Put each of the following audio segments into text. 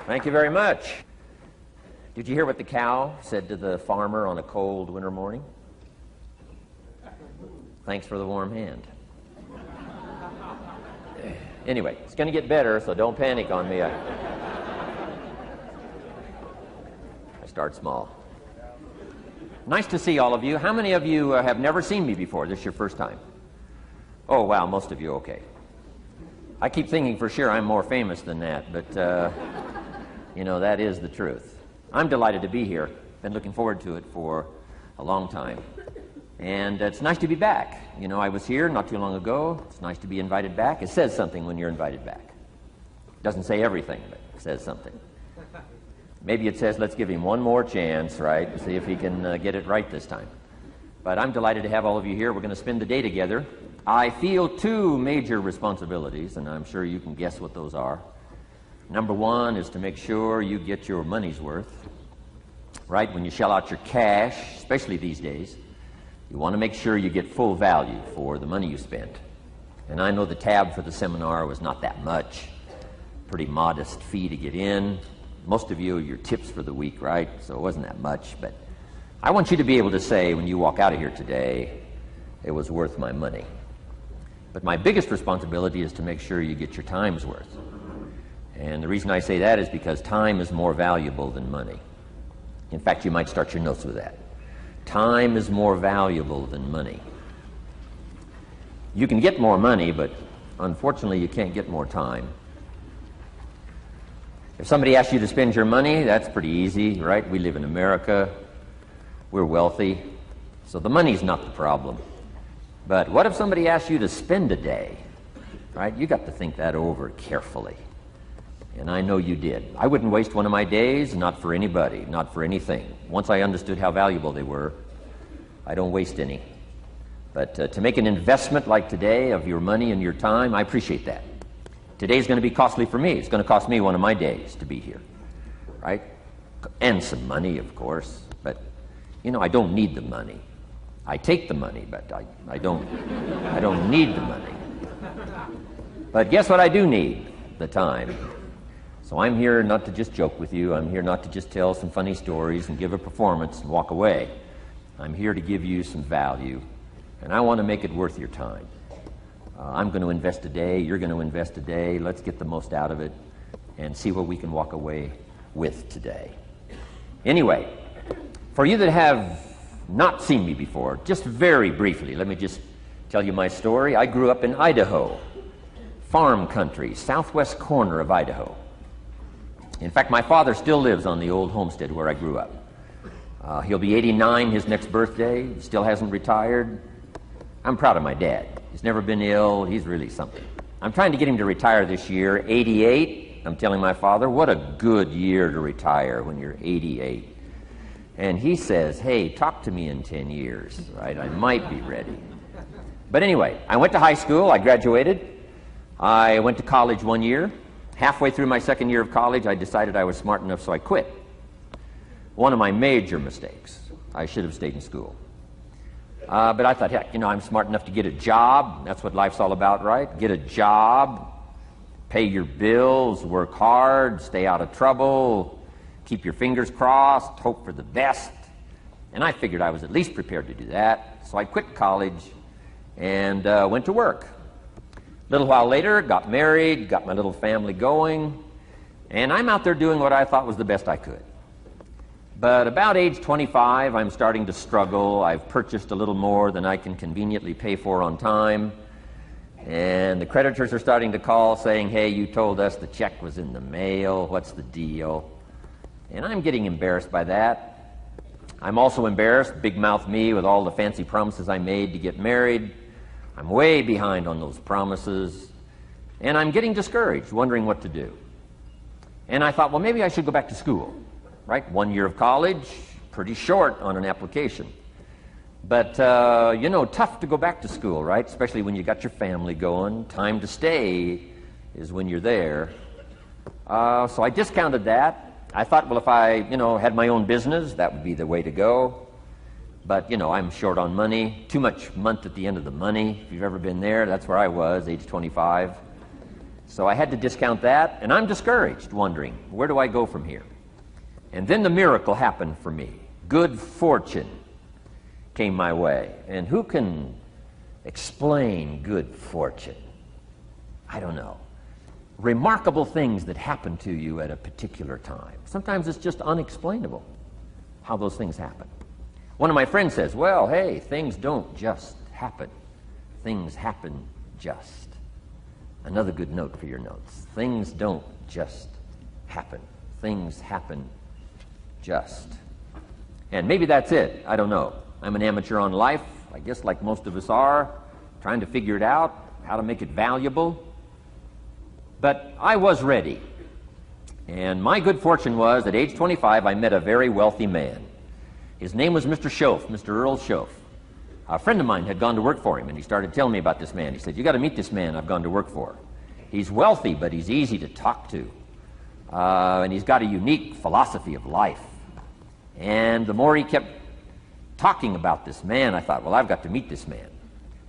Thank you very much. Did you hear what the cow said to the farmer on a cold winter morning? Thanks for the warm hand. Anyway, it's going to get better, so don't panic on me. I start small. Nice to see all of you. How many of you have never seen me before? This is your first time? Oh, wow, most of you, okay. I keep thinking for sure I'm more famous than that, but, you know, that is the truth. I'm delighted to be here. Been looking forward to it for a long time. And it's nice to be back. You know, I was here not too long ago. It's nice to be invited back. It says something when you're invited back. It doesn't say everything, but it says something. Maybe it says, let's give him one more chance, right, to see if he can get it right this time. But I'm delighted to have all of you here. We're going to spend the day together. I feel two major responsibilities, and I'm sure you can guess what those are. Number one is to make sure you get your money's worth, right? When you shell out your cash, especially these days, you want to make sure you get full value for the money you spent. And I know the tab for the seminar was not that much. Pretty modest fee to get in. Most of you, your tips for the week, right? So it wasn't that much. But I want you to be able to say when you walk out of here today, it was worth my money. But my biggest responsibility is to make sure you get your time's worth. And the reason I say that is because time is more valuable than money. In fact, you might start your notes with that. Time is more valuable than money. You can get more money, but unfortunately you can't get more time. If somebody asks you to spend your money, that's pretty easy, right? We live in America. We're wealthy. So the money's not the problem. But what if somebody asks you to spend a day, right? You got to think that over carefully. And I know you did. I wouldn't waste one of my days, not for anybody, not for anything. Once I understood how valuable they were, I don't waste any. But to make an investment like today of your money and your time, I appreciate that. Today's going to be costly for me. It's going to cost me one of my days to be here, right? And some money, of course. But, you know, I don't need the money. I take the money, but I don't need the money. But guess what I do need? The time. So I'm here not to just joke with you. I'm here not to just tell some funny stories and give a performance and walk away. I'm here to give you some value, and I want to make it worth your time. I'm going to invest a day. You're going to invest a day. Let's get the most out of it and see what we can walk away with today. Anyway, for you that have not seen me before, just very briefly, let me just tell you my story. I grew up in Idaho, farm country, southwest corner of Idaho. In fact, my father still lives on the old homestead where I grew up. He'll be 89 his next birthday. He still hasn't retired. I'm proud of my dad. He's never been ill. He's really something. I'm trying to get him to retire this year, 88. I'm telling my father, what a good year to retire when you're 88. And he says, hey, talk to me in 10 years, right? I might be ready. But anyway, I went to high school. I graduated. I went to college 1 year. Halfway through my second year of college, I decided I was smart enough, so I quit. One of my major mistakes. I should have stayed in school. But I thought, heck, you know, I'm smart enough to get a job. That's what life's all about, right? Get a job, pay your bills, work hard, stay out of trouble, keep your fingers crossed, hope for the best. And I figured I was at least prepared to do that. So I quit college and went to work. A little while later, got married, got my little family going, and I'm out there doing what I thought was the best I could. But about age 25, I'm starting to struggle. I've purchased a little more than I can conveniently pay for on time, and the creditors are starting to call saying, hey, you told us the check was in the mail. What's the deal? And I'm getting embarrassed by that. I'm also embarrassed, big mouth me, with all the fancy promises I made to get married. I'm way behind on those promises, and I'm getting discouraged, wondering what to do. And I thought, well, maybe I should go back to school, right? 1 year of college, pretty short on an application. But, you know, tough to go back to school, right? Especially when you got your family going. Time to stay is when you're there. So I discounted that. I thought, well, if I, you know, had my own business, that would be the way to go. But, you know, I'm short on money, too much month at the end of the money. If you've ever been there, that's where I was, age 25. So I had to discount that, and I'm discouraged, wondering, where do I go from here? And then the miracle happened for me. Good fortune came my way. And who can explain good fortune? I don't know. Remarkable things that happen to you at a particular time. Sometimes it's just unexplainable how those things happen. One of my friends says, well, hey, things don't just happen. Things happen just. Another good note for your notes. Things don't just happen. Things happen just. And maybe that's it. I don't know. I'm an amateur on life, I guess like most of us are, trying to figure it out, how to make it valuable. But I was ready. And my good fortune was, at age 25, I met a very wealthy man. His name was Mr. Schoaf, Mr. Earl Schoaf. A friend of mine had gone to work for him, and he started telling me about this man. He said, you got to meet this man I've gone to work for. He's wealthy, but he's easy to talk to. And he's got a unique philosophy of life. And the more he kept talking about this man, I thought, well, I've got to meet this man.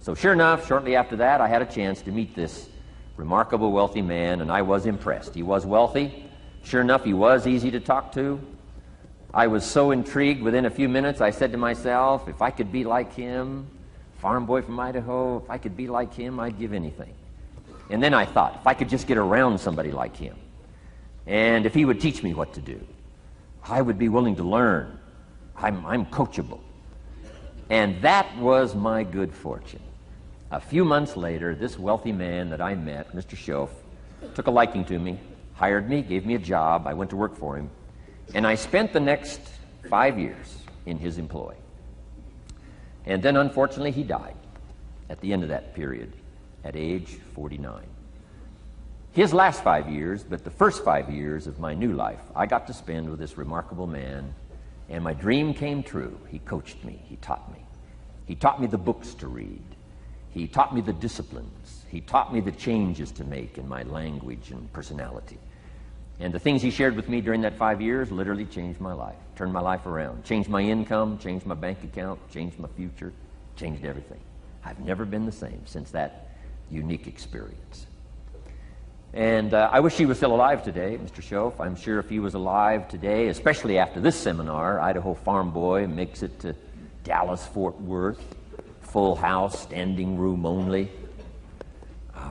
So sure enough, shortly after that, I had a chance to meet this remarkable wealthy man, and I was impressed. He was wealthy. Sure enough, he was easy to talk to. I was so intrigued, within a few minutes, I said to myself, if I could be like him, farm boy from Idaho, if I could be like him, I'd give anything. And then I thought, if I could just get around somebody like him, and if he would teach me what to do, I would be willing to learn. I'm coachable. And that was my good fortune. A few months later, this wealthy man that I met, Mr. Schoaf, took a liking to me, hired me, gave me a job. I went to work for him. And I spent the next 5 years in his employ. And then, unfortunately, he died at the end of that period, at age 49. His last 5 years, but the first 5 years of my new life, I got to spend with this remarkable man, and my dream came true. He coached me. He taught me. He taught me the books to read. He taught me the disciplines. He taught me the changes to make in my language and personality. And the things he shared with me during that 5 years literally changed my life, turned my life around, changed my income, changed my bank account, changed my future, changed everything. I've never been the same since that unique experience. And I wish he was still alive today, Mr. Schoaf. I'm sure if he was alive today, especially after this seminar, Idaho Farm Boy makes it to Dallas-Fort Worth, full house, standing room only.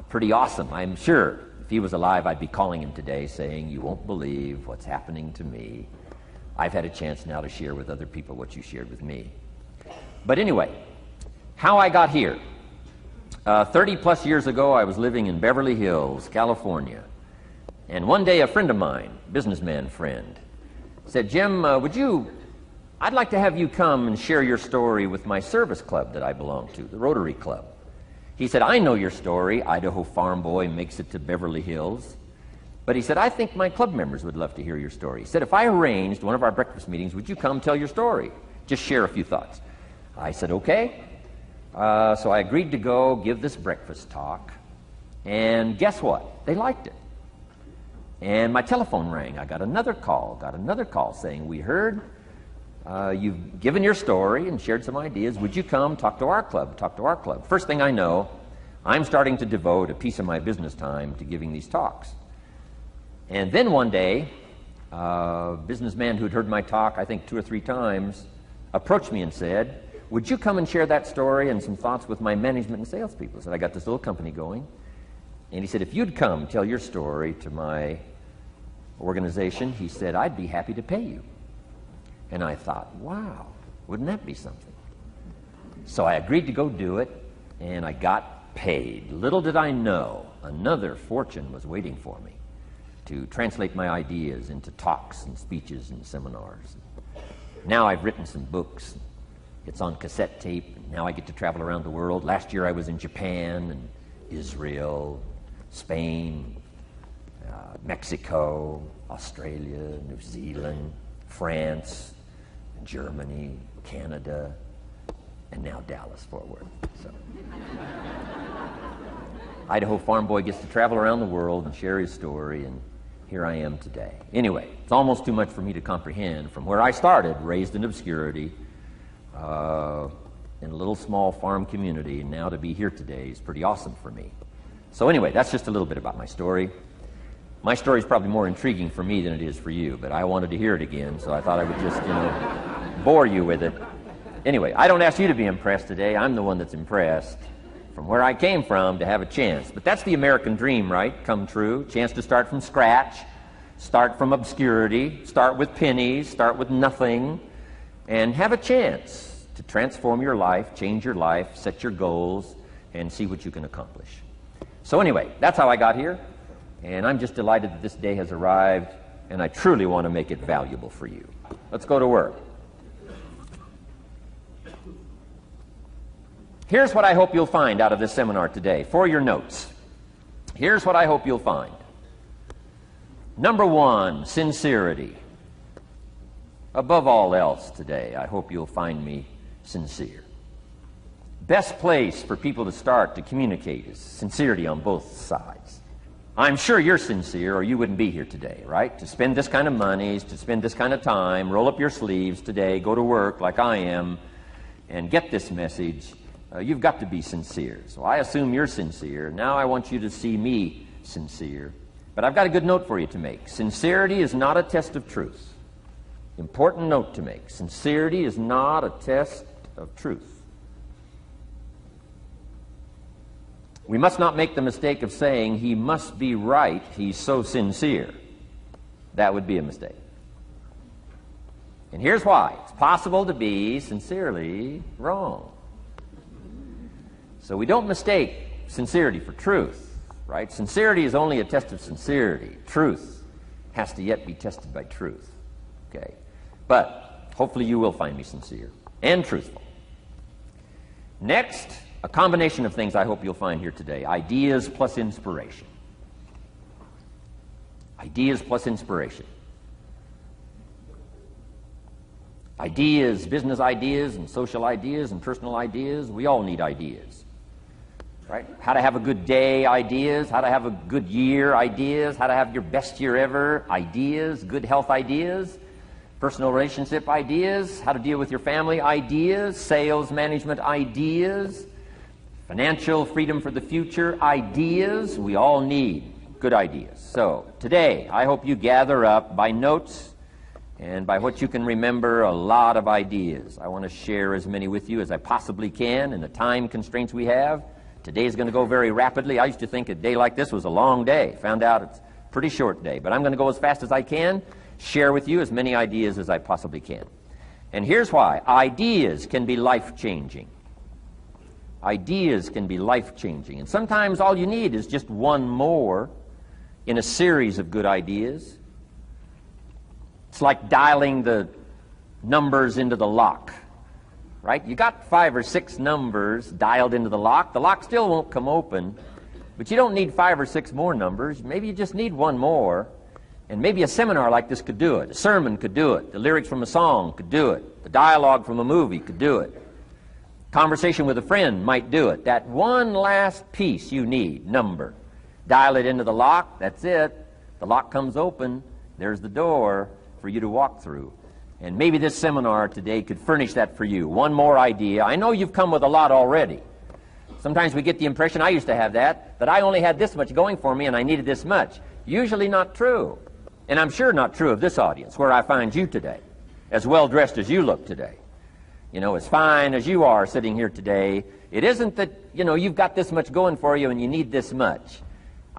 Pretty awesome, I'm sure. If he was alive, I'd be calling him today saying, you won't believe what's happening to me. I've had a chance now to share with other people what you shared with me. But anyway, how I got here. 30 plus years ago, I was living in Beverly Hills, California. And one day, a friend of mine, businessman friend, said, Jim, I'd like to have you come and share your story with my service club that I belong to, the Rotary Club. He said, I know your story, Idaho Farm Boy makes it to Beverly Hills. But he said, I think my club members would love to hear your story. He said, if I arranged one of our breakfast meetings, would you come tell your story? Just share a few thoughts. I said, okay. So I agreed to go give this breakfast talk. And guess what? They liked it. And my telephone rang. I got another call saying, we heard you've given your story and shared some ideas. Would you come talk to our club? First thing I know, I'm starting to devote a piece of my business time to giving these talks. And then one day, a businessman who'd heard my talk, I think 2 or 3 times, approached me and said, would you come and share that story and some thoughts with my management and salespeople? I said, I got this little company going. And he said, if you'd come tell your story to my organization, he said, I'd be happy to pay you. And I thought, wow, wouldn't that be something? So I agreed to go do it, and I got paid. Little did I know, another fortune was waiting for me to translate my ideas into talks and speeches and seminars. Now I've written some books. It's on cassette tape, and now I get to travel around the world. Last year I was in Japan and Israel, Spain, Mexico, Australia, New Zealand, France, Germany, Canada, and now Dallas-Fort Worth. So. Idaho Farm Boy gets to travel around the world and share his story, and here I am today. Anyway, it's almost too much for me to comprehend. From where I started, raised in obscurity, in a little small farm community, and now to be here today is pretty awesome for me. So anyway, that's just a little bit about my story. My story is probably more intriguing for me than it is for you, but I wanted to hear it again, so I thought I would just, bore you with it. Anyway, I don't ask you to be impressed today. I'm the one that's impressed from where I came from to have a chance. But that's the American dream, right? Come true. Chance to start from scratch, start from obscurity, start with pennies, start with nothing, and have a chance to transform your life, change your life, set your goals, and see what you can accomplish. So anyway, that's how I got here, and I'm just delighted that this day has arrived, and I truly want to make it valuable for you. Let's go to work. Here's what I hope you'll find out of this seminar today for your notes. Here's what I hope you'll find. Number one, sincerity. Above all else today, I hope you'll find me sincere. Best place for people to start to communicate is sincerity on both sides. I'm sure you're sincere or you wouldn't be here today, right? To spend this kind of money, to spend this kind of time, roll up your sleeves today, go to work like I am, and get this message. You've got to be sincere. So I assume you're sincere. Now I want you to see me sincere. But I've got a good note for you to make. Sincerity is not a test of truth. Important note to make. Sincerity is not a test of truth. We must not make the mistake of saying he must be right, he's so sincere. That would be a mistake. And here's why. It's possible to be sincerely wrong. So we don't mistake sincerity for truth, right? Sincerity is only a test of sincerity. Truth has to yet be tested by truth, okay? But hopefully you will find me sincere and truthful. Next, a combination of things I hope you'll find here today. Ideas plus inspiration. Ideas plus inspiration. Ideas, business ideas and social ideas and personal ideas, we all need ideas. Right? How to have a good day ideas, how to have a good year ideas, how to have your best year ever ideas, good health ideas, personal relationship ideas, how to deal with your family ideas, sales management ideas, financial freedom for the future ideas. We all need good ideas. So today I hope you gather up by notes and by what you can remember a lot of ideas. I want to share as many with you as I possibly can in the time constraints we have. Today is going to go very rapidly. I used to think a day like this was a long day. Found out it's a pretty short day. But I'm going to go as fast as I can, share with you as many ideas as I possibly can. And here's why. Ideas can be life-changing. Ideas can be life-changing. And sometimes all you need is just one more in a series of good ideas. It's like dialing the numbers into the lock. Right? You got 5 or 6 numbers dialed into the lock. The lock still won't come open, but you don't need 5 or 6 more numbers. Maybe you just need one more, and maybe a seminar like this could do it. A sermon could do it. The lyrics from a song could do it. The dialogue from a movie could do it. Conversation with a friend might do it. That one last piece you need, number. Dial it into the lock. That's it. The lock comes open. There's the door for you to walk through. And maybe this seminar today could furnish that for you. One more idea. I know you've come with a lot already. Sometimes we get the impression, I used to have that I only had this much going for me and I needed this much. Usually not true. And I'm sure not true of this audience, where I find you today, as well-dressed as you look today. As fine as you are sitting here today. It isn't that, you've got this much going for you and you need this much.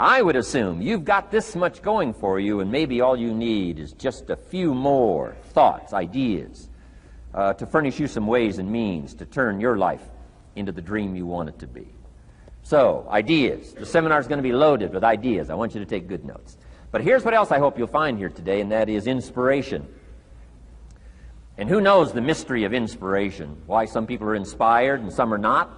I would assume you've got this much going for you, and maybe all you need is just a few more thoughts, ideas, to furnish you some ways and means to turn your life into the dream you want it to be. So, ideas. The seminar is going to be loaded with ideas. I want you to take good notes. But here's what else I hope you'll find here today, and that is inspiration. And who knows the mystery of inspiration? Why some people are inspired and some are not?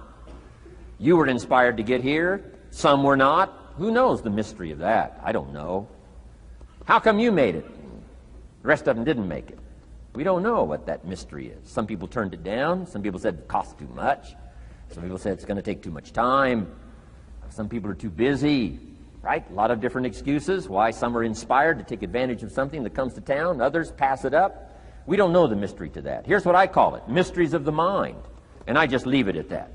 You were inspired to get here. Some were not. Who knows the mystery of that? I don't know. How come you made it? The rest of them didn't make it. We don't know what that mystery is. Some people turned it down. Some people said it costs too much. Some people said it's going to take too much time. Some people are too busy, right? A lot of different excuses why some are inspired to take advantage of something that comes to town. Others pass it up. We don't know the mystery to that. Here's what I call it. Mysteries of the mind. And I just leave it at that.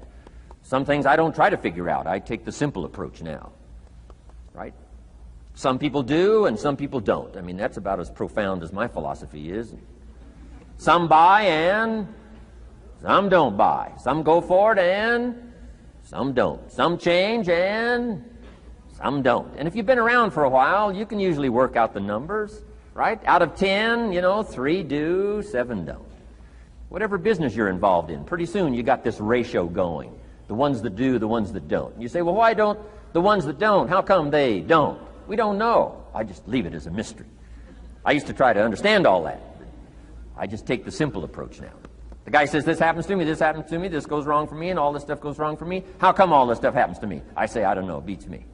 Some things I don't try to figure out. I take the simple approach now. right? Some people do and some people don't. I mean, that's about as profound as my philosophy is. Some buy and some don't buy. Some go for it and some don't. Some change and some don't. And if you've been around for a while, you can usually work out the numbers, right? Out of 10, 3 do, 7 don't. Whatever business you're involved in, pretty soon you got this ratio going. The ones that do, the ones that don't. And you say, well, why don't the ones that don't, how come they don't? We don't know. I just leave it as a mystery. I used to try to understand all that. I just take the simple approach now. The guy says, this happens to me, this happens to me, this goes wrong for me, and all this stuff goes wrong for me. How come all this stuff happens to me? I say, I don't know, it beats me.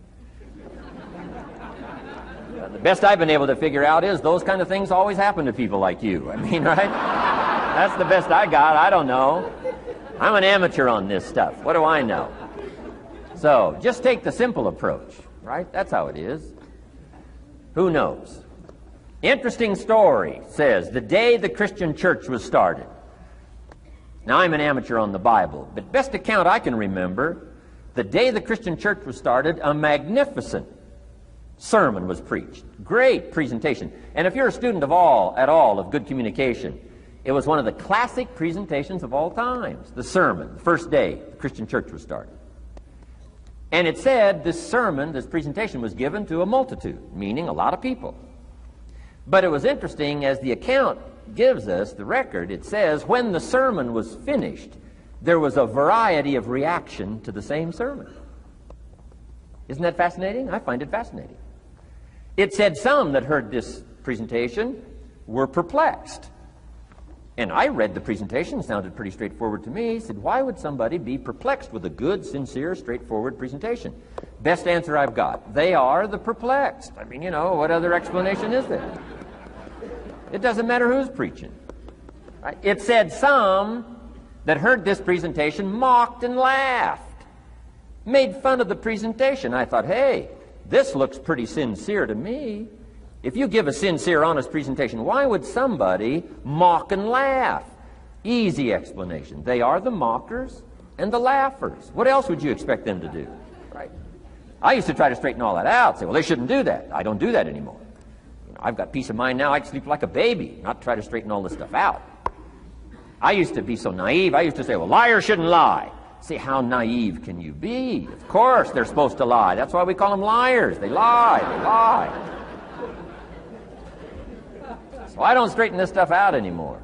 The best I've been able to figure out is those kind of things always happen to people like you. I mean, right? That's the best I got. I don't know. I'm an amateur on this stuff. What do I know? So, just take the simple approach, right? That's how it is. Who knows? Interesting story says, the day the Christian church was started. Now, I'm an amateur on the Bible, but best account I can remember, the day the Christian church was started, a magnificent sermon was preached. Great presentation. And if you're a student at all of good communication, it was one of the classic presentations of all times. The sermon, the first day the Christian church was started. And it said this sermon, this presentation was given to a multitude, meaning a lot of people. But it was interesting, as the account gives us, the record, it says, when the sermon was finished, there was a variety of reaction to the same sermon. Isn't that fascinating? I find it fascinating. It said some that heard this presentation were perplexed. And I read the presentation, it sounded pretty straightforward to me. Said, why would somebody be perplexed with a good, sincere, straightforward presentation? Best answer I've got. They are the perplexed. I mean, what other explanation is there? It doesn't matter who's preaching. Right? It said some that heard this presentation mocked and laughed, made fun of the presentation. I thought, hey, this looks pretty sincere to me. If you give a sincere, honest presentation, why would somebody mock and laugh? Easy explanation. They are the mockers and the laughers. What else would you expect them to do? Right? I used to try to straighten all that out, say, well, they shouldn't do that. I don't do that anymore. I've got peace of mind now. I can sleep like a baby, not try to straighten all this stuff out. I used to be so naive. I used to say, well, liars shouldn't lie. See, how naive can you be? Of course they're supposed to lie. That's why we call them liars. They lie. They lie. So I don't straighten this stuff out anymore.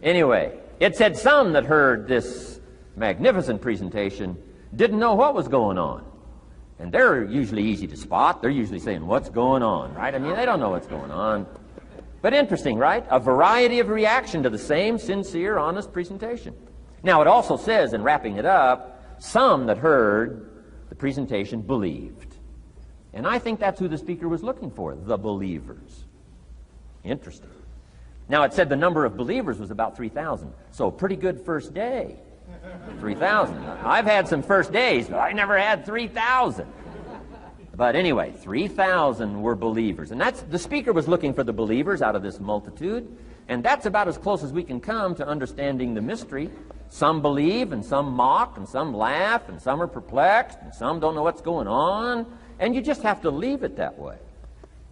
Anyway, it said some that heard this magnificent presentation didn't know what was going on. And they're usually easy to spot. They're usually saying, what's going on, right? I mean, they don't know what's going on. But interesting, right? A variety of reaction to the same sincere, honest presentation. Now, it also says, in wrapping it up, some that heard the presentation believed. And I think that's who the speaker was looking for, the believers. Interesting. Now, it said the number of believers was about 3,000. So, pretty good first day. 3,000. I've had some first days, but I never had 3,000. But anyway, 3,000 were believers. And the speaker was looking for the believers out of this multitude. And that's about as close as we can come to understanding the mystery. Some believe, and some mock, and some laugh, and some are perplexed, and some don't know what's going on. And you just have to leave it that way.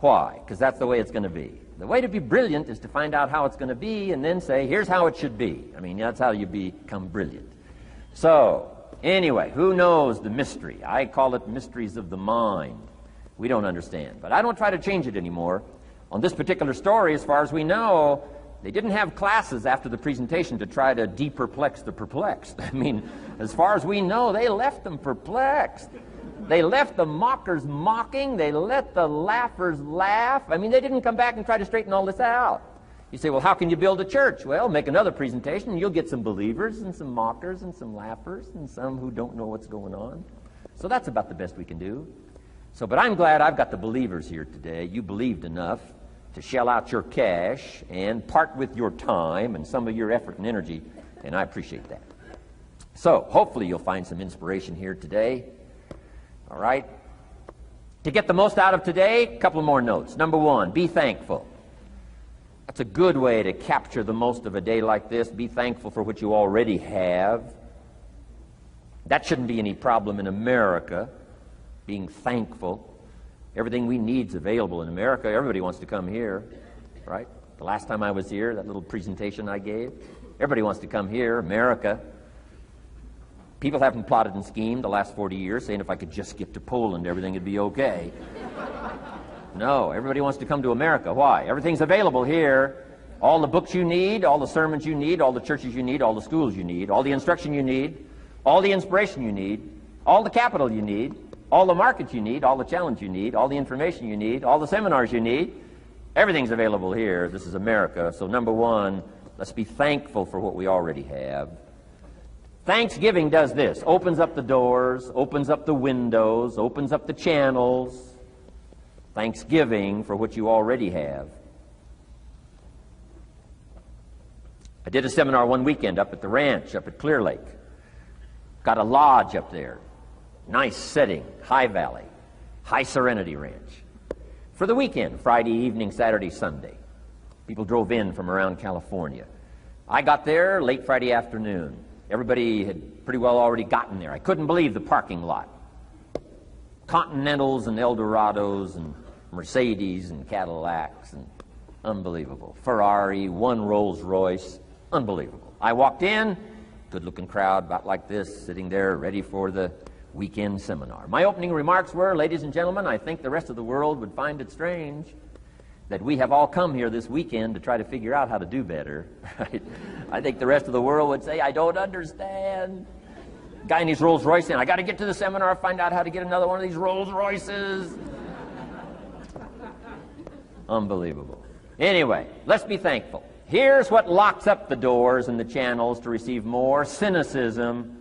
Why? Because that's the way it's going to be. The way to be brilliant is to find out how it's going to be and then say, here's how it should be. I mean, that's how you become brilliant. So, anyway, who knows the mystery? I call it mysteries of the mind. We don't understand. But I don't try to change it anymore. On this particular story, as far as we know, they didn't have classes after the presentation to try to de-perplex the perplexed. I mean, as far as we know, they left them perplexed. They left the mockers mocking. They let the laughers laugh. I mean, they didn't come back and try to straighten all this out. You say, well, how can you build a church? Well, make another presentation, and you'll get some believers and some mockers and some laughers and some who don't know what's going on. So that's about the best we can do. So, but I'm glad I've got the believers here today. You believed enough to shell out your cash and part with your time and some of your effort and energy, and I appreciate that. So, hopefully you'll find some inspiration here today. All right? To get the most out of today, a couple more notes. Number one, be thankful. That's a good way to capture the most of a day like this. Be thankful for what you already have. That shouldn't be any problem in America, being thankful. Everything we need is available in America. Everybody wants to come here, right? The last time I was here, that little presentation I gave, everybody wants to come here, America. People haven't plotted and schemed the last 40 years saying if I could just get to Poland, everything would be okay. No, everybody wants to come to America. Why? Everything's available here. All the books you need, all the sermons you need, all the churches you need, all the schools you need, all the instruction you need, all the inspiration you need, all the capital you need, all the markets you need, all the challenge you need, all the information you need, all the seminars you need. Everything's available here. This is America. So number one, let's be thankful for what we already have. Thanksgiving does this. Opens up the doors, opens up the windows, opens up the channels. Thanksgiving for what you already have. I did a seminar one weekend up at the ranch, up at Clear Lake. Got a lodge up there. Nice setting, high valley, high serenity ranch. For the weekend, Friday evening, Saturday, Sunday. People drove in from around California. I got there late Friday afternoon. Everybody had pretty well already gotten there. I couldn't believe the parking lot. Continentals and Eldorados and Mercedes and Cadillacs and unbelievable. Ferrari, one Rolls Royce, unbelievable. I walked in, good-looking crowd about like this, sitting there ready for the weekend seminar. My opening remarks were, ladies and gentlemen, I think the rest of the world would find it strange that we have all come here this weekend to try to figure out how to do better. Right? I think the rest of the world would say, I don't understand. Guy in his Rolls Royce saying, I got to get to the seminar, find out how to get another one of these Rolls Royces. Unbelievable. Anyway, let's be thankful. Here's what locks up the doors and the channels to receive more: cynicism.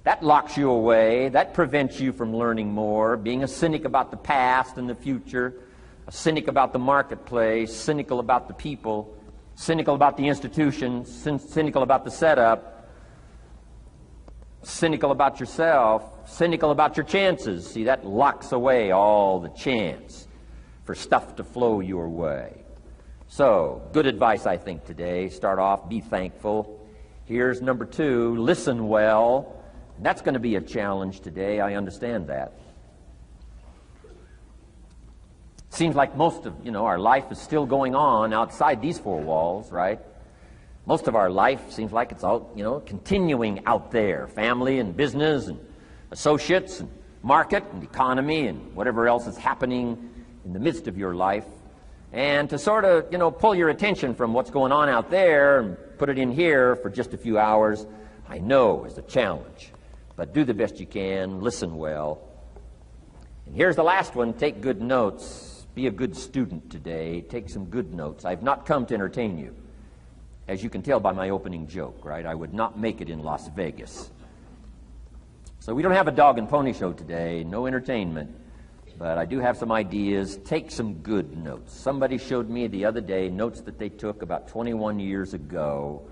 That locks you away. That prevents you from learning more. Being a cynic about the past and the future, a cynic about the marketplace, cynical about the people, cynical about the institutions, cynical about the setup, cynical about yourself, cynical about your chances. See, that locks away all the chance for stuff to flow your way. So, good advice, I think, today. Start off, be thankful. Here's number two, listen well. That's going to be a challenge today. I understand that. Seems like most of, our life is still going on outside these four walls, right? Most of our life seems like it's all, continuing out there. Family and business and associates and market and economy and whatever else is happening in the midst of your life. And to sort of, pull your attention from what's going on out there and put it in here for just a few hours, I know is a challenge. But do the best you can, listen well. And here's the last one, take good notes. Be a good student today. Take some good notes. I've not come to entertain you. As you can tell by my opening joke, right? I would not make it in Las Vegas. So we don't have a dog and pony show today, no entertainment. But I do have some ideas. Take some good notes. Somebody showed me the other day notes that they took about 21 years ago,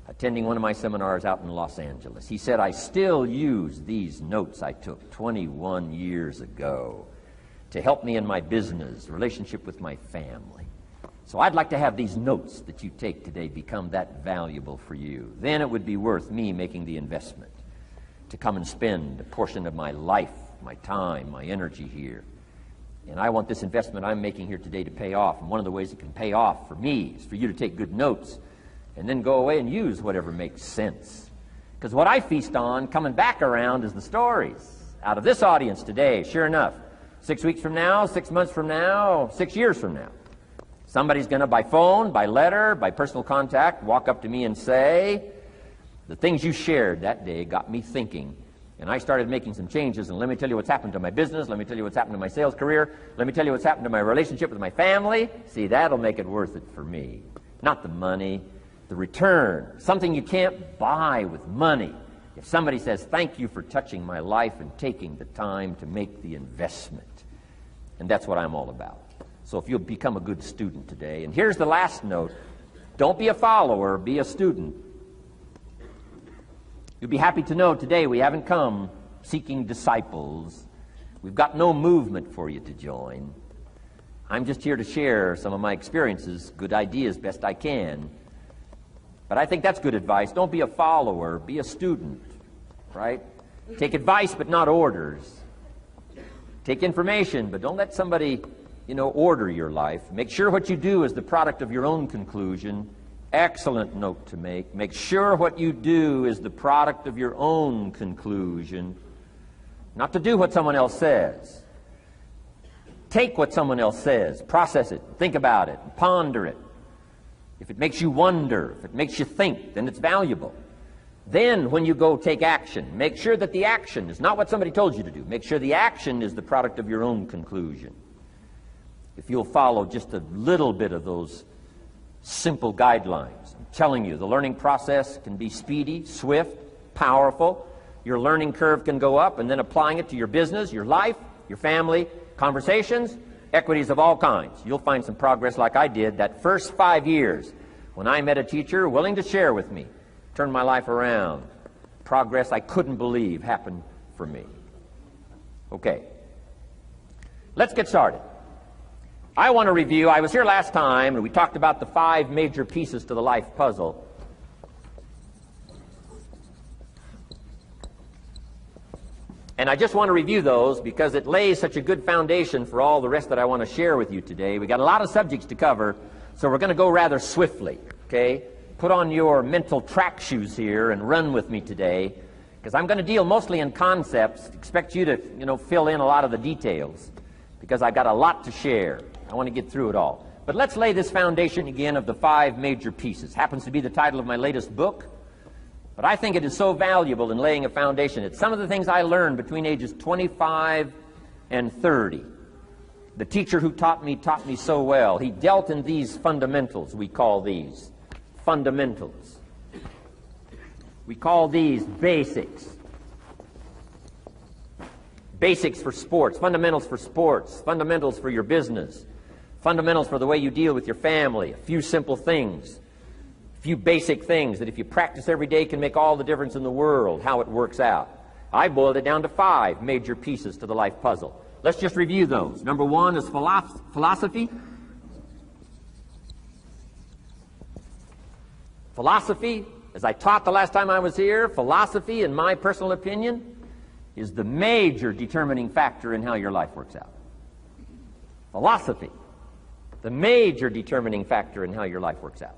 attending one of my seminars out in Los Angeles. He said, I still use these notes I took 21 years ago to help me in my business, relationship with my family. So I'd like to have these notes that you take today become that valuable for you. Then it would be worth me making the investment to come and spend a portion of my life, my time, my energy here. And I want this investment I'm making here today to pay off. And one of the ways it can pay off for me is for you to take good notes and then go away and use whatever makes sense. Because what I feast on coming back around is the stories out of this audience today. Sure enough, 6 weeks from now, 6 months from now, 6 years from now, somebody's going to, by phone, by letter, by personal contact, walk up to me and say, the things you shared that day got me thinking. And I started making some changes, and let me tell you what's happened to my business. Let me tell you what's happened to my sales career. Let me tell you what's happened to my relationship with my family. See, that'll make it worth it for me. Not the money, the return. Something you can't buy with money. If somebody says, thank you for touching my life and taking the time to make the investment. And that's what I'm all about. So if you'll become a good student today. And here's the last note. Don't be a follower, be a student. You'll be happy to know today we haven't come seeking disciples. We've got no movement for you to join. I'm just here to share some of my experiences, good ideas, best I can. But I think that's good advice. Don't be a follower, be a student, right? Take advice but not orders. Take information, but don't let somebody, order your life. Make sure what you do is the product of your own conclusion. Excellent note to make. Make sure what you do is the product of your own conclusion. Not to do what someone else says. Take what someone else says, process it, think about it, ponder it. If it makes you wonder, if it makes you think, then it's valuable. Then, when you go take action, make sure that the action is not what somebody told you to do. Make sure the action is the product of your own conclusion. If you'll follow just a little bit of those simple guidelines, I'm telling you, the learning process can be speedy, swift, powerful. Your learning curve can go up, and then applying it to your business, your life, your family, conversations, equities of all kinds. You'll find some progress like I did that first 5 years when I met a teacher willing to share with me. Turned my life around. Progress I couldn't believe happened for me. Okay. Let's get started. I want to review, I was here last time and we talked about the 5 major pieces to the life puzzle. And I just want to review those because it lays such a good foundation for all the rest that I want to share with you today. We got a lot of subjects to cover, so we're going to go rather swiftly, okay? Put on your mental track shoes here and run with me today, because I'm going to deal mostly in concepts. Expect you to, fill in a lot of the details, because I've got a lot to share. I want to get through it all. But let's lay this foundation again of the 5 major pieces. Happens to be the title of my latest book. But I think it is so valuable in laying a foundation. It's some of the things I learned between ages 25 and 30. The teacher who taught me so well. He dealt in these fundamentals, we call these. Fundamentals. We call these basics. Basics for sports, fundamentals for sports, fundamentals for your business, fundamentals for the way you deal with your family, a few simple things. A few basic things that if you practice every day can make all the difference in the world, how it works out. I boiled it down to 5 major pieces to the life puzzle. Let's just review those. Number 1 is philosophy. Philosophy, as I taught the last time I was here, philosophy, in my personal opinion, is the major determining factor in how your life works out. Philosophy, the major determining factor in how your life works out.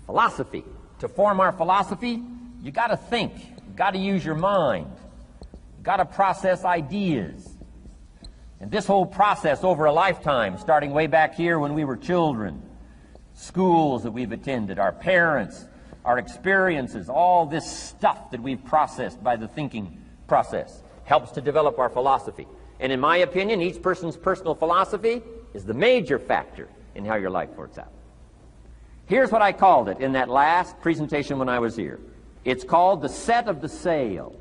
Philosophy. To form our philosophy, you got to think. You got to use your mind. You got to process ideas. And this whole process over a lifetime, starting way back here when we were children, schools that we've attended, our parents, our experiences, all this stuff that we've processed by the thinking process helps to develop our philosophy. And in my opinion, each person's personal philosophy is the major factor in how your life works out. Here's what I called it in that last presentation when I was here. It's called the set of the sail.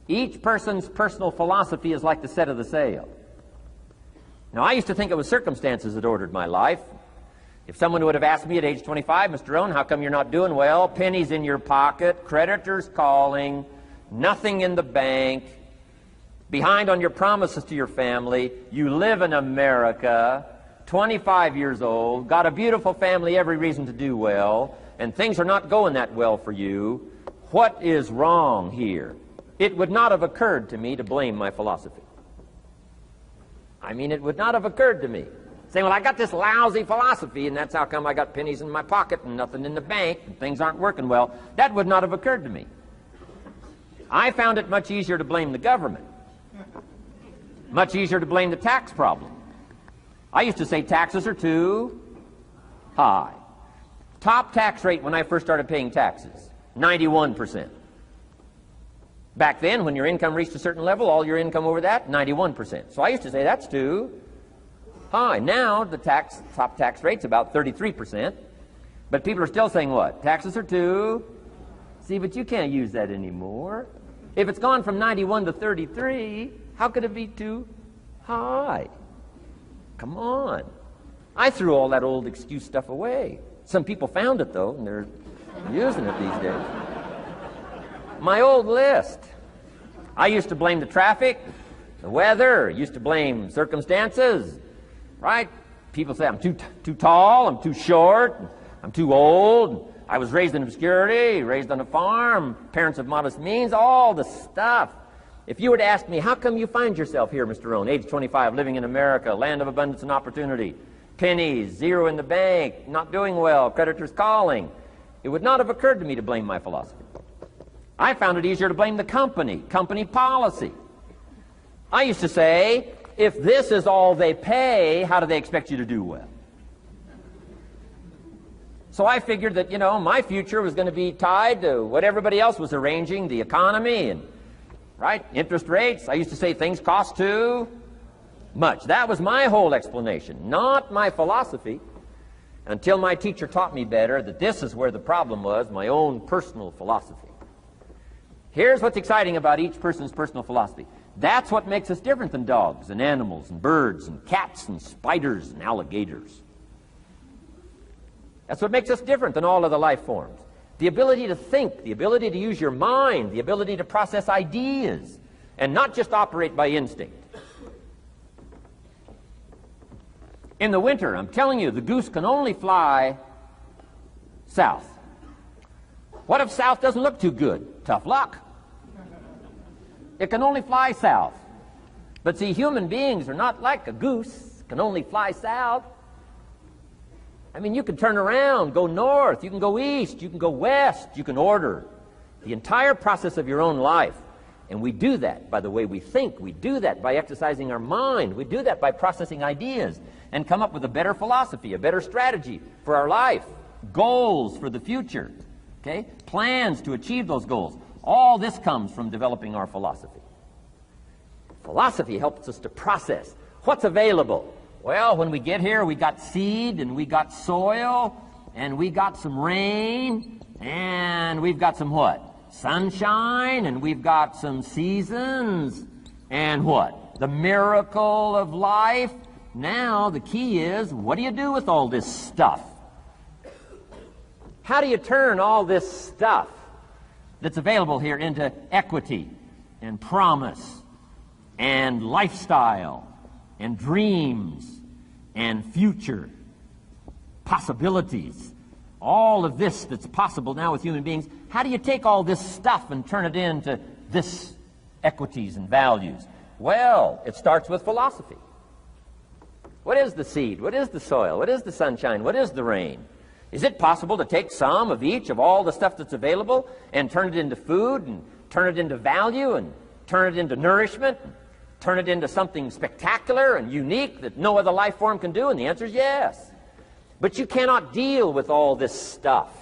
Each person's personal philosophy is like the set of the sail. Now, I used to think it was circumstances that ordered my life. If someone would have asked me at age 25, Mr. Rohn, how come you're not doing well? Pennies in your pocket, creditors calling, nothing in the bank, behind on your promises to your family, you live in America, 25 years old, got a beautiful family, every reason to do well, and things are not going that well for you. What is wrong here? It would not have occurred to me to blame my philosophy. I mean, it would not have occurred to me. Saying, well, I got this lousy philosophy, and that's how come I got pennies in my pocket and nothing in the bank, and things aren't working well. That would not have occurred to me. I found it much easier to blame the government. Much easier to blame the tax problem. I used to say taxes are too high. Top tax rate when I first started paying taxes, 91%. Back then, when your income reached a certain level, all your income over that, 91%. So I used to say that's too high. Now, the top tax rate's about 33%. But people are still saying what? Taxes are too. See, but you can't use that anymore. If it's gone from 91 to 33, how could it be too high? Come on. I threw all that old excuse stuff away. Some people found it, though, and they're using it these days. My old list. I used to blame the traffic, the weather, used to blame circumstances, right? People say I'm too tall, I'm too short, I'm too old, I was raised in obscurity, raised on a farm, parents of modest means, all the stuff. If you were to ask me, how come you find yourself here, Mr. Rohn, age 25, living in America, land of abundance and opportunity, pennies, zero in the bank, not doing well, creditors calling, it would not have occurred to me to blame my philosophy. I found it easier to blame the company policy. I used to say, if this is all they pay, how do they expect you to do well? So I figured that, my future was going to be tied to what everybody else was arranging, the economy and, interest rates. I used to say things cost too much. That was my whole explanation, not my philosophy, until my teacher taught me better that this is where the problem was, my own personal philosophy. Here's what's exciting about each person's personal philosophy. That's what makes us different than dogs and animals and birds and cats and spiders and alligators. That's what makes us different than all other life forms. The ability to think, the ability to use your mind, the ability to process ideas, and not just operate by instinct. In the winter, I'm telling you, the goose can only fly south. What if south doesn't look too good? Tough luck. It can only fly south. But see, human beings are not like a goose, can only fly south. I mean, you can turn around, go north, you can go east, you can go west, you can order the entire process of your own life. And we do that by the way we think. We do that by exercising our mind. We do that by processing ideas and come up with a better philosophy, a better strategy for our life, goals for the future, okay? Plans to achieve those goals. All this comes from developing our philosophy. Philosophy helps us to process what's available. Well, when we get here, we got seed, and we got soil, and we got some rain, and we've got some what? Sunshine, and we've got some seasons, and what? The miracle of life. Now, the key is, what do you do with all this stuff? How do you turn all this stuff that's available here into equity and promise and lifestyle and dreams and future possibilities? All of this that's possible now with human beings, how do you take all this stuff and turn it into this equities and values? Well, it starts with philosophy. What is the seed? What is the soil? What is the sunshine? What is the rain? Is it possible to take some of each of all the stuff that's available and turn it into food and turn it into value and turn it into nourishment and turn it into something spectacular and unique that no other life form can do? And the answer is yes. But you cannot deal with all this stuff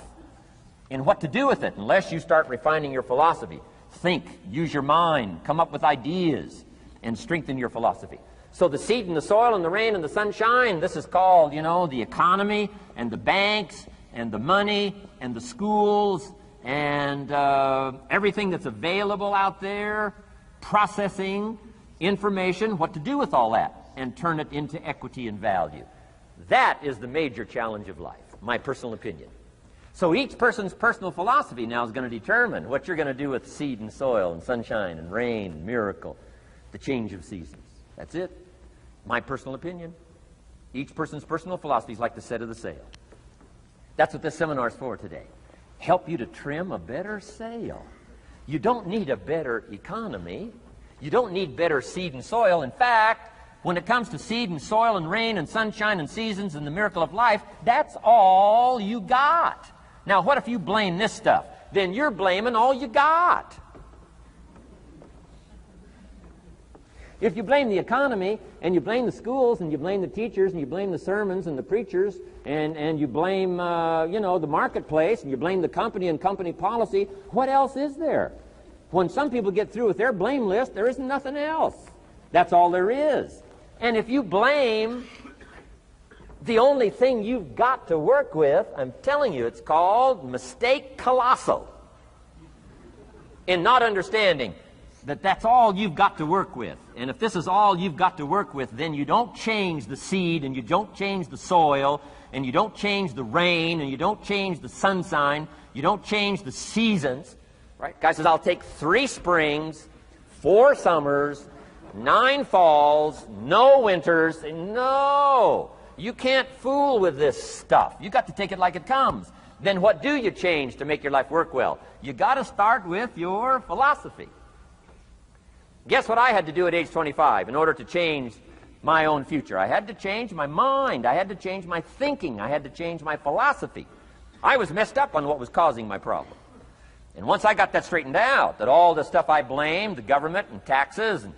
and what to do with it unless you start refining your philosophy. Think, use your mind, come up with ideas, and strengthen your philosophy. So the seed and the soil and the rain and the sunshine, this is called, the economy and the banks and the money and the schools and everything that's available out there, processing information, what to do with all that, and turn it into equity and value. That is the major challenge of life, my personal opinion. So each person's personal philosophy now is going to determine what you're going to do with seed and soil and sunshine and rain and miracle, the change of seasons. That's it. My personal opinion. Each person's personal philosophy is like the set of the sail. That's what this seminar is for today. Help you to trim a better sail. You don't need a better economy. You don't need better seed and soil. In fact, when it comes to seed and soil and rain and sunshine and seasons and the miracle of life, that's all you got. Now, what if you blame this stuff? Then you're blaming all you got. If you blame the economy, and you blame the schools, and you blame the teachers, and you blame the sermons and the preachers, and you blame, the marketplace, and you blame the company and company policy, what else is there? When some people get through with their blame list, there isn't nothing else. That's all there is. And if you blame the only thing you've got to work with, I'm telling you, it's called mistake colossal. In not understanding that that's all you've got to work with. And if this is all you've got to work with, then you don't change the seed, and you don't change the soil, and you don't change the rain, and you don't change the sunshine, you don't change the seasons. Right? Guy says, I'll take 3 springs, 4 summers, 9 falls, no winters. No, you can't fool with this stuff. You got to take it like it comes. Then what do you change to make your life work well? You got to start with your philosophy. Guess what I had to do at age 25 in order to change my own future? I had to change my mind. I had to change my thinking. I had to change my philosophy. I was messed up on what was causing my problem. And once I got that straightened out, that all the stuff I blamed, the government and taxes and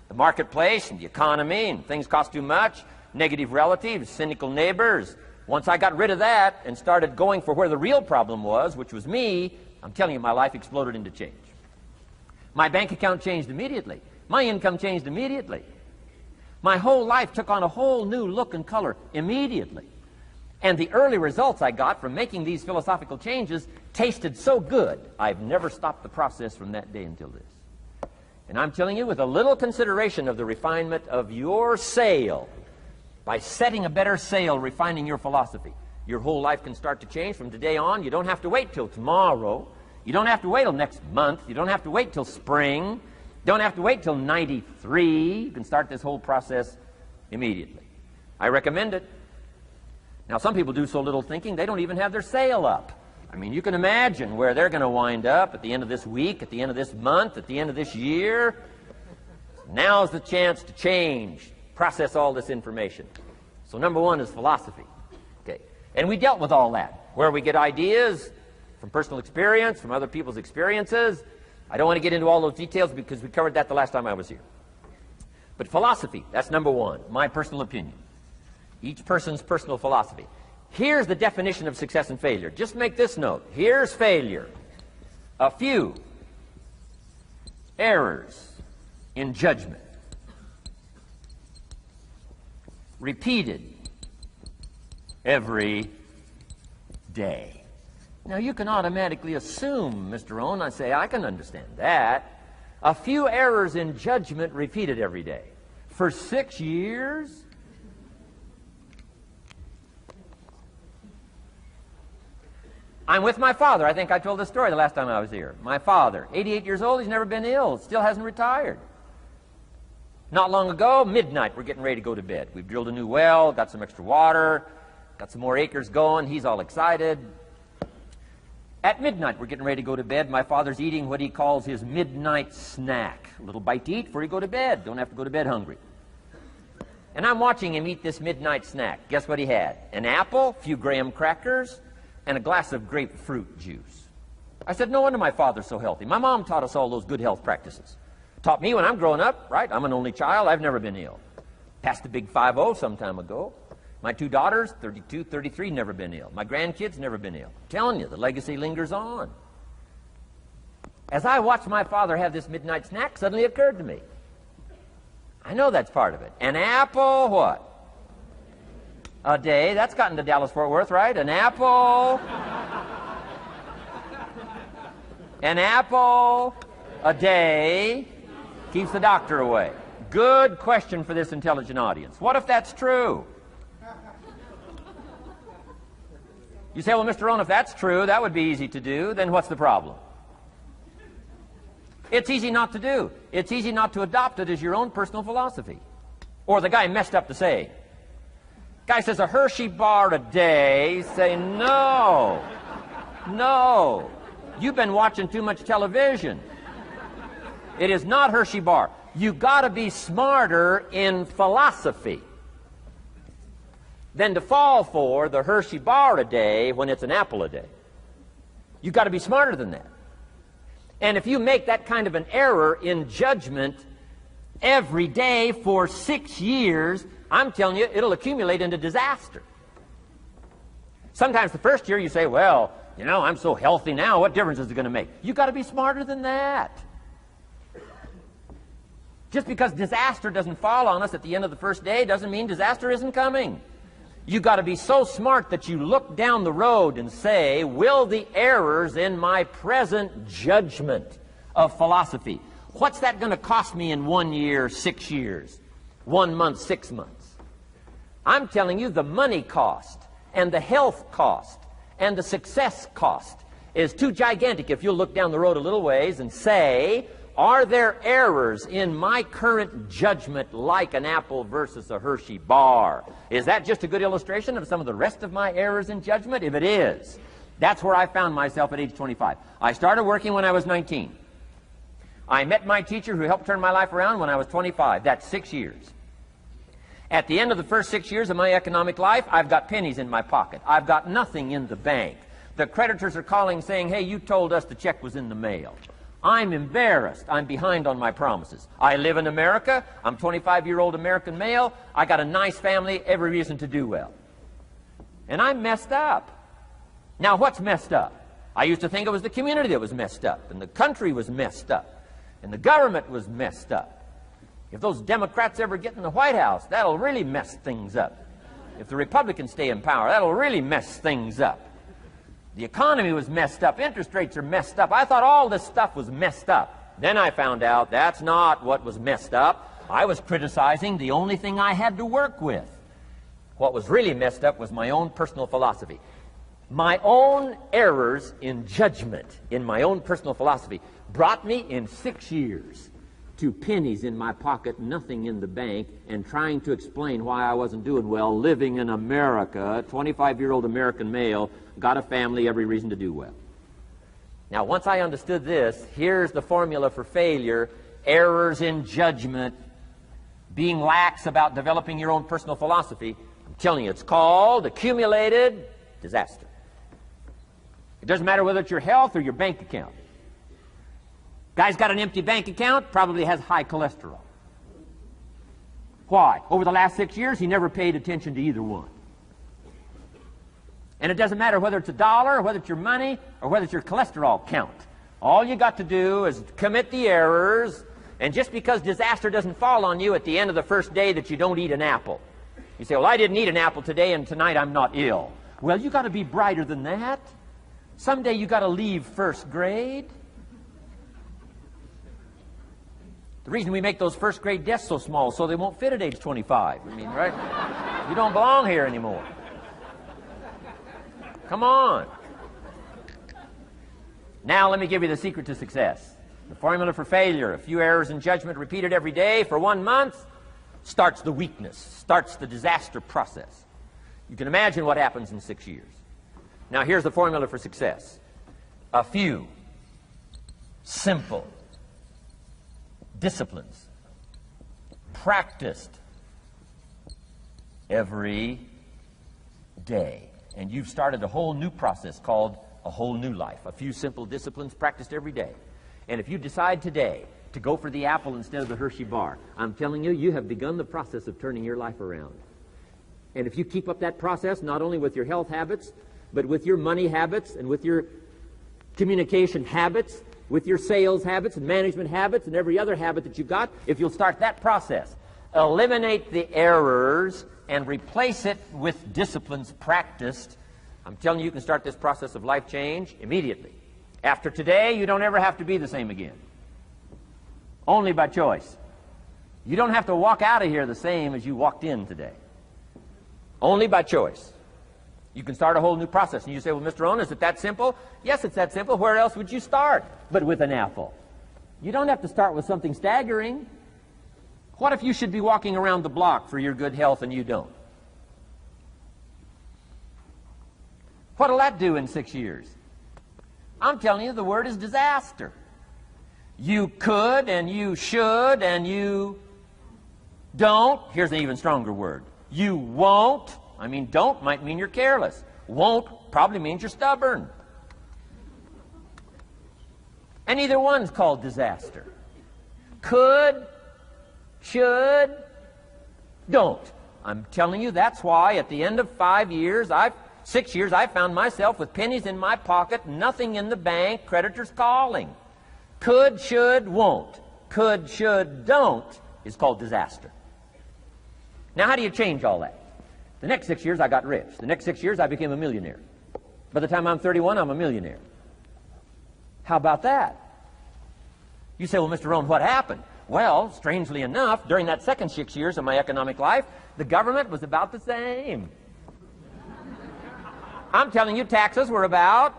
the marketplace and the economy and things cost too much, negative relatives, cynical neighbors, once I got rid of that and started going for where the real problem was, which was me, I'm telling you, my life exploded into change. My bank account changed immediately. My income changed immediately. My whole life took on a whole new look and color immediately. And the early results I got from making these philosophical changes tasted so good, I've never stopped the process from that day until this. And I'm telling you, with a little consideration of the refinement of your sail, by setting a better sail, refining your philosophy, your whole life can start to change from today on. You don't have to wait till tomorrow. You don't have to wait till next month. You don't have to wait till spring. You don't have to wait till 93. You can start this whole process immediately. I recommend it. Now, some people do so little thinking, they don't even have their sail up. I mean, you can imagine where they're going to wind up at the end of this week, at the end of this month, at the end of this year. Now's the chance to change, process all this information. So number one is philosophy. Okay. And we dealt with all that, where we get ideas from personal experience, from other people's experiences. I don't want to get into all those details because we covered that the last time I was here. But philosophy, that's number one, my personal opinion. Each person's personal philosophy. Here's the definition of success and failure. Just make this note. Here's failure. A few errors in judgment, repeated every day. Now, you can automatically assume, Mr. Rohn, I say, I can understand that. A few errors in judgment repeated every day. For 6 years? I'm with my father. I think I told this story the last time I was here. My father, 88 years old, he's never been ill, still hasn't retired. Not long ago, midnight, we're getting ready to go to bed. We've drilled a new well, got some extra water, got some more acres going. He's all excited. At midnight, we're getting ready to go to bed. My father's eating what he calls his midnight snack. A little bite to eat before you go to bed. Don't have to go to bed hungry. And I'm watching him eat this midnight snack. Guess what he had? An apple, a few graham crackers, and a glass of grapefruit juice. I said, no wonder my father's so healthy. My mom taught us all those good health practices. Taught me when I'm growing up, right? I'm an only child. I've never been ill. Passed the big 5-0 some time ago. My 2 daughters, 32, 33, never been ill. My grandkids, never been ill. I'm telling you, the legacy lingers on. As I watched my father have this midnight snack, suddenly it occurred to me. I know that's part of it. An apple, what? A day. That's gotten to Dallas-Fort Worth, right? An apple. An apple a day keeps the doctor away. Good question for this intelligent audience. What if that's true? You say, well, Mr. Rohn, if that's true, that would be easy to do. Then what's the problem? It's easy not to do. It's easy not to adopt it as your own personal philosophy. Or the guy messed up the saying. Guy says a Hershey bar a day. Say, no. No. You've been watching too much television. It is not Hershey bar. You've got to be smarter in philosophy than to fall for the Hershey bar a day when it's an apple a day. You've got to be smarter than that. And if you make that kind of an error in judgment every day for 6 years, I'm telling you, it'll accumulate into disaster. Sometimes the first year you say, well, you know, I'm so healthy now, what difference is it going to make? You've got to be smarter than that. Just because disaster doesn't fall on us at the end of the first day doesn't mean disaster isn't coming. You've got to be so smart that you look down the road and say, will the errors in my present judgment of philosophy, what's that going to cost me in 1 year, 6 years, 1 month, 6 months? I'm telling you, the money cost and the health cost and the success cost is too gigantic if you'll look down the road a little ways and say, are there errors in my current judgment like an apple versus a Hershey bar? Is that just a good illustration of some of the rest of my errors in judgment? If it is, that's where I found myself at age 25. I started working when I was 19. I met my teacher who helped turn my life around when I was 25. That's 6 years. At the end of the first 6 years of my economic life, I've got pennies in my pocket. I've got nothing in the bank. The creditors are calling saying, hey, you told us the check was in the mail. I'm embarrassed. I'm behind on my promises. I live in America. I'm a 25-year-old American male. I got a nice family, every reason to do well. And I'm messed up. Now, what's messed up? I used to think it was the community that was messed up, and the country was messed up, and the government was messed up. If those Democrats ever get in the White House, that'll really mess things up. If the Republicans stay in power, that'll really mess things up. The economy was messed up. Interest rates are messed up. I thought all this stuff was messed up. Then I found out that's not what was messed up. I was criticizing the only thing I had to work with. What was really messed up was my own personal philosophy. My own errors in judgment in my own personal philosophy brought me in 6 years to pennies in my pocket, nothing in the bank, and trying to explain why I wasn't doing well, living in America, 25-year-old American male, got a family, every reason to do well. Now, once I understood this, here's the formula for failure: errors in judgment, being lax about developing your own personal philosophy. I'm telling you, it's called accumulated disaster. It doesn't matter whether it's your health or your bank account. Guy's got an empty bank account, probably has high cholesterol. Why? Over the last 6 years, he never paid attention to either one. And it doesn't matter whether it's a dollar, or whether it's your money, or whether it's your cholesterol count. All you got to do is commit the errors, and just because disaster doesn't fall on you at the end of the first day that you don't eat an apple. You say, well, I didn't eat an apple today, and tonight I'm not ill. Well, you got to be brighter than that. Someday you got to leave first grade. The reason we make those first grade desks so small so they won't fit at age 25. I mean, right? You don't belong here anymore. Come on. Now let me give you the secret to success. The formula for failure: a few errors in judgment repeated every day for 1 month starts the weakness, starts the disaster process. You can imagine what happens in 6 years. Now here's the formula for success: a few simple disciplines practiced every day. And you've started a whole new process called a whole new life. A few simple disciplines practiced every day. And if you decide today to go for the apple instead of the Hershey bar, I'm telling you, you have begun the process of turning your life around. And if you keep up that process, not only with your health habits, but with your money habits and with your communication habits, with your sales habits and management habits and every other habit that you've got, if you'll start that process, eliminate the errors and replace it with disciplines practiced, I'm telling you, you can start this process of life change immediately. After today, you don't ever have to be the same again. Only by choice. You don't have to walk out of here the same as you walked in today. Only by choice. You can start a whole new process. And you say, well, Mr. Rohn, is it that simple? Yes, it's that simple. Where else would you start but with an apple? You don't have to start with something staggering. What if you should be walking around the block for your good health and you don't? What'll that do in 6 years? I'm telling you, the word is disaster. You could and you should and you don't. Here's an even stronger word. You won't. I mean, don't might mean you're careless. Won't probably means you're stubborn. And either one's called disaster. Could, should, don't. I'm telling you, that's why at the end of 6 years, I found myself with pennies in my pocket, nothing in the bank, creditors calling. Could, should, won't. Could, should, don't is called disaster. Now, how do you change all that? The next 6 years, I got rich. The next 6 years, I became a millionaire. By the time I'm 31, I'm a millionaire. How about that? You say, well, Mr. Rohn, what happened? Well, strangely enough, during that second 6 years of my economic life, the government was about the same. I'm telling you, taxes were about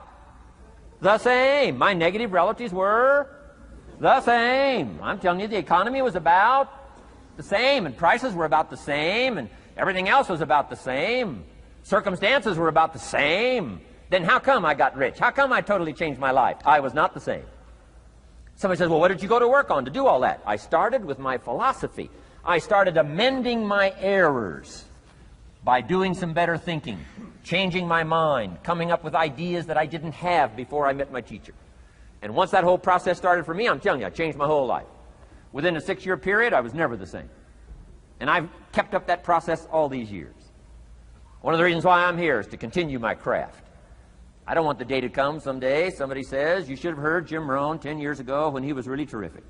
the same. My negative relatives were the same. I'm telling you, the economy was about the same, and prices were about the same, and everything else was about the same. Circumstances were about the same. Then how come I got rich? How come I totally changed my life? I was not the same. Somebody says, well, what did you go to work on to do all that? I started with my philosophy. I started amending my errors by doing some better thinking, changing my mind, coming up with ideas that I didn't have before I met my teacher. And once that whole process started for me, I'm telling you, I changed my whole life. Within a 6-year period, I was never the same. And I've kept up that process all these years. One of the reasons why I'm here is to continue my craft. I don't want the day to come someday somebody says, you should have heard Jim Rohn 10 years ago when he was really terrific.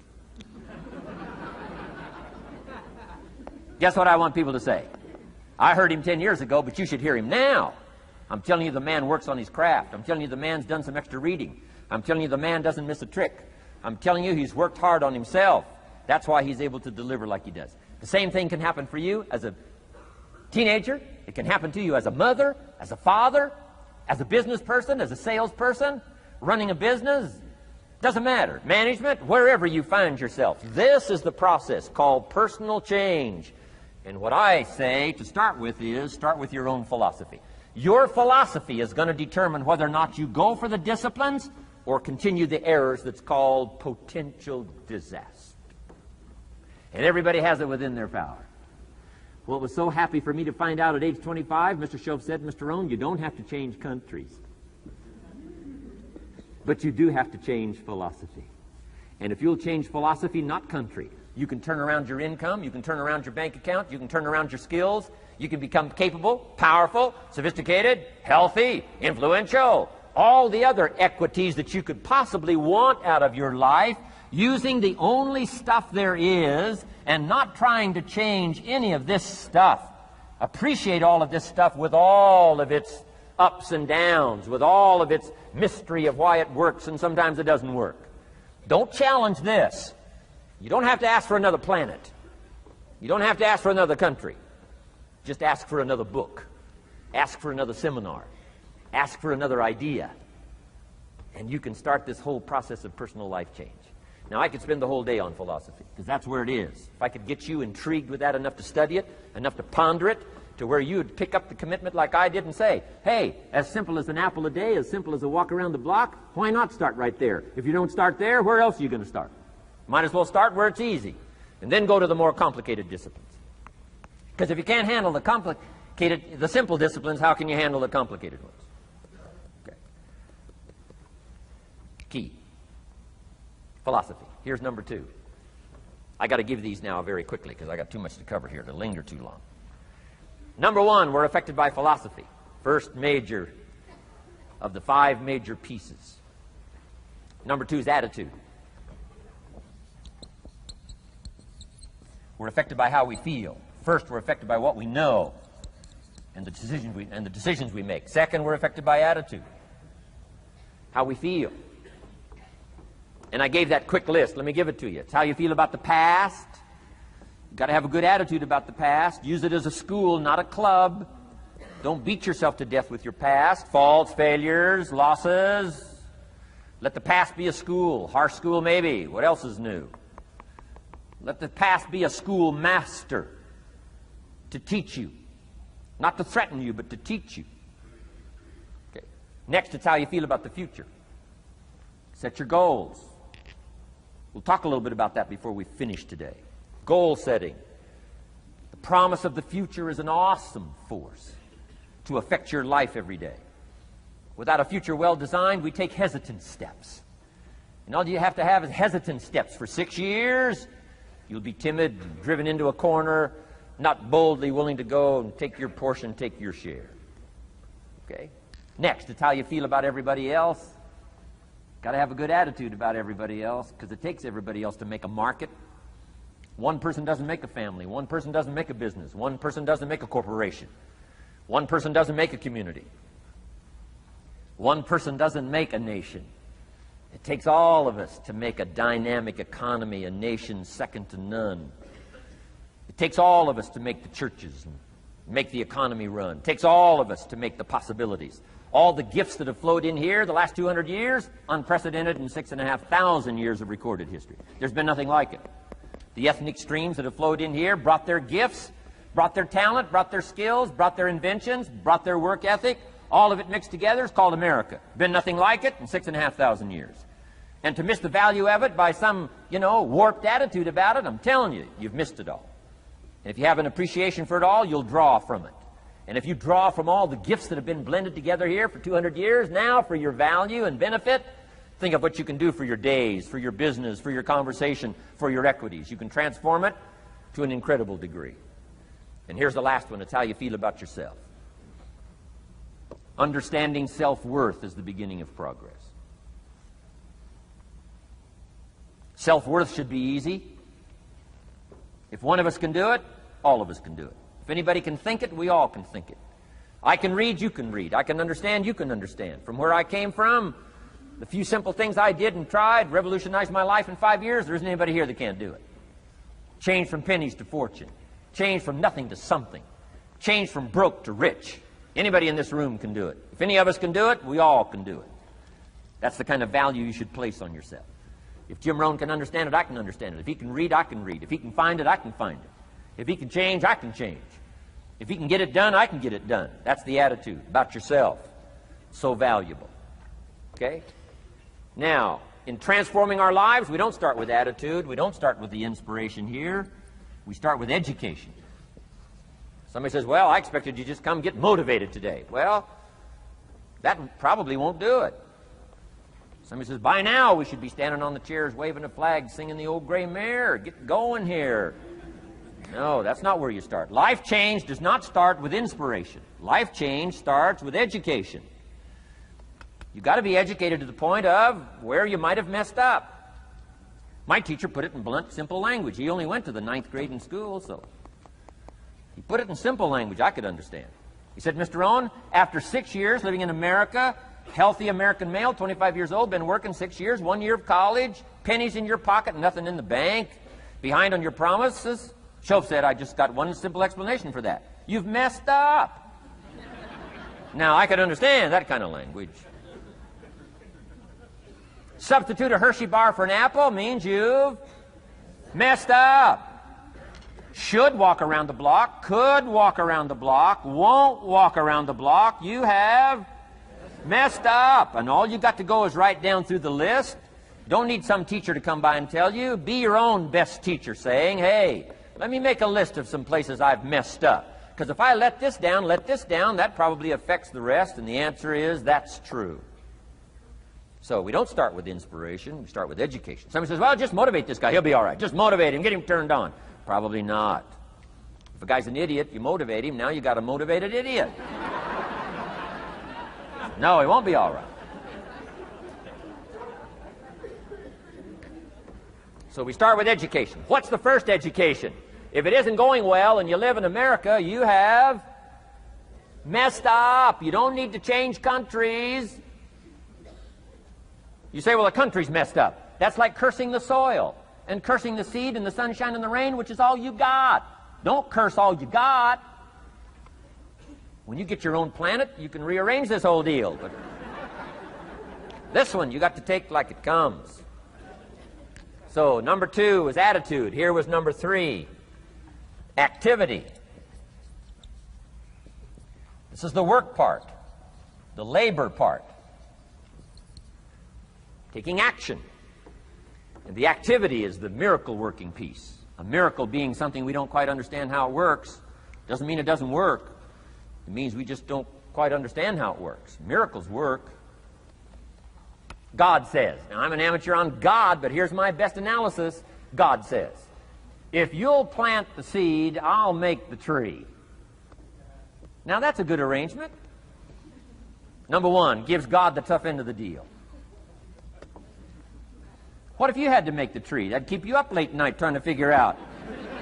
Guess what I want people to say? I heard him 10 years ago, but you should hear him now. I'm telling you the man works on his craft. I'm telling you the man's done some extra reading. I'm telling you the man doesn't miss a trick. I'm telling you he's worked hard on himself. That's why he's able to deliver like he does. The same thing can happen for you as a teenager. It can happen to you as a mother, as a father, as a business person, as a salesperson, running a business. Doesn't matter. Management, wherever you find yourself. This is the process called personal change. And what I say to start with is start with your own philosophy. Your philosophy is going to determine whether or not you go for the disciplines or continue the errors that's called potential disaster. And everybody has it within their power. Well, it was so happy for me to find out at age 25, Mr. Shove said, Mr. Rohn, you don't have to change countries. But you do have to change philosophy. And if you'll change philosophy, not country, you can turn around your income, you can turn around your bank account, you can turn around your skills, you can become capable, powerful, sophisticated, healthy, influential, all the other equities that you could possibly want out of your life, using the only stuff there is and not trying to change any of this stuff. Appreciate all of this stuff with all of its ups and downs, with all of its mystery of why it works and sometimes it doesn't work. Don't challenge this. You don't have to ask for another planet. You don't have to ask for another country. Just ask for another book. Ask for another seminar. Ask for another idea. And you can start this whole process of personal life change. Now, I could spend the whole day on philosophy, because that's where it is. If I could get you intrigued with that enough to study it, enough to ponder it, to where you would pick up the commitment like I did and say, hey, as simple as an apple a day, as simple as a walk around the block, why not start right there? If you don't start there, where else are you going to start? Might as well start where it's easy, and then go to the more complicated disciplines. Because if you can't handle the simple disciplines, how can you handle the complicated ones? Okay. Key. Philosophy. Here's number 2. I got to give these now very quickly because I got too much to cover here to linger too long. Number 1, we're affected by philosophy. First major of the 5 major pieces. Number 2 is attitude. We're affected by how we feel. First, we're affected by what we know and the decisions we make. Second, we're affected by attitude. How we feel. And I gave that quick list. Let me give it to you. It's how you feel about the past. You've got to have a good attitude about the past. Use it as a school, not a club. Don't beat yourself to death with your past. Faults, failures, losses. Let the past be a school. Harsh school, maybe. What else is new? Let the past be a school master to teach you. Not to threaten you, but to teach you. Okay. Next, it's how you feel about the future. Set your goals. We'll talk a little bit about that before we finish today. Goal setting. The promise of the future is an awesome force to affect your life every day. Without a future well designed, we take hesitant steps. And all you have to have is hesitant steps. For 6 years, you'll be timid, driven into a corner, not boldly willing to go and take your portion, take your share. Okay? Next, it's how you feel about everybody else. Got to have a good attitude about everybody else, because it takes everybody else to make a market. One person doesn't make a family. One person doesn't make a business. One person doesn't make a corporation. One person doesn't make a community. One person doesn't make a nation. It takes all of us to make a dynamic economy, a nation second to none. It takes all of us to make the churches and make the economy run. It takes all of us to make the possibilities. All the gifts that have flowed in here the last 200 years, unprecedented in 6,500 years of recorded history. There's been nothing like it. The ethnic streams that have flowed in here brought their gifts, brought their talent, brought their skills, brought their inventions, brought their work ethic. All of it mixed together is called America. Been nothing like it in 6,500 years. And to miss the value of it by some, warped attitude about it, I'm telling you, you've missed it all. And if you have an appreciation for it all, you'll draw from it. And if you draw from all the gifts that have been blended together here for 200 years, now for your value and benefit, think of what you can do for your days, for your business, for your conversation, for your equities. You can transform it to an incredible degree. And here's the last one. It's how you feel about yourself. Understanding self-worth is the beginning of progress. Self-worth should be easy. If one of us can do it, all of us can do it. If anybody can think it, we all can think it. I can read, you can read. I can understand, you can understand. From where I came from, the few simple things I did and tried revolutionized my life in 5 years. There isn't anybody here that can't do it. Change from pennies to fortune. Change from nothing to something. Change from broke to rich. Anybody in this room can do it. If any of us can do it, we all can do it. That's the kind of value you should place on yourself. If Jim Rohn can understand it, I can understand it. If he can read, I can read. If he can find it, I can find it. If he can change, I can change. If he can get it done, I can get it done. That's the attitude about yourself. So valuable. Okay? Now, in transforming our lives, we don't start with attitude. We don't start with the inspiration here. We start with education. Somebody says, well, I expected you to just come get motivated today. Well, that probably won't do it. Somebody says, by now we should be standing on the chairs, waving a flag, singing the old gray mare. Get going here. No, that's not where you start. Life change does not start with inspiration. Life change starts with education. You've got to be educated to the point of where you might have messed up. My teacher put it in blunt, simple language. He only went to the 9th grade in school, so he put it in simple language I could understand. He said, Mr. Rohn, after 6 years living in America, healthy American male, 25 years old, been working 6 years, 1 year of college, pennies in your pocket, nothing in the bank, behind on your promises. Shoaff said, I just got one simple explanation for that. You've messed up. Now, I could understand that kind of language. Substitute a Hershey bar for an apple means you've messed up. Should walk around the block, could walk around the block, won't walk around the block. You have messed up. And all you got to go is right down through the list. Don't need some teacher to come by and tell you. Be your own best teacher saying, hey, let me make a list of some places I've messed up. Because if I let this down, that probably affects the rest. And the answer is, that's true. So we don't start with inspiration. We start with education. Somebody says, well, just motivate this guy. He'll be all right. Just motivate him. Get him turned on. Probably not. If a guy's an idiot, you motivate him. Now you got a motivated idiot. No, he won't be all right. So we start with education. What's the first education? If it isn't going well and you live in America, you have messed up. You don't need to change countries. You say, well, the country's messed up. That's like cursing the soil and cursing the seed and the sunshine and the rain, which is all you got. Don't curse all you got. When you get your own planet, you can rearrange this whole deal. But this one, you got to take like it comes. So number 2 was attitude. Here was number 3, activity. This is the work part, the labor part. Taking action. And the activity is the miracle working piece. A miracle being something we don't quite understand how it works doesn't mean it doesn't work. It means we just don't quite understand how it works. Miracles work. God says. Now, I'm an amateur on God, but here's my best analysis. God says, if you'll plant the seed, I'll make the tree. Now, that's a good arrangement. Number 1, gives God the tough end of the deal. What if you had to make the tree? That'd keep you up late at night trying to figure out,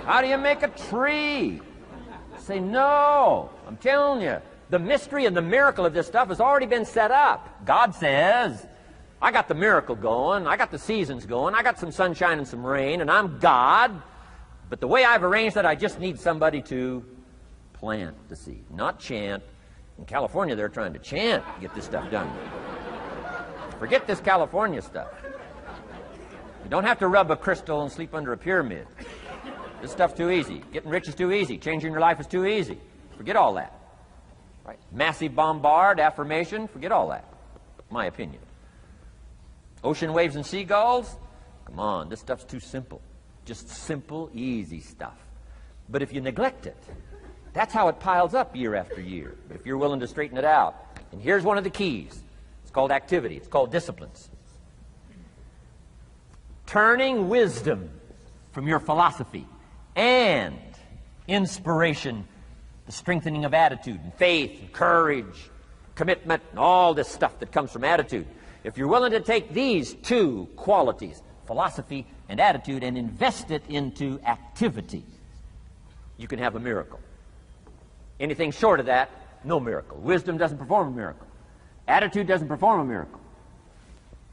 how do you make a tree? Say, no, I'm telling you, the mystery and the miracle of this stuff has already been set up. God says, I got the miracle going, I got the seasons going, I got some sunshine and some rain, and I'm God. But the way I've arranged that, I just need somebody to plant the seed, not chant. In California, they're trying to chant to get this stuff done. Forget this California stuff. You don't have to rub a crystal and sleep under a pyramid. This stuff's too easy. Getting rich is too easy. Changing your life is too easy. Forget all that. Right? Massive bombard, affirmation, forget all that. My opinion. Ocean waves and seagulls? Come on, this stuff's too simple. Just simple, easy stuff. But if you neglect it, that's how it piles up year after year. But if you're willing to straighten it out, and here's one of the keys. It's called activity. It's called disciplines. Turning wisdom from your philosophy and inspiration, the strengthening of attitude and faith and courage, commitment, and all this stuff that comes from attitude. If you're willing to take these two qualities, philosophy and attitude, and invest it into activity, you can have a miracle. Anything short of that, no miracle. Wisdom doesn't perform a miracle. Attitude doesn't perform a miracle.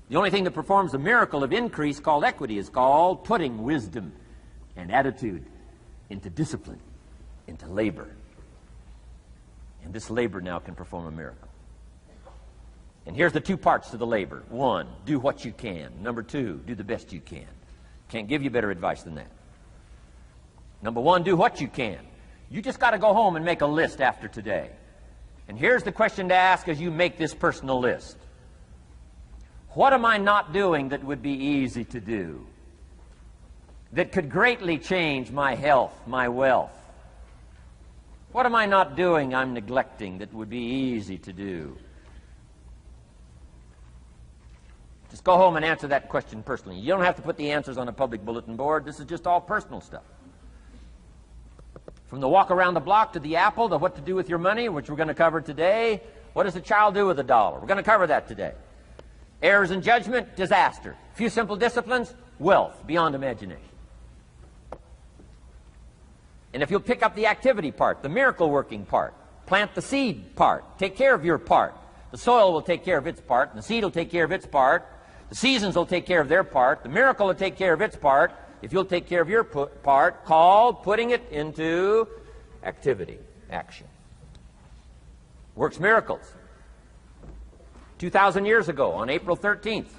The only thing that performs a miracle of increase called equity is called putting wisdom and attitude into discipline, into labor. And this labor now can perform a miracle. And here's the two parts to the labor. One, do what you can. Number two, do the best you can. Can't give you better advice than that. Number one, do what you can. You just got to go home and make a list after today. And here's the question to ask as you make this personal list. What am I not doing that would be easy to do? That could greatly change my health, my wealth? What am I not doing I'm neglecting that would be easy to do? Just go home and answer that question personally. You don't have to put the answers on a public bulletin board. This is just all personal stuff. From the walk around the block to the apple to what to do with your money, which we're going to cover today. What does a child do with $1? We're going to cover that today. Errors in judgment, disaster. A few simple disciplines, wealth beyond imagination. And if you'll pick up the activity part, the miracle working part, plant the seed part, take care of your part. The soil will take care of its part, and the seed will take care of its part. The seasons will take care of their part. The miracle will take care of its part. If you'll take care of your part, called putting it into activity, action. Works miracles. 2,000 years ago, on April 13th,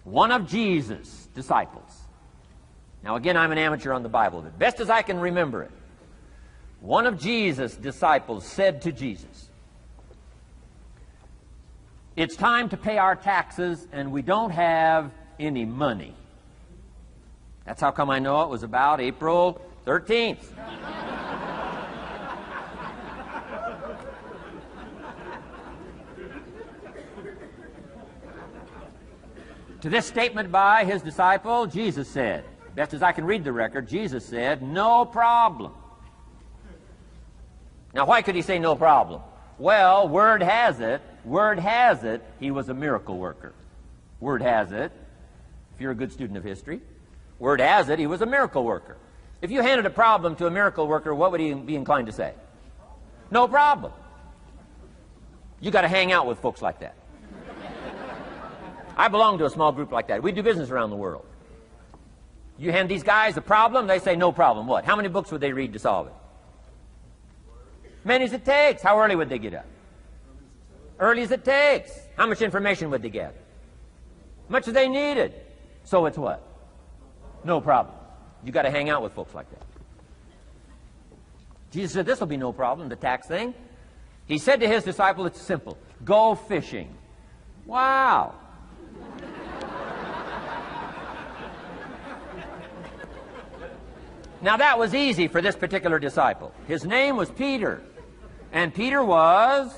one of Jesus' disciples. Now again, I'm an amateur on the Bible, but best as I can remember it, one of Jesus' disciples said to Jesus, "It's time to pay our taxes and we don't have any money." That's how come I know it was about April 13th. To this statement by his disciple, Jesus said, best as I can read the record, Jesus said, "No problem." Now, why could he say no problem? Well, word has it, he was a miracle worker. Word has it, if you're a good student of history, word has it, he was a miracle worker. If you handed a problem to a miracle worker, what would he be inclined to say? No problem. You got to hang out with folks like that. I belong to a small group like that. We do business around the world. You hand these guys a problem, they say no problem. What? How many books would they read to solve it? Many as it takes. How early would they get up? Early as it takes. How much information would they gather? Much as they needed. So it's what? No problem. You got to hang out with folks like that. Jesus said this will be no problem, the tax thing. He said to his disciple, it's simple. Go fishing. Wow. Now that was easy for this particular disciple. His name was Peter. And Peter was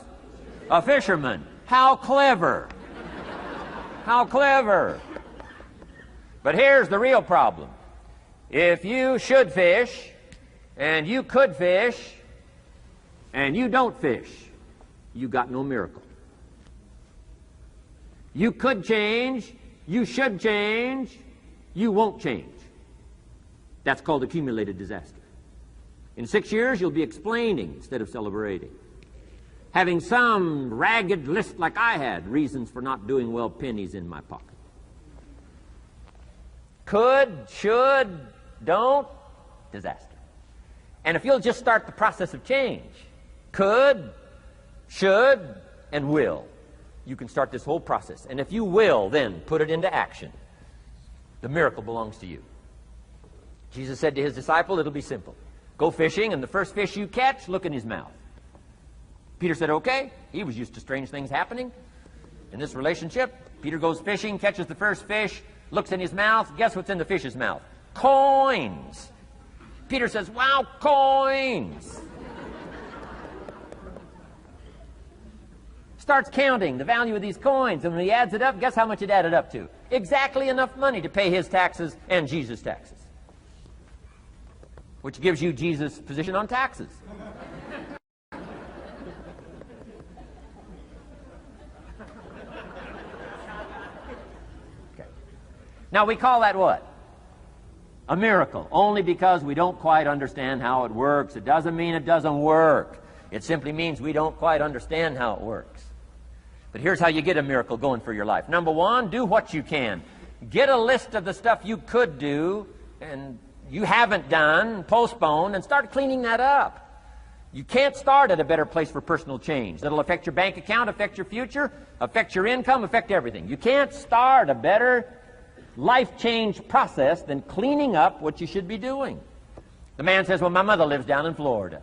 a fisherman. How clever. How clever. But here's the real problem. If you should fish, and you could fish, and you don't fish, you got no miracle. You could change, you should change, you won't change. That's called accumulated disaster. In 6 years, you'll be explaining instead of celebrating. Having some ragged list like I had, reasons for not doing well, pennies in my pocket. Could, should, don't, disaster. And if you'll just start the process of change, could, should, and will, you can start this whole process. And if you will, then put it into action, the miracle belongs to you. Jesus said to his disciple, it'll be simple. Go fishing, and the first fish you catch, look in his mouth. Peter said, okay. He was used to strange things happening in this relationship. Peter goes fishing, catches the first fish, looks in his mouth. Guess what's in the fish's mouth? Coins. Peter says, wow, coins. Starts counting the value of these coins, and when he adds it up, guess how much it added up to? Exactly enough money to pay his taxes and Jesus' taxes. Which gives you Jesus' position on taxes. Okay. Now we call that what? A miracle, only because we don't quite understand how it works. It doesn't mean it doesn't work. It simply means we don't quite understand how it works. But here's how you get a miracle going for your life. Number one, do what you can. Get a list of the stuff you could do and you haven't done, postpone, and start cleaning that up. You can't start at a better place for personal change. That'll affect your bank account, affect your future, affect your income, affect everything. You can't start a better life change process than cleaning up what you should be doing. The man says, well, my mother lives down in Florida.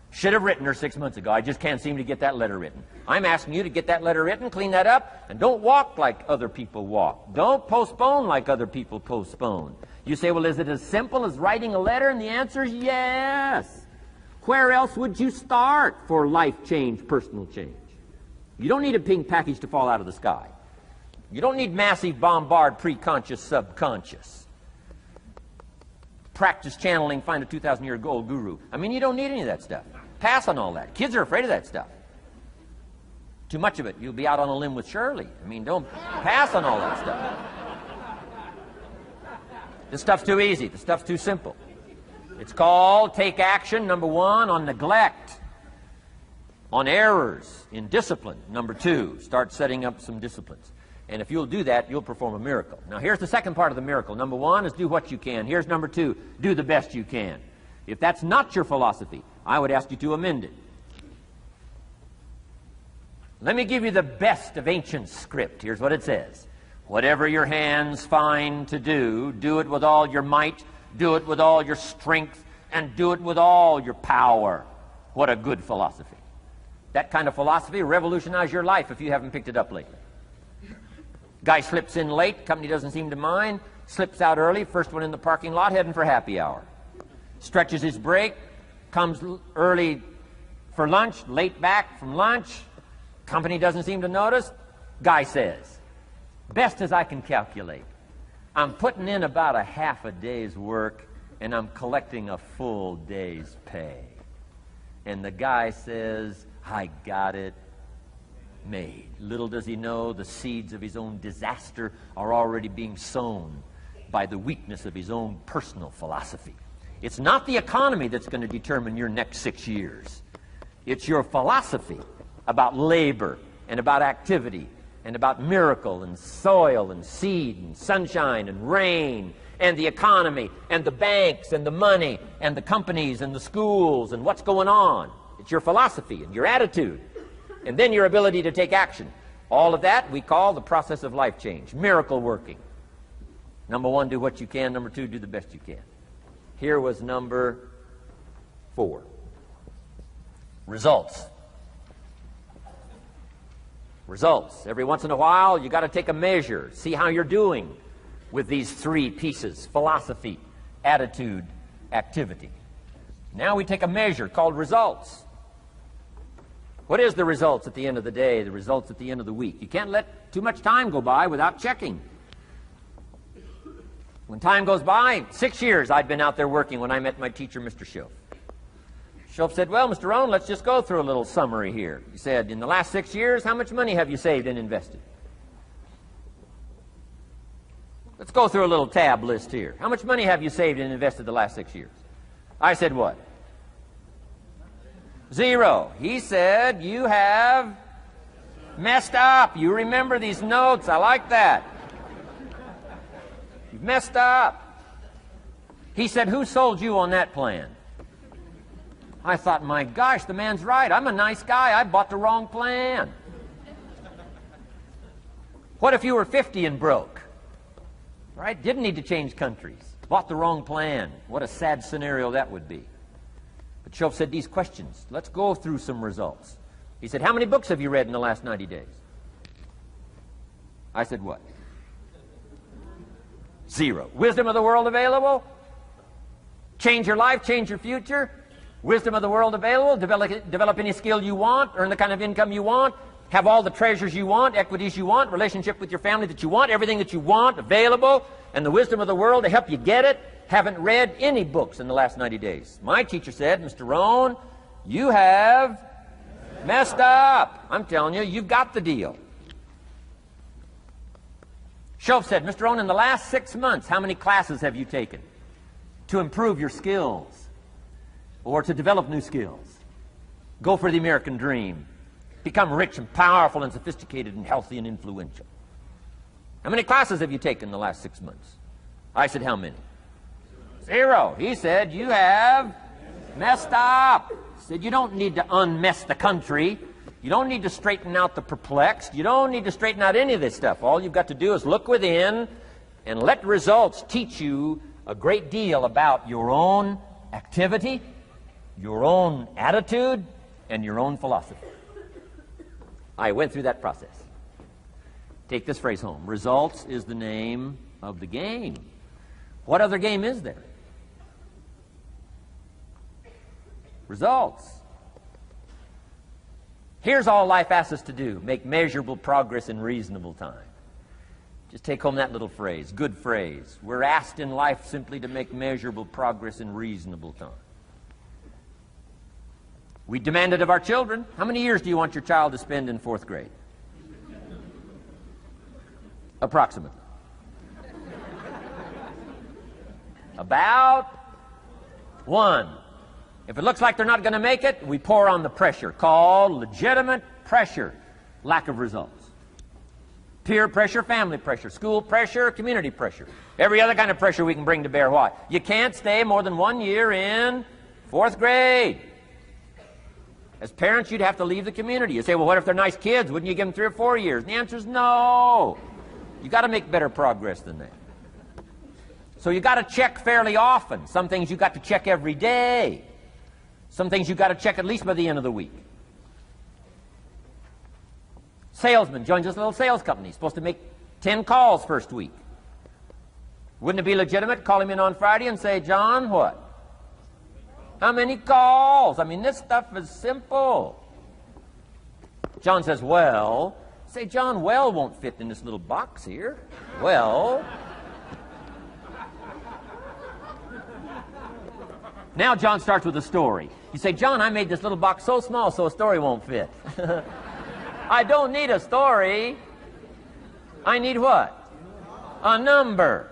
Should have written her 6 months ago. I just can't seem to get that letter written. I'm asking you to get that letter written, clean that up, and don't walk like other people walk. Don't postpone like other people postpone. You say, well, is it as simple as writing a letter? And the answer is yes. Where else would you start for life change, personal change? You don't need a pink package to fall out of the sky. You don't need massive bombard, pre-conscious, subconscious. Practice channeling, find a 2,000-year-old guru. I mean, you don't need any of that stuff. Pass on all that. Kids are afraid of that stuff. Too much of it, you'll be out on a limb with Shirley. I mean, don't pass on all that stuff. This stuff's too easy. This stuff's too simple. It's called take action, number one, on neglect, on errors, in discipline. Number two, start setting up some disciplines. And if you'll do that, you'll perform a miracle. Now, here's the second part of the miracle. Number one is do what you can. Here's number two, do the best you can. If that's not your philosophy, I would ask you to amend it. Let me give you the best of ancient script. Here's what it says. Whatever your hands find to do, do it with all your might, do it with all your strength, and do it with all your power. What a good philosophy. That kind of philosophy will revolutionize your life if you haven't picked it up lately. Guy slips in late, company doesn't seem to mind, slips out early, first one in the parking lot, heading for happy hour. Stretches his break, comes early for lunch, late back from lunch, company doesn't seem to notice. Guy says, best as I can calculate, I'm putting in about a half a day's work and I'm collecting a full day's pay. And the guy says, I got it made. Little does he know the seeds of his own disaster are already being sown by the weakness of his own personal philosophy. It's not the economy that's going to determine your next 6 years. It's your philosophy about labor and about activity and about miracle and soil and seed and sunshine and rain and the economy and the banks and the money and the companies and the schools and what's going on. It's your philosophy and your attitude. And then your ability to take action. All of that we call the process of life change, miracle working. Number one, do what you can. Number two, do the best you can. Here was number 4. Results. Results. Every once in a while, you got to take a measure, see how you're doing with these 3 pieces: philosophy, attitude, activity. Now we take a measure called results. What is the results at the end of the day, the results at the end of the week? You can't let too much time go by without checking. When time goes by, 6 years I'd been out there working when I met my teacher, Mr. Schoaf. Schoaf said, well, Mr. Rohn, let's just go through a little summary here. He said, in the last 6 years, how much money have you saved and invested? Let's go through a little tab list here. How much money have you saved and invested the last 6 years? I said, what? 0. He said, you have messed up. You remember these notes. I like that. You've messed up. He said, who sold you on that plan? I thought, my gosh, the man's right. I'm a nice guy. I bought the wrong plan. What if you were 50 and broke? Right? Didn't need to change countries. Bought the wrong plan. What a sad scenario that would be. But Schoaf said these questions. Let's go through some results. He said, how many books have you read in the last 90 days? I said, what? 0. Wisdom of the world available? Change your life, change your future? Wisdom of the world available? Develop any skill you want, earn the kind of income you want, have all the treasures you want, equities you want, relationship with your family that you want, everything that you want available, and the wisdom of the world to help you get it. Haven't read any books in the last 90 days. My teacher said, Mr. Rohn, you have messed up. I'm telling you, you've got the deal. Shoaff said, Mr. Rohn, in the last 6 months, how many classes have you taken to improve your skills or to develop new skills? Go for the American dream. Become rich and powerful and sophisticated and healthy and influential. How many classes have you taken in the last 6 months? I said, how many? 0. He said, you have messed up. He said, you don't need to unmess the country. You don't need to straighten out the perplexed. You don't need to straighten out any of this stuff. All you've got to do is look within and let results teach you a great deal about your own activity, your own attitude, and your own philosophy. I went through that process. Take this phrase home. Results is the name of the game. What other game is there? Results. Here's all life asks us to do. Make measurable progress in reasonable time. Just take home that little phrase. Good phrase. We're asked in life simply to make measurable progress in reasonable time. We demand it of our children. How many years do you want your child to spend in 4th grade? Approximately. About 1. If it looks like they're not going to make it, we pour on the pressure, called legitimate pressure, lack of results. Peer pressure, family pressure, school pressure, community pressure. Every other kind of pressure we can bring to bear. Why? You can't stay more than 1 year in 4th grade. As parents, you'd have to leave the community. You say, well, what if they're nice kids? Wouldn't you give them 3 or 4 years? And the answer is no. You've got to make better progress than that. So you've got to check fairly often. Some things you've got to check every day. Some things you've got to check at least by the end of the week. Salesman joins this little sales company. He's supposed to make 10 calls first week. Wouldn't it be legitimate to call him in on Friday and say, John, what? How many calls? I mean, this stuff is simple. John says, well. Say, John, well won't fit in this little box here. Well. Now John starts with a story. You say, John, I made this little box so small so a story won't fit. I don't need a story. I need what? A number.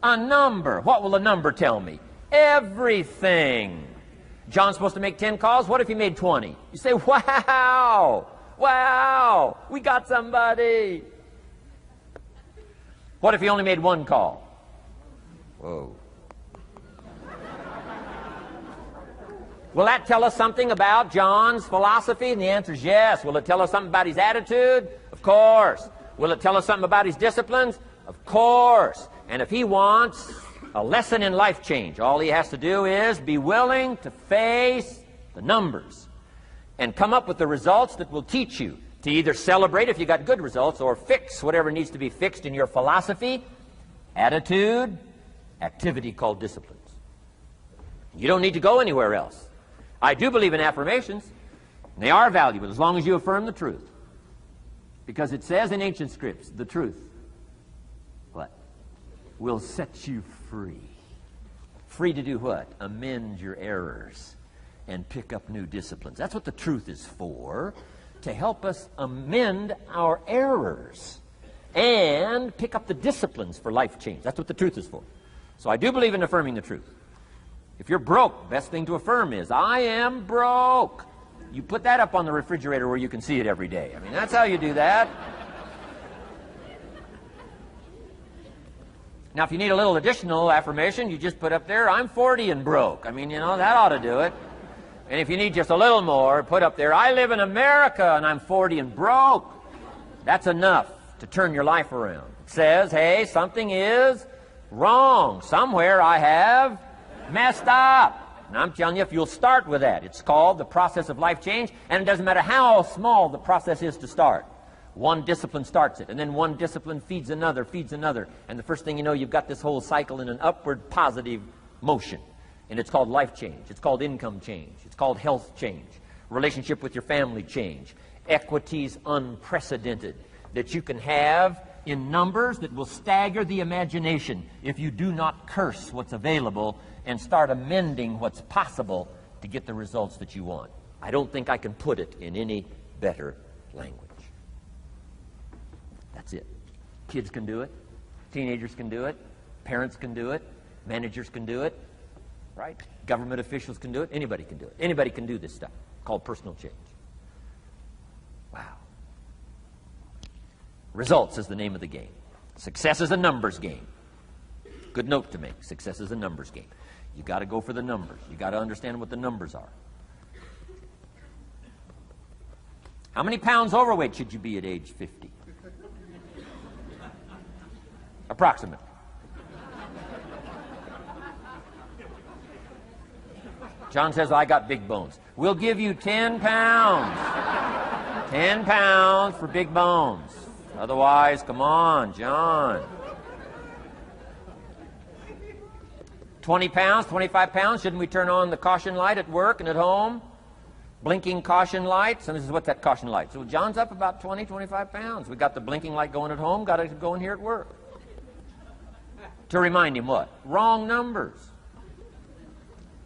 A number. What will a number tell me? Everything. John's supposed to make 10 calls. What if he made 20? You say, wow. Wow. We got somebody. What if he only made 1 call? Whoa. Will that tell us something about John's philosophy? And the answer is yes. Will it tell us something about his attitude? Of course. Will it tell us something about his disciplines? Of course. And if he wants a lesson in life change, all he has to do is be willing to face the numbers and come up with the results that will teach you to either celebrate if you got good results or fix whatever needs to be fixed in your philosophy, attitude, activity called disciplines. You don't need to go anywhere else. I do believe in affirmations. And they are valuable as long as you affirm the truth. Because it says in ancient scripts, the truth, what? Will set you free. Free to do what? Amend your errors and pick up new disciplines. That's what the truth is for, to help us amend our errors and pick up the disciplines for life change. That's what the truth is for. So I do believe in affirming the truth. If you're broke, the best thing to affirm is, I am broke. You put that up on the refrigerator where you can see it every day. I mean, that's how you do that. Now, if you need a little additional affirmation, you just put up there, I'm 40 and broke. I mean, you know, that ought to do it. And if you need just a little more, put up there, I live in America and I'm 40 and broke. That's enough to turn your life around. It says, hey, something is wrong. Somewhere I have messed up. And I'm telling you, if you'll start with that, it's called the process of life change, and it doesn't matter how small the process is to start. One discipline starts it, and then one discipline feeds another, and the first thing you know, you've got this whole cycle in an upward positive motion. And it's called life change. It's called income change. It's called health change. Relationship with your family change. Equities unprecedented that you can have in numbers that will stagger the imagination if you do not curse what's available and start amending what's possible to get the results that you want. I don't think I can put it in any better language. That's it. Kids can do it. Teenagers can do it. Parents can do it. Managers can do it. Right? Government officials can do it. Anybody can do it. Anybody can do this stuff called personal change. Wow. Results is the name of the game. Success is a numbers game. Good note to make. Success is a numbers game. You got to go for the numbers. You got to understand what the numbers are. How many pounds overweight should you be at age 50? Approximately. John says, I got big bones. We'll give you 10 pounds. 10 pounds for big bones. Otherwise, come on, John. 20 pounds, 25 pounds. Shouldn't we turn on the caution light at work and at home? Blinking caution light. Somebody says, what's that caution light? So John's up about 20, 25 pounds. We got the blinking light going at home, got it going here at work. To remind him what? Wrong numbers.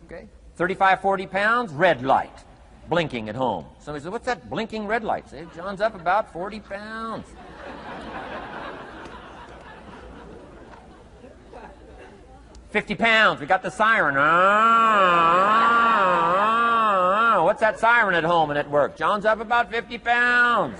Okay? 35, 40 pounds, red light, blinking at home. Somebody says, what's that blinking red light? Say, John's up about 40 pounds. 50 pounds, we got the siren. What's that siren at home and at work? John's up about 50 pounds.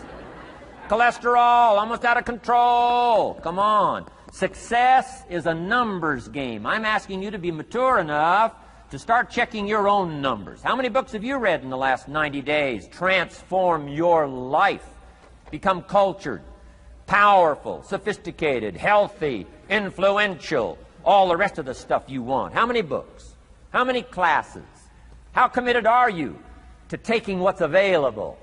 Cholesterol, almost out of control. Come on. Success is a numbers game. I'm asking you to be mature enough to start checking your own numbers. How many books have you read in the last 90 days? Transform your life. Become cultured, powerful, sophisticated, healthy, influential, all the rest of the stuff you want. How many books? How many classes? How committed are you to taking what's available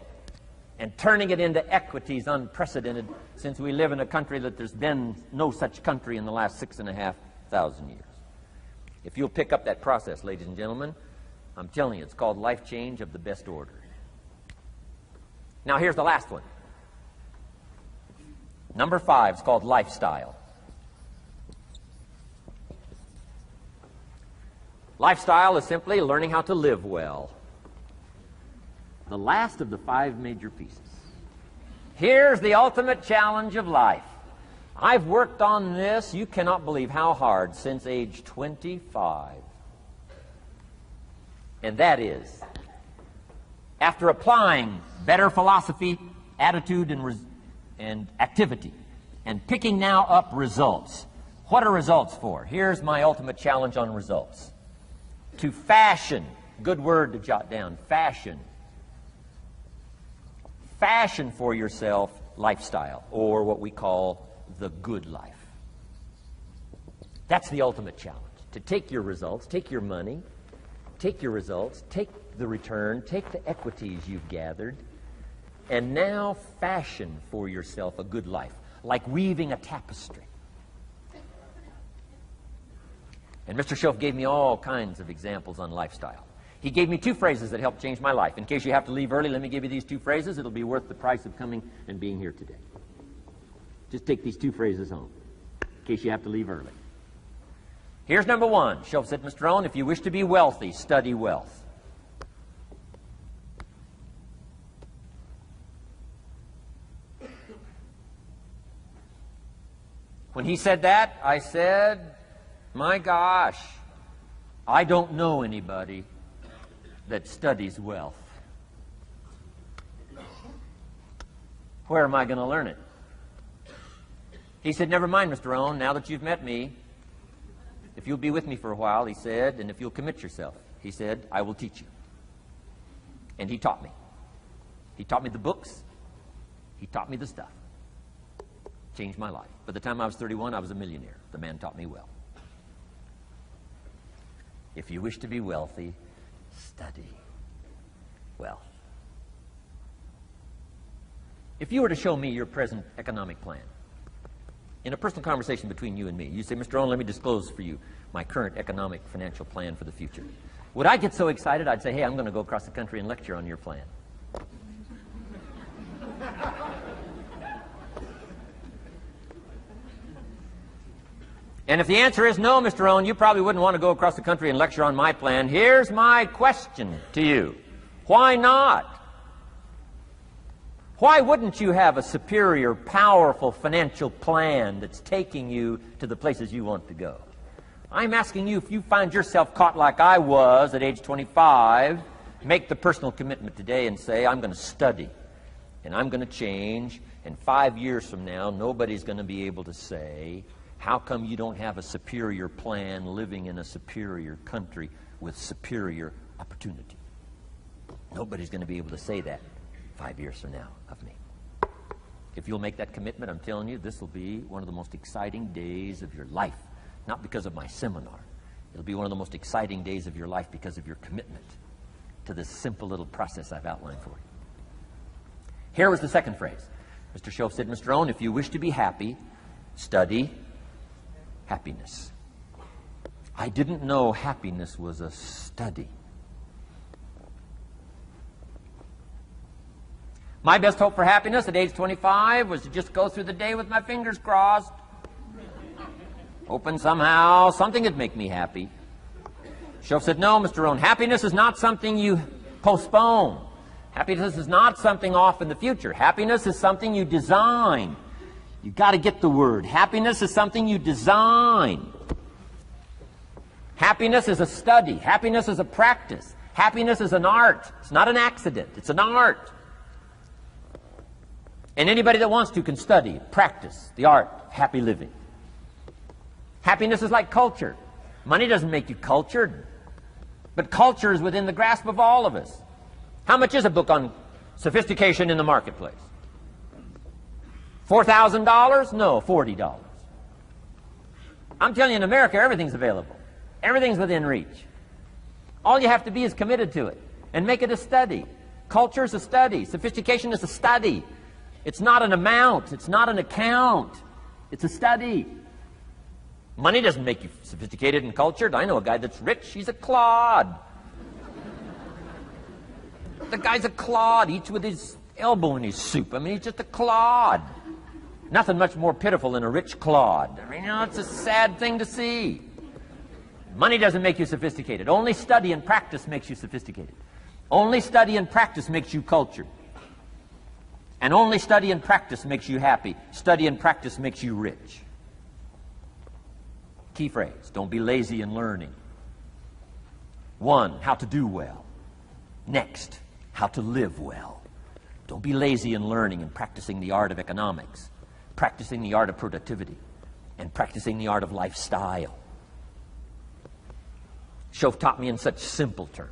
and turning it into equities unprecedented, since we live in a country that there's been no such country in the last 6,500 years? If you'll pick up that process, ladies and gentlemen, I'm telling you, it's called life change of the best order. Now, here's the last one. Number 5 is called lifestyle. Lifestyle is simply learning how to live well. The last of the 5 major pieces. Here's the ultimate challenge of life. I've worked on this, you cannot believe how hard, since age 25. And that is, after applying better philosophy, attitude, and activity, and picking now up results. What are results for? Here's my ultimate challenge on results. To fashion, good word to jot down, fashion. Fashion for yourself lifestyle, or what we call the good life. That's the ultimate challenge. To take your results, take your money, take your results, take the return, take the equities you've gathered, and now fashion for yourself a good life, like weaving a tapestry. And Mr. Schoaf gave me all kinds of examples on lifestyle. He gave me 2 phrases that helped change my life. In case you have to leave early, let me give you these 2 phrases. It'll be worth the price of coming and being here today. Just take these 2 phrases home, in case you have to leave early. Here's number 1. Schoaf said, Mr. Rohn, if you wish to be wealthy, study wealth. When he said that, I said, my gosh, I don't know anybody that studies wealth. Where am I going to learn it? He said, never mind, Mr. Rohn, now that you've met me, if you'll be with me for a while, he said, and if you'll commit yourself, he said, I will teach you. And he taught me. He taught me the books. He taught me the stuff. Changed my life. By the time I was 31, I was a millionaire. The man taught me well. If you wish to be wealthy, study wealth. If you were to show me your present economic plan, in a personal conversation between you and me, you say, Mr. Rohn, let me disclose for you my current economic financial plan for the future. Would I get so excited I'd say, hey, I'm going to go across the country and lecture on your plan? And if the answer is no, Mr. Rohn, you probably wouldn't want to go across the country and lecture on my plan. Here's my question to you. Why not? Why wouldn't you have a superior, powerful financial plan that's taking you to the places you want to go? I'm asking you, if you find yourself caught like I was at age 25, make the personal commitment today and say, I'm going to study and I'm going to change, and 5 years from now, nobody's going to be able to say, how come you don't have a superior plan living in a superior country with superior opportunity? Nobody's going to be able to say that 5 years from now of me. If you'll make that commitment, I'm telling you, this will be one of the most exciting days of your life. Not because of my seminar. It'll be one of the most exciting days of your life because of your commitment to this simple little process I've outlined for you. Here was the second phrase. Mr. Shoaff said, Mr. Rohn, if you wish to be happy, study happiness. I didn't know happiness was a study. My best hope for happiness at age 25 was to just go through the day with my fingers crossed, hoping somehow something would make me happy. Shoaff said, no, Mr. Rohn, happiness is not something you postpone. Happiness is not something off in the future. Happiness is something you design. You've got to get the word. Happiness is something you design. Happiness is a study. Happiness is a practice. Happiness is an art. It's not an accident. It's an art. And anybody that wants to can study, practice the art of happy living. Happiness is like culture. Money doesn't make you cultured, but culture is within the grasp of all of us. How much is a book on sophistication in the marketplace? $4,000? No, $40. I'm telling you, in America, everything's available. Everything's within reach. All you have to be is committed to it and make it a study. Culture is a study. Sophistication is a study. It's not an amount. It's not an account. It's a study. Money doesn't make you sophisticated and cultured. I know a guy that's rich. He's a clod. The guy's a clod. Eats with his elbow in his soup. I mean, he's just a clod. Nothing much more pitiful than a rich clod. I mean, it's a sad thing to see. Money doesn't make you sophisticated. Only study and practice makes you sophisticated. Only study and practice makes you cultured. And only study and practice makes you happy. Study and practice makes you rich. Key phrase, don't be lazy in learning. 1, how to do well. Next, how to live well. Don't be lazy in learning and practicing the art of economics, practicing the art of productivity, and practicing the art of lifestyle. Shoaff taught me in such simple terms.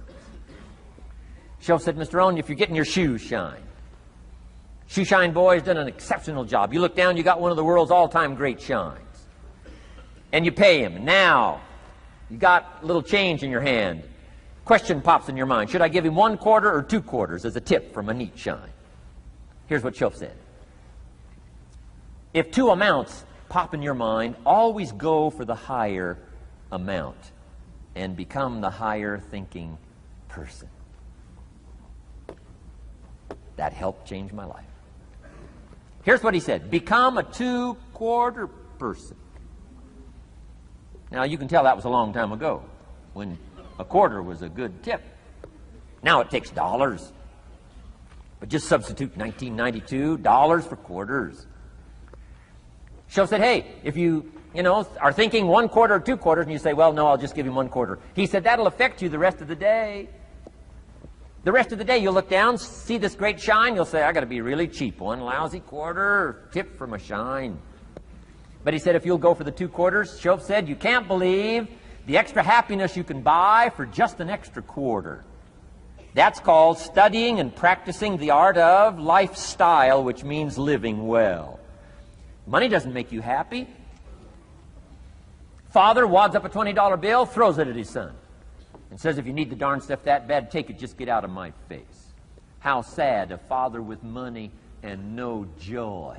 Shoaff said, Mr. Rohn, if you're getting your shoes shined, Shoe Shine Boy's done an exceptional job. You look down, you got one of the world's all-time great shines. And you pay him. Now, you got a little change in your hand. Question pops in your mind. Should I give him 1 quarter or 2 quarters as a tip from a neat shine? Here's what Shoaff said. If 2 amounts pop in your mind, always go for the higher amount and become the higher thinking person. That helped change my life. Here's what he said. Become a 2-quarter person. Now, you can tell that was a long time ago when a quarter was a good tip. Now it takes dollars. But just substitute 1992 dollars for quarters. Shoaff said, hey, if you are thinking 1 quarter or 2 quarters, and you say, well, no, I'll just give him 1 quarter. He said, that'll affect you the rest of the day. The rest of the day, you'll look down, see this great shine, you'll say, I got to be really cheap. 1 lousy quarter, tip from a shine. But he said, if you'll go for the 2 quarters, Shoaff said, you can't believe the extra happiness you can buy for just an extra quarter. That's called studying and practicing the art of lifestyle, which means living well. Money doesn't make you happy. Father wads up a $20 bill, throws it at his son, and says, if you need the darn stuff that bad, take it, just get out of my face. How sad a father with money and no joy.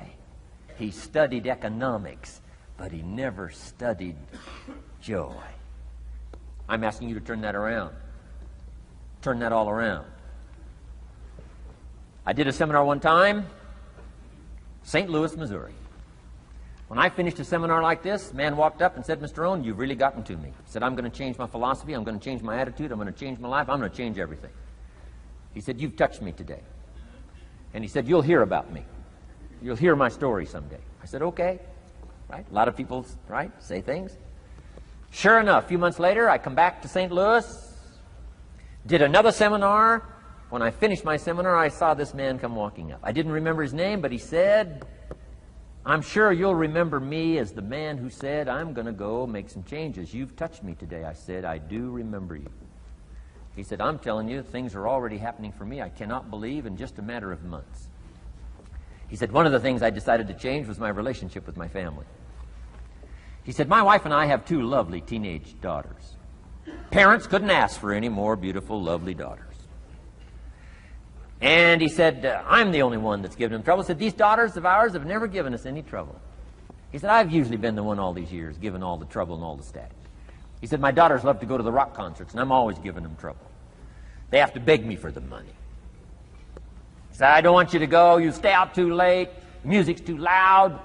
He studied economics, but he never studied joy. I'm asking you to turn that around. Turn that all around. I did a seminar one time, St. Louis, Missouri. When I finished a seminar like this, a man walked up and said, Mr. Rohn, you've really gotten to me. He said, I'm going to change my philosophy, I'm going to change my attitude, I'm going to change my life, I'm going to change everything. He said, you've touched me today. And he said, you'll hear about me. You'll hear my story someday. I said, okay. Right? A lot of people, right, say things. Sure enough, a few months later, I come back to St. Louis, did another seminar. When I finished my seminar, I saw this man come walking up. I didn't remember his name, but he said, I'm sure you'll remember me as the man who said, I'm going to go make some changes. You've touched me today. I said, I do remember you. He said, I'm telling you, things are already happening for me. I cannot believe in just a matter of months. He said, one of the things I decided to change was my relationship with my family. He said, my wife and I have 2 lovely teenage daughters. Parents couldn't ask for any more beautiful, lovely daughters. And he said, I'm the only one that's given them trouble. He said, these daughters of ours have never given us any trouble. He said, I've usually been the one all these years, given all the trouble and all the static. He said, my daughters love to go to the rock concerts, and I'm always giving them trouble. They have to beg me for the money. He said, I don't want you to go. You stay out too late. The music's too loud.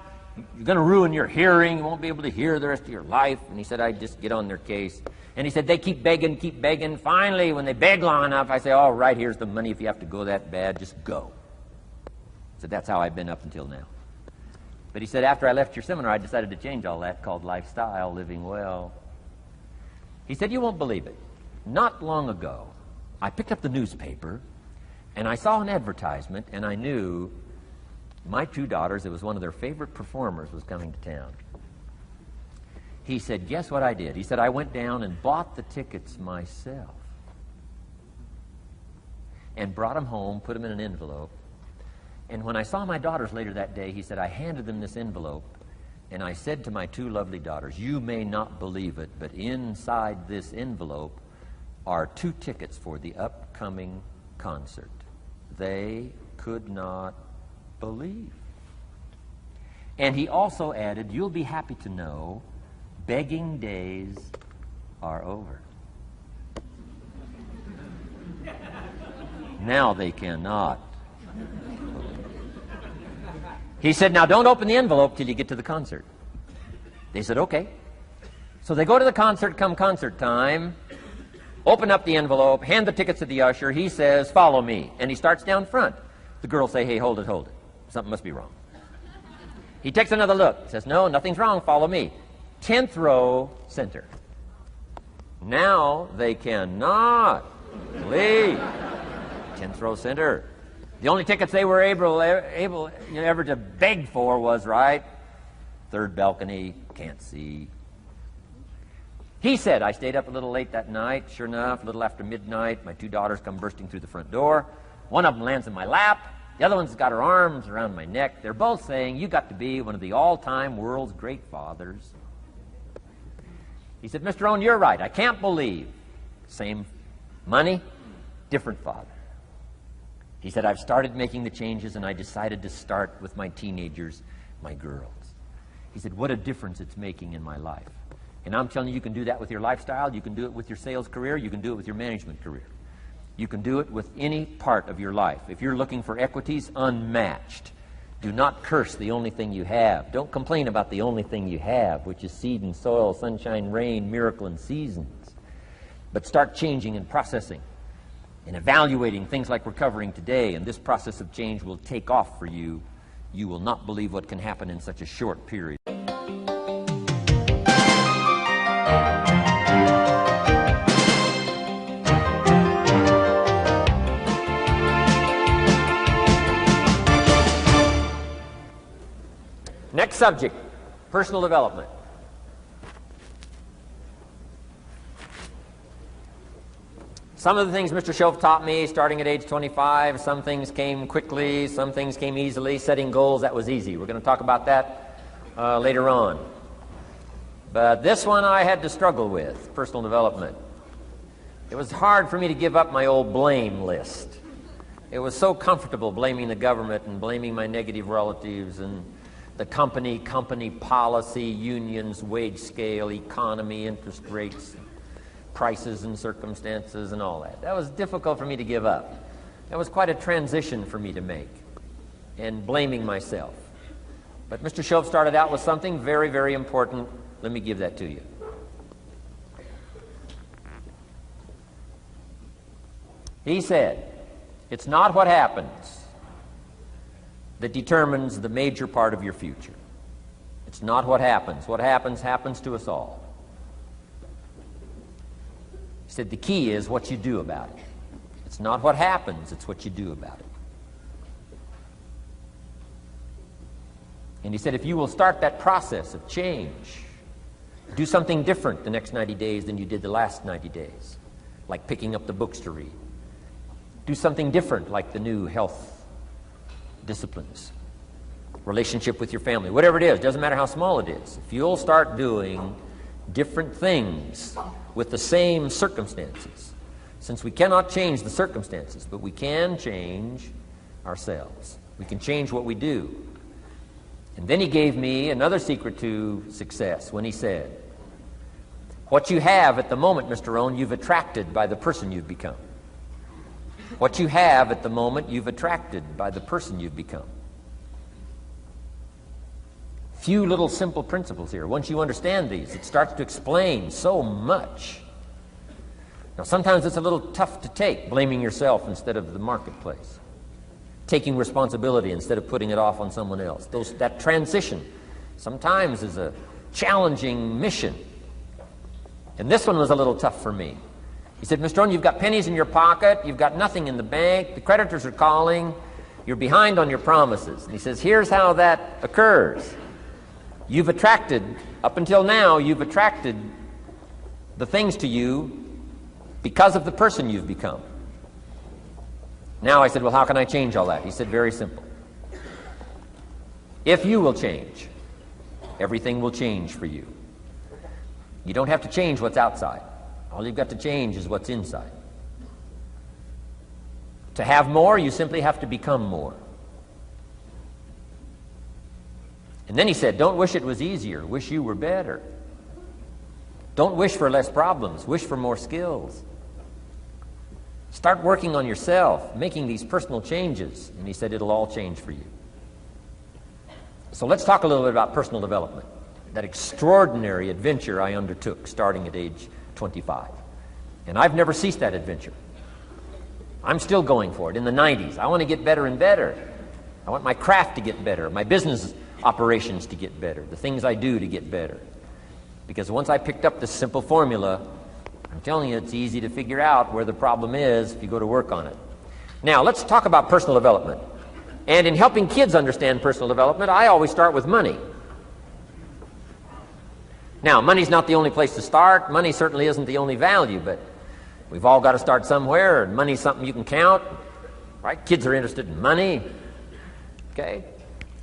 You're going to ruin your hearing. You won't be able to hear the rest of your life. And he said, I just get on their case. And he said, they keep begging. Finally, when they beg long enough, I say, all right, here's the money. If you have to go that bad, just go. He said, that's how I've been up until now. But he said, after I left your seminar, I decided to change all that, called lifestyle, living well. He said, you won't believe it. Not long ago, I picked up the newspaper, and I saw an advertisement, and I knew my 2 daughters, it was one of their favorite performers, was coming to town. He said, guess what I did? He said, I went down and bought the tickets myself and brought them home, put them in an envelope. And when I saw my daughters later that day, he said, I handed them this envelope, and I said to my 2 lovely daughters, you may not believe it, but inside this envelope are 2 tickets for the upcoming concert. They could not believe. And he also added, you'll be happy to know begging days are over. Now they cannot. He said, now don't open the envelope till you get to the concert. They said, okay. So they go to the concert, come concert time, open up the envelope, hand the tickets to the usher. He says, follow me. And he starts down front. The girls say, hey, hold it. Something must be wrong. He takes another look. Says, no, nothing's wrong. Follow me. 10th row, center. Now they cannot leave. 10th row, center. The only tickets they were able ever to beg for was, right, 3rd balcony, can't see. He said, I stayed up a little late that night. Sure enough, a little after midnight, my 2 daughters come bursting through the front door. One of them lands in my lap. The other one's got her arms around my neck. They're both saying, you got to be one of the all-time world's great fathers. He said, Mr. Rohn, you're right. I can't believe. Same money, different father. He said, I've started making the changes, and I decided to start with my teenagers, my girls. He said, what a difference it's making in my life. And I'm telling you, you can do that with your lifestyle. You can do it with your sales career. You can do it with your management career. You can do it with any part of your life. If you're looking for equities, unmatched. Do not curse the only thing you have. Don't complain about the only thing you have, which is seed and soil, sunshine, rain, miracle, and seasons. But start changing and processing and evaluating things like we're covering today, and this process of change will take off for you. You will not believe what can happen in such a short period. Next subject, personal development. Some of the things Mr. Schoaf taught me starting at age 25, some things came quickly, some things came easily. Setting goals, that was easy. We're going to talk about that later on. But this one I had to struggle with, personal development. It was hard for me to give up my old blame list. It was so comfortable blaming the government and blaming my negative relatives and the company policy, unions, wage scale, economy, interest rates, prices and circumstances and all that. That was difficult for me to give up. That was quite a transition for me to make, and blaming myself. But Mr. Shoaff started out with something very, very important. Let me give that to you. He said, it's not what happens that determines the major part of your future. It's not what happens. What happens, happens to us all. He said the key is what you do about it. It's not what happens, it's what you do about it. And he said if you will start that process of change, do something different the next 90 days than you did the last 90 days, like picking up the books to read. Do something different like the new health disciplines, relationship with your family, whatever it is, doesn't matter how small it is. If you'll start doing different things with the same circumstances, since we cannot change the circumstances, but we can change ourselves. We can change what we do. And then he gave me another secret to success when he said, what you have at the moment, Mr. Rohn, you've attracted by the person you've become. What you have at the moment, you've attracted by the person you've become. Few little simple principles here. Once you understand these, it starts to explain so much. Now, sometimes it's a little tough to take, blaming yourself instead of the marketplace, taking responsibility instead of putting it off on someone else. That transition sometimes is a challenging mission. And this one was a little tough for me. He said, Mr. Rohn, you've got pennies in your pocket, you've got nothing in the bank, the creditors are calling, you're behind on your promises. And he says, here's how that occurs. You've attracted, up until now, you've attracted the things to you because of the person you've become. Now I said, well, how can I change all that? He said, very simple. If you will change, everything will change for you. You don't have to change what's outside. All you've got to change is what's inside. To have more, you simply have to become more. And then he said, don't wish it was easier. Wish you were better. Don't wish for less problems. Wish for more skills. Start working on yourself, making these personal changes. And he said, it'll all change for you. So let's talk a little bit about personal development. That extraordinary adventure I undertook starting at age 25. And I've never ceased that adventure. I'm still going for it. In the 90s, I want to get better and better. I want my craft to get better, my business operations to get better, the things I do to get better. Because once I picked up this simple formula, I'm telling you, it's easy to figure out where the problem is if you go to work on it. Now, let's talk about personal development. And in helping kids understand personal development, I always start with money. Now, money's not the only place to start. Money certainly isn't the only value, but we've all got to start somewhere, and money's something you can count, right? Kids are interested in money, okay?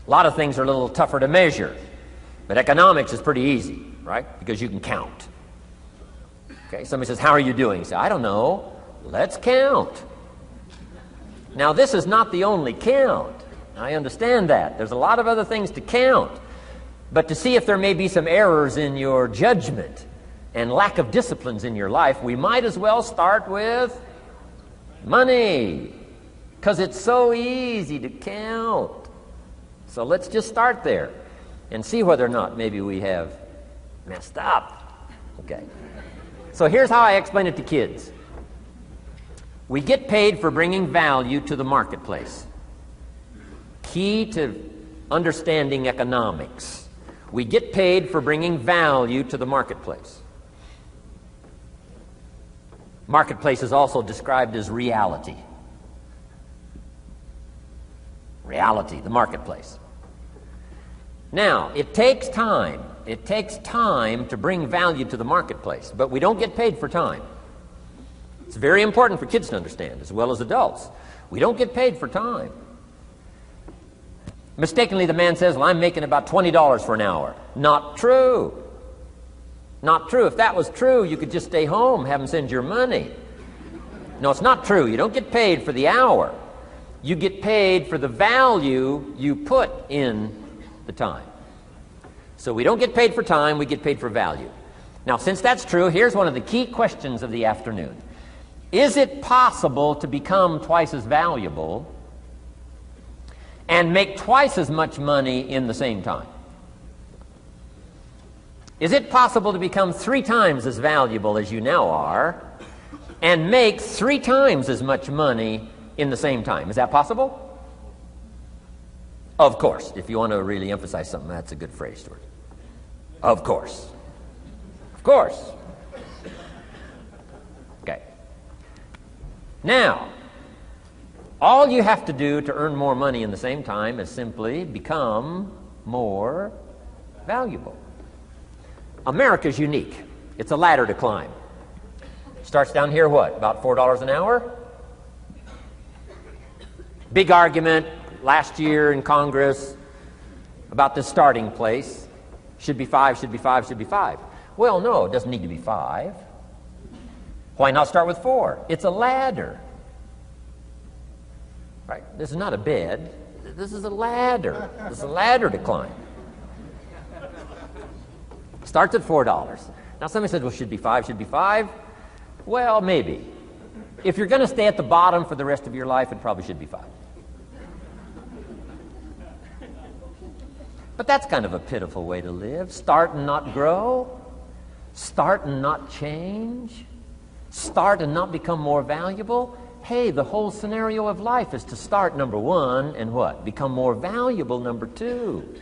A lot of things are a little tougher to measure, but economics is pretty easy, right? Because you can count. Okay, somebody says, how are you doing? You say, I don't know. Let's count. Now, this is not the only count. I understand that. There's a lot of other things to count. But to see if there may be some errors in your judgment and lack of disciplines in your life, we might as well start with money, because it's so easy to count. So let's just start there and see whether or not maybe we have messed up. Okay. So here's how I explain it to kids. We get paid for bringing value to the marketplace. Key to understanding economics. We get paid for bringing value to the marketplace. Marketplace is also described as reality. Reality, the marketplace. Now, it takes time. It takes time to bring value to the marketplace, but we don't get paid for time. It's very important for kids to understand, as well as adults. We don't get paid for time. Mistakenly, the man says, well, I'm making about $20 for an hour. Not true. Not true. If that was true, you could just stay home, have them send your money. No, it's not true. You don't get paid for the hour. You get paid for the value you put in the time. So we don't get paid for time, we get paid for value. Now, since that's true, here's one of the key questions of the afternoon. Is it possible to become twice as valuable and make twice as much money in the same time? Is it possible to become 3 times as valuable as you now are and make 3 times as much money in the same time? Is that possible? Of course. If you want to really emphasize something, that's a good phrase, Stuart. Of course. Of course. Okay. Now, all you have to do to earn more money in the same time is simply become more valuable. America's unique. It's a ladder to climb. Starts down here, what, about $4 an hour? Big argument last year in Congress about the starting place. Should be 5, should be 5, should be 5. Well, no, it doesn't need to be 5. Why not start with 4? It's a ladder. Right? This is not a bed. This is a ladder. This is a ladder to climb. Starts at $4. Now somebody says, well, should be 5, should be 5. Well, maybe. If you're going to stay at the bottom for the rest of your life, it probably should be 5. But that's kind of a pitiful way to live. Start and not grow. Start and not change. Start and not become more valuable. Hey, the whole scenario of life is to start, number 1, and what? Become more valuable, number 2.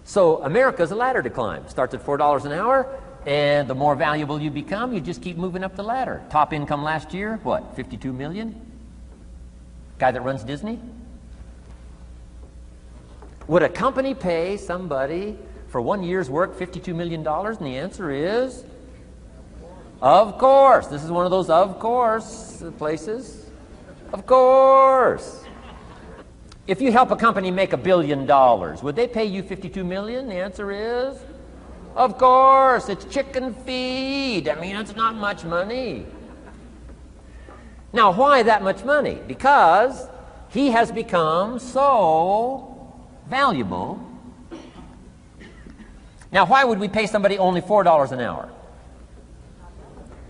So America's a ladder to climb. Starts at $4 an hour, and the more valuable you become, you just keep moving up the ladder. Top income last year, what, 52 million? Guy that runs Disney? Would a company pay somebody for 1 year's work $52 million? And the answer is, of course. This is one of those of course places. Of course. If you help a company make $1 billion, would they pay you $52 million? The answer is, of course. It's chicken feed. I mean, it's not much money. Now, why that much money? Because he has become so valuable. Now, why would we pay somebody only $4 an hour?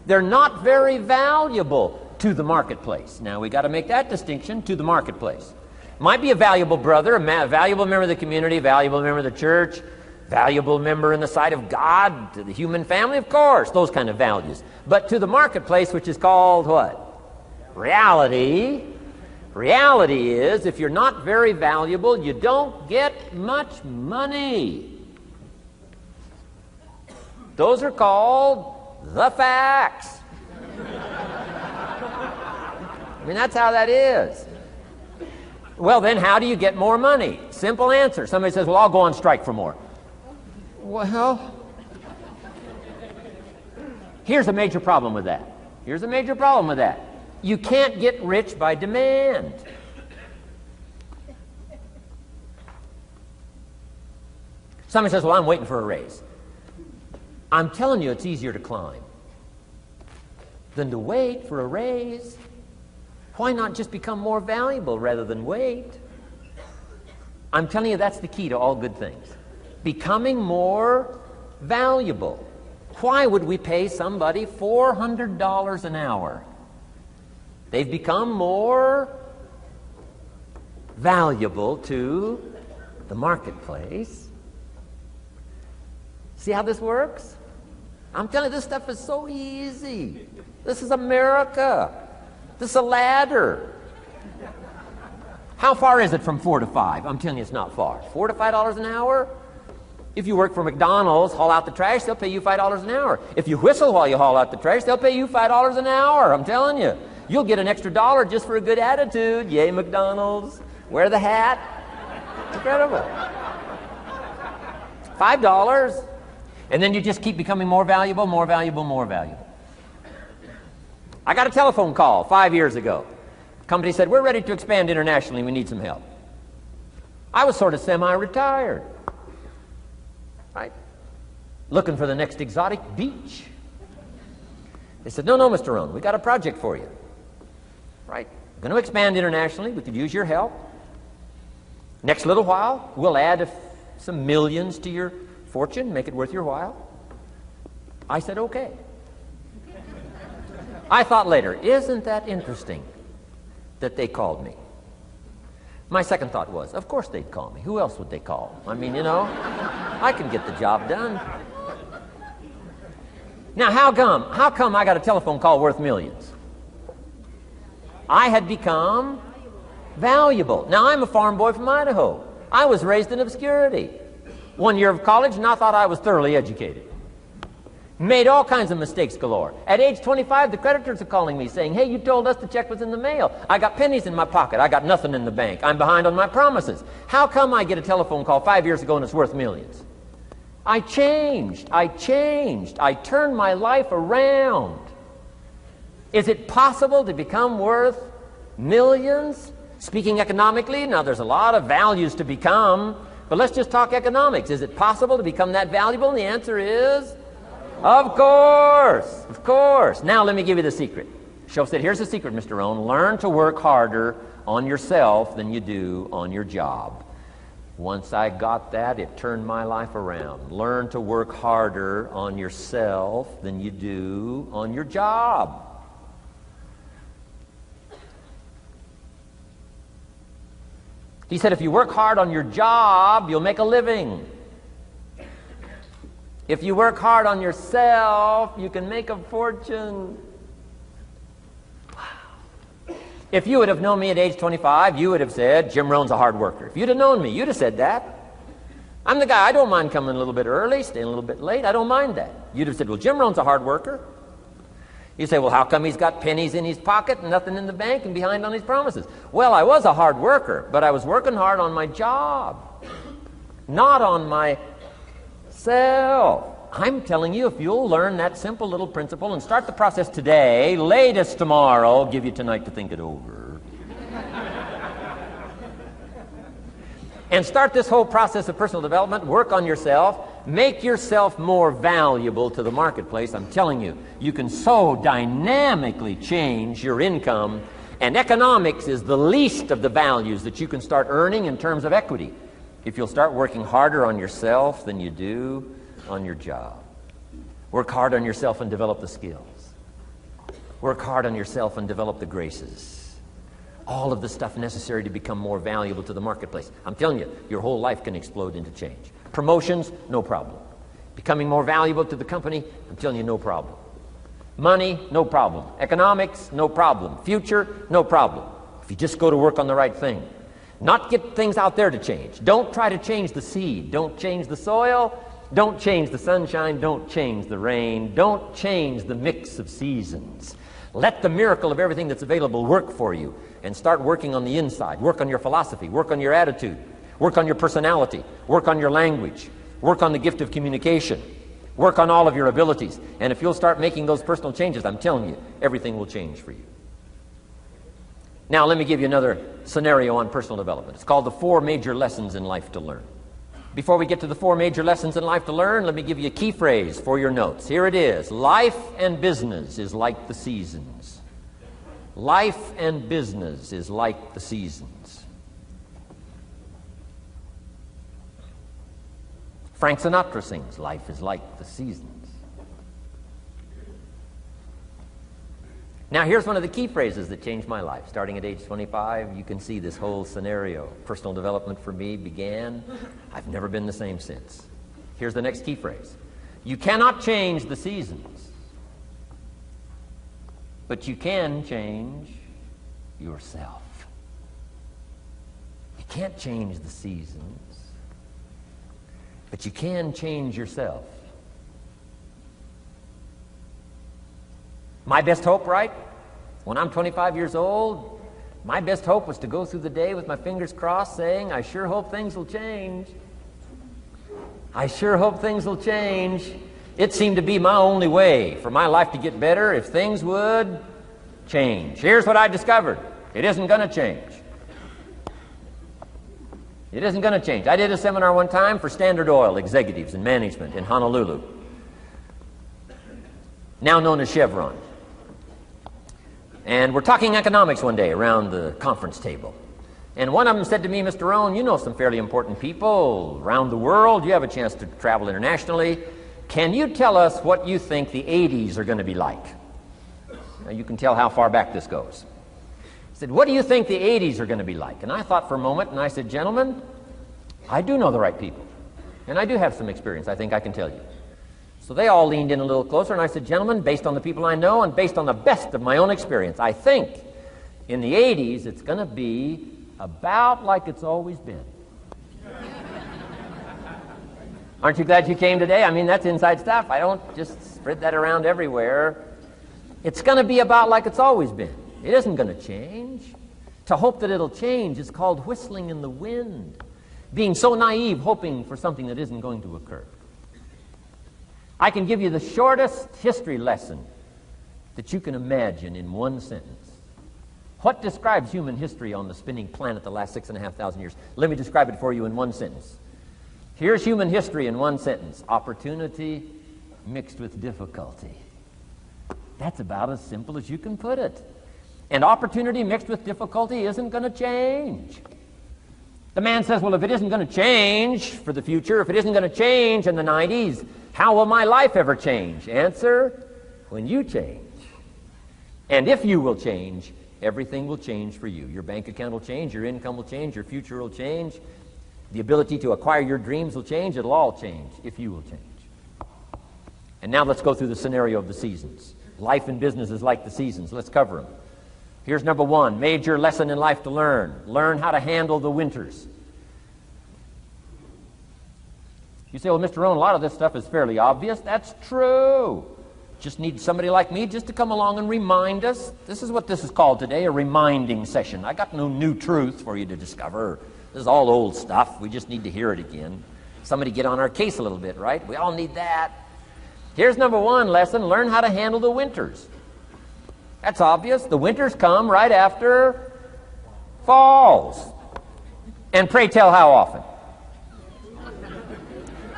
They're not very valuable to the marketplace. Now, we got to make that distinction, to the marketplace. Might be a valuable brother, a valuable member of the community, valuable member of the church, valuable member in the sight of God, to the human family, of course, those kind of values. But to the marketplace, which is called what? Reality. Reality is, if you're not very valuable, you don't get much money. Those are called the facts. I mean, that's how that is. Well, then, how do you get more money? Simple answer. Somebody says, well, I'll go on strike for more. Well, here's a major problem with that. Here's a major problem with that. You can't get rich by demand. Somebody says, well, I'm waiting for a raise. I'm telling you, it's easier to climb than to wait for a raise. Why not just become more valuable rather than wait? I'm telling you, that's the key to all good things. Becoming more valuable. Why would we pay somebody $400 an hour? They've become more valuable to the marketplace. See how this works? I'm telling you, this stuff is so easy. This is America. This is a ladder. How far is it from 4 to 5? I'm telling you, it's not far. $4 to $5 an hour? If you work for McDonald's, haul out the trash, they'll pay you $5 an hour. If you whistle while you haul out the trash, they'll pay you $5 an hour. I'm telling you. You'll get an extra $1 just for a good attitude. Yay, McDonald's. Wear the hat. It's incredible. $5. And then you just keep becoming more valuable, more valuable, more valuable. I got a telephone call 5 years ago. The company said, we're ready to expand internationally. We need some help. I was sort of semi-retired. Right? Looking for the next exotic beach. They said, no, Mr. Rohn, we got a project for you. Right? going to expand internationally. We could use your help. Next little while, we'll add some millions to your fortune, make it worth your while. I said, okay. I thought later, isn't that interesting that they called me? My second thought was, of course they'd call me. Who else would they call? I mean, I can get the job done. Now, how come I got a telephone call worth millions? I had become valuable. Now, I'm a farm boy from Idaho. I was raised in obscurity. 1 year of college, and I thought I was thoroughly educated. Made all kinds of mistakes galore. At age 25, the creditors are calling me saying, hey, you told us the check was in the mail. I got pennies in my pocket. I got nothing in the bank. I'm behind on my promises. How come I get a telephone call 5 years ago and it's worth millions? I changed. I turned my life around. Is it possible to become worth millions? Speaking economically, now there's a lot of values to become, but let's just talk economics. Is it possible to become that valuable? And the answer is, of course, of course. Now let me give you the secret. Shoaff said, here's the secret, Mr. Rohn. Learn to work harder on yourself than you do on your job. Once I got that, it turned my life around. Learn to work harder on yourself than you do on your job. He said, if you work hard on your job, you'll make a living. If you work hard on yourself, you can make a fortune. Wow. If you would have known me at age 25, you would have said, Jim Rohn's a hard worker. If you'd have known me, you'd have said that. I'm the guy, I don't mind coming a little bit early, staying a little bit late. I don't mind that. You'd have said, well, Jim Rohn's a hard worker. You say, well, how come he's got pennies in his pocket and nothing in the bank and behind on his promises? Well, I was a hard worker, but I was working hard on my job, not on myself. I'm telling you, if you'll learn that simple little principle and start the process today, latest tomorrow, I'll give you tonight to think it over. And start this whole process of personal development, work on yourself, make yourself more valuable to the marketplace. I'm telling you, you can so dynamically change your income, and economics is the least of the values that you can start earning in terms of equity if you'll start working harder on yourself than you do on your job. Work hard on yourself and develop the skills. Work hard on yourself and develop the graces. All of the stuff necessary to become more valuable to the marketplace. I'm telling you, your whole life can explode into change. Promotions, no problem. Becoming more valuable to the company, I'm telling you, no problem. Money, no problem. Economics, no problem. Future, no problem. If you just go to work on the right thing. Not get things out there to change. Don't try to change the seed. Don't change the soil. Don't change the sunshine. Don't change the rain. Don't change the mix of seasons. Let the miracle of everything that's available work for you, and start working on the inside. Work on your philosophy. Work on your attitude. Work on your personality. Work on your language. Work on the gift of communication. Work on all of your abilities. And if you'll start making those personal changes, I'm telling you, everything will change for you. Now, let me give you another scenario on personal development. It's called the 4 major lessons in life to learn. Before we get to the 4 major lessons in life to learn, let me give you a key phrase for your notes. Here it is. Life and business is like the seasons. Life and business is like the seasons. Frank Sinatra sings, life is like the seasons. Now, here's one of the key phrases that changed my life. Starting at age 25, you can see this whole scenario. Personal development for me began. I've never been the same since. Here's the next key phrase. You cannot change the seasons, but you can change yourself. You can't change the seasons, but you can change yourself. My best hope, right? When I'm 25 years old, my best hope was to go through the day with my fingers crossed saying, I sure hope things will change. I sure hope things will change. It seemed to be my only way for my life to get better if things would change. Here's what I discovered. It isn't going to change. It isn't going to change. I did a seminar one time for Standard Oil executives and management in Honolulu, now known as Chevron. And we're talking economics one day around the conference table. And one of them said to me, Mr. Rohn, you know some fairly important people around the world. You have a chance to travel internationally. Can you tell us what you think the 80s are going to be like? Now, you can tell how far back this goes. He said, what do you think the 80s are going to be like? And I thought for a moment, and I said, gentlemen, I do know the right people. And I do have some experience, I think I can tell you. So they all leaned in a little closer, and I said, gentlemen, based on the people I know and based on the best of my own experience, I think in the 80s it's going to be about like it's always been. Aren't you glad you came today? I mean, that's inside stuff. I don't just spread that around everywhere. It's going to be about like it's always been. It isn't going to change. To hope that it'll change is called whistling in the wind. Being so naive, hoping for something that isn't going to occur. I can give you the shortest history lesson that you can imagine in one sentence. What describes human history on the spinning planet the last 6,500 years? Let me describe it for you in one sentence. Here's human history in one sentence. Opportunity mixed with difficulty. That's about as simple as you can put it. And opportunity mixed with difficulty isn't going to change. The man says, well, if it isn't going to change for the future, if it isn't going to change in the 90s, how will my life ever change? Answer, when you change. And if you will change, everything will change for you. Your bank account will change, your income will change, your future will change, the ability to acquire your dreams will change, it'll all change if you will change. And now let's go through the scenario of the seasons. Life and business is like the seasons. Let's cover them. Here's number one, major lesson in life to learn. Learn how to handle the winters. You say, well, Mr. Rohn, a lot of this stuff is fairly obvious. That's true. Just need somebody like me just to come along and remind us. This is what this is called today, a reminding session. I got no new truth for you to discover. This is all old stuff. We just need to hear it again. Somebody get on our case a little bit, right? We all need that. Here's number one lesson, learn how to handle the winters. That's obvious. The winters come right after falls. And pray tell how often?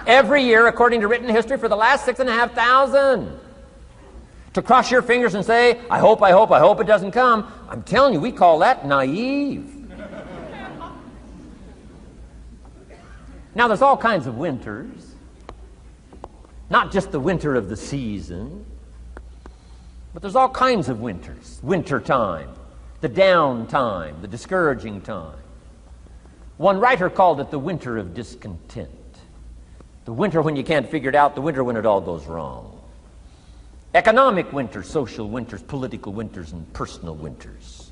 Every year, according to written history, for the last 6,500. To cross your fingers and say, I hope it doesn't come. I'm telling you, we call that naive. Now, there's all kinds of winters. Not just the winter of the season, but there's all kinds of winters. Winter time, the down time, the discouraging time. One writer called it the winter of discontent. The winter when you can't figure it out, the winter when it all goes wrong. Economic winters, social winters, political winters, and personal winters.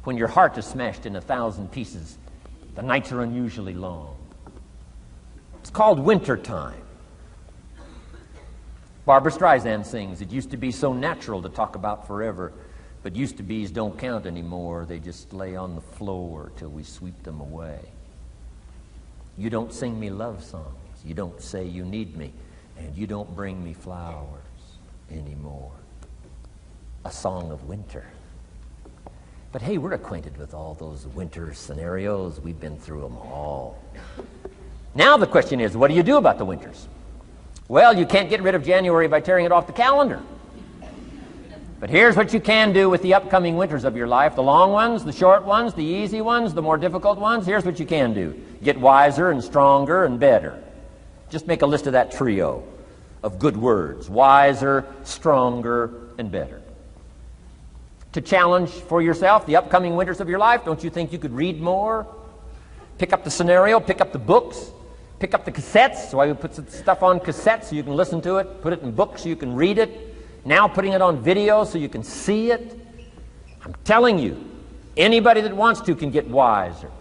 When your heart is smashed in 1,000 pieces, the nights are unusually long. It's called winter time. Barbara Streisand sings, it used to be so natural to talk about forever, but used to be's don't count anymore. They just lay on the floor till we sweep them away. You don't sing me love songs. You don't say you need me, and you don't bring me flowers anymore. A song of winter. But hey, we're acquainted with all those winter scenarios. We've been through them all. Now the question is, what do you do about the winters? Well, you can't get rid of January by tearing it off the calendar. But here's what you can do with the upcoming winters of your life. The long ones, the short ones, the easy ones, the more difficult ones. Here's what you can do. Get wiser and stronger and better. Just make a list of that trio of good words. Wiser, stronger, and better. To challenge for yourself the upcoming winters of your life, don't you think you could read more? Pick up the scenario, pick up the books, pick up the cassettes. So I would put some stuff on cassettes so you can listen to it, put it in books so you can read it. Now putting it on video so you can see it. I'm telling you, anybody that wants to can get wiser.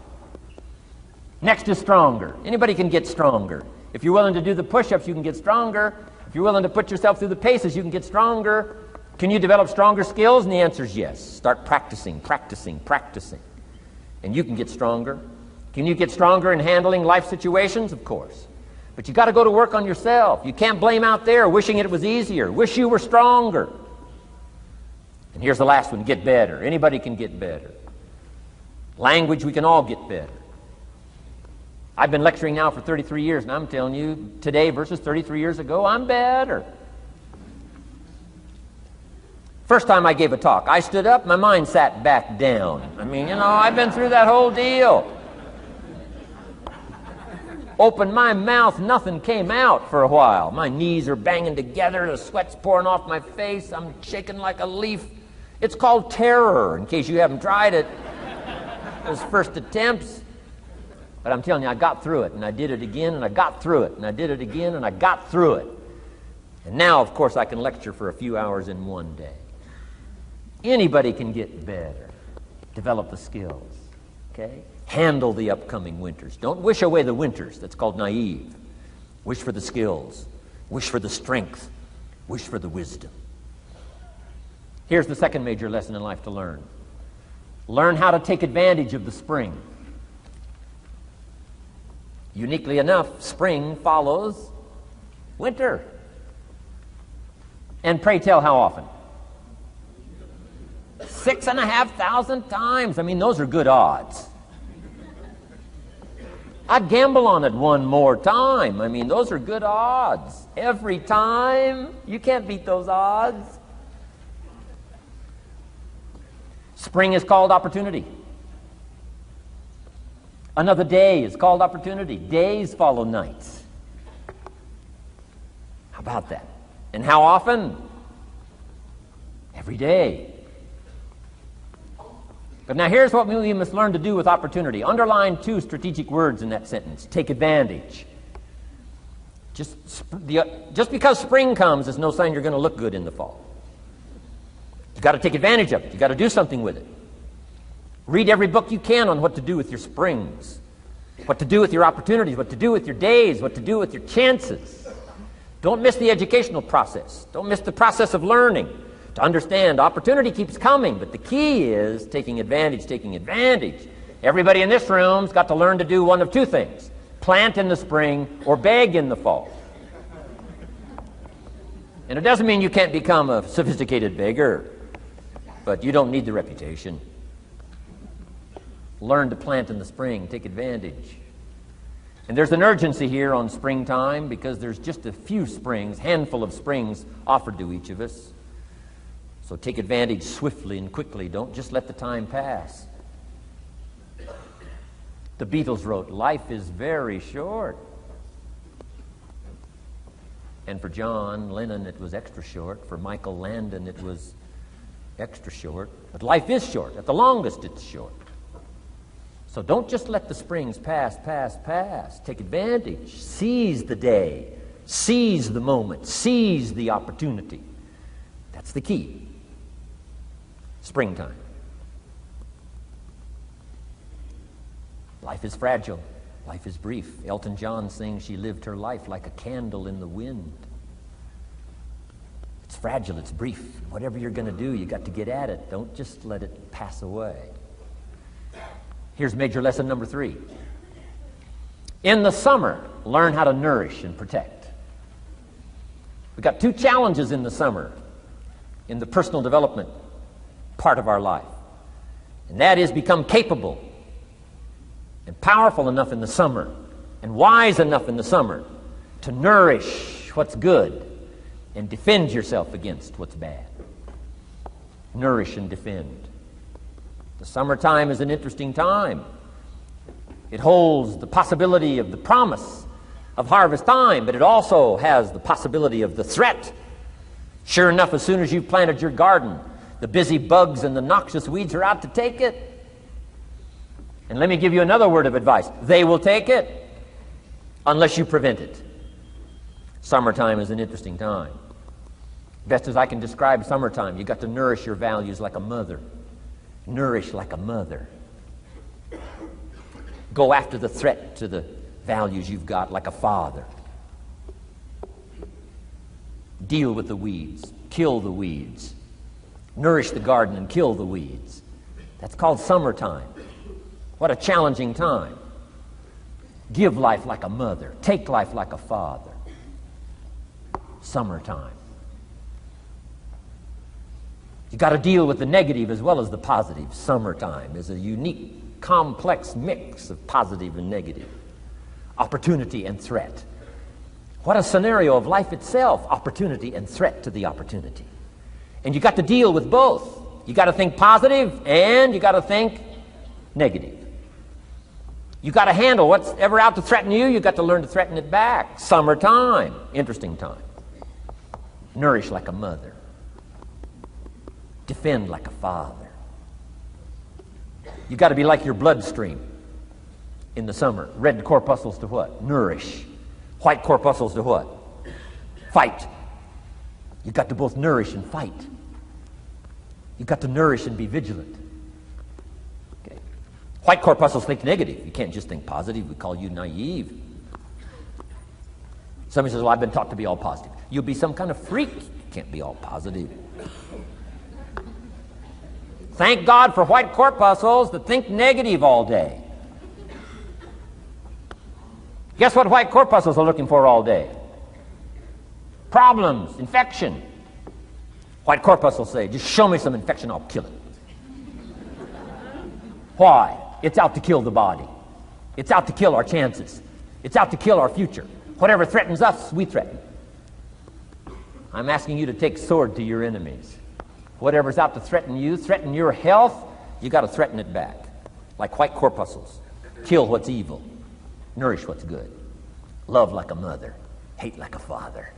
Next is stronger. Anybody can get stronger. If you're willing to do the push-ups, you can get stronger. If you're willing to put yourself through the paces, you can get stronger. Can you develop stronger skills? And the answer is yes. Start practicing, practicing, practicing. And you can get stronger. Can you get stronger in handling life situations? Of course. But you got to go to work on yourself. You can't blame out there wishing it was easier. Wish you were stronger. And here's the last one, get better. Anybody can get better. Language, we can all get better. I've been lecturing now for 33 years, and I'm telling you, today versus 33 years ago, I'm better. First time I gave a talk, I stood up, my mind sat back down. I mean, I've been through that whole deal. Opened my mouth, nothing came out for a while. My knees are banging together, the sweat's pouring off my face, I'm shaking like a leaf. It's called terror, in case you haven't tried it. Those first attempts. But I'm telling you, I got through it, and I did it again, and I got through it, and I did it again, and I got through it. And now, of course, I can lecture for a few hours in one day. Anybody can get better, develop the skills, okay? Handle the upcoming winters. Don't wish away the winters. That's called naive. Wish for the skills. Wish for the strength. Wish for the wisdom. Here's the second major lesson in life to learn. Learn how to take advantage of the spring. Uniquely enough, spring follows winter. And pray tell, how often? 6,500 times. I mean, those are good odds. I'd gamble on it one more time. I mean, those are good odds. Every time. You can't beat those odds. Spring is called opportunity. Another day is called opportunity. Days follow nights. How about that? And how often? Every day. But now here's what we must learn to do with opportunity. Underline two strategic words in that sentence. Take advantage. Just because spring comes is no sign you're going to look good in the fall. You've got to take advantage of it. You've got to do something with it. Read every book you can on what to do with your springs, what to do with your opportunities, what to do with your days, what to do with your chances. Don't miss the educational process. Don't miss the process of learning. To understand, opportunity keeps coming, but the key is taking advantage, taking advantage. Everybody in this room's got to learn to do one of two things: plant in the spring or beg in the fall. And it doesn't mean you can't become a sophisticated beggar, but you don't need the reputation. Learn to plant in the spring, take advantage. And there's an urgency here on springtime because there's just a few springs, handful of springs offered to each of us. So take advantage swiftly and quickly. Don't just let the time pass. The Beatles wrote, "Life is very short." And for John Lennon, it was extra short. For Michael Landon, it was extra short. But life is short. At the longest, it's short. So don't just let the springs pass. Take advantage. Seize the day. Seize the moment. Seize the opportunity. That's the key. Springtime. Life is fragile. Life is brief. Elton John sings, "She lived her life like a candle in the wind." It's fragile. It's brief. Whatever you're going to do, you got to get at it. Don't just let it pass away. Here's major lesson number 3. In the summer, learn how to nourish and protect. We've got 2 challenges in the summer in the personal development part of our life. And that is become capable and powerful enough in the summer and wise enough in the summer to nourish what's good and defend yourself against what's bad. Nourish and defend. The summertime is an interesting time. It holds the possibility of the promise of harvest time, but it also has the possibility of the threat. Sure enough, as soon as you've planted your garden, the busy bugs and the noxious weeds are out to take it. And let me give you another word of advice. They will take it unless you prevent it. Summertime is an interesting time. Best as I can describe summertime, you've got to nourish your values like a mother. Nourish like a mother. Go after the threat to the values you've got like a father. Deal with the weeds. Kill the weeds. Nourish the garden and kill the weeds. That's called summertime. What a challenging time. Give life like a mother. Take life like a father. Summertime. You got to deal with the negative as well as the positive. Summertime is a unique, complex mix of positive and negative. Opportunity and threat. What a scenario of life itself. Opportunity and threat to the opportunity. And you got to deal with both. You got to think positive and you got to think negative. You got to handle what's ever out to threaten you. You got to learn to threaten it back. Summertime, interesting time. Nourish like a mother. Defend like a father. You got to be like your bloodstream in the summer. Red corpuscles to what? Nourish. White corpuscles to what? Fight. You got to both nourish and fight. You got to nourish and be vigilant. Okay. White corpuscles think negative. You can't just think positive. We call you naive. Somebody says, well, I've been taught to be all positive. You'll be some kind of freak. You can't be all positive. Thank God for white corpuscles that think negative all day. Guess what white corpuscles are looking for all day? Problems, infection. White corpuscles say, just show me some infection, I'll kill it. Why? It's out to kill the body. It's out to kill our chances. It's out to kill our future. Whatever threatens us, we threaten. I'm asking you to take sword to your enemies. Whatever's out to threaten you, threaten your health, you got to threaten it back. Like white corpuscles. Kill what's evil. Nourish what's good. Love like a mother. Hate like a father.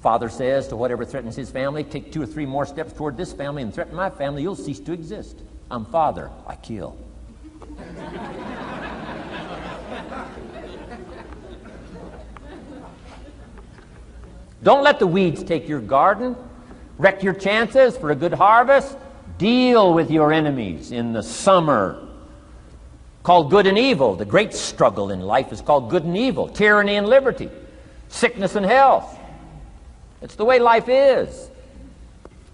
Father says to whatever threatens his family, take 2 or 3 more steps toward this family and threaten my family, you'll cease to exist. I'm father. I kill. Don't let the weeds take your garden. Wreck your chances for a good harvest. Deal with your enemies in the summer. Called good and evil. The great struggle in life is called good and evil. Tyranny and liberty. Sickness and health. It's the way life is.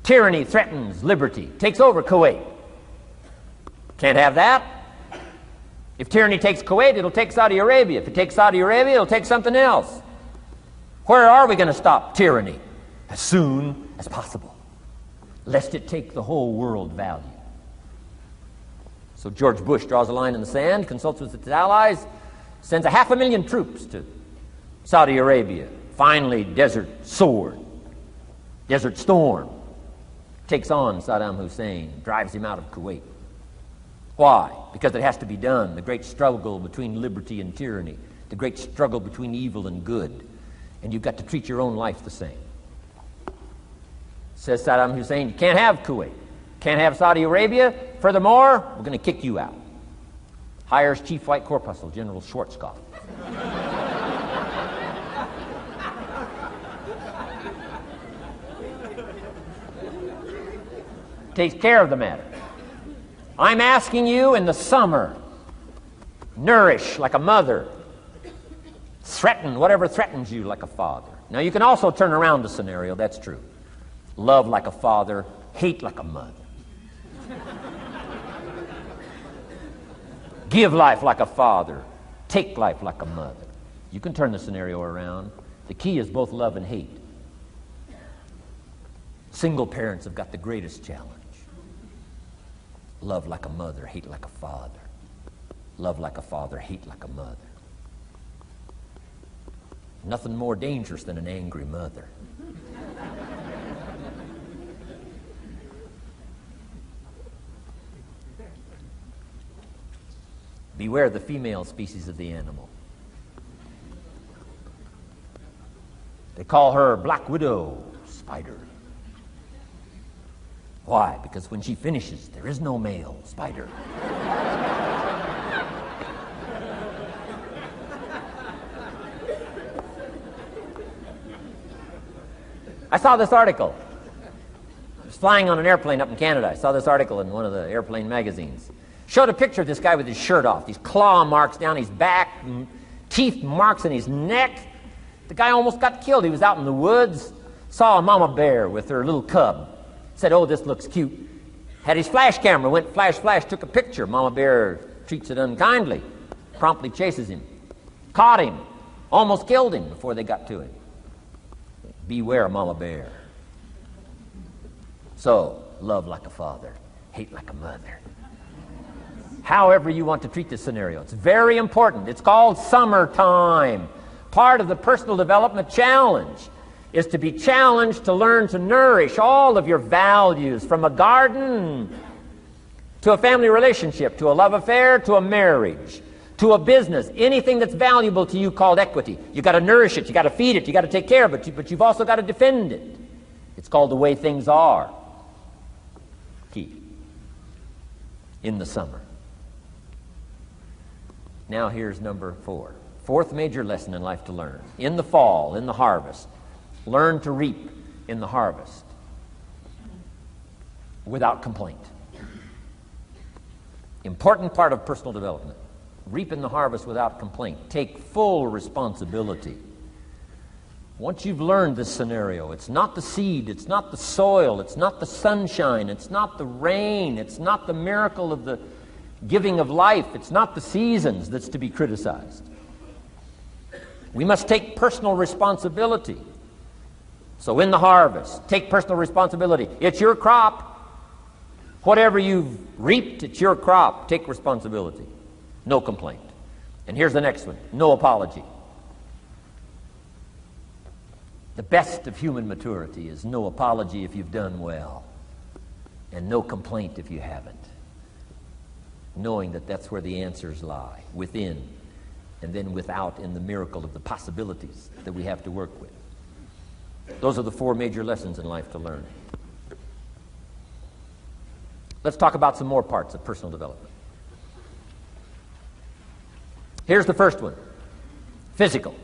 Tyranny threatens liberty. Takes over Kuwait. Can't have that. If tyranny takes Kuwait, it'll take Saudi Arabia. If it takes Saudi Arabia, it'll take something else. Where are we going to stop tyranny? As soon as possible, lest it take the whole world value. So George Bush draws a line in the sand, consults with its allies, sends 500,000 troops to Saudi Arabia. Finally, Desert Sword, Desert Storm, takes on Saddam Hussein, drives him out of Kuwait. Why? Because it has to be done. The great struggle between liberty and tyranny, the great struggle between evil and good. And you've got to treat your own life the same. Says Saddam Hussein, you can't have Kuwait, can't have Saudi Arabia. Furthermore, we're going to kick you out. Hires Chief White Corpuscle, General Schwarzkopf. Takes care of the matter. I'm asking you in the summer, nourish like a mother. Threaten whatever threatens you like a father. Now you can also turn around the scenario, that's true. Love like a father, hate like a mother. Give life like a father, take life like a mother. You can turn the scenario around. The key is both love and hate. Single parents have got the greatest challenge. Love like a mother, hate like a father. Love like a father, hate like a mother. Nothing more dangerous than an angry mother. Beware the female species of the animal. They call her Black Widow spider. Why? Because when she finishes, there is no male spider. I saw this article. I was flying on an airplane up in Canada. I saw this article in one of the airplane magazines. Showed a picture of this guy with his shirt off, these claw marks down his back, teeth marks in his neck. The guy almost got killed. He was out in the woods, saw a mama bear with her little cub. Said, oh, this looks cute. Had his flash camera, went flash, flash, took a picture. Mama bear treats it unkindly, promptly chases him. Caught him, almost killed him before they got to him. Beware mama bear. So, love like a father, hate like a mother. However you want to treat this scenario. It's very important. It's called summertime. Part of the personal development challenge. is to be challenged to learn to nourish all of your values, from a garden to a family relationship, to a love affair, to a marriage, to a business, anything that's valuable to you called equity. You've got to nourish it, you've got to feed it, you've got to take care of it, but you've also got to defend it. It's called the way things are. Key. In the summer. Now here's number 4. Fourth major lesson in life to learn. In the fall, in the harvest, learn to reap in the harvest without complaint. Important part of personal development. Reap in the harvest without complaint. Take full responsibility. Once you've learned this scenario, it's not the seed, it's not the soil, it's not the sunshine, it's not the rain, it's not the miracle of the giving of life, it's not the seasons that's to be criticized. We must take personal responsibility. So in the harvest, take personal responsibility. It's your crop. Whatever you've reaped, it's your crop. Take responsibility. No complaint. And here's the next one. No apology. The best of human maturity is no apology if you've done well, and no complaint if you haven't. Knowing that that's where the answers lie, within, and then without, in the miracle of the possibilities that we have to work with. Those are the 4 major lessons in life to learn. Let's talk about some more parts of personal development. Here's the first one. Physical.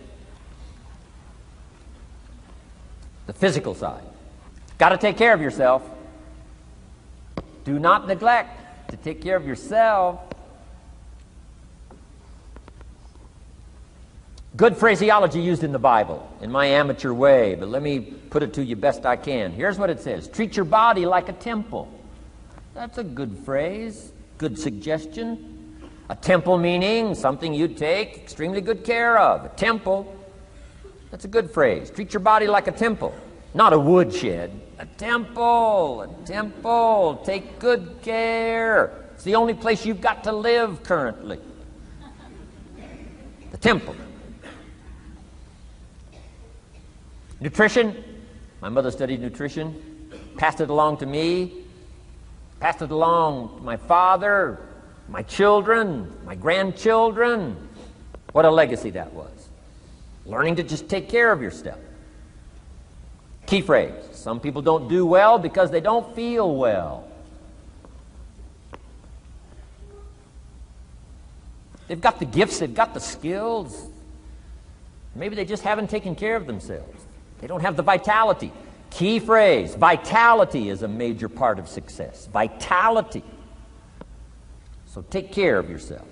The physical side. Got to take care of yourself. Do not neglect to take care of yourself. Good phraseology used in the Bible, in my amateur way, but let me put it to you best I can. Here's what it says. Treat your body like a temple. That's a good phrase, good suggestion. A temple meaning something you take extremely good care of. A temple, that's a good phrase. Treat your body like a temple, not a woodshed. A temple, a temple. Take good care. It's the only place you've got to live currently. The temple. Nutrition. My mother studied nutrition, passed it along to me, passed it along to my father, my children, my grandchildren. What a legacy that was. Learning to just take care of yourself. Key phrase. Some people don't do well because they don't feel well. They've got the gifts, they've got the skills. Maybe they just haven't taken care of themselves. They don't have the vitality. Key phrase. Vitality is a major part of success. Vitality. So take care of yourself.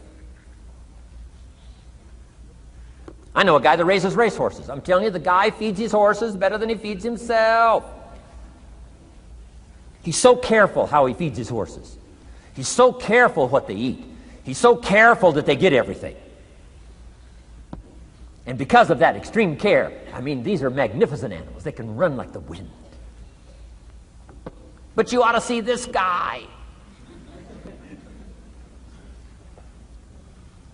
I know a guy that raises racehorses. I'm telling you, the guy feeds his horses better than he feeds himself. He's so careful how he feeds his horses. He's so careful what they eat. He's so careful that they get everything. And because of that extreme care, I mean, these are magnificent animals. They can run like the wind. But you ought to see this guy.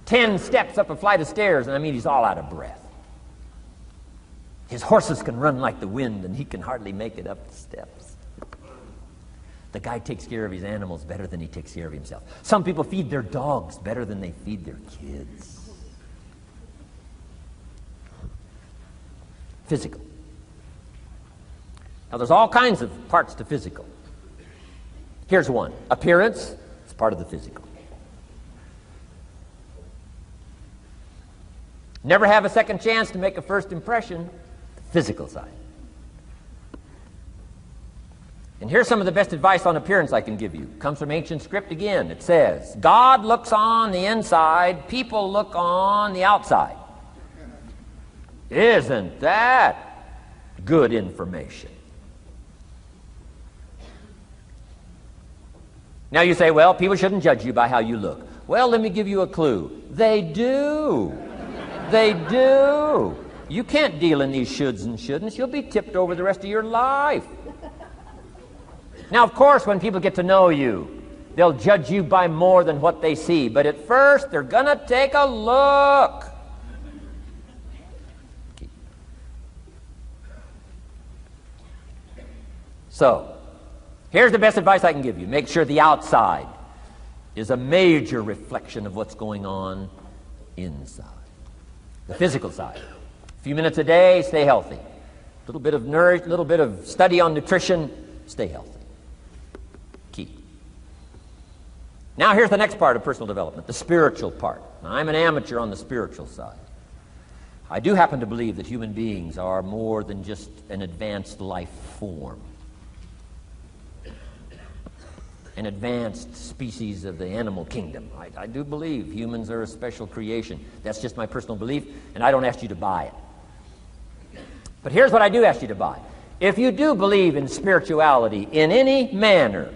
10 steps up a flight of stairs, and I mean, he's all out of breath. His horses can run like the wind, and he can hardly make it up the steps. The guy takes care of his animals better than he takes care of himself. Some people feed their dogs better than they feed their kids. Physical. Now, there's all kinds of parts to physical. Here's one. Appearance is part of the physical. Never have a second chance to make a first impression. The physical side. And here's some of the best advice on appearance I can give you. It comes from ancient script again. It says, God looks on the inside, people look on the outside. Isn't that good information? Now you say, well, people shouldn't judge you by how you look. Well, let me give you a clue. They do. They do. You can't deal in these shoulds and shouldn'ts. You'll be tipped over the rest of your life. Now, of course, when people get to know you, they'll judge you by more than what they see. But at first, they're going to take a look. So, here's the best advice I can give you. Make sure the outside is a major reflection of what's going on inside. The physical side. A few minutes a day, stay healthy. A little bit of little bit of study on nutrition, stay healthy. Key. Now here's the next part of personal development, the spiritual part. Now, I'm an amateur on the spiritual side. I do happen to believe that human beings are more than just an advanced life form, an advanced species of the animal kingdom. I do believe humans are a special creation. That's just my personal belief, and I don't ask you to buy it. But here's what I do ask you to buy. If you do believe in spirituality in any manner,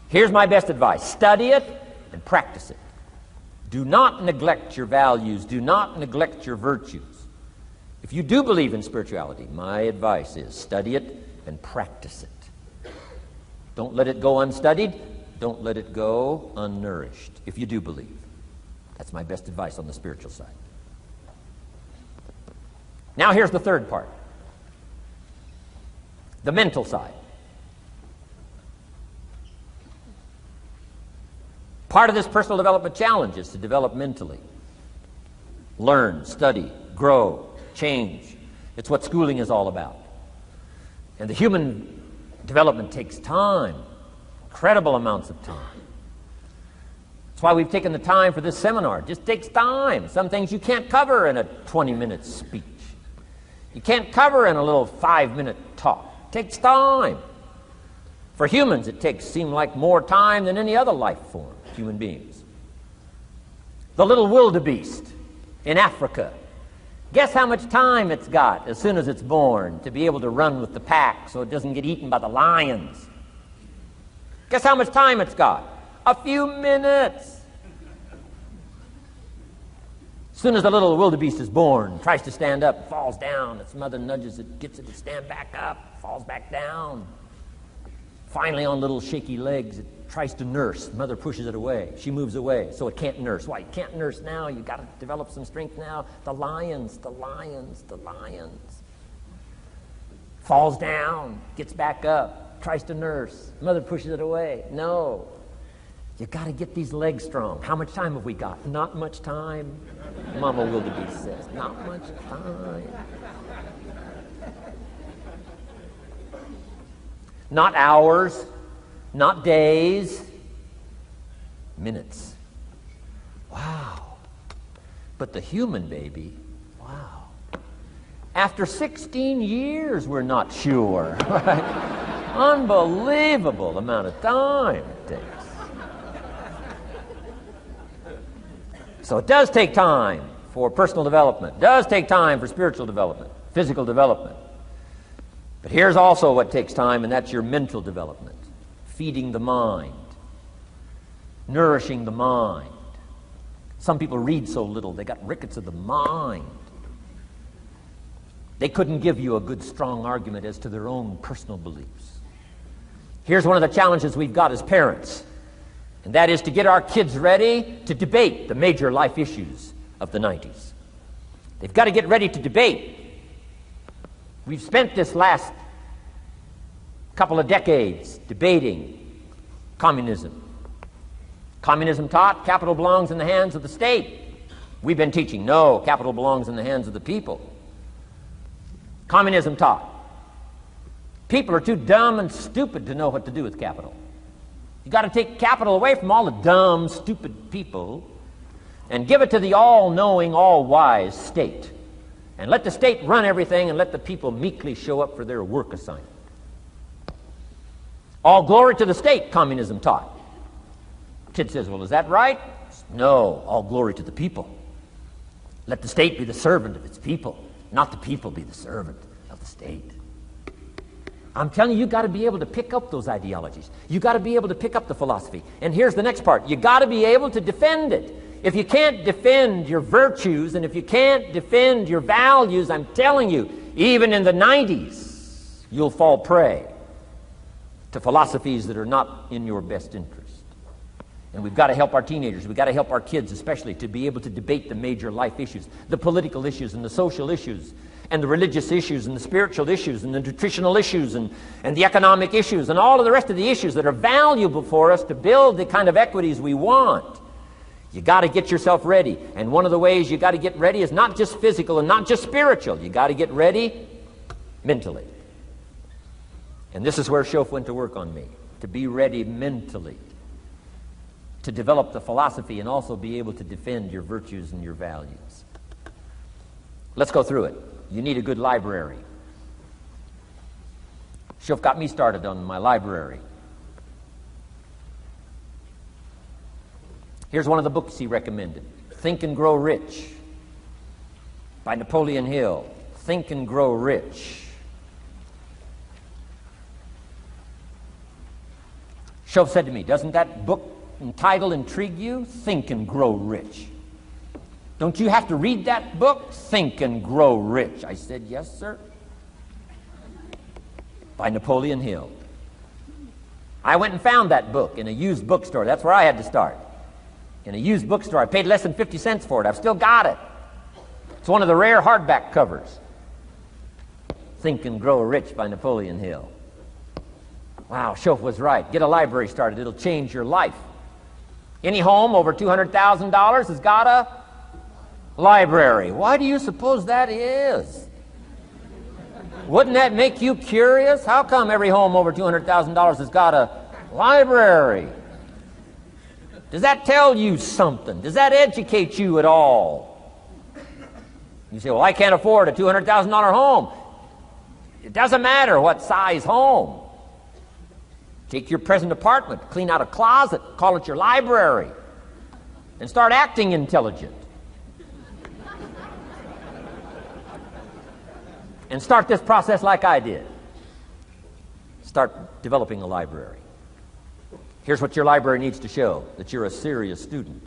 here's my best advice. Study it and practice it. Do not neglect your values. Do not neglect your virtues. If you do believe in spirituality, my advice is study it and practice it. Don't let it go unstudied. Don't let it go unnourished, if you do believe. That's my best advice on the spiritual side. Now here's the third part. The mental side. Part of this personal development challenge is to develop mentally. Learn, study, grow, change. It's what schooling is all about. And the human development takes time, incredible amounts of time. That's why we've taken the time for this seminar. It just takes time. Some things you can't cover in a 20-minute speech. You can't cover in a little 5-minute talk. It takes time. For humans, it seems like more time than any other life form, human beings. The little wildebeest in Africa. Guess how much time it's got as soon as it's born to be able to run with the pack so it doesn't get eaten by the lions? Guess how much time it's got? A few minutes. As soon as the little wildebeest is born, tries to stand up, falls down. Its mother nudges it, gets it to stand back up, falls back down. Finally, on little shaky legs, it tries to nurse. Mother pushes it away. She moves away, so it can't nurse. Why? You can't nurse now. You've got to develop some strength now. The lions. Falls down, gets back up, tries to nurse. Mother pushes it away. No. You got to get these legs strong. How much time have we got? Not much time. Mama wildebeest says, not much time. Not hours, not days, minutes. Wow. But the human baby, wow. After 16 years, we're not sure. Right? Unbelievable amount of time it takes. So it does take time for personal development. It does take time for spiritual development, physical development. But here's also what takes time, and that's your mental development. Feeding the mind. Nourishing the mind. Some people read so little, they got rickets of the mind. They couldn't give you a good, strong argument as to their own personal beliefs. Here's one of the challenges we've got as parents, and that is to get our kids ready to debate the major life issues of the 90s. They've got to get ready to debate. We've spent this last couple of decades debating communism. Communism taught capital belongs in the hands of the state. We've been teaching, no, capital belongs in the hands of the people. Communism taught people are too dumb and stupid to know what to do with capital. You've got to take capital away from all the dumb, stupid people and give it to the all-knowing, all-wise state. And let the state run everything and let the people meekly show up for their work assignment. All glory to the state, communism taught. Kid says, well, is that right? No, all glory to the people. Let the state be the servant of its people, not the people be the servant of the state. I'm telling you, you've got to be able to pick up those ideologies. You've got to be able to pick up the philosophy. And here's the next part. You've got to be able to defend it. If you can't defend your virtues and if you can't defend your values, I'm telling you, even in the 90s, you'll fall prey to philosophies that are not in your best interest. And we've got to help our teenagers, we've got to help our kids especially to be able to debate the major life issues, the political issues and the social issues. and the religious issues and the spiritual issues and the nutritional issues and the economic issues and all of the rest of the issues that are valuable for us to build the kind of equities we want. You got to get yourself ready. And one of the ways you got to get ready is not just physical and not just spiritual. You got to get ready mentally. And this is where Shoaff went to work on me, to be ready mentally, to develop the philosophy and also be able to defend your virtues and your values. Let's go through it. You need a good library. Shoaff got me started on my library. Here's one of the books he recommended. Think and Grow Rich by Napoleon Hill. Think and Grow Rich. Shoaff said to me, doesn't that book and title intrigue you? Think and Grow Rich. Don't you have to read that book? Think and Grow Rich. I said, yes, sir. By Napoleon Hill. I went and found that book in a used bookstore. That's where I had to start. In a used bookstore. I paid less than 50 cents for it. I've still got it. It's one of the rare hardback covers. Think and Grow Rich by Napoleon Hill. Wow, Shoaff was right. Get a library started. It'll change your life. Any home over $200,000 has got a library. Why do you suppose that is? Wouldn't that make you curious? How come every home over $200,000 has got a library? Does that tell you something? Does that educate you at all? You say, well, I can't afford a $200,000 home. It doesn't matter what size home. Take your present apartment, clean out a closet, call it your library, and start acting intelligent. And start this process like I did. Start developing a library. Here's what your library needs to show, that you're a serious student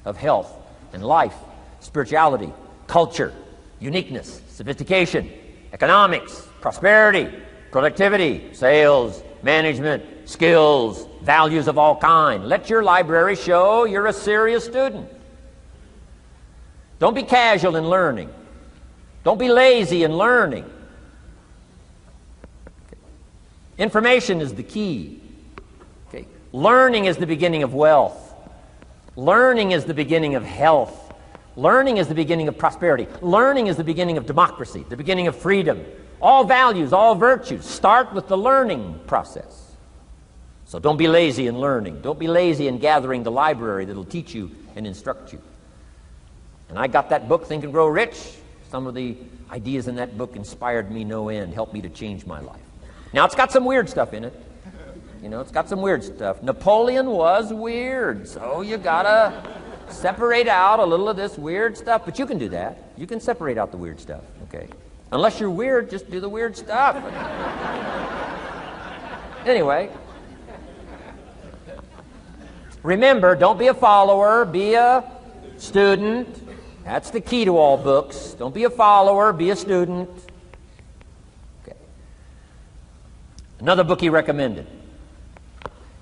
of health and life, spirituality, culture, uniqueness, sophistication, economics, prosperity, productivity, sales, management, skills, values of all kinds. Let your library show you're a serious student. Don't be casual in learning. Don't be lazy in learning. Information is the key. Okay. Learning is the beginning of wealth. Learning is the beginning of health. Learning is the beginning of prosperity. Learning is the beginning of democracy, the beginning of freedom. All values, all virtues start with the learning process. So don't be lazy in learning. Don't be lazy in gathering the library that'll teach you and instruct you. And I got that book, Think and Grow Rich. Some of the ideas in that book inspired me no end, helped me to change my life. Now, it's got some weird stuff in it. You know, it's got some weird stuff. Napoleon was weird, so you gotta separate out a little of this weird stuff. But you can do that. You can separate out the weird stuff, okay? Unless you're weird, just do the weird stuff. Anyway, remember, don't be a follower, be a student. That's the key to all books. Don't be a follower, be a student. Okay. Another book he recommended.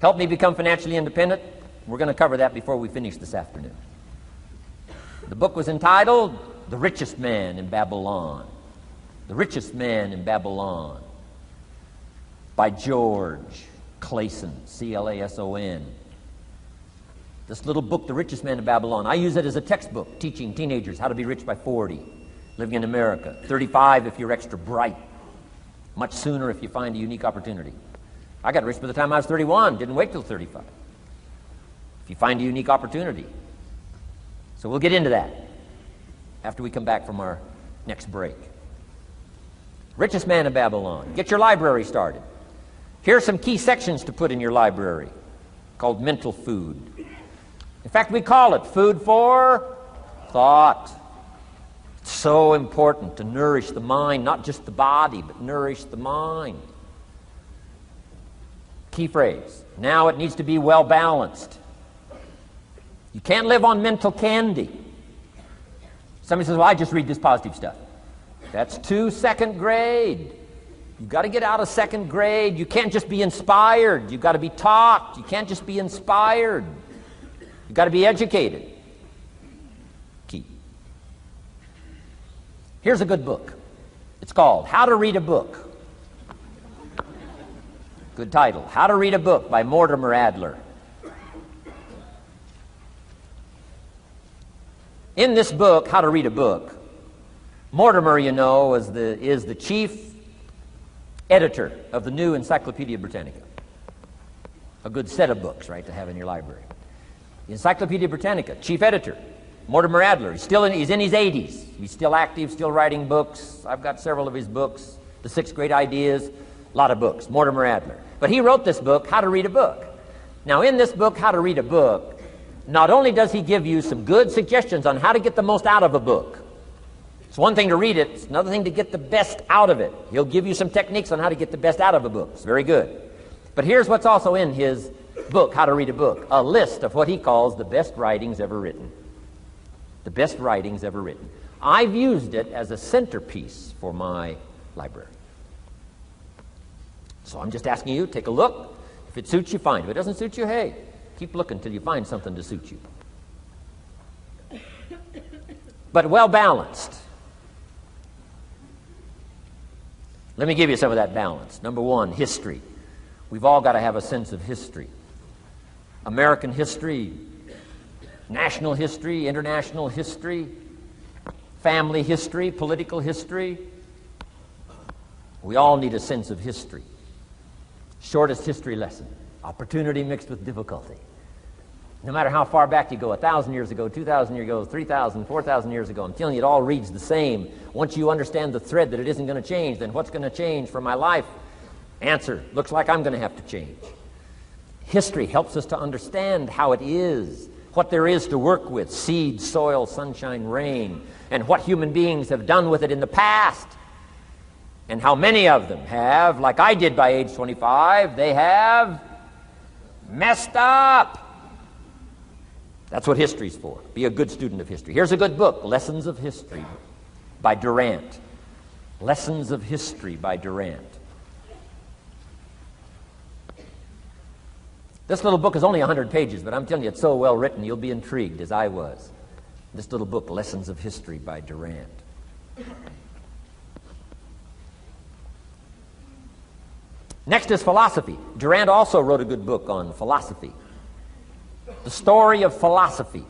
Help Me Become Financially Independent. We're going to cover that before we finish this afternoon. The book was entitled The Richest Man in Babylon. The Richest Man in Babylon by George Clason, C-L-A-S-O-N. This little book, The Richest Man in Babylon, I use it as a textbook teaching teenagers how to be rich by 40, living in America, 35 if you're extra bright, much sooner if you find a unique opportunity. I got rich by the time I was 31, didn't wait till 35. If you find a unique opportunity. So we'll get into that after we come back from our next break. Richest Man in Babylon. Get your library started. Here are some key sections to put in your library called mental food. In fact, we call it food for thought. It's so important to nourish the mind, not just the body, but nourish the mind. Key phrase. Now it needs to be well balanced. You can't live on mental candy. Somebody says, well, I just read this positive stuff. That's too second grade. You've got to get out of second grade. You can't just be inspired. You've got to be taught. You can't just be inspired. You've got to be educated. Key. Here's a good book. It's called How to Read a Book. Good title. How to Read a Book by Mortimer Adler. In this book, How to Read a Book, Mortimer, you know, is the chief editor of the new Encyclopedia Britannica. A good set of books, right, to have in your library. The Encyclopedia Britannica, chief editor, Mortimer Adler. He's in his 80s. He's still active, still writing books. I've got several of his books. The 6 Great Ideas, a lot of books. Mortimer Adler. But he wrote this book, How to Read a Book. Now, in this book, How to Read a Book, not only does he give you some good suggestions on how to get the most out of a book. It's one thing to read it. It's another thing to get the best out of it. He'll give you some techniques on how to get the best out of a book. It's very good. But here's what's also in his book, How to Read a Book. A list of what he calls the best writings ever written. The best writings ever written. I've used it as a centerpiece for my library. So I'm just asking you, take a look. If it suits you, fine. If it doesn't suit you, hey, keep looking till you find something to suit you. But well balanced. Let me give you some of that balance. Number 1, history. We've all got to have a sense of history. American history, national history, international history, family history, political history. We all need a sense of history. Shortest history lesson. Opportunity mixed with difficulty. No matter how far back you go, 1,000 years ago, 2,000 years ago, 3,000, 4,000 years ago, I'm telling you, it all reads the same. Once you understand the thread that it isn't going to change, then what's going to change for my life? Answer, looks like I'm going to have to change. History helps us to understand how it is, what there is to work with, seed, soil, sunshine, rain, and what human beings have done with it in the past. And how many of them have, like I did by age 25, they have messed up. That's what history's for. Be a good student of history. Here's a good book, Lessons of History by Durant. Lessons of History by Durant. This little book is only 100 pages, but I'm telling you, it's so well written, you'll be intrigued, as I was. This little book, Lessons of History by Durant. Next is philosophy. Durant also wrote a good book on philosophy. The Story of Philosophy.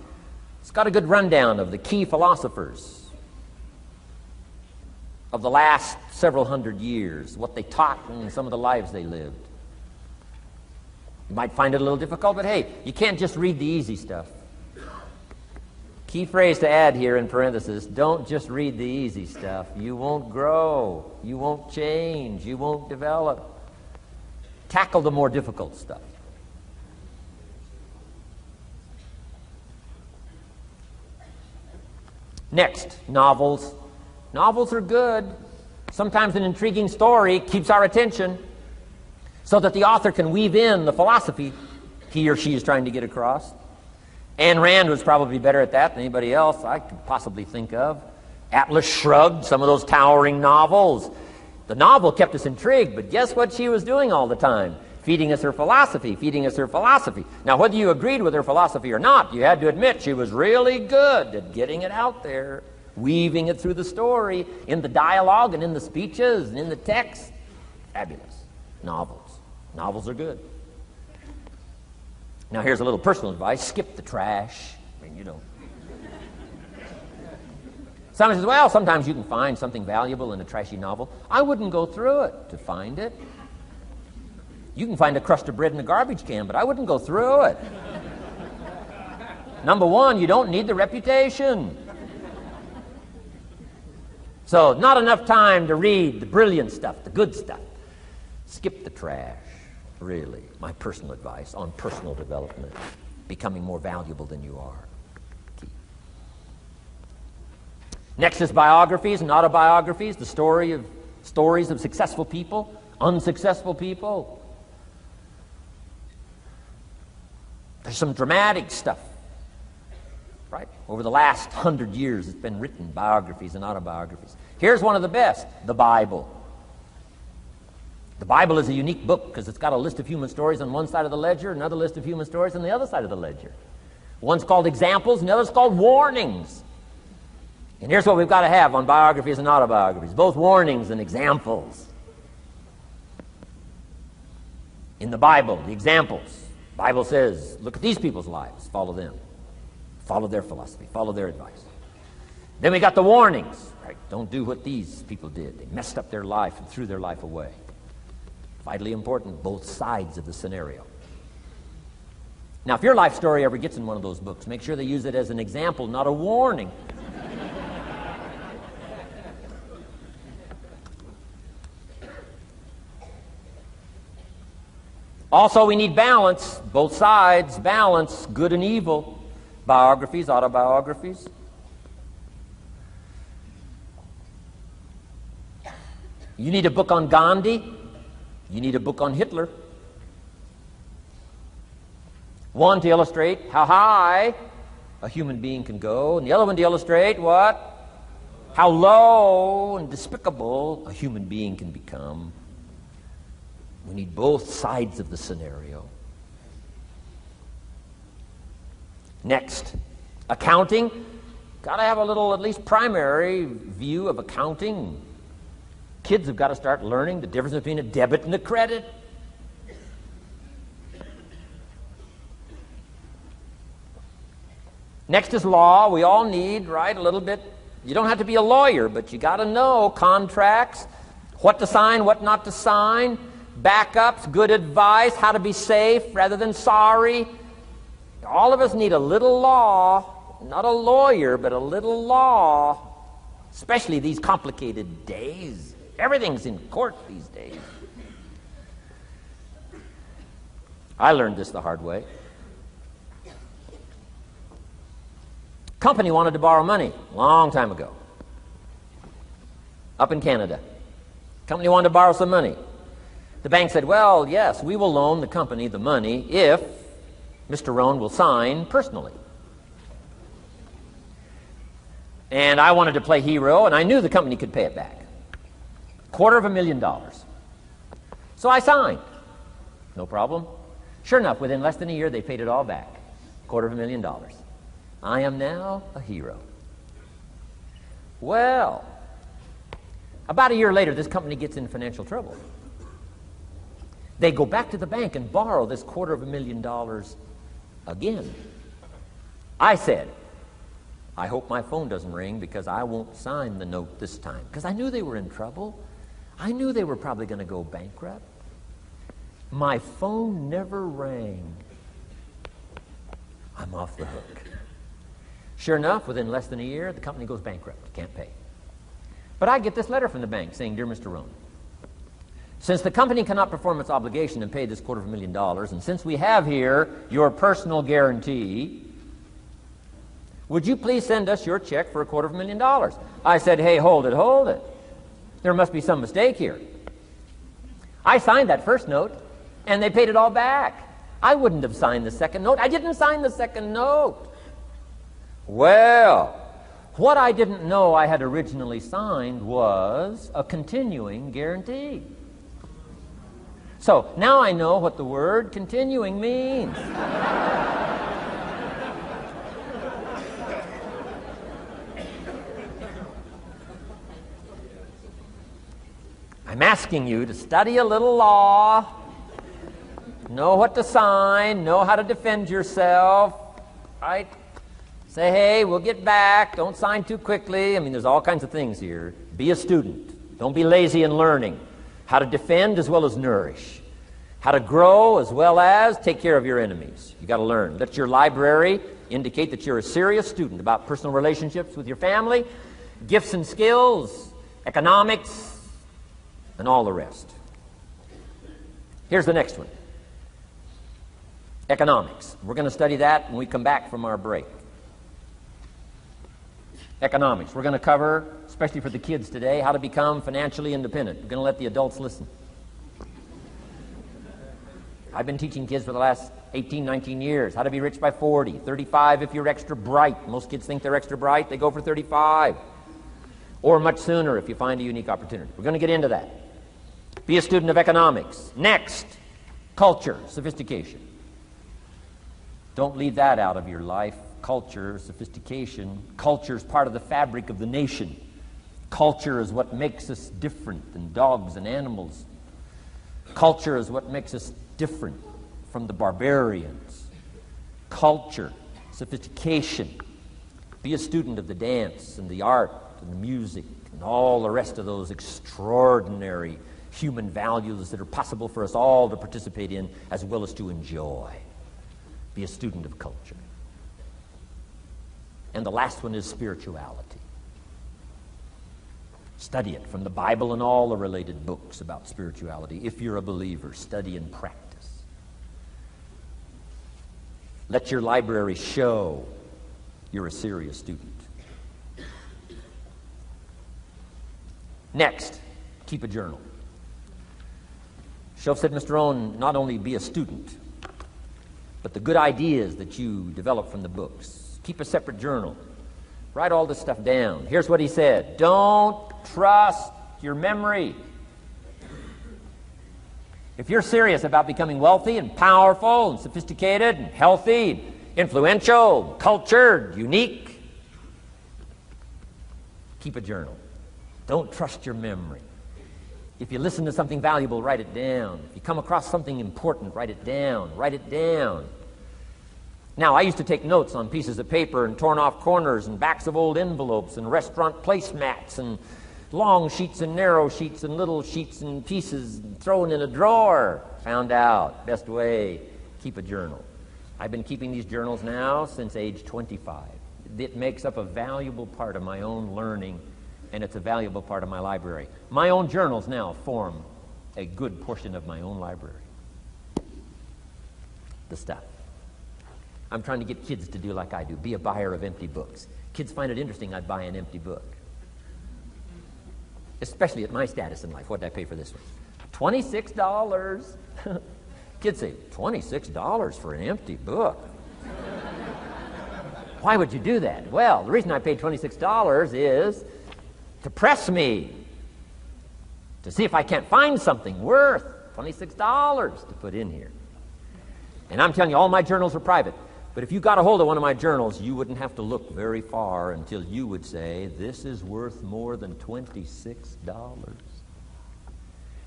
It's got a good rundown of the key philosophers of the last several hundred years, what they taught and some of the lives they lived. You might find it a little difficult, but hey, you can't just read the easy stuff. Key phrase to add here in parentheses, don't just read the easy stuff. You won't grow. You won't change. You won't develop. Tackle the more difficult stuff. Next, novels. Novels are good. Sometimes an intriguing story keeps our attention so that the author can weave in the philosophy he or she is trying to get across. Ayn Rand was probably better at that than anybody else I could possibly think of. Atlas Shrugged, some of those towering novels. The novel kept us intrigued, but guess what she was doing all the time? Feeding us her philosophy, feeding us her philosophy. Now, whether you agreed with her philosophy or not, you had to admit she was really good at getting it out there, weaving it through the story, in the dialogue and in the speeches and in the text. Fabulous. Novels. Novels are good. Now, here's a little personal advice. Skip the trash. I mean, you know. Someone says, well, sometimes you can find something valuable in a trashy novel. I wouldn't go through it to find it. You can find a crust of bread in a garbage can, but I wouldn't go through it. Number 1, you don't need the reputation. So, not enough time to read the brilliant stuff, the good stuff. Skip the trash, really. My personal advice on personal development, becoming more valuable than you are. Key. Next is biographies and autobiographies, the stories of successful people, unsuccessful people. There's some dramatic stuff, right? Over the last 100 years, it's been written, biographies and autobiographies. Here's one of the best, the Bible. The Bible is a unique book because it's got a list of human stories on one side of the ledger, another list of human stories on the other side of the ledger. One's called examples, and the other's called warnings. And here's what we've got to have on biographies and autobiographies, both warnings and examples. In the Bible, the examples. The Bible says, look at these people's lives, follow them. Follow their philosophy, follow their advice. Then we got the warnings, right? Don't do what these people did. They messed up their life and threw their life away. Vitally important, both sides of the scenario. Now, if your life story ever gets in one of those books, make sure they use it as an example, not a warning. Also, we need balance, both sides, balance, good and evil, biographies, autobiographies. You need a book on Gandhi. You need a book on Hitler. One to illustrate how high a human being can go, and the other one to illustrate what? How low and despicable a human being can become. We need both sides of the scenario. Next, accounting. Got to have a little, at least primary view of accounting. Kids have got to start learning the difference between a debit and a credit. Next is law. We all need, right, a little bit. You don't have to be a lawyer, but you got to know contracts, what to sign, what not to sign, backups, good advice, how to be safe rather than sorry. All of us need a little law, not a lawyer, but a little law, especially these complicated days. Everything's in court these days. I learned this the hard way. Company wanted to borrow money a long time ago, up in Canada. Company wanted to borrow some money. The bank said, well, yes, we will loan the company the money if Mr. Rohn will sign personally. And I wanted to play hero, and I knew the company could pay it back. $250,000. So I signed. No problem. Sure enough, within less than a year, they paid it all back. $250,000. I am now a hero. Well, about a year later, this company gets in financial trouble. They go back to the bank and borrow this $250,000 again. I said, I hope my phone doesn't ring because I won't sign the note this time. Because I knew they were in trouble. I knew they were probably going to go bankrupt. My phone never rang. I'm off the hook. Sure enough, within less than a year, the company goes bankrupt. Can't pay. But I get this letter from the bank saying, Dear Mr. Rohn, since the company cannot perform its obligation and pay this $250,000, and since we have here your personal guarantee, would you please send us your check for $250,000? I said, hey, hold it. There must be some mistake here. I signed that first note, and they paid it all back. I wouldn't have signed the second note. I didn't sign the second note. Well, what I didn't know I had originally signed was a continuing guarantee. So now I know what the word continuing means. I'm asking you to study a little law, know what to sign, know how to defend yourself, right? Say, hey, we'll get back. Don't sign too quickly. I mean, there's all kinds of things here. Be a student. Don't be lazy in learning. How to defend as well as nourish. How to grow as well as take care of your enemies. You got to learn. Let your library indicate that you're a serious student about personal relationships with your family, gifts and skills, economics, and all the rest. Here's the next one. Economics. We're going to study that when we come back from our break. Economics. We're going to cover, especially for the kids today, how to become financially independent. We're going to let the adults listen. I've been teaching kids for the last 18, 19 years how to be rich by 40, 35 if you're extra bright. Most kids think they're extra bright. They go for 35. Or much sooner if you find a unique opportunity. We're going to get into that. Be a student of economics. Next, culture, sophistication. Don't leave that out of your life. culture, sophistication. Culture is part of the fabric of the nation. Culture is what makes us different than dogs and animals. Culture is what makes us different from the barbarians. Culture, sophistication. Be a student of the dance and the art and the music and all the rest of those extraordinary human values that are possible for us all to participate in as well as to enjoy. Be a student of culture. And the last one is spirituality. Study it from the Bible and all the related books about spirituality. If you're a believer, study and practice. Let your library show you're a serious student. Next, keep a journal. Shoaff said, Mr. Rohn, not only be a student, but the good ideas that you develop from the books. Keep a separate journal. Write all this stuff down. Here's what he said. Don't trust your memory. If you're serious about becoming wealthy and powerful and sophisticated and healthy, and influential, cultured, unique, keep a journal. Don't trust your memory. If you listen to something valuable, write it down. If you come across something important, write it down. Write it down. Now, I used to take notes on pieces of paper and torn off corners and backs of old envelopes and restaurant placemats and long sheets and narrow sheets and little sheets and pieces and thrown in a drawer. Found out, best way, keep a journal. I've been keeping these journals now since age 25. It makes up a valuable part of my own learning, and it's a valuable part of my library. My own journals now form a good portion of my own library. The stuff. I'm trying to get kids to do like I do, be a buyer of empty books. Kids find it interesting I'd buy an empty book. Especially at my status in life. What did I pay for this one? $26. Kids say, $26 for an empty book? Why would you do that? Well, the reason I paid $26 is to press me, to see if I can't find something worth $26 to put in here. And I'm telling you, all my journals are private. But if you got a hold of one of my journals, you wouldn't have to look very far until you would say, this is worth more than $26.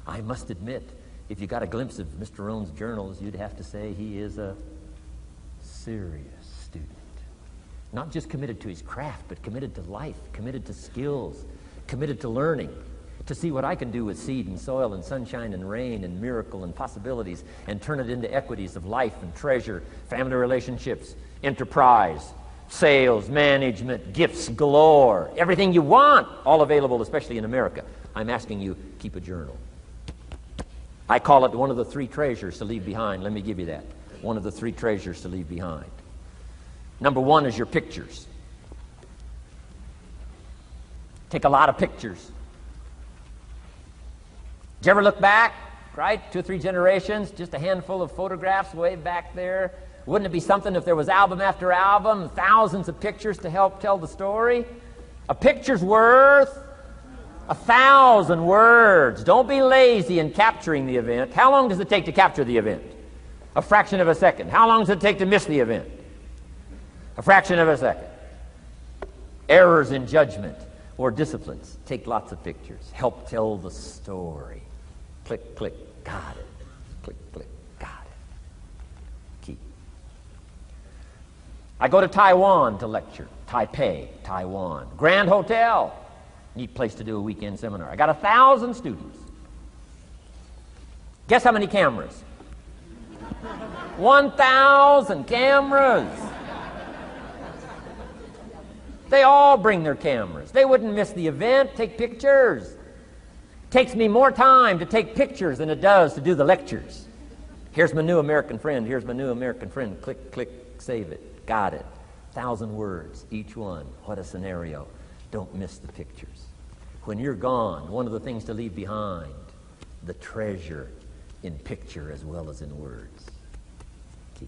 I must admit, if you got a glimpse of Mr. Rohn's journals, you'd have to say he is a serious student. Not just committed to his craft, but committed to life, committed to skills, committed to learning, to see what I can do with seed and soil and sunshine and rain and miracle and possibilities and turn it into equities of life and treasure, family relationships, enterprise, sales, management, gifts galore, everything you want, all available, especially in America. I'm asking you, keep a journal. I call it one of the three treasures to leave behind. Let me give you that. One of the three treasures to leave behind. Number one is your pictures. Take a lot of pictures. Did you ever look back, right? 2 or 3 generations, just a handful of photographs way back there. Wouldn't it be something if there was album after album, thousands of pictures to help tell the story? A picture's worth 1,000 words. Don't be lazy in capturing the event. How long does it take to capture the event? A fraction of a second. How long does it take to miss the event? A fraction of a second. Errors in judgment or disciplines. Take lots of pictures. Help tell the story. Click, click, got it. Click, click, got it. Key. I go to Taiwan to lecture. Taipei, Taiwan. Grand Hotel. Neat place to do a weekend seminar. I got 1,000 students. Guess how many cameras? 1,000 cameras. They all bring their cameras. They wouldn't miss the event, take pictures. Takes me more time to take pictures than it does to do the lectures. Here's my new American friend. Here's my new American friend. Click, click, save it. Got it. 1,000 words, each one. What a scenario. Don't miss the pictures. When you're gone, one of the things to leave behind, the treasure in picture as well as in words. Key.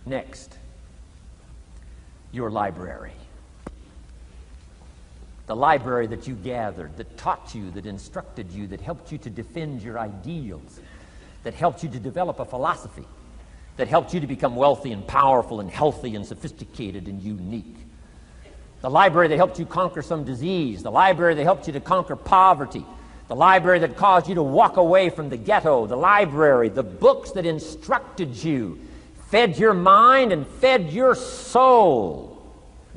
Next, your library. The library that you gathered, that taught you, that instructed you, that helped you to defend your ideals, that helped you to develop a philosophy, that helped you to become wealthy and powerful and healthy and sophisticated and unique. The library that helped you conquer some disease. The library that helped you to conquer poverty. The library that caused you to walk away from the ghetto. The library, the books that instructed you, fed your mind and fed your soul.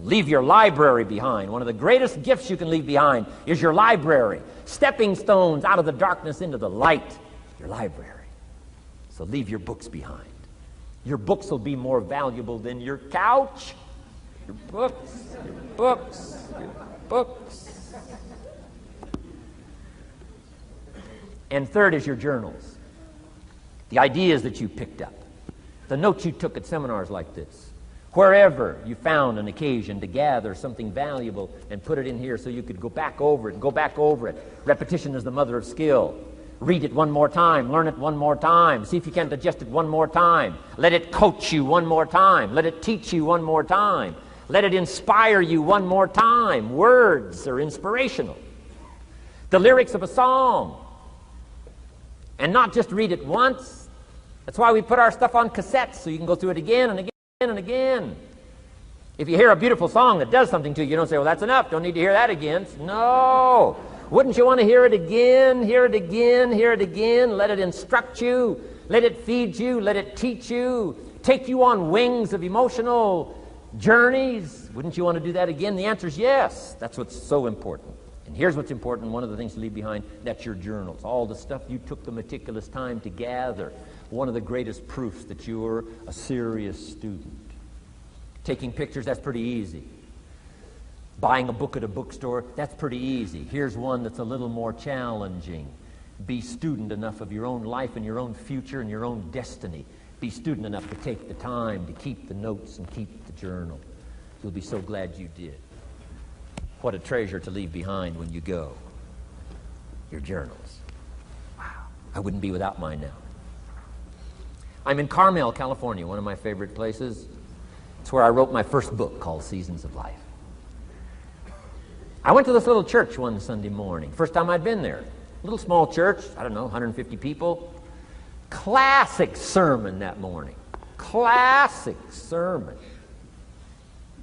Leave your library behind. One of the greatest gifts you can leave behind is your library. Stepping stones out of the darkness into the light. Your library. So leave your books behind. Your books will be more valuable than your couch. Your books, your books, your books. And third is your journals. The ideas that you picked up. The notes you took at seminars like this. Wherever you found an occasion to gather something valuable and put it in here so you could go back over it and go back over it. Repetition is the mother of skill. Read it one more time. Learn it one more time. See if you can digest it one more time. Let it coach you one more time. Let it teach you one more time. Let it inspire you one more time. Words are inspirational. The lyrics of a song. And not just read it once. That's why we put our stuff on cassettes so you can go through it again and again and again. If you hear a beautiful song that does something to you, you don't say, well, that's enough. Don't need to hear that again. No. Wouldn't you want to hear it again, hear it again, hear it again? Let it instruct you. Let it feed you. Let it teach you. Take you on wings of emotional journeys. Wouldn't you want to do that again? The answer is yes. That's what's so important. And here's what's important. One of the things to leave behind, that's your journals. All the stuff you took the meticulous time to gather. One of the greatest proofs that you're a serious student. Taking pictures, that's pretty easy. Buying a book at a bookstore, that's pretty easy. Here's one that's a little more challenging. Be student enough of your own life and your own future and your own destiny. Be student enough to take the time to keep the notes and keep the journal. You'll be so glad you did. What a treasure to leave behind when you go. Your journals. Wow. I wouldn't be without mine now. I'm in Carmel, California, one of my favorite places. It's where I wrote my first book called Seasons of Life. I went to this little church one Sunday morning. First time I'd been there. Little small church, I don't know, 150 people. Classic sermon that morning. Classic sermon.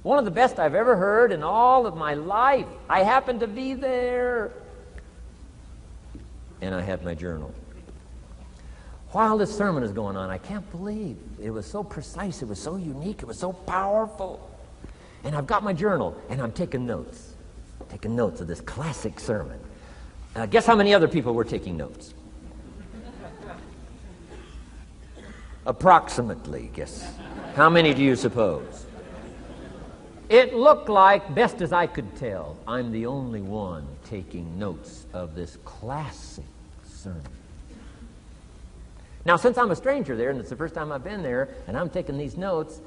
One of the best I've ever heard in all of my life. I happened to be there. And I had my journal. While this sermon is going on, I can't believe it was so precise, it was so unique, it was so powerful. And I've got my journal, and I'm taking notes. Taking notes of this classic sermon. Guess how many other people were taking notes? Approximately, guess. How many do you suppose? It looked like, best as I could tell, I'm the only one taking notes of this classic sermon. Now, since I'm a stranger there, and it's the first time I've been there, and I'm taking these notes,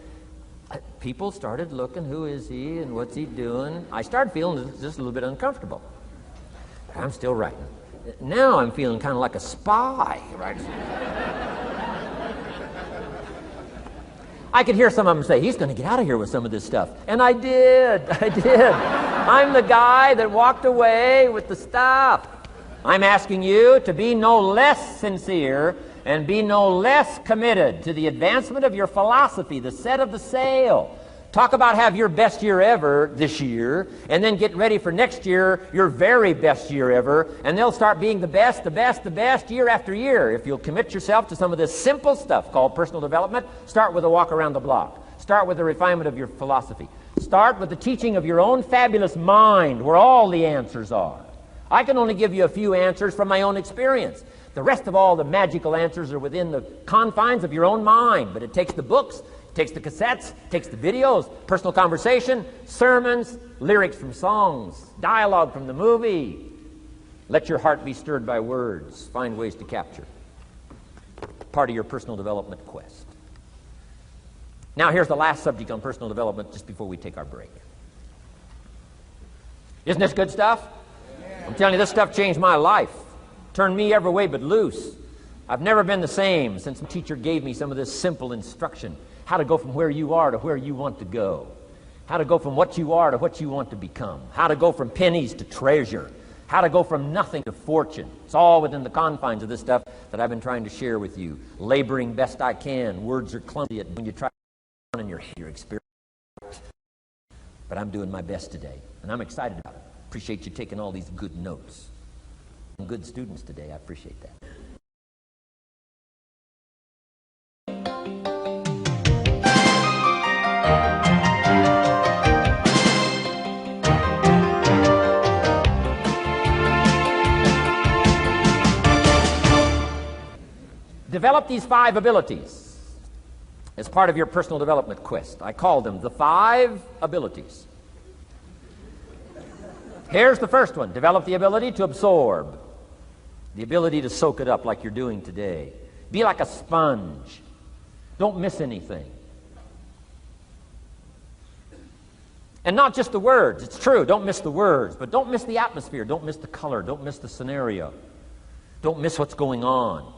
people started looking, who is he and what's he doing? I started feeling just a little bit uncomfortable. But I'm still writing. Now I'm feeling kind of like a spy, right? I could hear some of them say, he's going to get out of here with some of this stuff. And I did. I'm the guy that walked away with the stuff. I'm asking you to be no less sincere and be no less committed to the advancement of your philosophy, the set of the sail. Talk about have your best year ever this year, and then get ready for next year, your very best year ever, and they'll start being the best year after year. If you'll commit yourself to some of this simple stuff called personal development, start with a walk around the block. Start with the refinement of your philosophy. Start with the teaching of your own fabulous mind, where all the answers are. I can only give you a few answers from my own experience. The rest of all the magical answers are within the confines of your own mind, but it takes the books, it takes the cassettes, it takes the videos, personal conversation, sermons, lyrics from songs, dialogue from the movie. Let your heart be stirred by words. Find ways to capture. Part of your personal development quest. Now here's the last subject on personal development just before we take our break. Isn't this good stuff? I'm telling you, this stuff changed my life. Turned me every way but loose. I've never been the same since the teacher gave me some of this simple instruction. How to go from where you are to where you want to go. How to go from what you are to what you want to become. How to go from pennies to treasure. How to go from nothing to fortune. It's all within the confines of this stuff that I've been trying to share with you. Laboring best I can. Words are clumsy when you try to in your experience. But I'm doing my best today, and I'm excited about it. Appreciate you taking all these good notes. Good students today. I appreciate that. Develop these 5 abilities as part of your personal development quest. I call them the 5 abilities. Here's the first one. Develop the ability to absorb. The ability to soak it up like you're doing today. Be like a sponge. Don't miss anything. And not just the words. It's true, don't miss the words, but don't miss the atmosphere. Don't miss the color. Don't miss the scenario. Don't miss what's going on.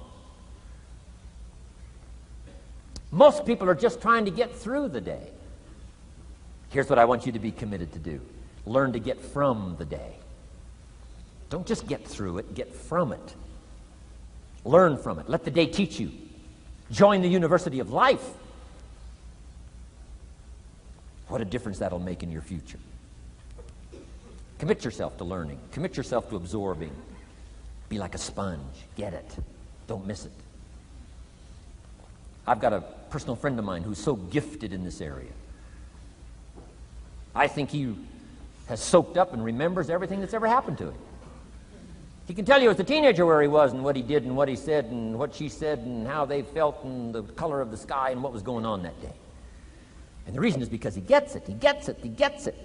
Most people are just trying to get through the day. Here's what I want you to be committed to do. Learn to get from the day. Don't just get through it, get from it. Learn from it. Let the day teach you. Join the University of Life. What a difference that'll make in your future. Commit yourself to learning. Commit yourself to absorbing. Be like a sponge. Get it. Don't miss it. I've got a personal friend of mine who's so gifted in this area. I think he has soaked up and remembers everything that's ever happened to him. He can tell you as a teenager where he was and what he did and what he said and what she said and how they felt and the color of the sky and what was going on that day. And the reason is because he gets it. He gets it. He gets it.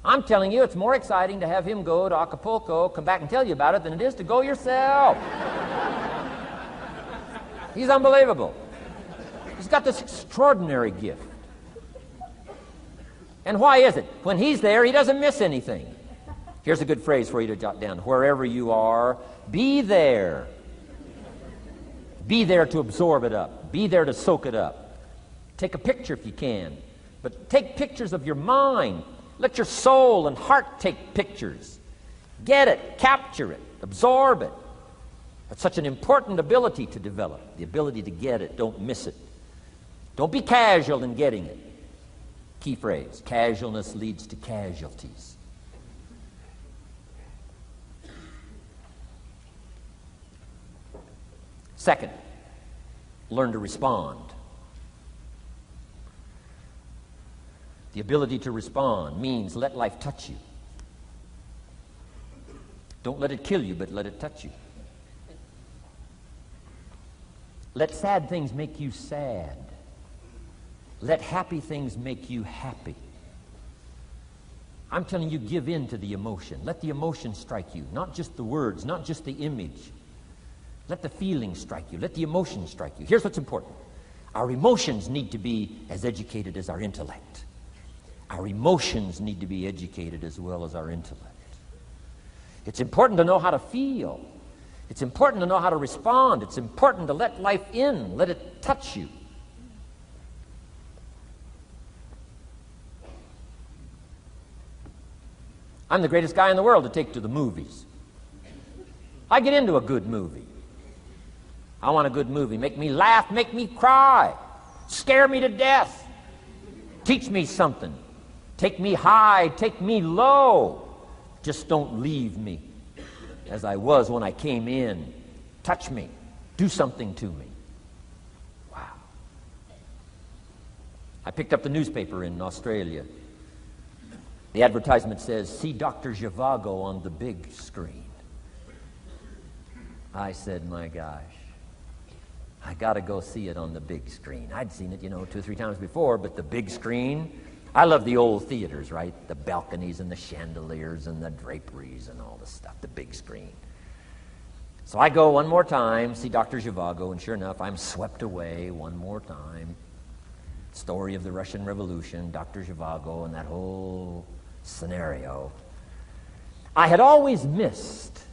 I'm telling you, it's more exciting to have him go to Acapulco, come back and tell you about it, than it is to go yourself. He's unbelievable. He's got this extraordinary gift. And why is it? When he's there, he doesn't miss anything. Here's a good phrase for you to jot down. Wherever you are, be there. Be there to absorb it up. Be there to soak it up. Take a picture if you can. But take pictures of your mind. Let your soul and heart take pictures. Get it. Capture it. Absorb it. That's such an important ability to develop. The ability to get it. Don't miss it. Don't be casual in getting it. Key phrase. Casualness leads to casualties. Second, learn to respond. The ability to respond means let life touch you. Don't let it kill you, but let it touch you. Let sad things make you sad. Let happy things make you happy. I'm telling you, give in to the emotion. Let the emotion strike you, not just the words, not just the image. Let the feeling strike you. Let the emotion strike you. Here's what's important. Our emotions need to be as educated as our intellect. Our emotions need to be educated as well as our intellect. It's important to know how to feel. It's important to know how to respond. It's important to let life in. Let it touch you. I'm the greatest guy in the world to take to the movies. I get into a good movie. I want a good movie. Make me laugh, make me cry, scare me to death, teach me something, take me high, take me low. Just don't leave me as I was when I came in. Touch me. Do something to me. Wow. I picked up the newspaper in Australia. The advertisement says, see Dr. Zhivago on the big screen. I said, my gosh, I got to go see it on the big screen. I'd seen it, 2 or 3 times before, but the big screen, I love the old theaters, right? The balconies and the chandeliers and the draperies and all the stuff, the big screen. So I go one more time, see Dr. Zhivago, and sure enough, I'm swept away one more time. Story of the Russian Revolution, Dr. Zhivago, and that whole scenario. I had always missed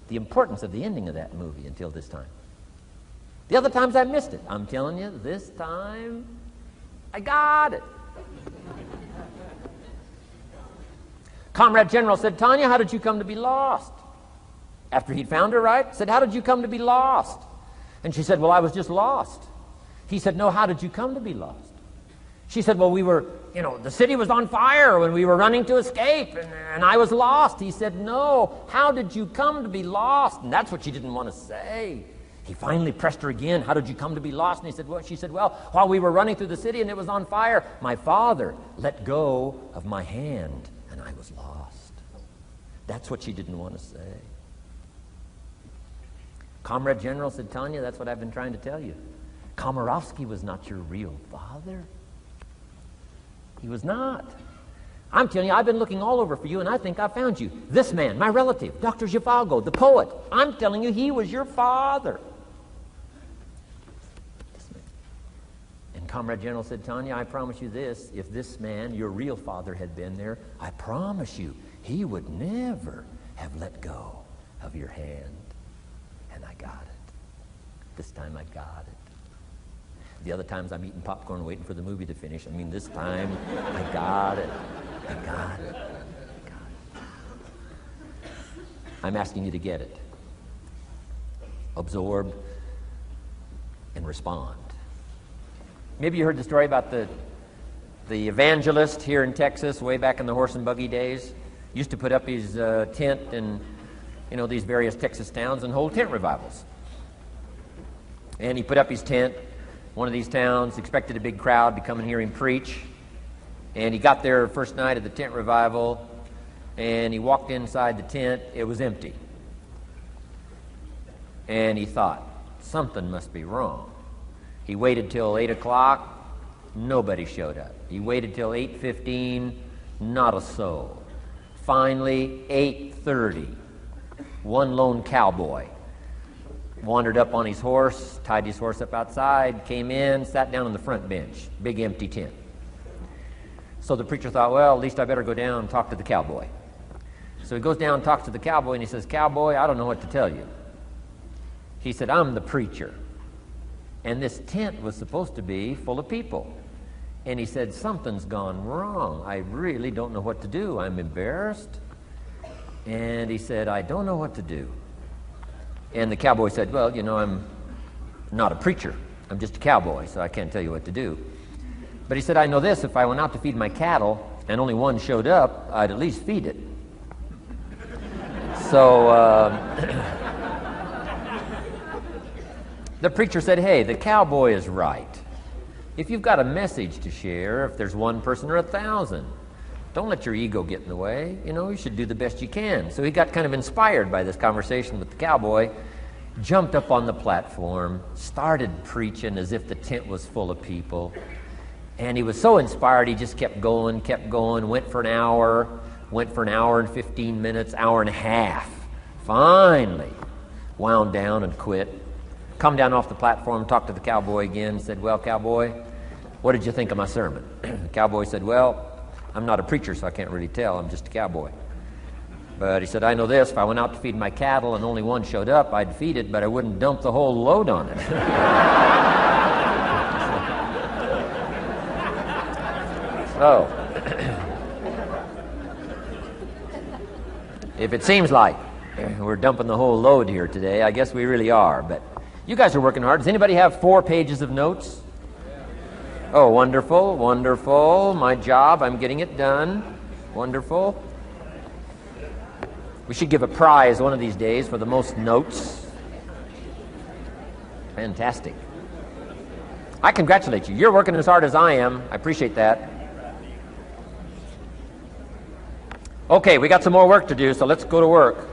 the importance of the ending of that movie until this time. The other times I missed it. I'm telling you, this time, I got it. Comrade General said, Tanya, how did you come to be lost? After he'd found her, right? Said, how did you come to be lost? And she said, well, I was just lost. He said, no, how did you come to be lost? She said, well, the city was on fire when we were running to escape, and I was lost. He said, no, how did you come to be lost? And that's what she didn't want to say. He finally pressed her again, how did you come to be lost? And she said, well, while we were running through the city and it was on fire, my father let go of my hand, and I was lost. That's what she didn't want to say. Comrade General said, Tanya, that's what I've been trying to tell you. Komorowski was not your real father. He was not. I'm telling you, I've been looking all over for you, and I think I found you. This man, my relative, Dr. Zhivago, the poet. I'm telling you, he was your father. And Comrade General said, Tanya, I promise you this. If this man, your real father, had been there, I promise you, he would never have let go of your hand. And I got it. This time I got it. The other times I'm eating popcorn waiting for the movie to finish. This time I got it. I got it. I'm asking you to get it. Absorb and respond. Maybe you heard the story about the evangelist here in Texas way back in the horse and buggy days. Used to put up his tent in these various Texas towns and hold tent revivals. And he put up his tent. One of these towns expected a big crowd to come and hear him preach. And he got there first night of the tent revival, and he walked inside the tent. It was empty. And he thought, something must be wrong. He waited till 8 o'clock. Nobody showed up. He waited till 8:15. Not a soul. Finally, 8:30. One lone cowboy wandered up on his horse, tied his horse up outside, came in, sat down on the front bench, big empty tent. So the preacher thought, well, at least I better go down and talk to the cowboy. So he goes down and talks to the cowboy, and he says, Cowboy, I don't know what to tell you. He said, I'm the preacher, and this tent was supposed to be full of people. And he said, something's gone wrong. I really don't know what to do. I'm embarrassed. And he said, I don't know what to do. And the cowboy said, well, I'm not a preacher. I'm just a cowboy, so I can't tell you what to do. But he said, I know this, if I went out to feed my cattle and only one showed up, I'd at least feed it. So the preacher said, hey, the cowboy is right. If you've got a message to share, if there's one person or 1,000, don't let your ego get in the way. You should do the best you can. So he got kind of inspired by this conversation with the cowboy, jumped up on the platform, started preaching as if the tent was full of people. And he was so inspired, he just kept going, went for an hour and 15 minutes, hour and a half. Finally, wound down and quit. Come down off the platform, talked to the cowboy again, said, well, cowboy, what did you think of my sermon? The cowboy said, well, I'm not a preacher, so I can't really tell. I'm just a cowboy. But he said, I know this. If I went out to feed my cattle and only one showed up, I'd feed it, but I wouldn't dump the whole load on it. So, if it seems like we're dumping the whole load here today, I guess we really are. But you guys are working hard. Does anybody have 4 pages of notes? Oh, wonderful, wonderful. My job, I'm getting it done. Wonderful. We should give a prize one of these days for the most notes. Fantastic. I congratulate you. You're working as hard as I am. I appreciate that. Okay, we got some more work to do, so let's go to work.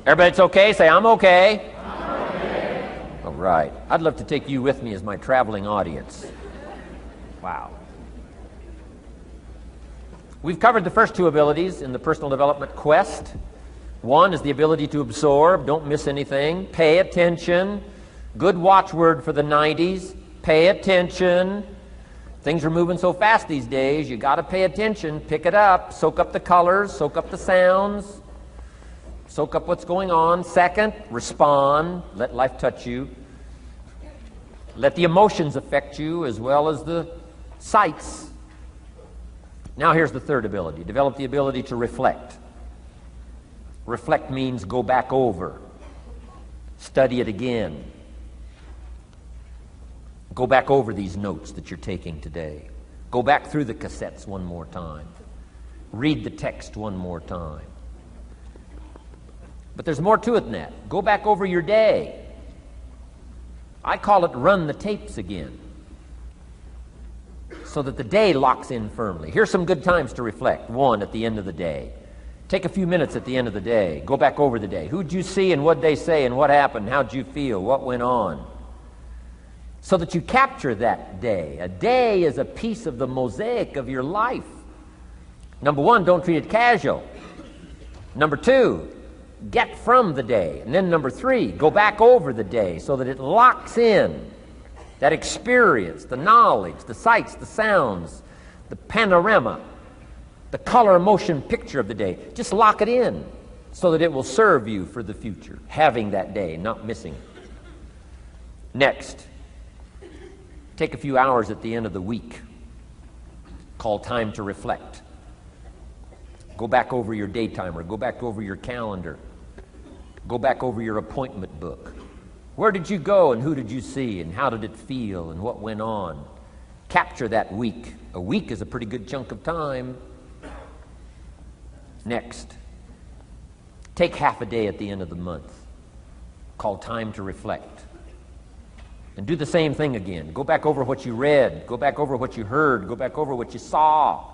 Everybody's okay? Say, I'm okay. All right. I'd love to take you with me as my traveling audience. Wow. We've covered the first 2 abilities in the personal development quest. One is the ability to absorb, don't miss anything, pay attention. Good watchword for the 90s, pay attention. Things are moving so fast these days, you got to pay attention, pick it up, soak up the colors, soak up the sounds, soak up what's going on. Second, respond, let life touch you. Let the emotions affect you as well as the sights. Now here's the third ability. Develop the ability to reflect. Reflect means go back over. Study it again. Go back over these notes that you're taking today. Go back through the cassettes one more time. Read the text one more time. But there's more to it than that. Go back over your day. I call it run the tapes again, so that the day locks in firmly. Here's some good times to reflect. One, at the end of the day. Take a few minutes at the end of the day. Go back over the day. Who'd you see and what'd they say and what happened? How'd you feel? What went on? So that you capture that day. A day is a piece of the mosaic of your life. Number one, don't treat it casual. Number two, get from the day. And then number three, go back over the day so that it locks in that experience, the knowledge, the sights, the sounds, the panorama, the color, motion picture of the day. Just lock it in so that it will serve you for the future, having that day, not missing it. Next, take a few hours at the end of the week, called time to reflect. Go back over your day timer, go back over your calendar, go back over your appointment book. Where did you go and who did you see and how did it feel and what went on? Capture that week. A week is a pretty good chunk of time. Next, take half a day at the end of the month, called time to reflect. And do the same thing again. Go back over what you read, go back over what you heard, go back over what you saw.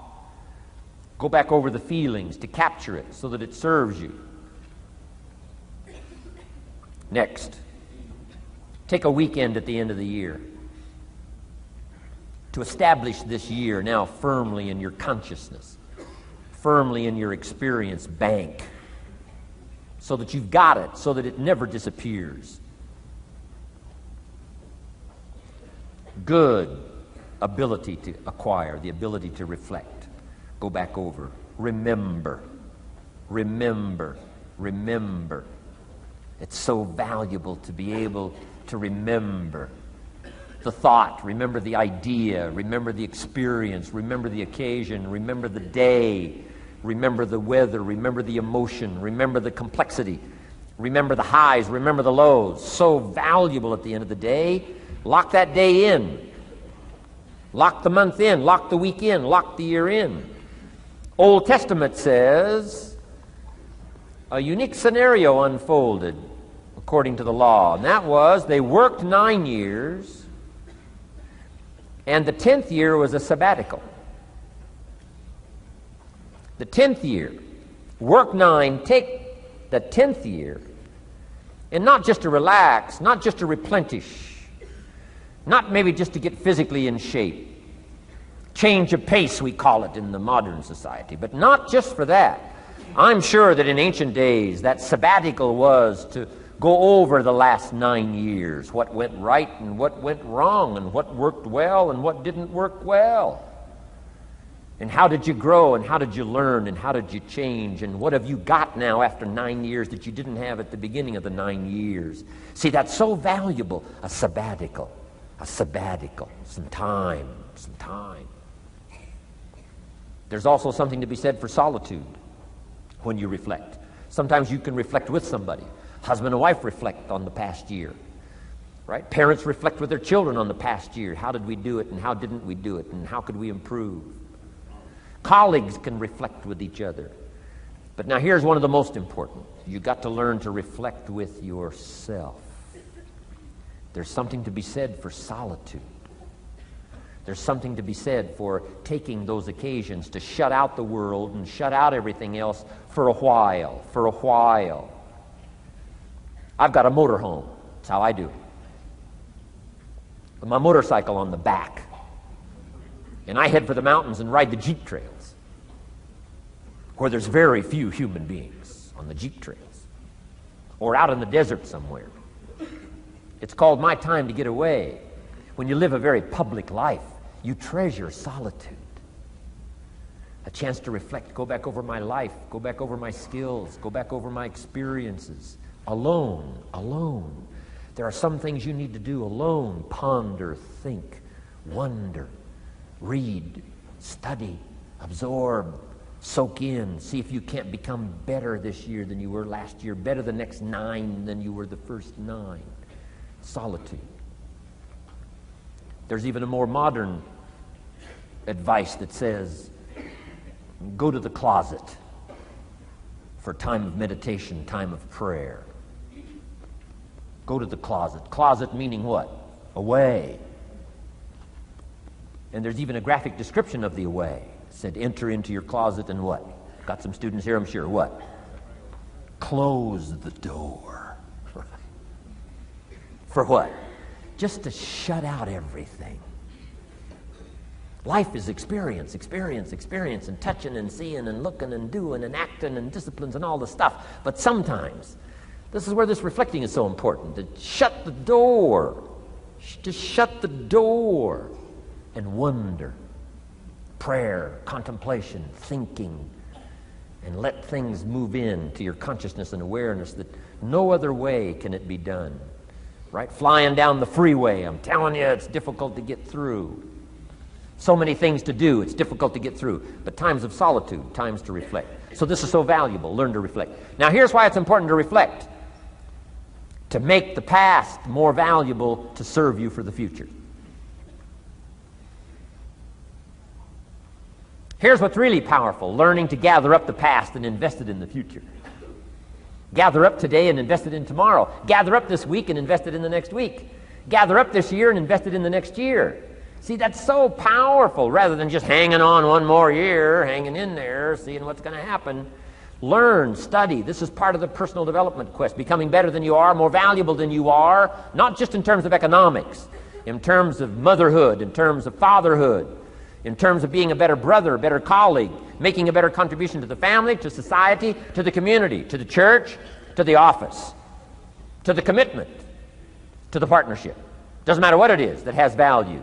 Go back over the feelings to capture it so that it serves you. Next, take a weekend at the end of the year to establish this year now firmly in your consciousness, firmly in your experience bank, so that you've got it, so that it never disappears. Good ability to acquire, the ability to reflect. Go back over. Remember. Remember. Remember. It's so valuable to be able to remember the thought, remember the idea, remember the experience, remember the occasion, remember the day, remember the weather, remember the emotion, remember the complexity, remember the highs, remember the lows. So valuable at the end of the day. Lock that day in. Lock the month in. Lock the week in. Lock the year in. Old Testament says a unique scenario unfolded according to the law, and that was they worked 9 years, and the 10th year was a sabbatical. The 10th year, work 9, take the 10th year, and not just to relax, not just to replenish, not maybe just to get physically in shape. Change of pace, we call it in the modern society, but not just for that. I'm sure that in ancient days, that sabbatical was to go over the last 9 years, what went right and what went wrong, and what worked well and what didn't work well. And how did you grow, and how did you learn, and how did you change, and what have you got now after 9 years that you didn't have at the beginning of the 9 years? See, that's so valuable, a sabbatical, some time. There's also something to be said for solitude when you reflect. Sometimes you can reflect with somebody. Husband and wife reflect on the past year, right? Parents reflect with their children on the past year. How did we do it, and how didn't we do it, and how could we improve? Colleagues can reflect with each other. But now here's one of the most important. You've got to learn to reflect with yourself. There's something to be said for solitude. There's something to be said for taking those occasions to shut out the world and shut out everything else for a while. I've got a motorhome. That's how I do it. With my motorcycle on the back. And I head for the mountains and ride the Jeep trails, where there's very few human beings on the Jeep trails, or out in the desert somewhere. It's called my time to get away. When you live a very public life, you treasure solitude. A chance to reflect, go back over my life, go back over my skills, go back over my experiences. Alone. There are some things you need to do alone. Ponder, think, wonder, read, study, Absorb, soak in, see if you can't become better this year than you were last year, better the next 9 than you were the first 9. Solitude. There's even a more modern advice that says, go to the closet for time of meditation, time of prayer. Go to the closet. Closet meaning what? Away. And there's even a graphic description of the away. It said, enter into your closet and what? Got some students here, I'm sure. What? Close the door. For what? Just to shut out everything. Life is experience, experience, experience, and touching and seeing and looking and doing and acting and disciplines and all the stuff. But sometimes, this is where this reflecting is so important, to shut the door. To shut the door and wonder. Prayer, contemplation, thinking, and let things move in to your consciousness and awareness that no other way can it be done. Right? Flying down the freeway, I'm telling you, it's difficult to get through. So many things to do, it's difficult to get through. But times of solitude, times to reflect. So this is so valuable, learn to reflect. Now here's why it's important to reflect. To make the past more valuable to serve you for the future. Here's what's really powerful, learning to gather up the past and invest it in the future. Gather up today and invest it in tomorrow. Gather up this week and invest it in the next week. Gather up this year and invest it in the next year. See, that's so powerful, rather than just hanging on one more year, hanging in there, seeing what's going to happen. Learn, study. This is part of the personal development quest. Becoming better than you are, more valuable than you are, not just in terms of economics, in terms of motherhood, in terms of fatherhood, in terms of being a better brother, a better colleague, making a better contribution to the family, to society, to the community, to the church, to the office, to the commitment, to the partnership. Doesn't matter what it is that has value.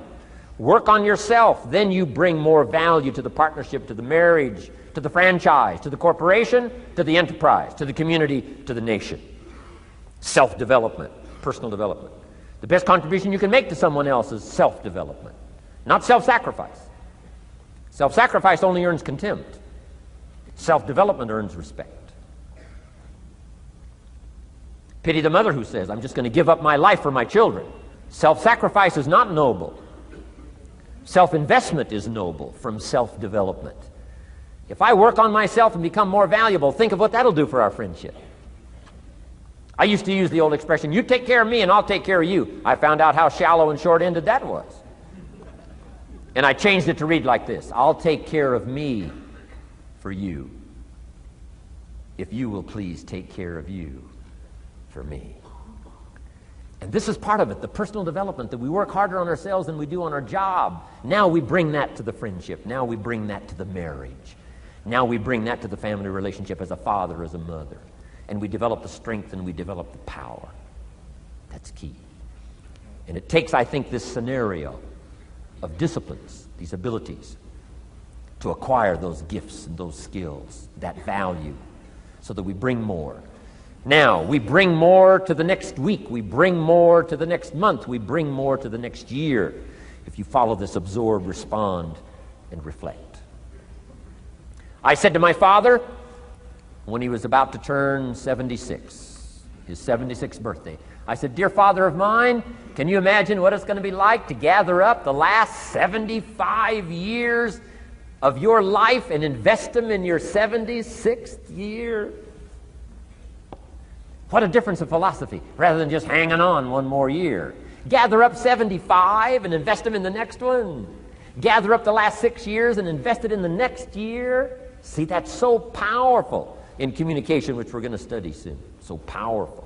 Work on yourself, then you bring more value to the partnership, to the marriage, to the franchise, to the corporation, to the enterprise, to the community, to the nation. Self-development, personal development. The best contribution you can make to someone else is self-development, not self-sacrifice. Self-sacrifice only earns contempt. Self-development earns respect. Pity the mother who says, I'm just going to give up my life for my children. Self-sacrifice is not noble. Self-investment is noble from self-development. If I work on myself and become more valuable, think of what that'll do for our friendship. I used to use the old expression, you take care of me and I'll take care of you. I found out how shallow and short-ended that was. And I changed it to read like this, I'll take care of me for you, if you will please take care of you for me. And this is part of it, the personal development, that we work harder on ourselves than we do on our job. Now we bring that to the friendship. Now we bring that to the marriage. Now we bring that to the family relationship as a father, as a mother. And we develop the strength and we develop the power. That's key. And it takes, I think, this scenario of disciplines, these abilities, to acquire those gifts and those skills, that value, so that we bring more. Now, we bring more to the next week. We bring more to the next month. We bring more to the next year if you follow this absorb, respond, and reflect. I said to my father when he was about to turn 76, his 76th birthday, I said, dear father of mine, can you imagine what it's going to be like to gather up the last 75 years of your life and invest them in your 76th year? What a difference of philosophy, rather than just hanging on one more year. Gather up 75 and invest them in the next one. Gather up the last 6 years and invest it in the next year. See, that's so powerful in communication, which we're going to study soon. So powerful.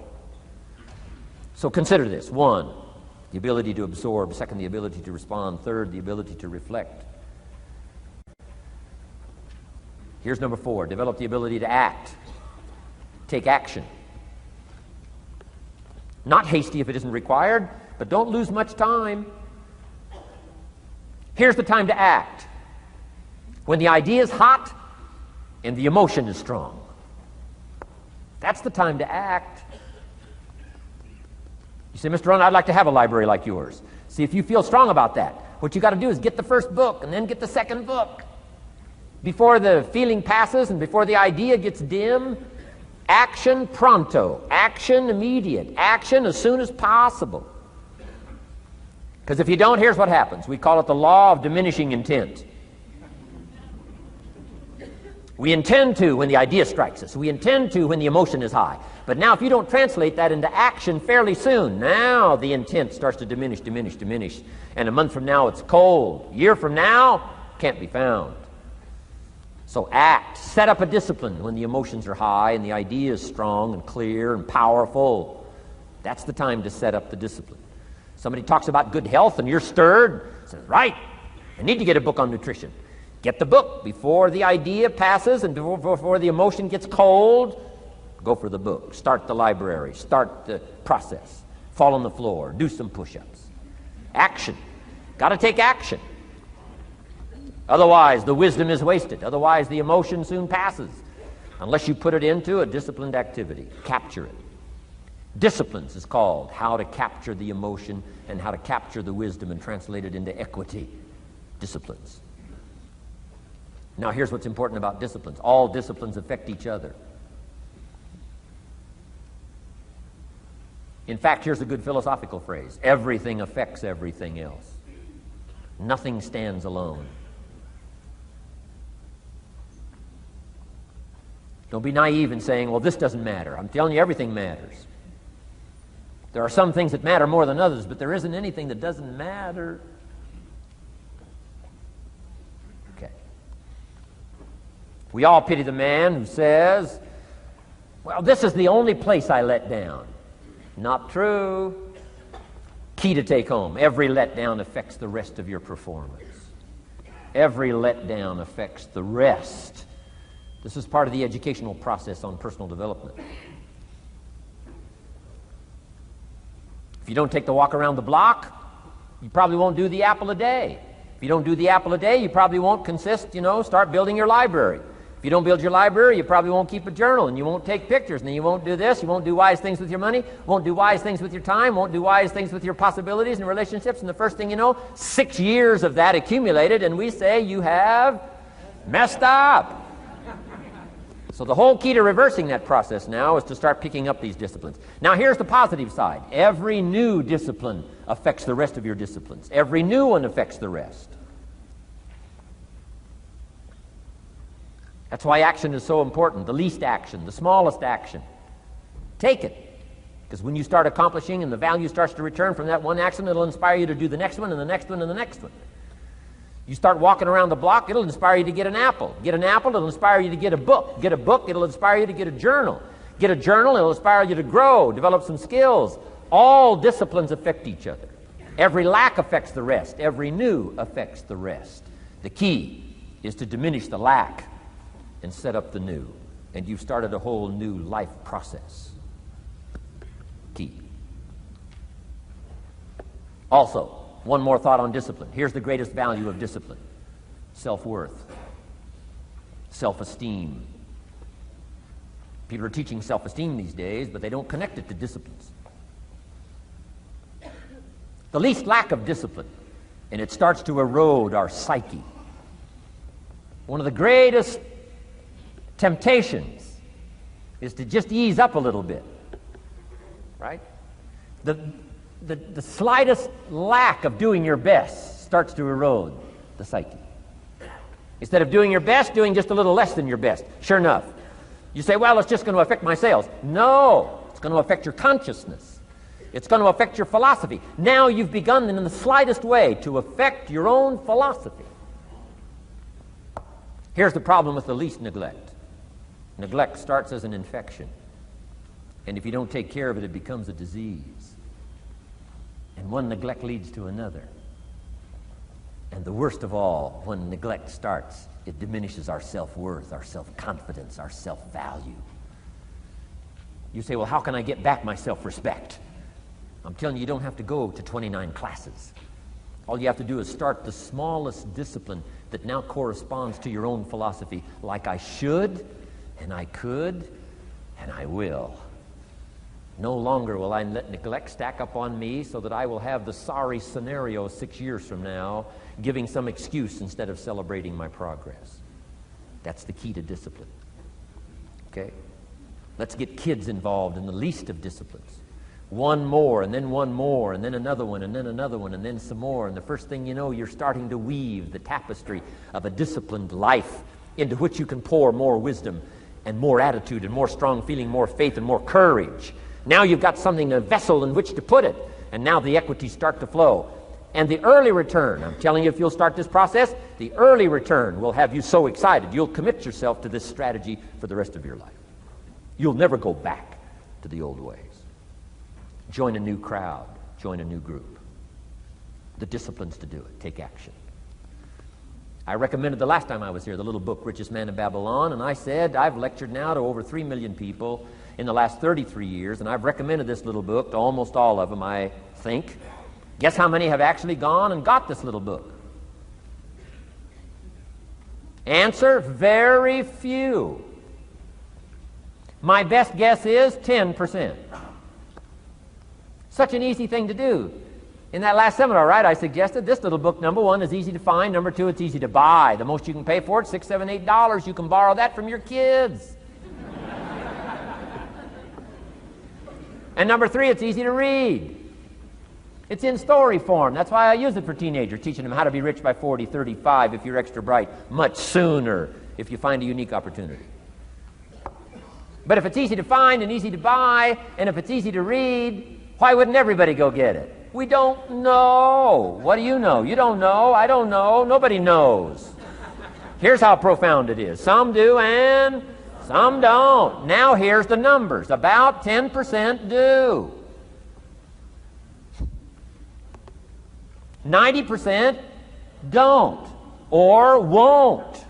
So consider this. 1, the ability to absorb. 2, the ability to respond. 3, the ability to reflect. Here's number 4, develop the ability to act. Take action. Not hasty if it isn't required, but don't lose much time. Here's the time to act. When the idea is hot and the emotion is strong. That's the time to act. You say, Mr. Rohn, I'd like to have a library like yours. See, if you feel strong about that, what you got to do is get the first book and then get the second book. before the feeling passes and before the idea gets dim. Action pronto, action immediate, action as soon as possible. Because if you don't, here's what happens. We call it the law of diminishing intent. We intend to when the idea strikes us. We intend to when the emotion is high. But now if you don't translate that into action fairly soon, now the intent starts to diminish. And a month from now it's cold. A year from now, can't be found. So act. Set up a discipline when the emotions are high and the idea is strong and clear and powerful. That's the time to set up the discipline. Somebody talks about good health and you're stirred. Says, right, I need to get a book on nutrition. Get the book before the idea passes and before the emotion gets cold. Go for the book. Start the library. Start the process. Fall on the floor. Do some push-ups. Action. Got to take action. Otherwise, the wisdom is wasted. Otherwise, the emotion soon passes. Unless you put it into a disciplined activity. Capture it. Disciplines is called how to capture the emotion and how to capture the wisdom and translate it into equity. Disciplines. Now, here's what's important about disciplines. All disciplines affect each other. In fact, here's a good philosophical phrase. Everything affects everything else. Nothing stands alone. Don't be naive in saying, well, this doesn't matter. I'm telling you, everything matters. There are some things that matter more than others, but there isn't anything that doesn't matter. Okay. We all pity the man who says, well, this is the only place I let down. Not true. Key to take home. Every letdown affects the rest of your performance. Every letdown affects the rest. This is part of the educational process on personal development. If you don't take the walk around the block, you probably won't do the apple a day. If you don't do the apple a day, you probably won't start building your library. If you don't build your library, you probably won't keep a journal, and you won't take pictures, and then you won't do this, you won't do wise things with your money, won't do wise things with your time, won't do wise things with your possibilities and relationships, and the first thing you know, 6 years of that accumulated, and we say you have messed up. So the whole key to reversing that process now is to start picking up these disciplines. Now here's the positive side. Every new discipline affects the rest of your disciplines. Every new one affects the rest. That's why action is so important. The least action, the smallest action. Take it. Because when you start accomplishing and the value starts to return from that one action, it'll inspire you to do the next one and the next one and the next one. You start walking around the block, it'll inspire you to get an apple. Get an apple, it'll inspire you to get a book. Get a book, it'll inspire you to get a journal. Get a journal, it'll inspire you to grow, develop some skills. All disciplines affect each other. Every lack affects the rest. Every new affects the rest. The key is to diminish the lack and set up the new. And you've started a whole new life process. Key. Also, one more thought on discipline. Here's the greatest value of discipline. Self-worth. Self-esteem. People are teaching self-esteem these days, but they don't connect it to disciplines. The least lack of discipline, and it starts to erode our psyche. One of the greatest temptations is to just ease up a little bit. Right? The slightest lack of doing your best starts to erode the psyche. Instead of doing your best, doing just a little less than your best. Sure enough. You say, well, it's just going to affect my sales. No, it's going to affect your consciousness. It's going to affect your philosophy. Now you've begun in the slightest way to affect your own philosophy. Here's the problem with the least neglect. Neglect starts as an infection. And if you don't take care of it, it becomes a disease. And one neglect leads to another. And the worst of all, when neglect starts, it diminishes our self-worth, our self-confidence, our self-value. You say, well, how can I get back my self-respect? I'm telling you, you don't have to go to 29 classes. All you have to do is start the smallest discipline that now corresponds to your own philosophy, like I should, and I could, and I will. No longer will I let neglect stack up on me so that I will have the sorry scenario 6 years from now, giving some excuse instead of celebrating my progress. That's the key to discipline. Okay? Let's get kids involved in the least of disciplines. One more, and then one more, and then another one, and then another one, and then some more. And the first thing you know, you're starting to weave the tapestry of a disciplined life into which you can pour more wisdom and more attitude and more strong feeling, more faith and more courage. Now you've got something, a vessel in which to put it. And now the equities start to flow. And the early return, I'm telling you, if you'll start this process, the early return will have you so excited. You'll commit yourself to this strategy for the rest of your life. You'll never go back to the old ways. Join a new crowd. Join a new group. The disciplines to do it. Take action. I recommended the last time I was here the little book, Richest Man in Babylon, and I said I've lectured now to over 3 million people in the last 33 years, and I've recommended this little book to almost all of them, I think. Guess how many have actually gone and got this little book? Answer, very few. My best guess is 10%. Such an easy thing to do. In that last seminar, right, I suggested this little book, number one, is easy to find. Number two, it's easy to buy. The most you can pay for it, $6, $7, $8. You can borrow that from your kids. And number three, it's easy to read. It's in story form. That's why I use it for teenagers, teaching them how to be rich by 40, 35 if you're extra bright, much sooner if you find a unique opportunity. But if it's easy to find and easy to buy, and if it's easy to read, why wouldn't everybody go get it? We don't know. What do you know? You don't know. I don't know. Nobody knows. Here's how profound it is. Some do and some don't. Now here's the numbers. About 10% do. 90% don't or won't.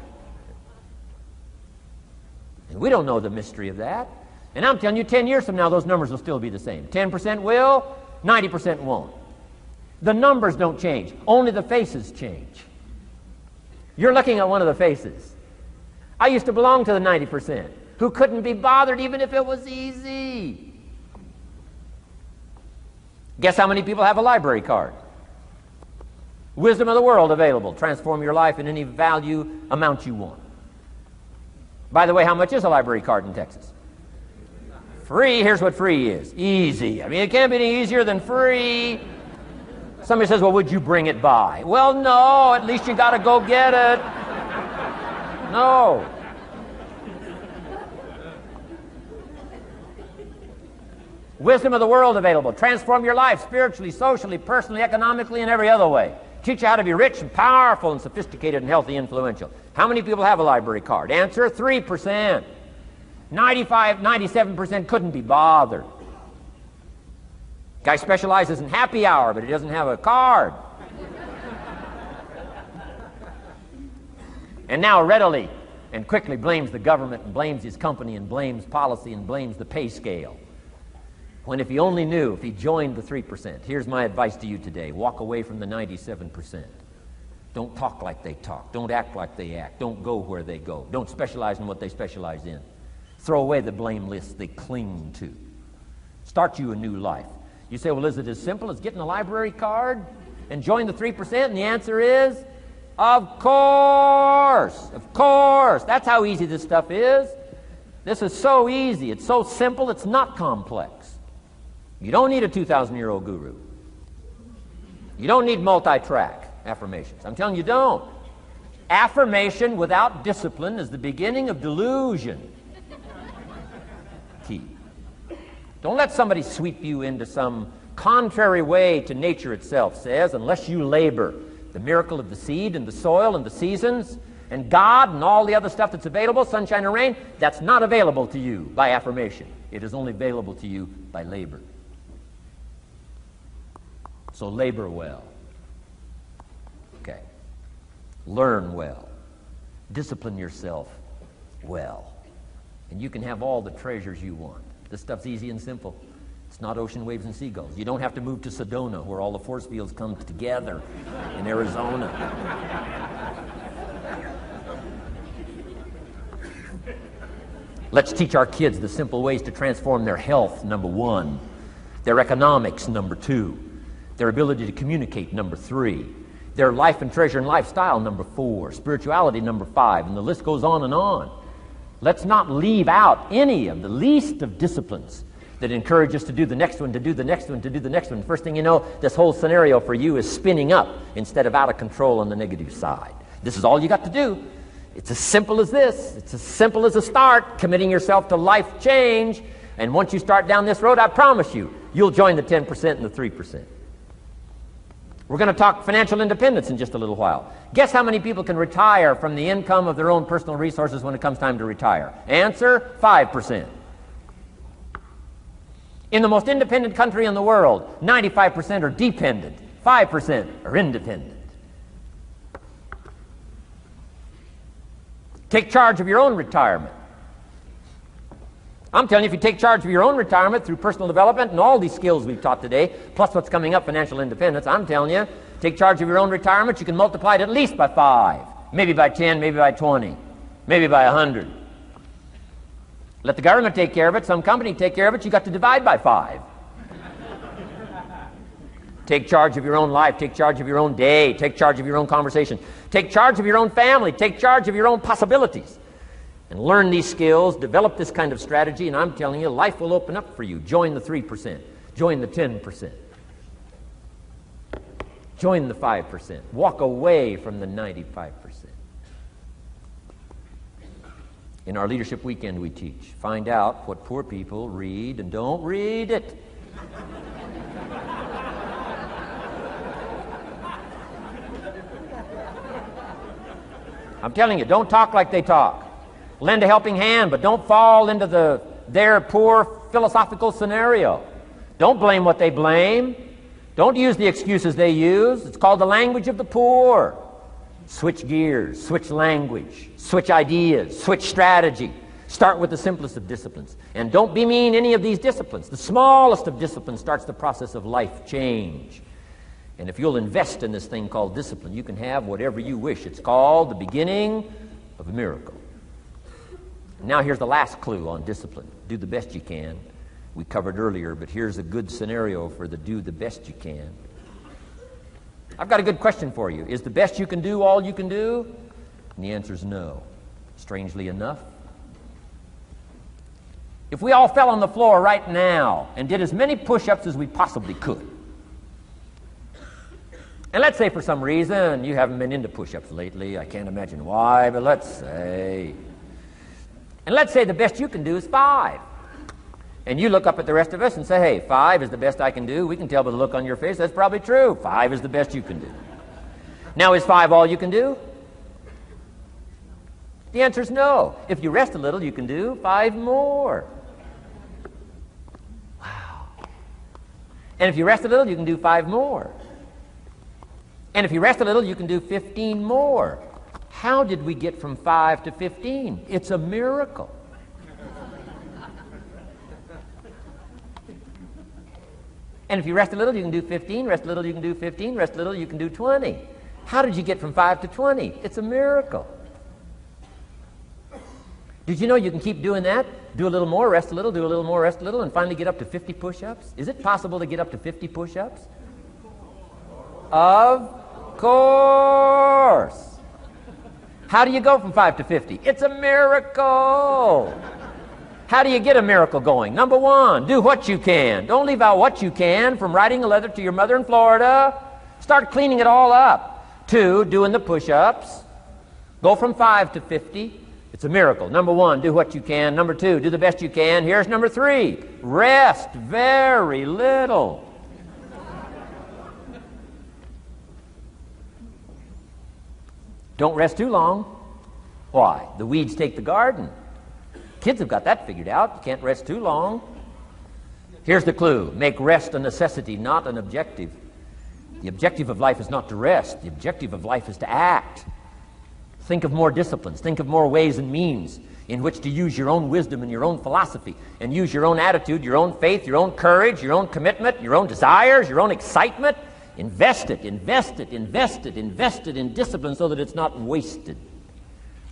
And we don't know the mystery of that. And I'm telling you, 10 years from now, those numbers will still be the same. 10% will, 90% won't. The numbers don't change. Only the faces change. You're looking at one of the faces. I used to belong to the 90% who couldn't be bothered even if it was easy. Guess how many people have a library card? Wisdom of the world available. Transform your life in any value amount you want. By the way, how much is a library card in Texas? Free. Here's what free is. Easy. I mean, it can't be any easier than free. Somebody says, well, would you bring it by? Well, no. At least you got to go get it. No. Wisdom of the world available. Transform your life spiritually, socially, personally, economically, and every other way. Teach you how to be rich and powerful and sophisticated and healthy, influential. How many people have a library card? Answer, 3%. 95, 97% couldn't be bothered. Guy specializes in happy hour, but he doesn't have a card. And now readily and quickly blames the government and blames his company and blames policy and blames the pay scale. When if he only knew, if he joined the 3%, here's my advice to you today. Walk away from the 97%. Don't talk like they talk. Don't act like they act. Don't go where they go. Don't specialize in what they specialize in. Throw away the blame lists they cling to. Start you a new life. You say, well, is it as simple as getting a library card and join the 3%? And the answer is, of course. Of course. That's how easy this stuff is. This is so easy. It's so simple. It's not complex. You don't need a 2,000-year-old guru. You don't need multi-track affirmations. I'm telling you, don't. Affirmation without discipline is the beginning of delusion. Key. Don't let somebody sweep you into some contrary way to nature itself says, unless you labor. The miracle of the seed and the soil and the seasons and God and all the other stuff that's available, sunshine and rain, that's not available to you by affirmation. It is only available to you by labor. So labor well. Okay. Learn well. Discipline yourself well. And you can have all the treasures you want. This stuff's easy and simple. It's not ocean waves and seagulls. You don't have to move to Sedona where all the force fields come together in Arizona. Let's teach our kids the simple ways to transform their health, number one. Their economics, number two. Their ability to communicate, number three. Their life and treasure and lifestyle, number 4. Spirituality, number 5. And the list goes on and on. Let's not leave out any of the least of disciplines that encourage us to do the next one, to do the next one, to do the next one. First thing you know, this whole scenario for you is spinning up instead of out of control on the negative side. This is all you got to do. It's as simple as this. It's as simple as a start, committing yourself to life change. And once you start down this road, I promise you, you'll join the 10% and the 3%. We're going to talk financial independence in just a little while. Guess how many people can retire from the income of their own personal resources when it comes time to retire? Answer, 5%. In the most independent country in the world, 95% are dependent, 5% are independent. Take charge of your own retirement. I'm telling you, if you take charge of your own retirement through personal development and all these skills we've taught today, plus what's coming up, financial independence, I'm telling you, take charge of your own retirement, you can multiply it at least by 5, maybe by 10, maybe by 20, maybe by 100. Let the government take care of it, some company take care of it, you got to divide by 5. Take charge of your own life, take charge of your own day, take charge of your own conversation, take charge of your own family, take charge of your own possibilities. And learn these skills, develop this kind of strategy, and I'm telling you, life will open up for you. Join the 3%. Join the 10%. Join the 5%. Walk away from the 95%. In our Leadership Weekend we teach, find out what poor people read and don't read it. I'm telling you, don't talk like they talk. Lend a helping hand, but don't fall into their poor philosophical scenario. Don't blame what they blame. Don't use the excuses they use. It's called the language of the poor. Switch gears, switch language, switch ideas, switch strategy. Start with the simplest of disciplines. And don't bemean any of these disciplines. The smallest of disciplines starts the process of life change. And if you'll invest in this thing called discipline, you can have whatever you wish. It's called the beginning of a miracle. Now here's the last clue on discipline. Do the best you can. We covered earlier, but here's a good scenario for the do the best you can. I've got a good question for you. Is the best you can do all you can do? And the answer is no. Strangely enough. If we all fell on the floor right now and did as many push-ups as we possibly could, and let's say for some reason you haven't been into push-ups lately, I can't imagine why, but let's say the best you can do is 5. And you look up at the rest of us and say, hey, 5 is the best I can do. We can tell by the look on your face that's probably true. 5 is the best you can do. Now, is 5 all you can do? The answer is no. If you rest a little, you can do 5 more. Wow. And if you rest a little, you can do 5 more. And if you rest a little, you can do 15 more. How did we get from 5 to 15? It's a miracle. And if you rest a little, you can do 15, rest a little, you can do 15, rest a little, you can do 20. How did you get from 5 to 20? It's a miracle. Did you know you can keep doing that? Do a little more, rest a little, do a little more, rest a little, and finally get up to 50 push-ups? Is it possible to get up to 50 push-ups? Of course. How do you go from 5 to 50? It's a miracle. How do you get a miracle going? Number 1, do what you can. Don't leave out what you can, from writing a letter to your mother in Florida. Start cleaning it all up. 2, doing the push-ups. Go from 5 to 50. It's a miracle. Number 1, do what you can. Number 2, do the best you can. Here's number 3, rest very little. Don't rest too long. Why? The weeds take the garden. Kids have got that figured out. You can't rest too long. Here's the clue. Make rest a necessity, not an objective. The objective of life is not to rest. The objective of life is to act. Think of more disciplines. Think of more ways and means in which to use your own wisdom and your own philosophy, and use your own attitude, your own faith, your own courage, your own commitment, your own desires, your own excitement. Invest it, invest it, invest it, invest it in discipline so that it's not wasted.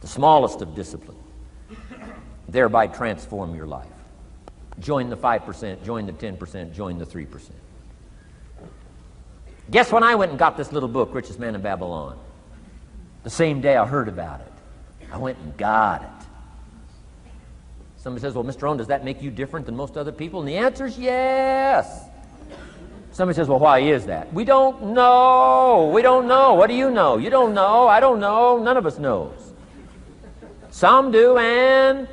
The smallest of discipline. Thereby transform your life. Join the 5%, join the 10%, join the 3%. Guess when I went and got this little book, Richest Man in Babylon? The same day I heard about it. I went and got it. Somebody says, well, Mr. Rohn, does that make you different than most other people? And the answer is yes. Somebody says, well, why is that? We don't know. We don't know. What do you know? You don't know. I don't know. None of us knows. Some do and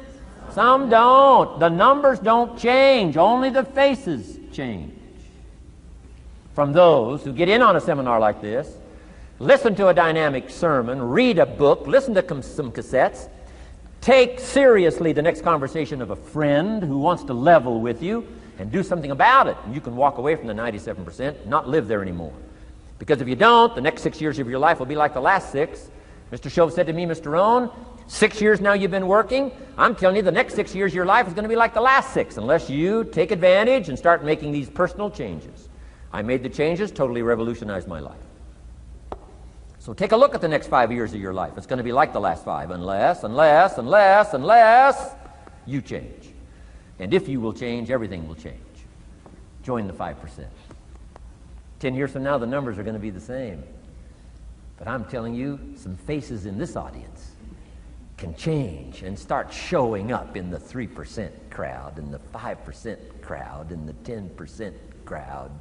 some don't. The numbers don't change. Only the faces change. From those who get in on a seminar like this, listen to a dynamic sermon, read a book, listen to some cassettes, take seriously the next conversation of a friend who wants to level with you, and do something about it. And you can walk away from the 97%, not live there anymore. Because if you don't, the next 6 years of your life will be like the last 6. Mr. Shove said to me, Mr. Rohn, 6 years now you've been working. I'm telling you, the next 6 years of your life is going to be like the last 6, unless you take advantage and start making these personal changes. I made the changes, totally revolutionized my life. So take a look at the next 5 years of your life. It's going to be like the last 5, unless you change. And if you will change, everything will change. Join the 5%. 10 years from now, the numbers are going to be the same. But I'm telling you, some faces in this audience can change and start showing up in the 3% crowd, in the 5% crowd, in the 10% crowd,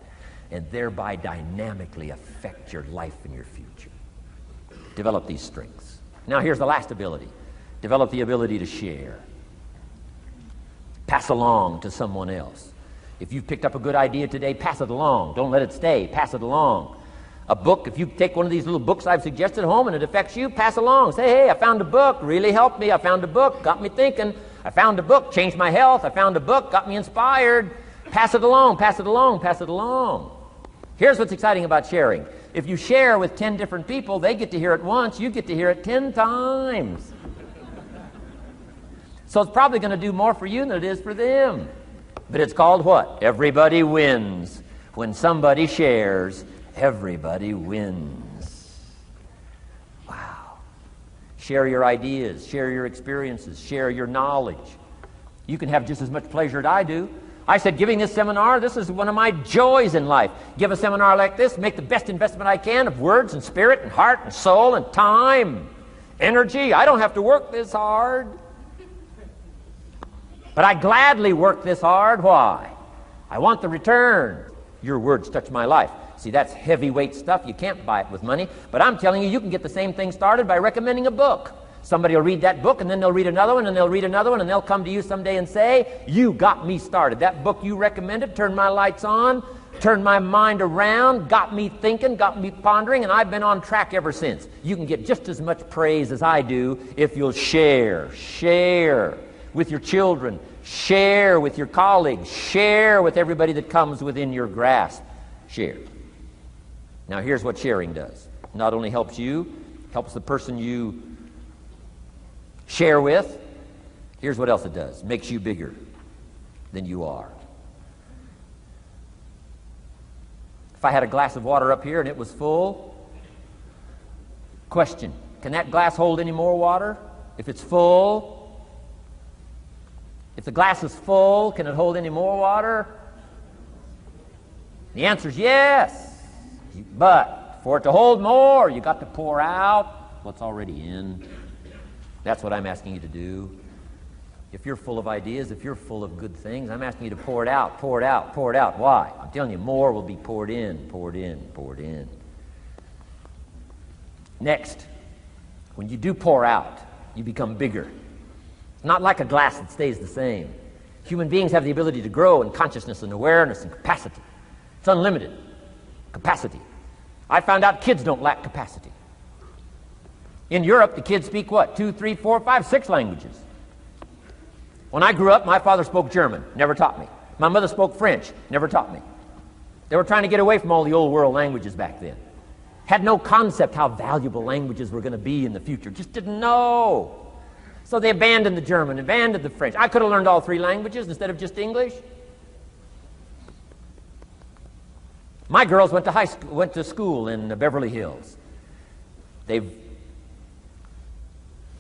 and thereby dynamically affect your life and your future. Develop these strengths. Now here's the last ability. Develop the ability to share. Pass along to someone else. If you've picked up a good idea today, pass it along. Don't let it stay. Pass it along. A book, if you take one of these little books I've suggested home and it affects you, pass along. Say, hey, I found a book, really helped me. I found a book, got me thinking. I found a book, changed my health. I found a book, got me inspired. Pass it along, pass it along, pass it along. Here's what's exciting about sharing. If you share with 10 different people, they get to hear it once, you get to hear it 10 times. So it's probably going to do more for you than it is for them. But it's called what? Everybody wins. When somebody shares, everybody wins. Wow. Share your ideas, share your experiences, share your knowledge. You can have just as much pleasure as I do. I said, giving this seminar, this is one of my joys in life. Give a seminar like this, make the best investment I can of words and spirit and heart and soul and time, energy. I don't have to work this hard. But I gladly work this hard. Why? I want the return. Your words touch my life. See, that's heavyweight stuff. You can't buy it with money. But I'm telling you, you can get the same thing started by recommending a book. Somebody will read that book, and then they'll read another one, and they'll read another one, and they'll come to you someday and say, you got me started. That book you recommended turned my lights on, turned my mind around, got me thinking, got me pondering, and I've been on track ever since. You can get just as much praise as I do if you'll share with your children, share with your colleagues, share with everybody that comes within your grasp. Share. Now here's what sharing does. It not only helps you, helps the person you share with. Here's what else it does. Makes you bigger than you are. If I had a glass of water up here and it was full, question, can that glass hold any more water? If it's full, if the glass is full, can it hold any more water? The answer is yes. But for it to hold more, you got to pour out what's already in. That's what I'm asking you to do. If you're full of ideas, if you're full of good things, I'm asking you to pour it out, pour it out, pour it out. Why? I'm telling you, more will be poured in, poured in, poured in. Next, when you do pour out, you become bigger. It's not like a glass that stays the same. Human beings have the ability to grow in consciousness and awareness and capacity. It's unlimited capacity. I found out kids don't lack capacity. In Europe, the kids speak what? 2, 3, 4, 5, 6 languages. When I grew up, my father spoke German, never taught me. My mother spoke French, never taught me. They were trying to get away from all the old world languages back then. Had no concept how valuable languages were going to be in the future. Just didn't know. So they abandoned the German, abandoned the French. I could have learned all 3 languages instead of just English. My girls went to school in Beverly Hills. They've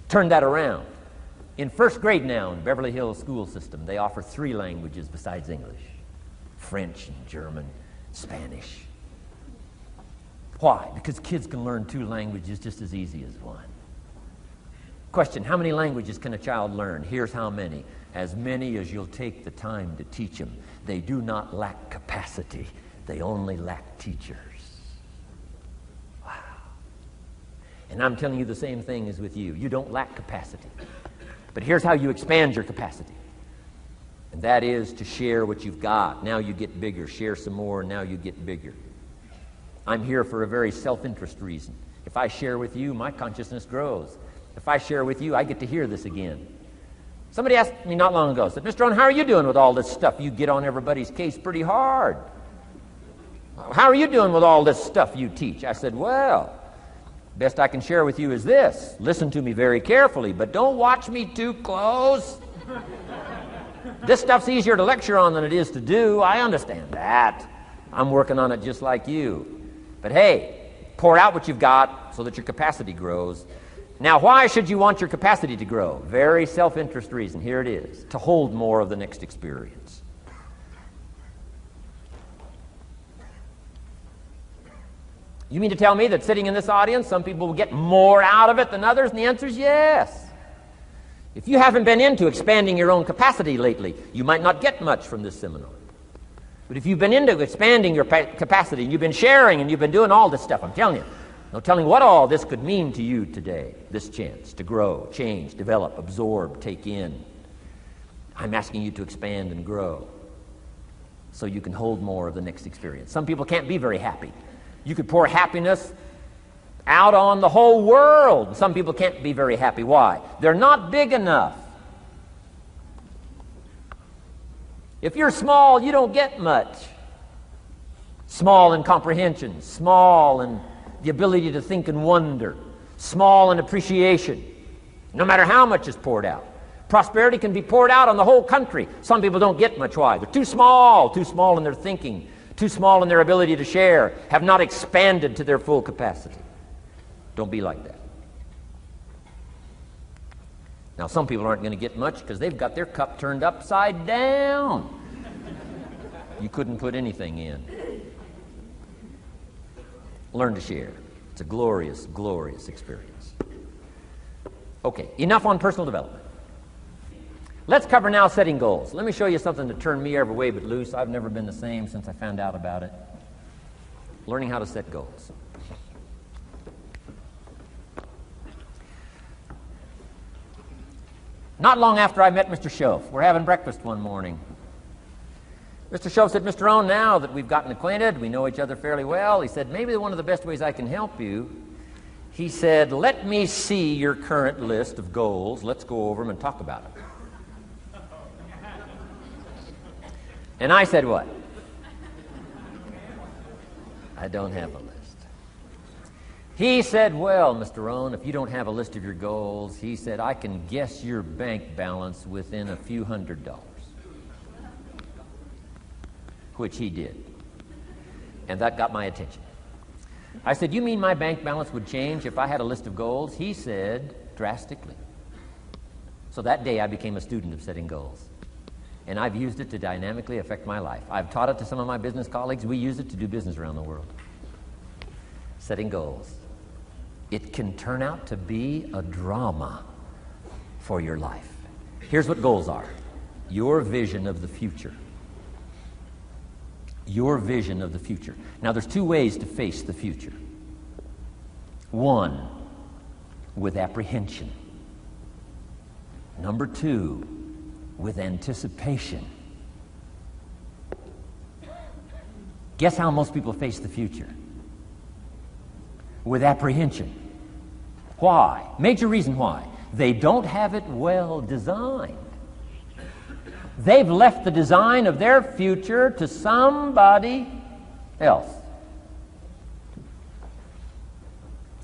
turned that around. In first grade now in Beverly Hills school system, they offer 3 languages besides English. French and German, Spanish. Why? Because kids can learn 2 languages just as easy as 1. Question, how many languages can a child learn? Here's how many. As many as you'll take the time to teach them. They do not lack capacity. They only lack teachers. Wow. And I'm telling you the same thing is with you. You don't lack capacity. But here's how you expand your capacity. And that is to share what you've got. Now you get bigger. Share some more, and now you get bigger. I'm here for a very self-interest reason. If I share with you, my consciousness grows. If I share with you, I get to hear this again. Somebody asked me not long ago, said, Mr. Rohn, how are you doing with all this stuff? You get on everybody's case pretty hard. How are you doing with all this stuff you teach? I said, well, best I can share with you is this. Listen to me very carefully, but don't watch me too close. This stuff's easier to lecture on than it is to do. I understand that. I'm working on it just like you. But hey, pour out what you've got so that your capacity grows. Now, why should you want your capacity to grow? Very self-interest reason. Here it is. To hold more of the next experience. You mean to tell me that sitting in this audience, some people will get more out of it than others? And the answer is yes. If you haven't been into expanding your own capacity lately, you might not get much from this seminar. But if you've been into expanding your capacity, and you've been sharing, and you've been doing all this stuff, I'm telling you, no telling what all this could mean to you today, this chance to grow, change, develop, absorb, take in. I'm asking you to expand and grow so you can hold more of the next experience. Some people can't be very happy. You could pour happiness out on the whole world. Some people can't be very happy. Why? They're not big enough. If you're small, you don't get much. Small in comprehension, small in the ability to think and wonder, small in appreciation, no matter how much is poured out. Prosperity can be poured out on the whole country. Some people don't get much. Why? They're too small in their thinking, too small in their ability to share, have not expanded to their full capacity. Don't be like that. Now, some people aren't going to get much because they've got their cup turned upside down. You couldn't put anything in. Learn to share. It's a glorious, glorious experience. Okay, enough on personal development. Let's cover now setting goals. Let me show you something that turned me every way but loose. I've never been the same since I found out about it. Learning how to set goals. Not long after I met Mr. Schoaf, we're having breakfast one morning. Mr. Schoaf said, Mr. Rohn, now that we've gotten acquainted, we know each other fairly well, he said, maybe one of the best ways I can help you, he said, let me see your current list of goals. Let's go over them and talk about it. And I said, what? I don't have a list. He said, well, Mr. Rohn, if you don't have a list of your goals, he said, I can guess your bank balance within a few $100s. Which he did. And that got my attention. I said, you mean my bank balance would change if I had a list of goals? He said, drastically. So that day I became a student of setting goals. And I've used it to dynamically affect my life. I've taught it to some of my business colleagues. We use it to do business around the world. Setting goals. It can turn out to be a drama for your life. Here's what goals are. Your vision of the future. Your vision of the future. Now, there's 2 ways to face the future. 1, with apprehension. Number 2, with anticipation. Guess how most people face the future? With apprehension. Why? Major reason why. They don't have it well designed. They've left the design of their future to somebody else.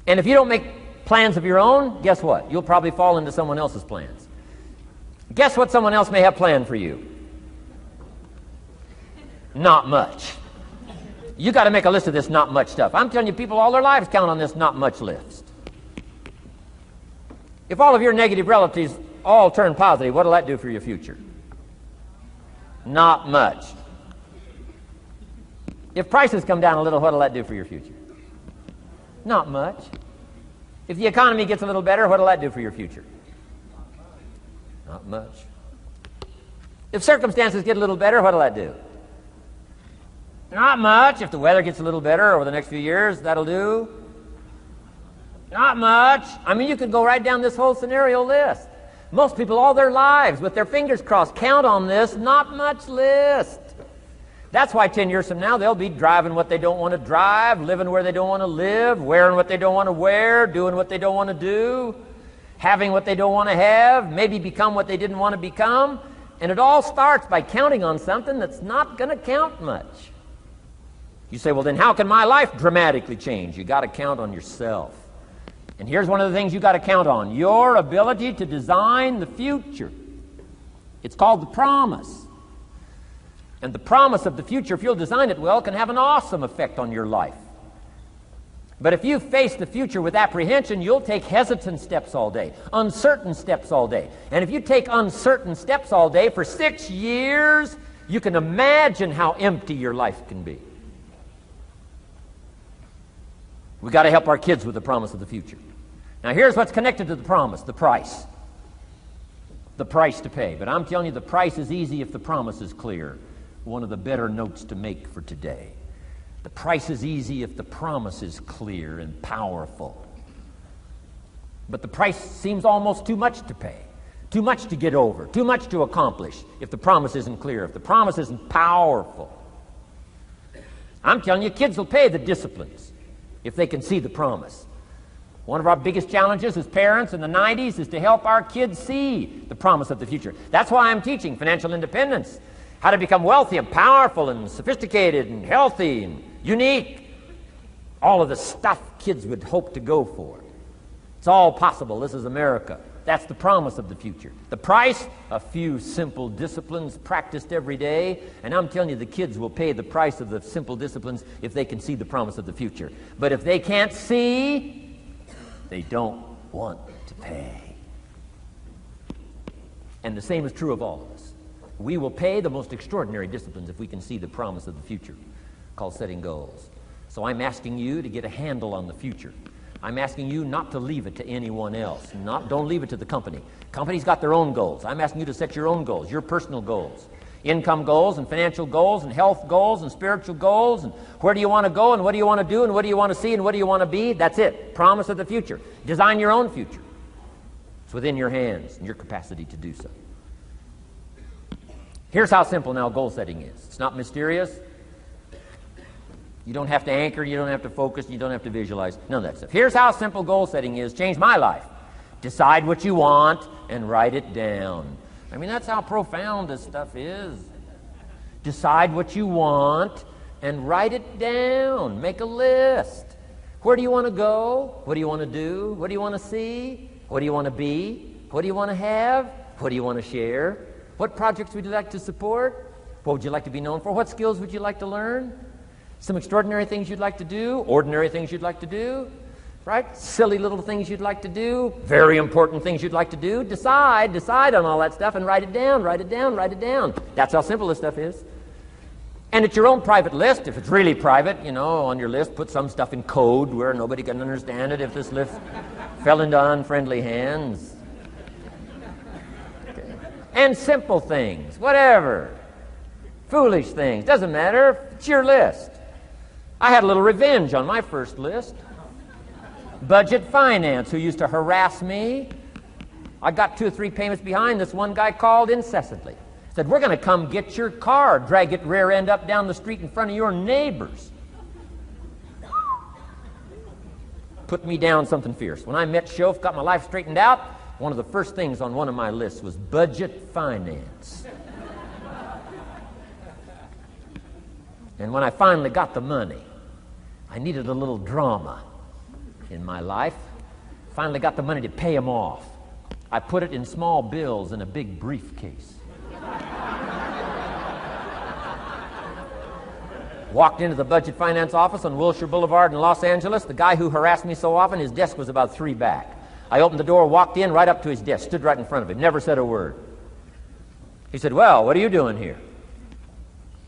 And if you don't make plans of your own, guess what? You'll probably fall into someone else's plans. Guess what someone else may have planned for you? Not much. You got to make a list of this not much stuff. I'm telling you, people all their lives count on this not much list. If all of your negative relatives all turn positive, what will that do for your future? Not much. If prices come down a little, what will that do for your future? Not much. If the economy gets a little better, what'll that do for your future? Not much. If circumstances get a little better, what'll that do? Not much. If the weather gets a little better over the next few years, that'll do. Not much. I mean, you could go right down this whole scenario list. Most people all their lives, with their fingers crossed, count on this not much list. That's why 10 years from now, they'll be driving what they don't want to drive, living where they don't want to live, wearing what they don't want to wear, doing what they don't want to do, having what they don't want to have, maybe become what they didn't want to become. And it all starts by counting on something that's not going to count much. You say, well, then how can my life dramatically change? You got to count on yourself. And here's one of the things you got to count on: your ability to design the future. It's called the promise. And the promise of the future, if you'll design it well, can have an awesome effect on your life. But if you face the future with apprehension, you'll take hesitant steps all day, uncertain steps all day. And if you take uncertain steps all day for 6 years, you can imagine how empty your life can be. We've got to help our kids with the promise of the future. Now here's what's connected to the promise: the price. The price to pay. But I'm telling you, the price is easy if the promise is clear. One of the better notes to make for today. The price is easy if the promise is clear and powerful. But the price seems almost too much to pay, too much to get over, too much to accomplish if the promise isn't clear, if the promise isn't powerful. I'm telling you, kids will pay the disciplines if they can see the promise. One of our biggest challenges as parents in the 90s is to help our kids see the promise of the future. That's why I'm teaching financial independence, how to become wealthy and powerful and sophisticated and healthy and unique. All of the stuff kids would hope to go for. It's all possible. This is America. That's the promise of the future. The price, a few simple disciplines practiced every day. And I'm telling you, the kids will pay the price of the simple disciplines if they can see the promise of the future. But if they can't see, they don't want to pay. And the same is true of all of us. We will pay the most extraordinary disciplines if we can see the promise of the future, called setting goals. So I'm asking you to get a handle on the future. I'm asking you not to leave it to anyone else. Don't leave it to the company. Companies got their own goals. I'm asking you to set your own goals, your personal goals. Income goals and financial goals and health goals and spiritual goals, and where do you want to go and what do you want to do and what do you want to see and what do you want to be. That's it. Promise of the future. Design your own future. It's within your hands and your capacity to do so. Here's how simple now goal setting is. It's not mysterious. You don't have to anchor, you don't have to focus, you don't have to visualize, none of that stuff. Here's how simple goal setting is. Changed my life. Decide what you want and write it down. I mean, that's how profound this stuff is. Decide what you want and write it down. Make a list. Where do you want to go? What do you want to do? What do you want to see? What do you want to be? What do you want to have? What do you want to share? What projects would you like to support? What would you like to be known for? What skills would you like to learn? Some extraordinary things you'd like to do, ordinary things you'd like to do, right? Silly little things you'd like to do, very important things you'd like to do. Decide on all that stuff and write it down, write it down, write it down. That's how simple this stuff is. And it's your own private list. If it's really private, on your list, put some stuff in code where nobody can understand it if this list fell into unfriendly hands. Okay. And simple things, whatever. Foolish things, doesn't matter. It's your list. I had a little revenge on my first list. Budget finance, who used to harass me. I got 2 or 3 payments behind. This one guy called incessantly. Said, we're going to come get your car, drag it rear end up down the street in front of your neighbors. Put me down something fierce. When I met Shof, got my life straightened out, one of the first things on one of my lists was budget finance. And when I finally got the money, I needed a little drama in my life. Finally got the money to pay him off. I put it in small bills in a big briefcase. Walked into the budget finance office on Wilshire Boulevard in Los Angeles. The guy who harassed me so often, his desk was about 3 back. I opened the door, walked in, right up to his desk, stood right in front of him, never said a word. He said, well, what are you doing here?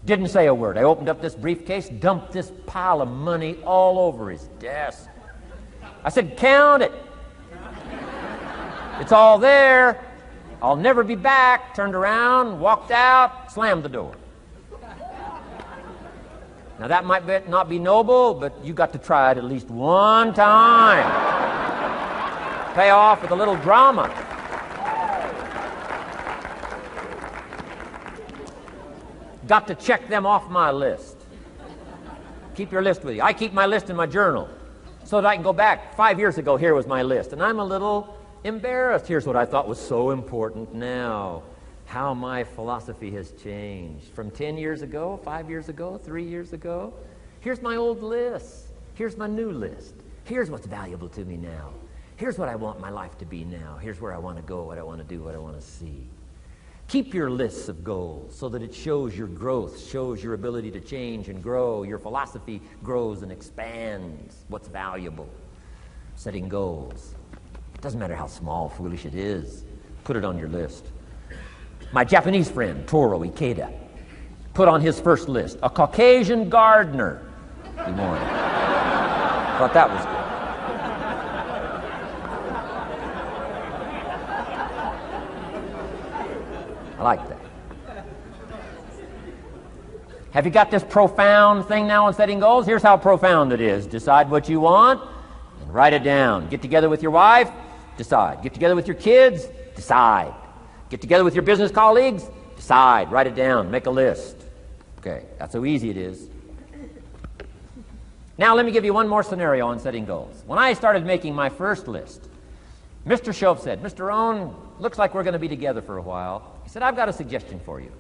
Didn't say a word. I opened up this briefcase, dumped this pile of money all over his desk. I said, count it. It's all there. I'll never be back. Turned around, walked out, slammed the door. Now that might not be noble, but you got to try it at least one time. Pay off with a little drama. Got to check them off my list. Keep your list with you. I keep my list in my journal so that I can go back. 5 years ago, here was my list. And I'm a little embarrassed. Here's what I thought was so important now. How my philosophy has changed. From 10 years ago, 5 years ago, 3 years ago. Here's my old list. Here's my new list. Here's what's valuable to me now. Here's what I want my life to be now. Here's where I want to go, what I want to do, what I want to see. Keep your lists of goals so that it shows your growth, shows your ability to change and grow. Your philosophy grows and expands what's valuable. Setting goals. It doesn't matter how small, foolish it is. Put it on your list. My Japanese friend, Toro Ikeda, put on his first list, a Caucasian gardener. He wanted. Thought that was good. I like that. Have you got this profound thing now on setting goals? Here's how profound it is. Decide what you want and write it down. Get together with your wife, decide. Get together with your kids, decide. Get together with your business colleagues, decide. Write it down. Make a list. Okay, that's how easy it is. Now let me give you one more scenario on setting goals. When I started making my first list, Mr. Shoaff said, Mr. Rohn, looks like we're going to be together for a while. He said, I've got a suggestion for you.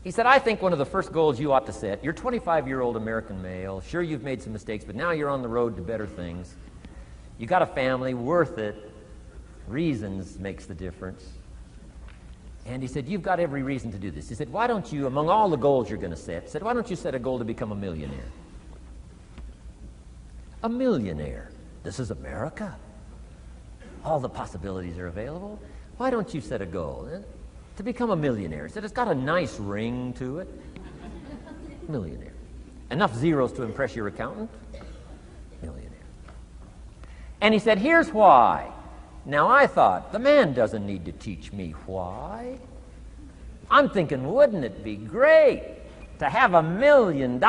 He said, I think one of the first goals you ought to set, you're a 25-year-old American male. Sure, you've made some mistakes, but now you're on the road to better things. You got a family, worth it. Reasons makes the difference. And he said, you've got every reason to do this. He said, why don't you, among all the goals you're going to set, he said, why don't you set a goal to become a millionaire? A millionaire. This is America. All the possibilities are available. Why don't you set a goal to become a millionaire? He said, it's got a nice ring to it. Millionaire. Enough zeros to impress your accountant? Millionaire. And he said, here's why. Now I thought, the man doesn't need to teach me why. I'm thinking, wouldn't it be great to have $1 million?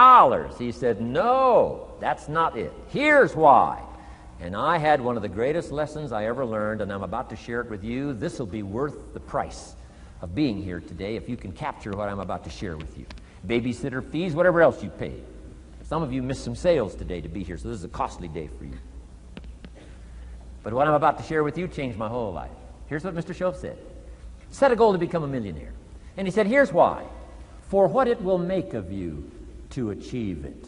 He said, no, that's not it. Here's why. And I had one of the greatest lessons I ever learned, and I'm about to share it with you. This will be worth the price of being here today if you can capture what I'm about to share with you. Babysitter fees, whatever else you paid. Some of you missed some sales today to be here, so this is a costly day for you. But what I'm about to share with you changed my whole life. Here's what Mr. Shoaff said. Set a goal to become a millionaire. And he said, here's why. For what it will make of you to achieve it.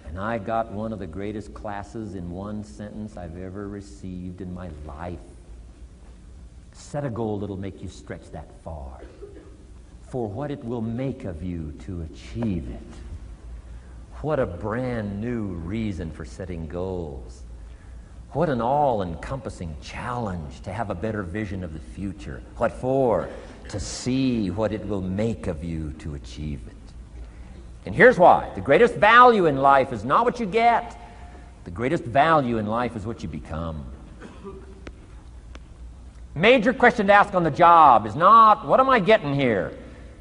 And I got one of the greatest classes in one sentence I've ever received in my life. Set a goal that'll make you stretch that far. For what it will make of you to achieve it. What a brand new reason for setting goals. What an all-encompassing challenge to have a better vision of the future. What for? To see what it will make of you to achieve it. And here's why. The greatest value in life is not what you get. The greatest value in life is what you become. Major question to ask on the job is not, what am I getting here?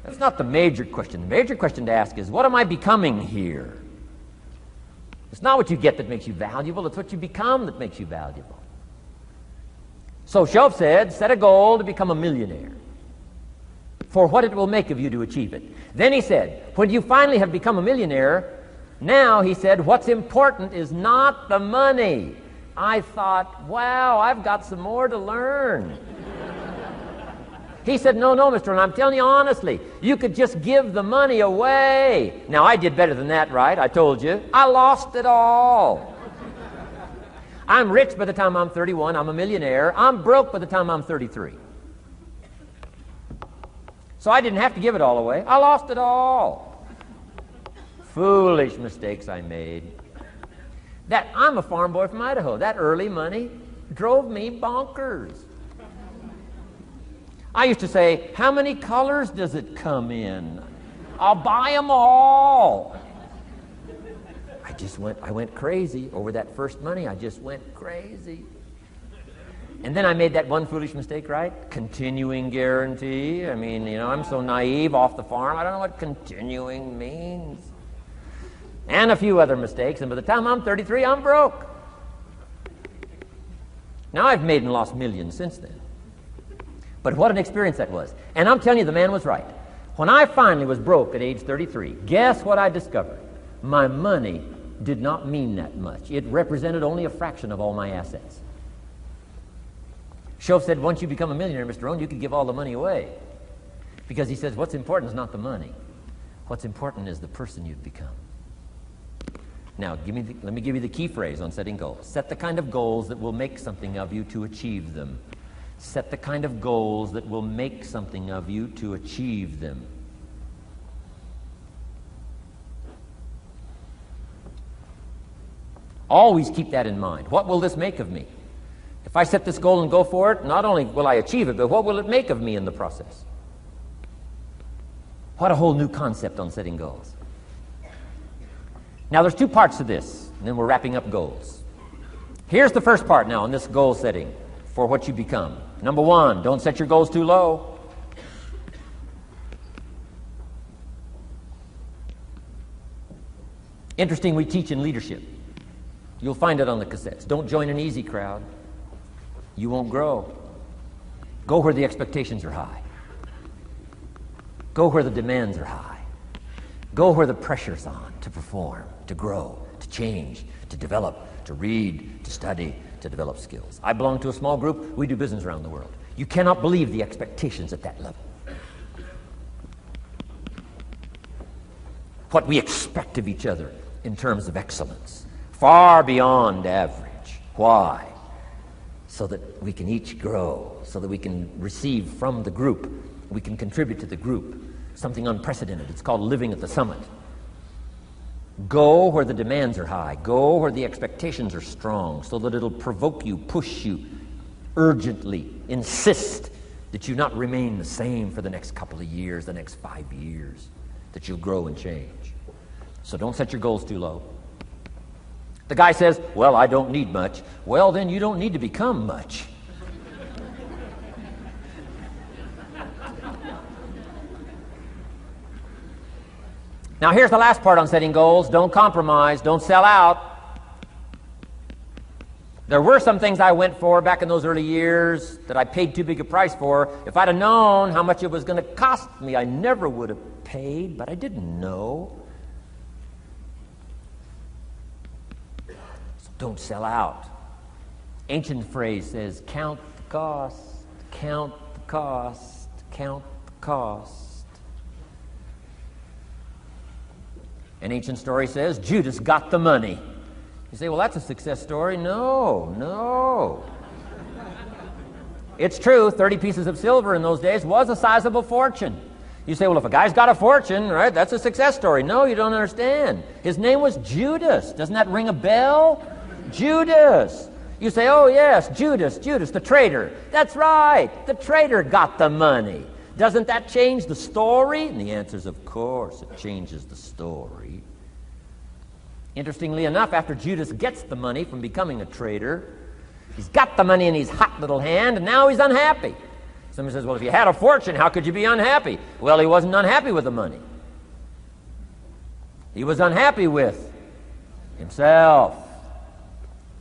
That's not the major question. The major question to ask is, what am I becoming here? It's not what you get that makes you valuable. It's what you become that makes you valuable. So Shoaff said, set a goal to become a millionaire. For what it will make of you to achieve it. Then he said, when you finally have become a millionaire, now, he said, what's important is not the money. I thought, wow, I've got some more to learn. He said, no, Mr. Rohn, I'm telling you honestly, you could just give the money away. Now, I did better than that, right? I told you. I lost it all. I'm rich by the time I'm 31. I'm a millionaire. I'm broke by the time I'm 33. So I didn't have to give it all away. I lost it all. Foolish mistakes I made. I'm a farm boy from Idaho. That early money drove me bonkers. I used to say, how many colors does it come in? I'll buy them all. I went crazy over that first money. I just went crazy. And then I made that one foolish mistake, right? Continuing guarantee. I mean, I'm so naive off the farm. I don't know what continuing means. And a few other mistakes. And by the time I'm 33, I'm broke. Now I've made and lost millions since then. But what an experience that was. And I'm telling you, the man was right. When I finally was broke at age 33, guess what I discovered? My money did not mean that much. It represented only a fraction of all my assets. Shove said, once you become a millionaire, Mr. Rohn, you could give all the money away. Because he says, what's important is not the money. What's important is the person you've become. Now, let me give you the key phrase on setting goals. Set the kind of goals that will make something of you to achieve them. Set the kind of goals that will make something of you to achieve them. Always keep that in mind. What will this make of me? If I set this goal and go for it, not only will I achieve it, but what will it make of me in the process? What a whole new concept on setting goals. Now, there's two parts to this, and then we're wrapping up goals. Here's the first part now on this goal setting for what you become. Number one, don't set your goals too low. Interesting, we teach in leadership. You'll find it on the cassettes. Don't join an easy crowd. You won't grow. Go where the expectations are high. Go where the demands are high. Go where the pressure's on to perform, to grow, to change, to develop, to read, to study, to develop skills. I belong to a small group. We do business around the world. You cannot believe the expectations at that level. What we expect of each other in terms of excellence. Far beyond average. Why? So that we can each grow, so that we can receive from the group, we can contribute to the group. Something unprecedented. It's called living at the summit. Go where the demands are high. Go where the expectations are strong, so that it'll provoke you, push you, urgently insist that you not remain the same for the next couple of years, the next 5 years, that you'll grow and change. So don't set your goals too low. The guy says, well, I don't need much. Well, then you don't need to become much. Now, here's the last part on setting goals. Don't compromise. Don't sell out. There were some things I went for back in those early years that I paid too big a price for. If I'd have known how much it was going to cost me, I never would have paid, but I didn't know. So don't sell out. Ancient phrase says, count the cost, count the cost, count the cost. An ancient story says, Judas got the money. You say, well, that's a success story. No. It's true, 30 pieces of silver in those days was a sizable fortune. You say, well, if a guy's got a fortune, right, that's a success story. No, you don't understand. His name was Judas. Doesn't that ring a bell? Judas. You say, oh, yes, Judas, the traitor. That's right, the traitor got the money. Doesn't that change the story? And the answer is, of course, it changes the story. Interestingly enough, after Judas gets the money from becoming a traitor, he's got the money in his hot little hand, and now he's unhappy. Somebody says, well, if you had a fortune, how could you be unhappy? Well, he wasn't unhappy with the money. He was unhappy with himself.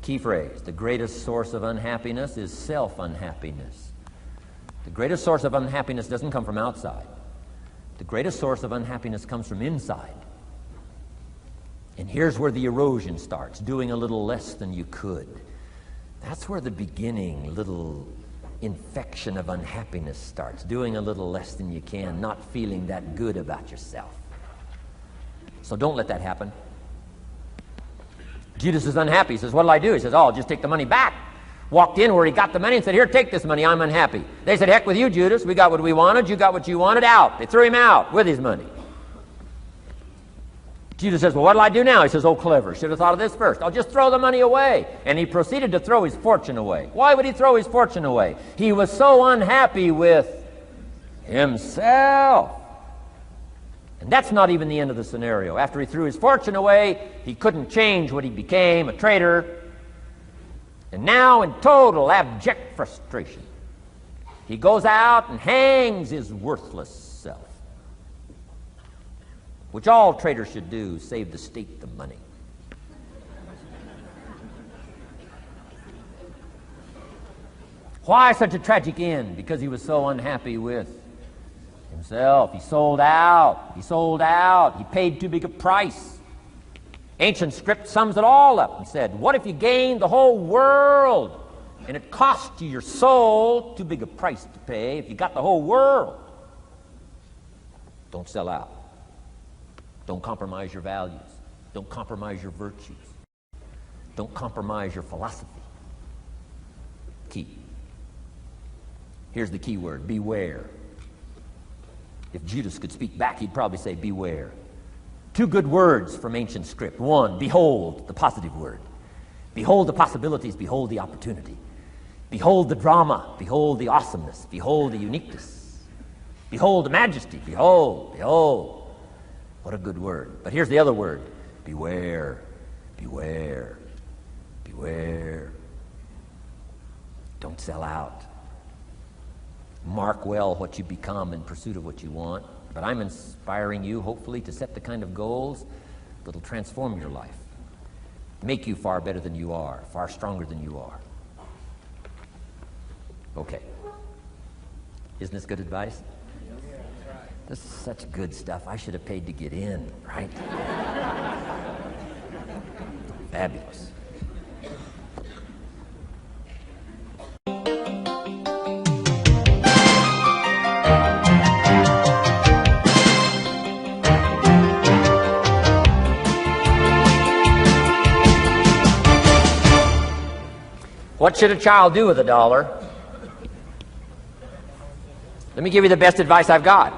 Key phrase, the greatest source of unhappiness is self-unhappiness. The greatest source of unhappiness doesn't come from outside. The greatest source of unhappiness comes from inside. And here's where the erosion starts, doing a little less than you could. That's where the beginning little infection of unhappiness starts, doing a little less than you can, not feeling that good about yourself. So don't let that happen. Judas is unhappy. He says, what'll I do? He says, oh, I'll just take the money back. Walked in where he got the money and said, here, take this money, I'm unhappy. They said, heck with you, Judas. We got what we wanted, you got what you wanted, out. They threw him out with his money. Judas says, well, what'll I do now? He says, oh, clever. Should have thought of this first. I'll just throw the money away. And he proceeded to throw his fortune away. Why would he throw his fortune away? He was so unhappy with himself. And And that's not even the end of the scenario. After he threw his fortune away, he couldn't change what he became, a trader. And now, in total abject frustration, he goes out and hangs his worthless self, which all traders should do, save the state the money. Why such a tragic end? Because he was so unhappy with himself. He sold out. He sold out. He paid too big a price. Ancient script sums it all up and said, what if you gained the whole world and it cost you your soul? Too big a price to pay if you got the whole world. Don't sell out. Don't compromise your values. Don't compromise your virtues. Don't compromise your philosophy. Key. Here's the key word, beware. If Judas could speak back, he'd probably say beware. Two good words from ancient script. One, behold, the positive word. Behold the possibilities, behold the opportunity. Behold the drama, behold the awesomeness, behold the uniqueness. Behold the majesty, behold, behold. What a good word. But here's the other word, beware, beware, beware. Don't sell out. Mark well what you become in pursuit of what you want. But I'm inspiring you, hopefully, to set the kind of goals that'll transform your life, make you far better than you are, far stronger than you are. Okay. Isn't this good advice? This is such good stuff. I should have paid to get in, right? Fabulous. What should a child do with $1? Let me give you the best advice I've got.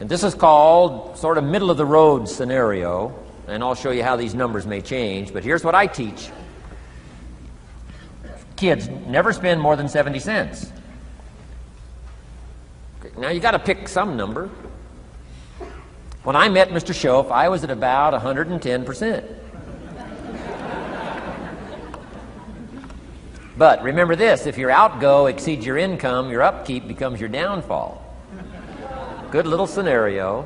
And this is called sort of middle of the road scenario, and I'll show you how these numbers may change, but here's what I teach. Kids, never spend more than 70 cents. Okay, now you got to pick some number. When I met Mr. Schoaf, I was at about 110%. But remember this, if your outgo exceeds your income, your upkeep becomes your downfall. Good little scenario.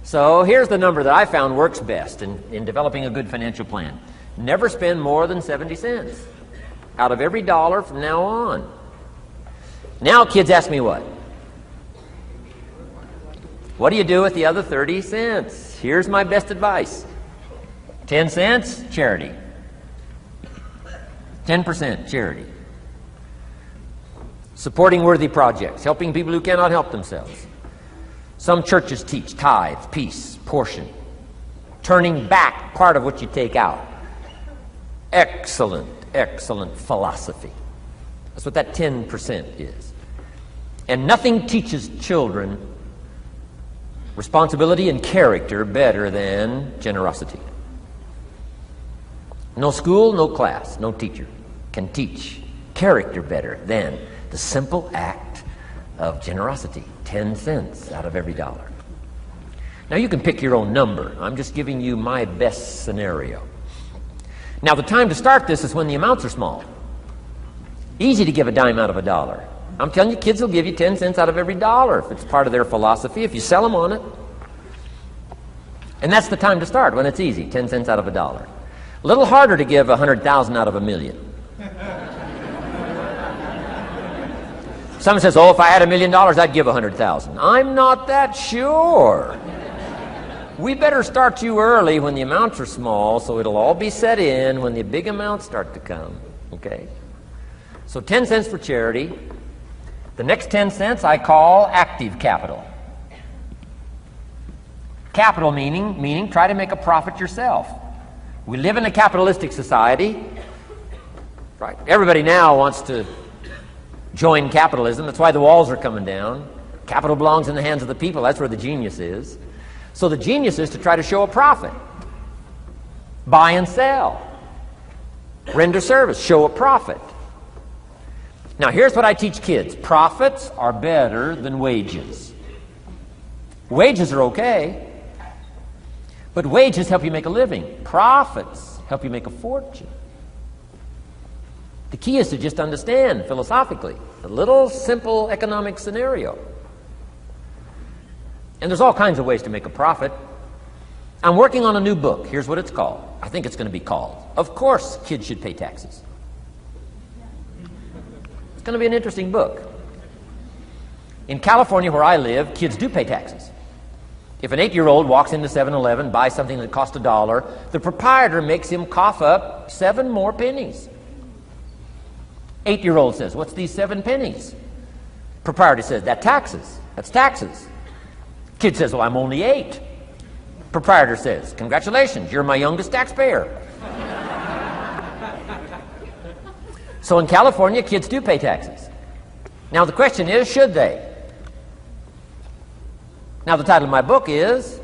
So here's the number that I found works best in developing a good financial plan. Never spend more than 70 cents out of every dollar from now on. Now kids ask me what? What do you do with the other 30 cents? Here's my best advice. 10 cents, charity. 10% charity. Supporting worthy projects, helping people who cannot help themselves. Some churches teach tithe, peace, portion, turning back part of what you take out. Excellent, excellent philosophy. That's what that 10% is. And nothing teaches children responsibility and character better than generosity. No school, no class, no teacher can teach character better than the simple act of generosity. 10 cents out of every dollar. Now you can pick your own number. I'm just giving you my best scenario. Now the time to start this is when the amounts are small. Easy to give a dime out of $1. I'm telling you, kids will give you 10 cents out of every dollar if it's part of their philosophy, if you sell them on it. And that's the time to start, when it's easy, 10 cents out of $1. A little harder to give 100,000 out of $1 million. Someone says, oh, if I had $1 million, I'd give 100,000. I'm not that sure. We better start you early when the amounts are small, so it'll all be set in when the big amounts start to come. Okay? So 10 cents for charity. The next 10 cents I call active capital. Capital meaning try to make a profit yourself. We live in a capitalistic society, right? Everybody now wants to join capitalism. That's why the walls are coming down. Capital belongs in the hands of the people. That's where the genius is. So the genius is to try to show a profit. Buy and sell. Render service. Show a profit. Now here's what I teach kids. Profits are better than wages. Wages are okay, but wages help you make a living. Profits help you make a fortune. The key is to just understand philosophically a little simple economic scenario. And there's all kinds of ways to make a profit. I'm working on a new book. Here's what it's called. I think it's going to be called, Of Course Kids Should Pay Taxes. It's going to be an interesting book. In California, where I live, kids do pay taxes. If an 8-year-old walks into 7-Eleven, buys something that costs $1, the proprietor makes him cough up 7 more pennies. 8-year-old says, "What's these 7 pennies?" Proprietor says, "That's taxes. That's taxes." Kid says, "Well, I'm only 8. Proprietor says, "Congratulations, you're my youngest taxpayer." So in California, kids do pay taxes. Now the question is, should they? Now the title of my book is,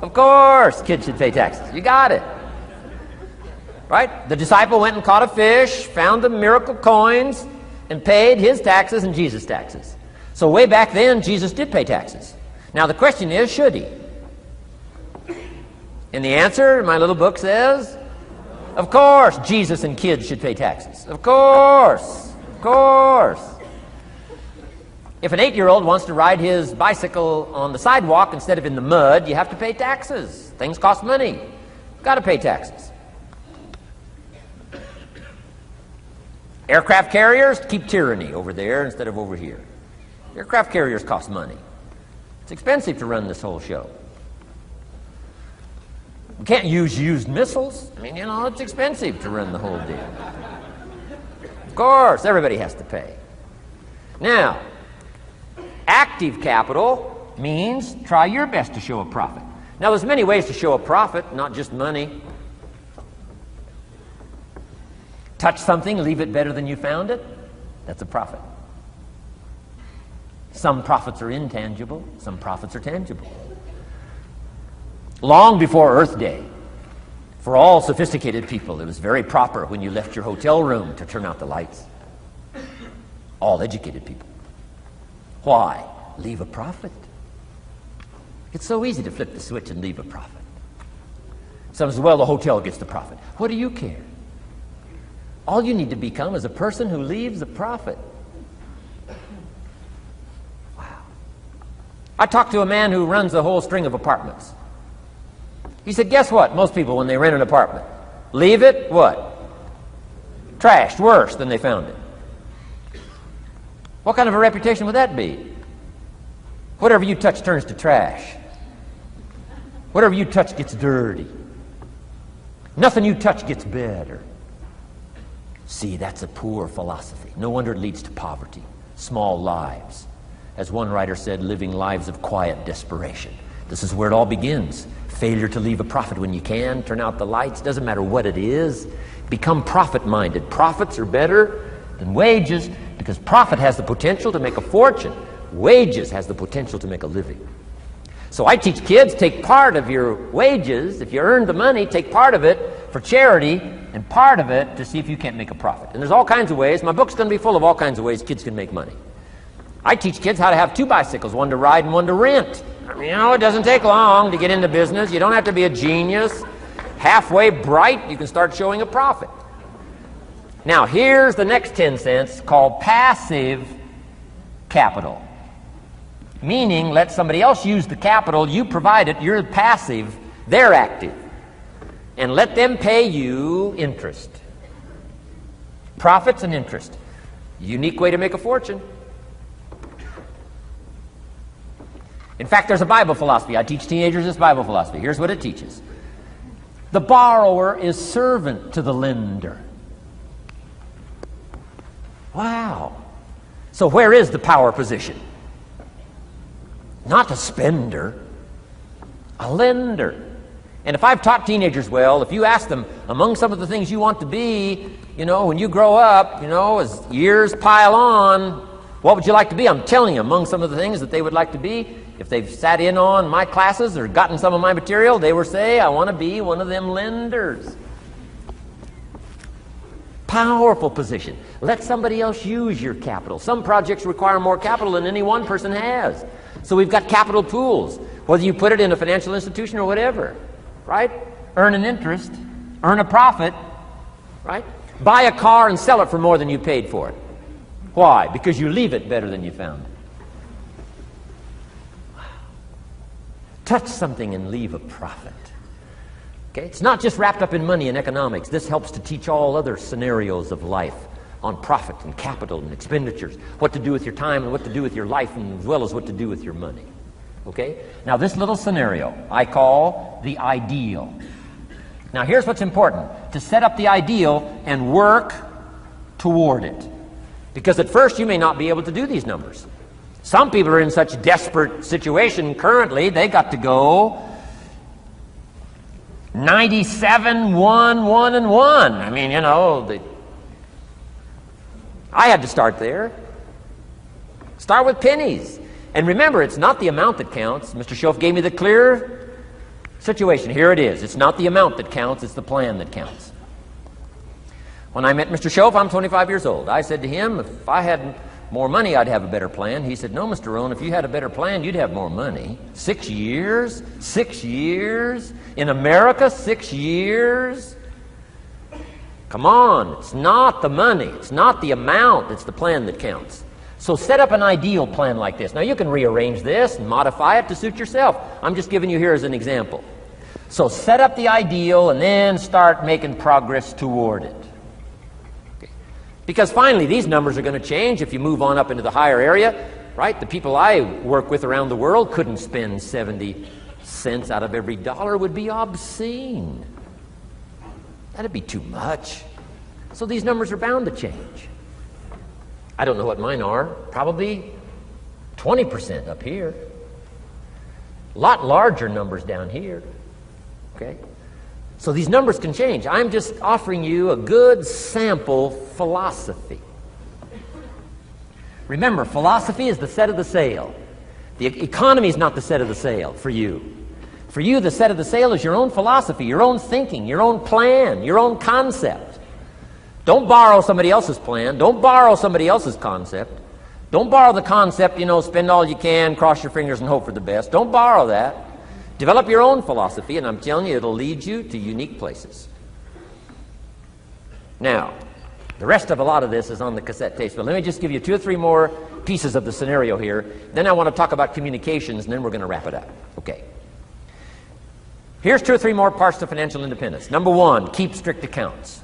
Of Course Kids Should Pay Taxes. You got it. Right? The disciple went and caught a fish, found the miracle coins, and paid his taxes and Jesus' taxes. So way back then, Jesus did pay taxes. Now the question is, should he? And the answer in my little book says, of course Jesus and kids should pay taxes. Of course. Of course. If an 8-year-old wants to ride his bicycle on the sidewalk instead of in the mud, you have to pay taxes. Things cost money. Got to pay taxes. Aircraft carriers keep tyranny over there instead of over here. Aircraft carriers cost money. It's expensive to run this whole show. We can't use used missiles. I mean, it's expensive to run the whole deal. Of course, everybody has to pay. Now, active capital means try your best to show a profit. Now, there's many ways to show a profit, not just money. Touch something, leave it better than you found it. That's a profit. Some profits are intangible, some profits are tangible. Long before Earth Day, for all sophisticated people, it was very proper when you left your hotel room to turn out the lights. All educated people. Why? Leave a profit. It's so easy to flip the switch and leave a profit. Some say, well, the hotel gets the profit. What do you care? All you need to become is a person who leaves a profit. Wow. I talked to a man who runs a whole string of apartments. He said, guess what? Most people, when they rent an apartment, leave it, what? Trashed, worse than they found it. What kind of a reputation would that be? Whatever you touch turns to trash. Whatever you touch gets dirty. Nothing you touch gets better. See, that's a poor philosophy. No wonder it leads to poverty, small lives. As one writer said, living lives of quiet desperation. This is where it all begins. Failure to leave a profit when you can, turn out the lights, doesn't matter what it is. Become profit-minded. Profits are better than wages because profit has the potential to make a fortune. Wages has the potential to make a living. So I teach kids, take part of your wages. If you earn the money, take part of it for charity and part of it to see if you can't make a profit. And there's all kinds of ways. My book's going to be full of all kinds of ways kids can make money. I teach kids how to have 2 bicycles, one to ride and one to rent. I mean, it doesn't take long to get into business. You don't have to be a genius. Halfway bright, you can start showing a profit. Now, here's the next 10 cents called passive capital. Meaning, let somebody else use the capital, you provide it, you're passive, they're active. And let them pay you interest. Profits and interest. Unique way to make a fortune. In fact, there's a Bible philosophy. I teach teenagers this Bible philosophy. Here's what it teaches. The borrower is servant to the lender. Wow. So where is the power position? Not a spender, a lender. And if I've taught teenagers well, if you ask them, among some of the things you want to be, when you grow up, as years pile on, what would you like to be? I'm telling you, among some of the things that they would like to be, if they've sat in on my classes or gotten some of my material, they would say, I want to be one of them lenders. Powerful position. Let somebody else use your capital. Some projects require more capital than any one person has. So we've got capital pools, whether you put it in a financial institution or whatever, right? Earn an interest, earn a profit, right? Buy a car and sell it for more than you paid for it. Why? Because you leave it better than you found it. Touch something and leave a profit. Okay? It's not just wrapped up in money and economics. This helps to teach all other scenarios of life on profit and capital and expenditures, what to do with your time and what to do with your life, and as well as what to do with your money. Okay? Now this little scenario I call the ideal. Now here's what's important: to set up the ideal and work toward it. Because at first you may not be able to do these numbers. Some people are in such desperate situation currently, they got to go 97, 1, 1, and 1. I mean, you know, I had to start there. Start with pennies. And remember, it's not the amount that counts. Mr. Schoaf gave me the clear situation. Here it is. It's not the amount that counts, it's the plan that counts. When I met Mr. Schoaf, I'm 25 years old. I said to him, if I had more money, I'd have a better plan. He said, no, Mr. Rohn, if you had a better plan, you'd have more money. 6 years? 6 years? In America, 6 years? Come on, it's not the money, it's not the amount, it's the plan that counts. So set up an ideal plan like this. Now you can rearrange this and modify it to suit yourself. I'm just giving you here as an example. So set up the ideal and then start making progress toward it. Because finally, these numbers are going to change if you move on up into the higher area, right? The people I work with around the world couldn't spend 70 cents out of every dollar. It would be obscene. That'd be too much. So these numbers are bound to change. I don't know what mine are. Probably 20% up here. A lot larger numbers down here. Okay? So these numbers can change. I'm just offering you a good sample philosophy. Remember, philosophy is the set of the sail. The economy is not the set of the sail for you. For you, the set of the sail is your own philosophy, your own thinking, your own plan, your own concept. Don't borrow somebody else's plan. Don't borrow somebody else's concept. Don't borrow the concept, you know, spend all you can, cross your fingers and hope for the best. Don't borrow that. Develop your own philosophy, and I'm telling you, it'll lead you to unique places. Now, the rest of a lot of this is on the cassette tapes, but let me just give you 2 or 3 more pieces of the scenario here. Then I want to talk about communications, and then we're going to wrap it up. Okay. Here's 2 or 3 more parts to financial independence. Number 1, keep strict accounts.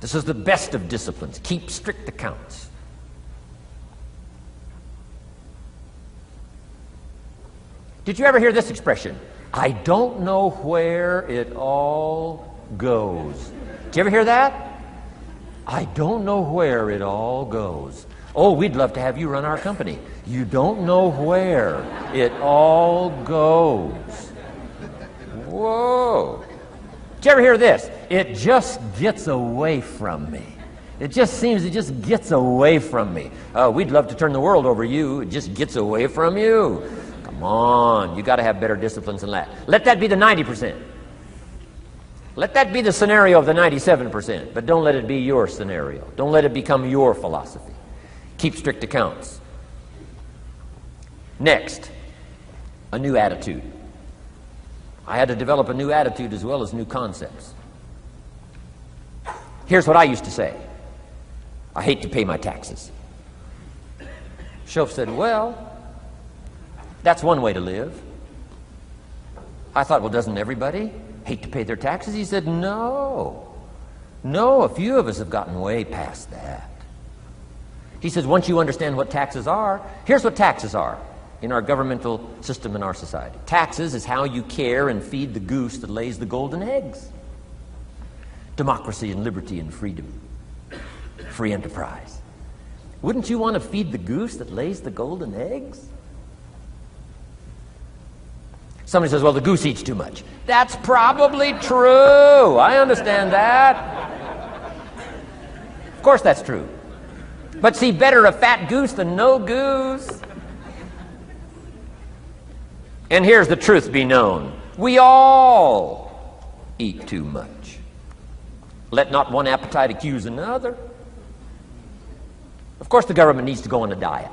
This is the best of disciplines. Keep strict accounts. Did you ever hear this expression? I don't know where it all goes. Did you ever hear that? I don't know where it all goes. Oh, we'd love to have you run our company. You don't know where it all goes. Whoa. Did you ever hear this? It just gets away from me. It just seems it just gets away from me. Oh, we'd love to turn the world over you. It just gets away from you. Come on, you got to have better disciplines than that. Let that be the 90%. Let that be the scenario of the 97%, but don't let it be your scenario. Don't let it become your philosophy. Keep strict accounts. Next, a new attitude. I had to develop a new attitude as well as new concepts. Here's what I used to say. I hate to pay my taxes. Schoaf said, well, that's one way to live. I thought, well, doesn't everybody hate to pay their taxes? He said, no. No, a few of us have gotten way past that. He says, once you understand what taxes are, here's what taxes are in our governmental system in our society. Taxes is how you care and feed the goose that lays the golden eggs. Democracy and liberty and freedom. Free enterprise. Wouldn't you want to feed the goose that lays the golden eggs? Somebody says, well, the goose eats too much. That's probably true. I understand that. Of course that's true. But see, better a fat goose than no goose. And here's the truth be known. We all eat too much. Let not one appetite accuse another. Of course the government needs to go on a diet.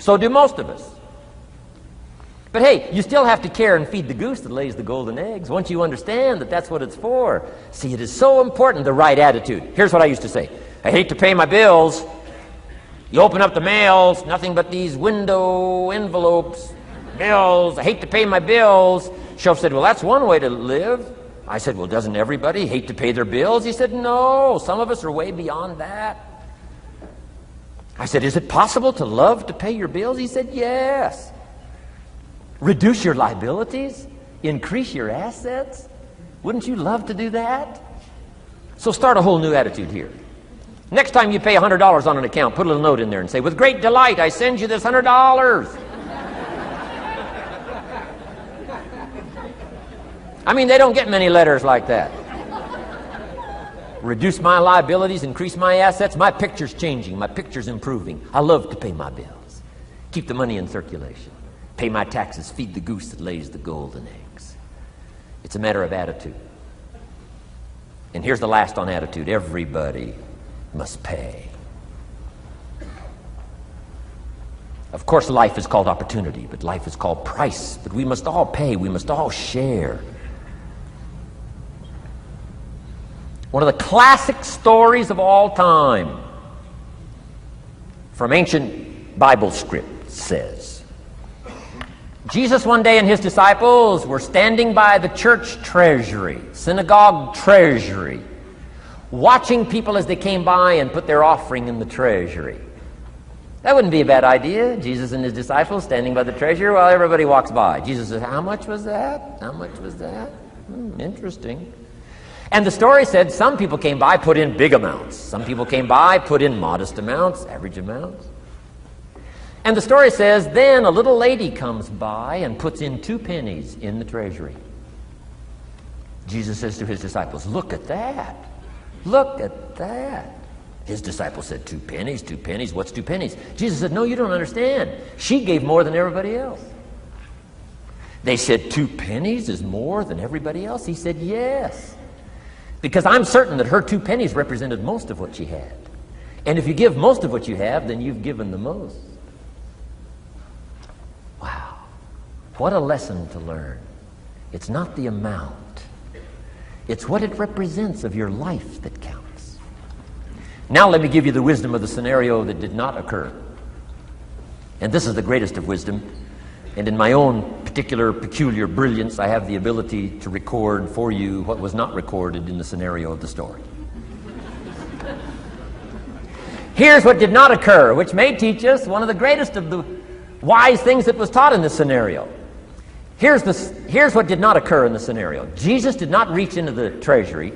So do most of us. But hey, you still have to care and feed the goose that lays the golden eggs once you understand that that's what it's for. See, it is so important, the right attitude. Here's what I used to say. I hate to pay my bills. You open up the mails, nothing but these window envelopes, bills. I hate to pay my bills. Shoaff said, well, that's one way to live. I said, well, doesn't everybody hate to pay their bills? He said, no, some of us are way beyond that. I said, is it possible to love to pay your bills? He said, yes. Reduce your liabilities? Increase your assets? Wouldn't you love to do that? So start a whole new attitude here. Next time you pay $100 on an account, put a little note in there and say, with great delight, I send you this $100. I mean, they don't get many letters like that. Reduce my liabilities, increase my assets. My picture's changing. My picture's improving. I love to pay my bills. Keep the money in circulation. Pay my taxes. Feed the goose that lays the golden eggs. It's a matter of attitude. And here's the last on attitude. Everybody must pay. Of course, life is called opportunity, but life is called price. But we must all pay. We must all share. One of the classic stories of all time from ancient Bible script says, Jesus one day and his disciples were standing by the church treasury, synagogue treasury, watching people as they came by and put their offering in the treasury. That wouldn't be a bad idea. Jesus and his disciples standing by the treasury while everybody walks by. Jesus says, how much was that? How much was that? Interesting. And the story said some people came by, put in big amounts. Some people came by, put in modest amounts, average amounts. And the story says, then a little lady comes by and puts in 2 pennies in the treasury. Jesus says to his disciples, look at that. Look at that. His disciples said, 2 pennies, 2 pennies. What's 2 pennies? Jesus said, no, you don't understand. She gave more than everybody else. They said, 2 pennies is more than everybody else? He said, yes. Because I'm certain that her 2 pennies represented most of what she had. And if you give most of what you have, then you've given the most. Wow. What a lesson to learn. It's not the amount. It's what it represents of your life that counts. Now let me give you the wisdom of the scenario that did not occur. And this is the greatest of wisdom. And in my own particular, peculiar brilliance, I have the ability to record for you what was not recorded in the scenario of the story. Here's what did not occur, which may teach us one of the greatest of the wise things that was taught in this scenario. Here's what did not occur in the scenario. Jesus did not reach into the treasury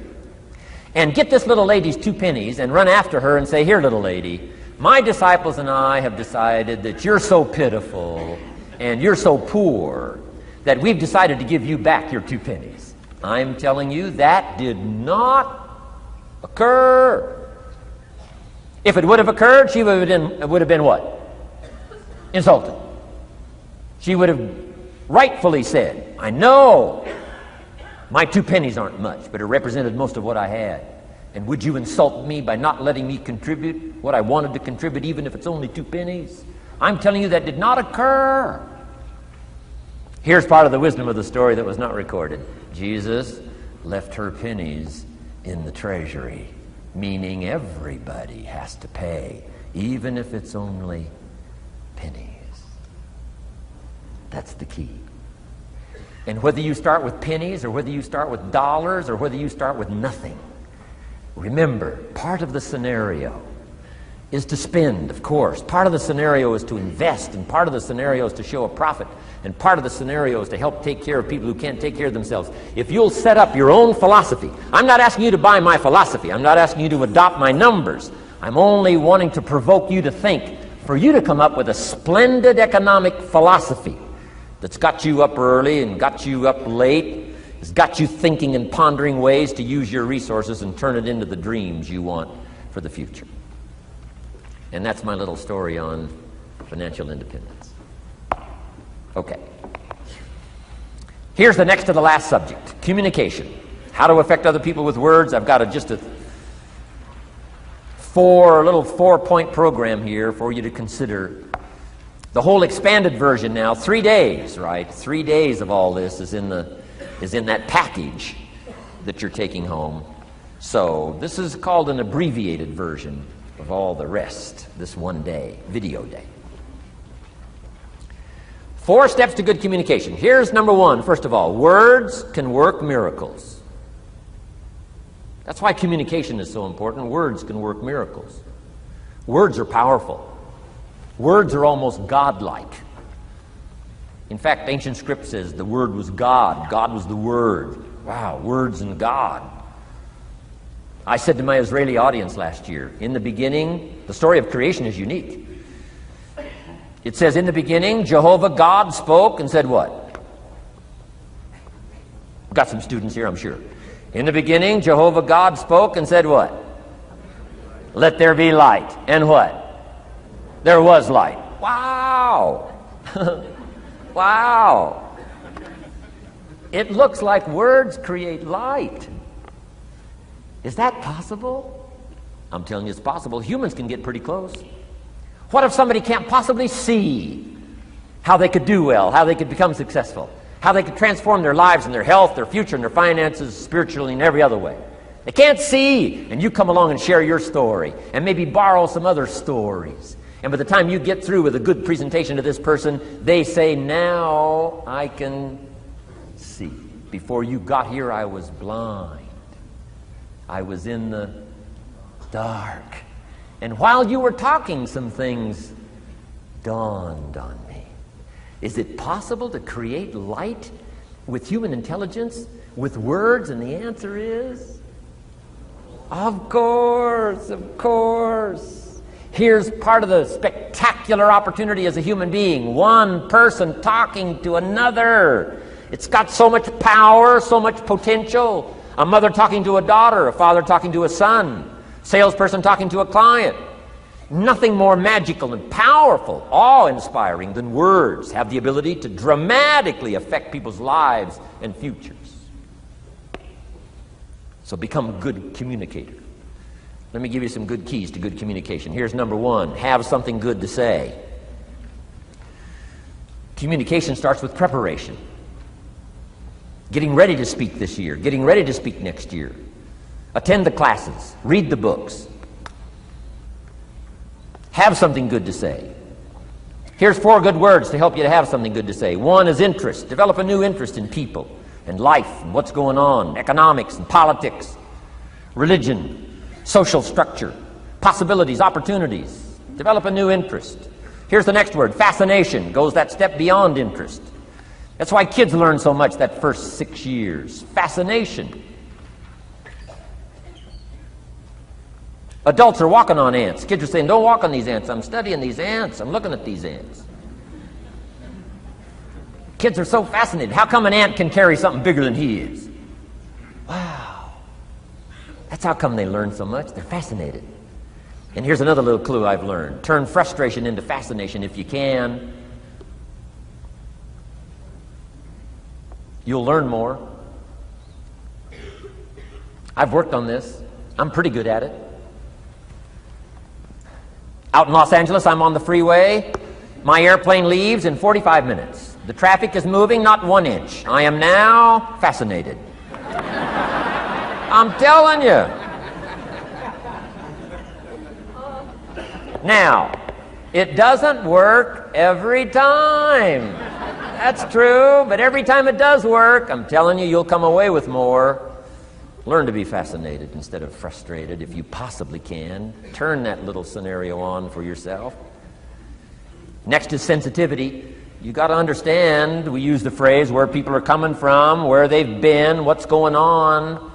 and get this little lady's 2 pennies and run after her and say, here, little lady, my disciples and I have decided that you're so pitiful and you're so poor that we've decided to give you back your 2 pennies. I'm telling you, that did not occur. If it would have occurred, she would have been what? Insulted. She would have rightfully said, I know my 2 pennies aren't much, but it represented most of what I had. And would you insult me by not letting me contribute what I wanted to contribute, even if it's only 2 pennies? I'm telling you that did not occur. Here's part of the wisdom of the story that was not recorded. Jesus left her pennies in the treasury, meaning everybody has to pay, even if it's only pennies. That's the key. And whether you start with pennies or whether you start with dollars or whether you start with nothing, remember, part of the scenario is to spend, of course. Part of the scenario is to invest, and part of the scenario is to show a profit, and part of the scenario is to help take care of people who can't take care of themselves. If you'll set up your own philosophy, I'm not asking you to buy my philosophy. I'm not asking you to adopt my numbers. I'm only wanting to provoke you to think, for you to come up with a splendid economic philosophy that's got you up early and got you up late, has got you thinking and pondering ways to use your resources and turn it into the dreams you want for the future. And that's my little story on financial independence. Okay. Here's the next to the last subject, communication. How to affect other people with words. I've got just a little 4-point program here for you to consider The whole expanded version now, 3 days, right? 3 days of all this is in that package that you're taking home. So this is called an abbreviated version of all the rest, this 1 day, video day. 4 steps to good communication. Here's number 1, first of all. Words can work miracles. That's why communication is so important. Words can work miracles. Words are powerful. Words are almost godlike. In fact, ancient script says the Word was God. God was the Word. Wow, words and God. I said to my Israeli audience last year, in the beginning, the story of creation is unique. It says, in the beginning, Jehovah God spoke and said what? We've got some students here, I'm sure. In the beginning, Jehovah God spoke and said what? Let there be light. And what? There was light. Wow! Wow! It looks like words create light. Is that possible? I'm telling you it's possible. Humans can get pretty close. What if somebody can't possibly see how they could do well, how they could become successful, how they could transform their lives and their health, their future, and their finances, spiritually, and every other way? They can't see, and you come along and share your story, and maybe borrow some other stories. And by the time you get through with a good presentation to this person, they say, now I can see. Before you got here, I was blind. I was in the dark. And while you were talking, some things dawned on me. Is it possible to create light with human intelligence, with words? And the answer is, of course, of course. Here's part of the spectacular opportunity as a human being. One person talking to another. It's got so much power, so much potential. A mother talking to a daughter, a father talking to a son, salesperson talking to a client. Nothing more magical and powerful, awe-inspiring than words have the ability to dramatically affect people's lives and futures. So become a good communicator. Let me give you some good keys to good communication. Here's number 1. Have something good to say. Communication starts with preparation. Getting ready to speak this year. Getting ready to speak next year. Attend the classes. Read the books. Have something good to say. Here's 4 good words to help you to have something good to say. 1 is interest. Develop a new interest in people and life and what's going on. Economics and politics. Religion. Social structure, possibilities, opportunities. Develop a new interest. Here's the next word, fascination. Goes that step beyond interest. That's why kids learn so much that first 6 years. Fascination. Adults are walking on ants. Kids are saying, don't walk on these ants. I'm studying these ants. I'm looking at these ants. Kids are so fascinated. How come an ant can carry something bigger than he is? Wow. That's how come they learn so much. They're fascinated. And here's another little clue I've learned. Turn frustration into fascination if you can. You'll learn more. I've worked on this. I'm pretty good at it. Out in Los Angeles, I'm on the freeway. My airplane leaves in 45 minutes. The traffic is moving not 1 inch. I am now fascinated. I'm telling you. Now, it doesn't work every time. That's true, but every time it does work, I'm telling you, you'll come away with more. Learn to be fascinated instead of frustrated if you possibly can. Turn that little scenario on for yourself. Next is sensitivity. You got to understand, we use the phrase where people are coming from, where they've been, what's going on.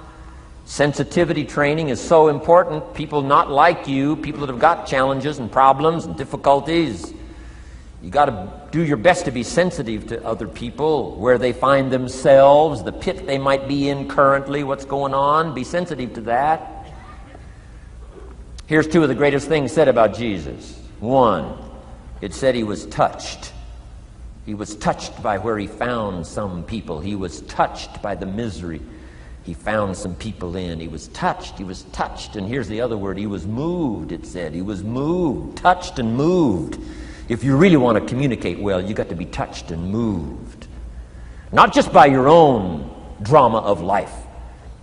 Sensitivity training is so important. People not like you, people that have got challenges and problems and difficulties, you got to do your best to be sensitive to other people, where they find themselves, the pit they might be in currently, what's going on. Be sensitive to that. Here's 2 of the greatest things said about Jesus. 1, it said he was touched. He was touched by where he found some people. He was touched by the misery he found some people in. He was touched. He was touched. And here's the other word. He was moved, it said. He was moved, touched and moved. If you really want to communicate well, you got to be touched and moved. Not just by your own drama of life,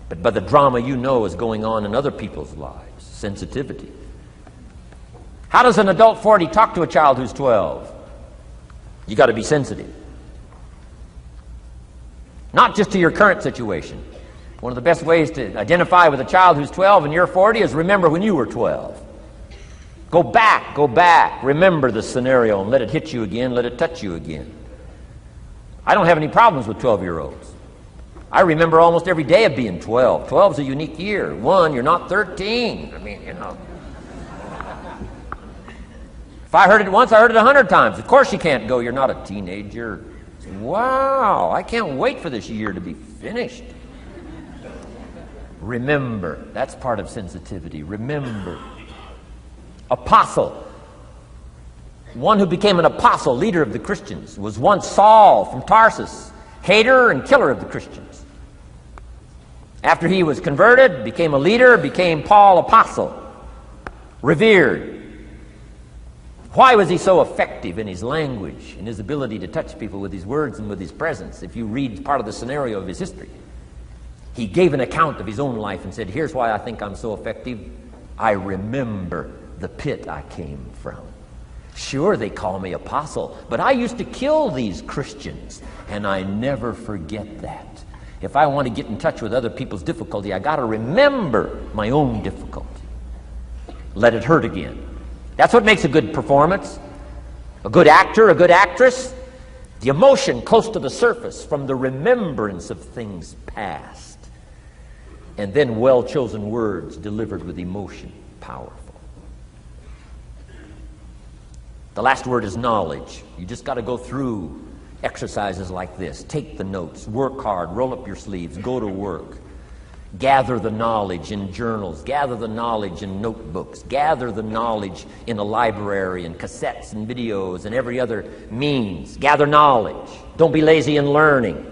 but by the drama you know is going on in other people's lives. Sensitivity. How does an adult 40 talk to a child who's 12? You got to be sensitive. Not just to your current situation. One of the best ways to identify with a child who's 12 and you're 40 is remember when you were 12. Go back, remember the scenario and let it hit you again, let it touch you again. I don't have any problems with 12-year-olds. I remember almost every day of being 12. 12 is a unique year. One, you're not 13. I mean, you know. If I heard it once, I heard it 100 times. Of course you can't go, you're not a teenager. Wow, I can't wait for this year to be finished. Remember, that's part of sensitivity. Remember. Apostle. One who became an apostle, leader of the Christians, was once Saul from Tarsus, hater and killer of the Christians. After he was converted, became a leader, became Paul apostle, revered. Why was he so effective in his language, in his ability to touch people with his words and with his presence? If you read part of the scenario of his history, he gave an account of his own life and said, here's why I think I'm so effective. I remember the pit I came from. Sure, they call me apostle, but I used to kill these Christians, and I never forget that. If I want to get in touch with other people's difficulty, I got to remember my own difficulty. Let it hurt again. That's what makes a good performance. A good actor, a good actress. The emotion close to the surface from the remembrance of things past. And then well-chosen words delivered with emotion. Powerful. The last word is knowledge. You just got to go through exercises like this. Take the notes. Work hard. Roll up your sleeves. Go to work. Gather the knowledge in journals. Gather the knowledge in notebooks. Gather the knowledge in a library and cassettes and videos and every other means. Gather knowledge. Don't be lazy in learning.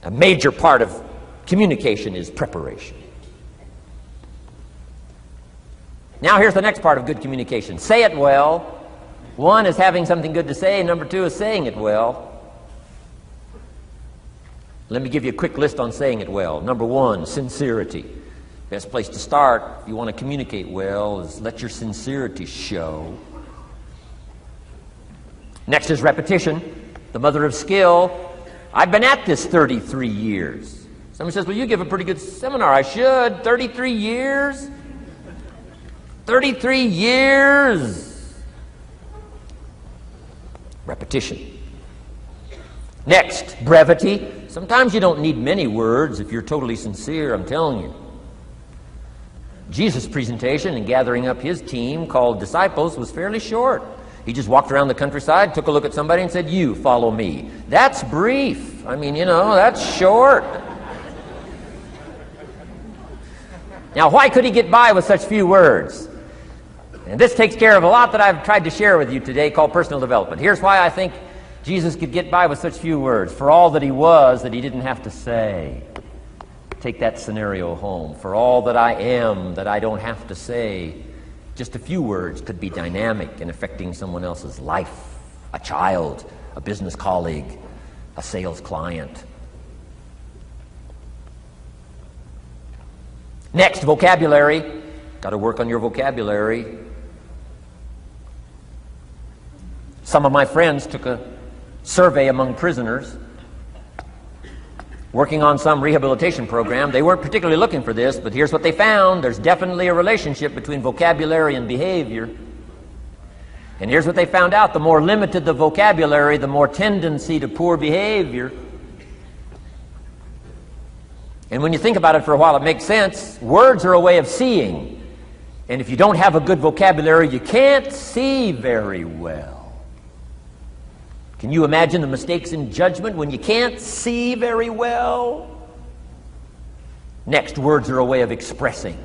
A major part of communication is preparation. Now here's the next part of good communication. Say it well. One is having something good to say. Number two is saying it well. Let me give you a quick list on saying it well. Number one, sincerity. Best place to start if you want to communicate well is let your sincerity show. Next is repetition, the mother of skill. I've been at this 33 years. Someone says, well, you give a pretty good seminar. I should. 33 years? 33 years. Repetition. Next, brevity. Sometimes you don't need many words if you're totally sincere, I'm telling you. Jesus' presentation in gathering up his team called disciples was fairly short. He just walked around the countryside, took a look at somebody and said, you follow me. That's brief. I mean, you know, that's short. Now, why could he get by with such few words? And this takes care of a lot that I've tried to share with you today called personal development. Here's why I think Jesus could get by with such few words. For all that he was, that he didn't have to say. Take that scenario home. For all that I am, that I don't have to say. Just a few words could be dynamic in affecting someone else's life. A child, a business colleague, a sales client. Next, vocabulary. Got to work on your vocabulary. Some of my friends took a survey among prisoners working on some rehabilitation program. They weren't particularly looking for this, but here's what they found. There's definitely a relationship between vocabulary and behavior. And here's what they found out. The more limited the vocabulary, the more tendency to poor behavior. And when you think about it for a while, it makes sense. Words are a way of seeing. And if you don't have a good vocabulary, you can't see very well. Can you imagine the mistakes in judgment when you can't see very well? Next, words are a way of expressing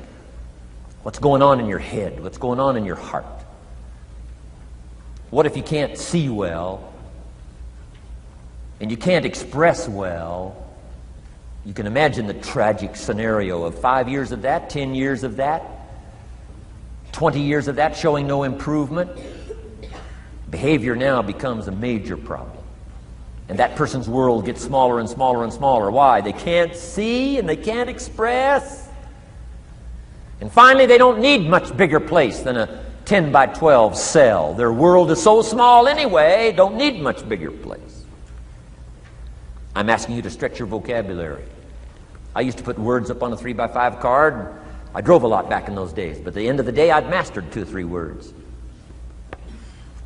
what's going on in your head, what's going on in your heart. What if you can't see well and you can't express well? You can imagine the tragic scenario of 5 years of that, 10 years of that, 20 years of that showing no improvement. Behavior now becomes a major problem. And that person's world gets smaller and smaller and smaller. Why? They can't see and they can't express. And finally, they don't need much bigger place than a 10 by 12 cell. Their world is so small anyway, don't need much bigger place. I'm asking you to stretch your vocabulary. I used to put words up on a 3 by 5 card. I drove a lot back in those days, but at the end of the day, I'd mastered 2 or 3 words.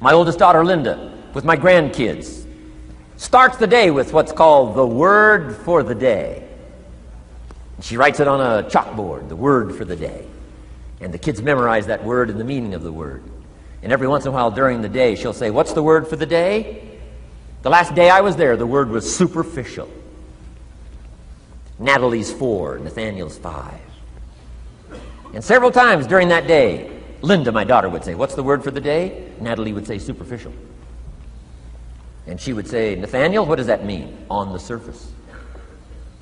My oldest daughter, Linda, with my grandkids, starts the day with what's called the word for the day. She writes it on a chalkboard, the word for the day. And the kids memorize that word and the meaning of the word. And every once in a while during the day, she'll say, "What's the word for the day?" The last day I was there, the word was superficial. Natalie's 4, Nathaniel's 5. And several times during that day, Linda, my daughter, would say, "What's the word for the day?" Natalie would say, "Superficial." And she would say, "Nathaniel, what does that mean?" "On the surface."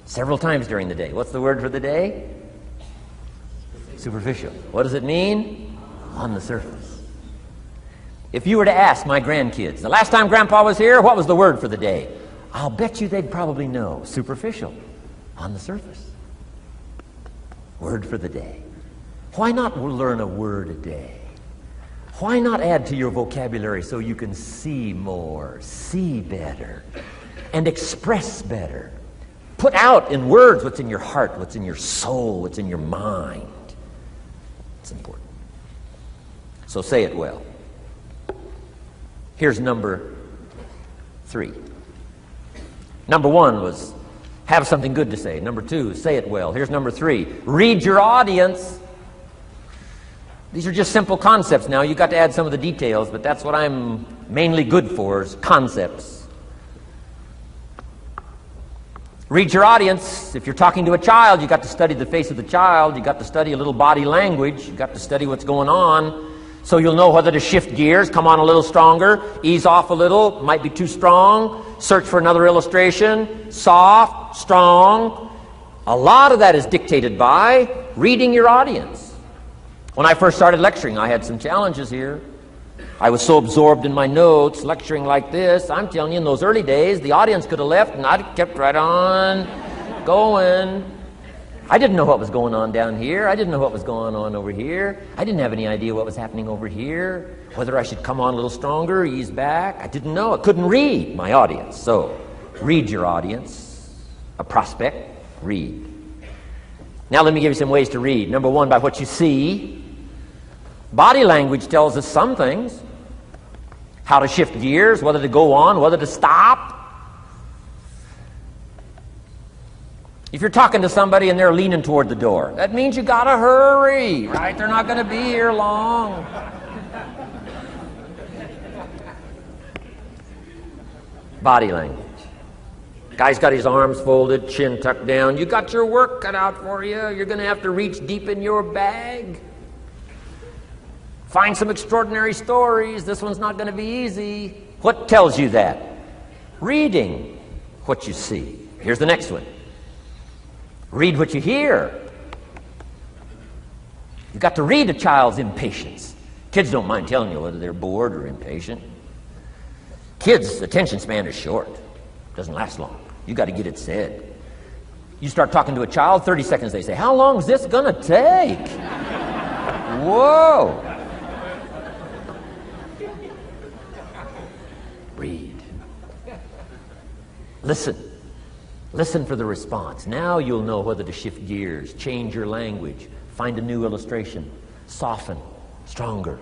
Several times during the day. "What's the word for the day?" Superficial. "What does it mean?" "On the surface." If you were to ask my grandkids, "The last time Grandpa was here, what was the word for the day?" I'll bet you they'd probably know. Superficial. On the surface. Word for the day. Why not learn a word a day? Why not add to your vocabulary so you can see more, see better, and express better? Put out in words what's in your heart, what's in your soul, what's in your mind. It's important. So say it well. Here's number 3. Number 1 was have something good to say. Number 2, say it well. Here's number 3. Read your audience. These are just simple concepts now. You've got to add some of the details, but that's what I'm mainly good for, is concepts. Read your audience. If you're talking to a child, you've got to study the face of the child. You've got to study a little body language. You've got to study what's going on. So you'll know whether to shift gears, come on a little stronger, ease off a little, might be too strong, search for another illustration, soft, strong. A lot of that is dictated by reading your audience. When I first started lecturing, I had some challenges here. I was so absorbed in my notes, lecturing like this. I'm telling you, in those early days, the audience could have left and I'd kept right on going. I didn't know what was going on down here. I didn't know what was going on over here. I didn't have any idea what was happening over here, whether I should come on a little stronger, ease back. I didn't know. I couldn't read my audience. So, read your audience. A prospect, read. Now let me give you some ways to read. Number 1, by what you see. Body language tells us some things. How to shift gears, whether to go on, whether to stop. If you're talking to somebody and they're leaning toward the door, that means you gotta hurry, right? They're not gonna be here long. Body language. Guy's got his arms folded, chin tucked down. You got your work cut out for you. You're gonna have to reach deep in your bag. Find some extraordinary stories. This one's not gonna be easy. What tells you that? Reading what you see. Here's the next one. Read what you hear. You've got to read a child's impatience. Kids don't mind telling you whether they're bored or impatient. Kids' attention span is short. Doesn't last long. You've got to get it said. You start talking to a child, 30 seconds they say, "How long is this going to take?" Whoa. Read. Listen. Listen for the response. Now you'll know whether to shift gears, change your language, find a new illustration, soften, stronger.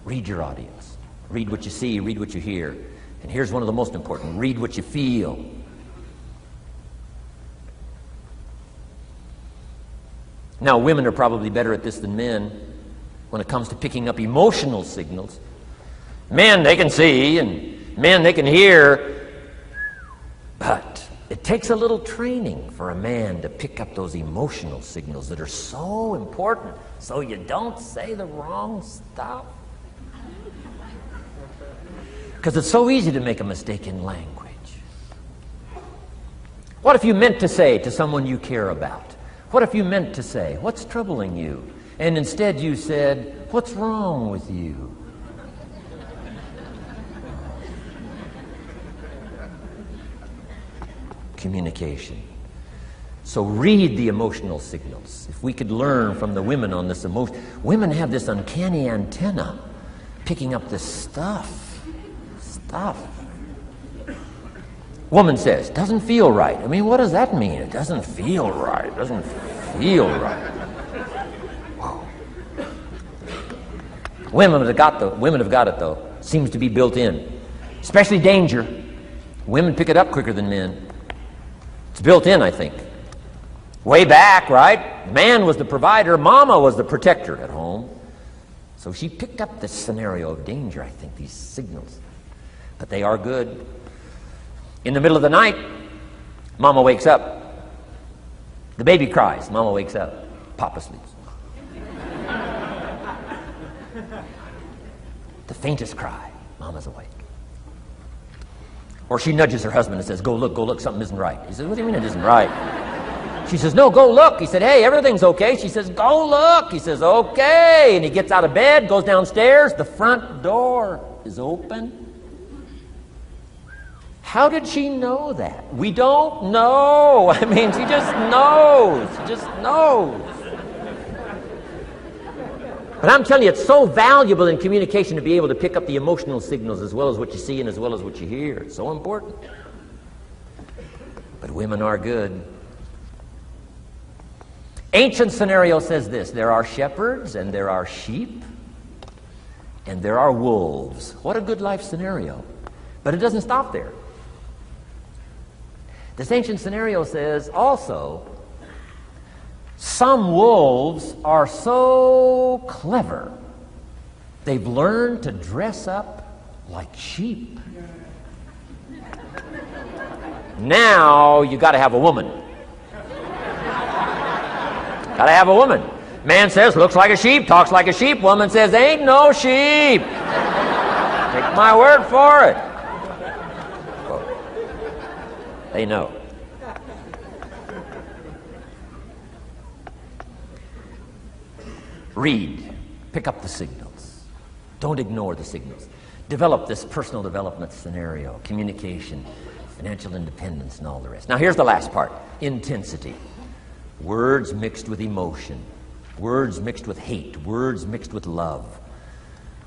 Read your audience. Read what you see, read what you hear. And here's one of the most important. Read what you feel. Now, women are probably better at this than men when it comes to picking up emotional signals. Men, they can see, and men, they can hear, but it takes a little training for a man to pick up those emotional signals that are so important so you don't say the wrong stuff. Because it's so easy to make a mistake in language. What if you meant to say to someone you care about? What if you meant to say, "What's troubling you?" And instead you said, "What's wrong with you?" communication. So read the emotional signals. If we could learn from the women on this emotion. Women have this uncanny antenna picking up this stuff. Woman says, doesn't feel right. I mean, what does that mean? It doesn't feel right. It doesn't feel right. Whoa. Women have got it, though. Seems to be built in. Especially danger. Women pick it up quicker than men. It's built in, I think. Way back, right? Man was the provider. Mama was the protector at home. So she picked up this scenario of danger, I think, these signals. But they are good. In the middle of the night, Mama wakes up. The baby cries. Mama wakes up. Papa sleeps. The faintest cry. Mama's awake. Or she nudges her husband and says, go look, something isn't right. He says, what do you mean it isn't right? She says, no, go look. He said, hey, everything's okay. She says, go look. He says, okay. And he gets out of bed, goes downstairs. The front door is open. How did she know that? We don't know. I mean, she just knows. She just knows. But I'm telling you, it's so valuable in communication to be able to pick up the emotional signals as well as what you see and as well as what you hear. It's so important. But women are good. Ancient scenario says this: there are shepherds and there are sheep and there are wolves. What a good life scenario. But it doesn't stop there. This ancient scenario says also, some wolves are so clever, they've learned to dress up like sheep. Now you got to have a woman. Got to have a woman. Man says, looks like a sheep, talks like a sheep. Woman says, ain't no sheep. Take my word for it. Well, they know. Read. Pick up the signals. Don't ignore the signals. Develop this personal development scenario, communication, financial independence, and all the rest. Now here's the last part. Intensity. Words mixed with emotion. Words mixed with hate. Words mixed with love.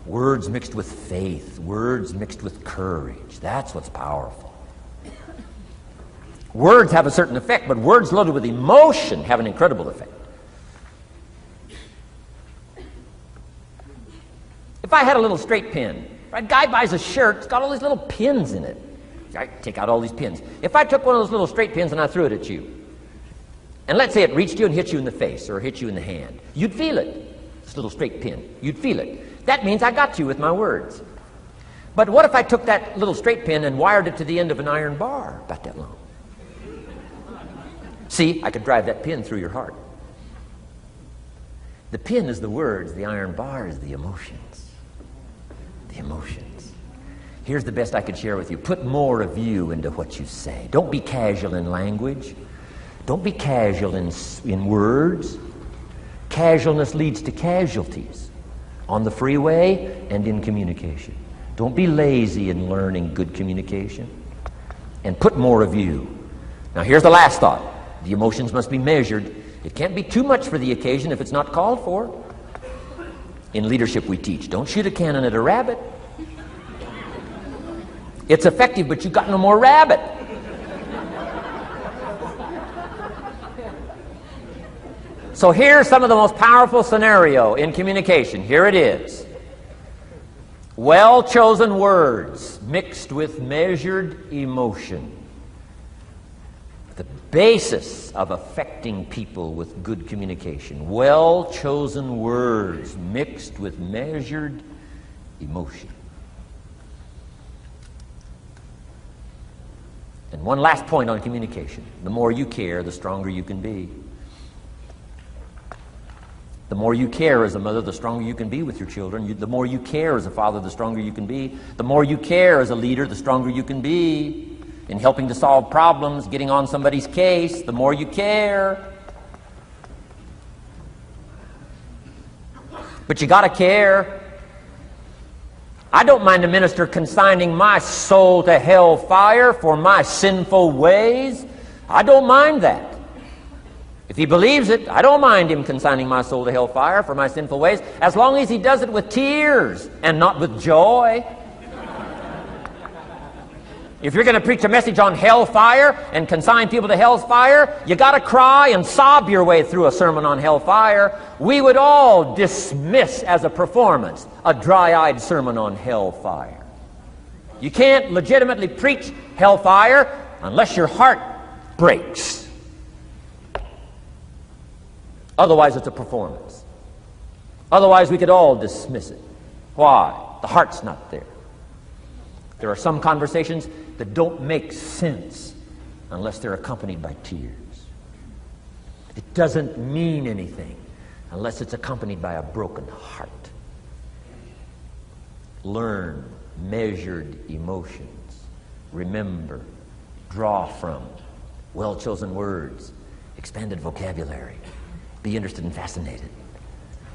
Words mixed with faith. Words mixed with courage. That's what's powerful. Words have a certain effect, but words loaded with emotion have an incredible effect. If I had a little straight pin, a guy buys a shirt, it's got all these little pins in it. I take out all these pins. If I took one of those little straight pins and I threw it at you, and let's say it reached you and hit you in the face or hit you in the hand, you'd feel it. This little straight pin. You'd feel it. That means I got you with my words. But what if I took that little straight pin and wired it to the end of an iron bar about that long? See, I could drive that pin through your heart. The pin is the words, the iron bar is the emotions. The emotions. Here's the best I could share with you. Put more of you into what you say. Don't be casual in language. Don't be casual in words. Casualness leads to casualties on the freeway and in communication. Don't be lazy in learning good communication. And put more of you. Now here's the last thought. The emotions must be measured. It can't be too much for the occasion if it's not called for. In leadership we teach, don't shoot a cannon at a rabbit. It's effective, but you got no more rabbit. So here's some of the most powerful scenario in communication. Here it is. Well-chosen words mixed with measured emotion. The basis of affecting people with good communication. Well-chosen words mixed with measured emotion. And one last point on communication. The more you care, the stronger you can be. The more you care as a mother, the stronger you can be with your children. The more you care as a father, the stronger you can be. The more you care as a leader, the stronger you can be in helping to solve problems, getting on somebody's case. The more you care. But you got to care. I don't mind a minister consigning my soul to hell fire for my sinful ways, I don't mind that. If he believes it, I don't mind him consigning my soul to hellfire for my sinful ways, as long as he does it with tears and not with joy. If you're going to preach a message on hellfire and consign people to hellfire, you got to cry and sob your way through a sermon on hellfire. We would all dismiss as a performance a dry-eyed sermon on hellfire. You can't legitimately preach hellfire unless your heart breaks. Otherwise, it's a performance. Otherwise, we could all dismiss it. Why? The heart's not there. There are some conversations that don't make sense unless they're accompanied by tears. It doesn't mean anything unless it's accompanied by a broken heart. Learn measured emotions. Remember, draw from well-chosen words, expanded vocabulary. Be interested and fascinated.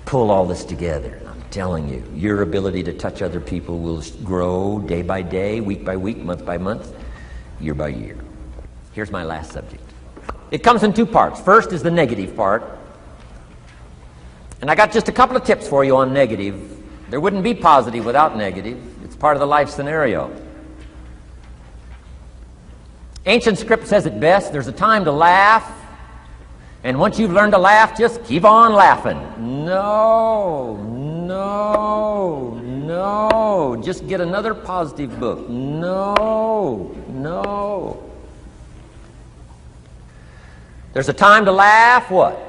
Pull all this together. I'm telling you, your ability to touch other people will grow day by day, week by week, month by month, year by year. Here's my last subject. It comes in two parts. First is the negative part. And I got just a couple of tips for you on negative. There wouldn't be positive without negative. It's part of the life scenario. Ancient script says it best. There's a time to laugh. And once you've learned to laugh, just keep on laughing. No. Just get another positive book. No. There's a time to laugh, what?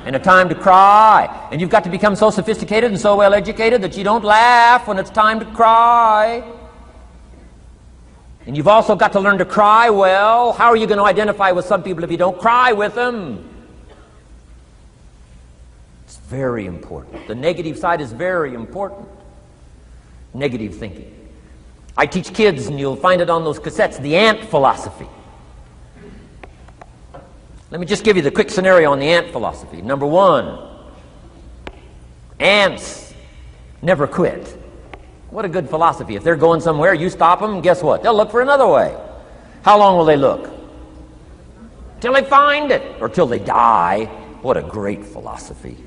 And a time to cry. And you've got to become so sophisticated and so well educated that you don't laugh when it's time to cry. And you've also got to learn to cry well. How are you going to identify with some people if you don't cry with them? It's very important. The negative side is very important. Negative thinking. I teach kids, and you'll find it on those cassettes, the ant philosophy. Let me just give you the quick scenario on the ant philosophy. Number one, ants never quit. What a good philosophy. If they're going somewhere, you stop them, guess what? They'll look for another way. How long will they look? Till they find it, or till they die. What a great philosophy.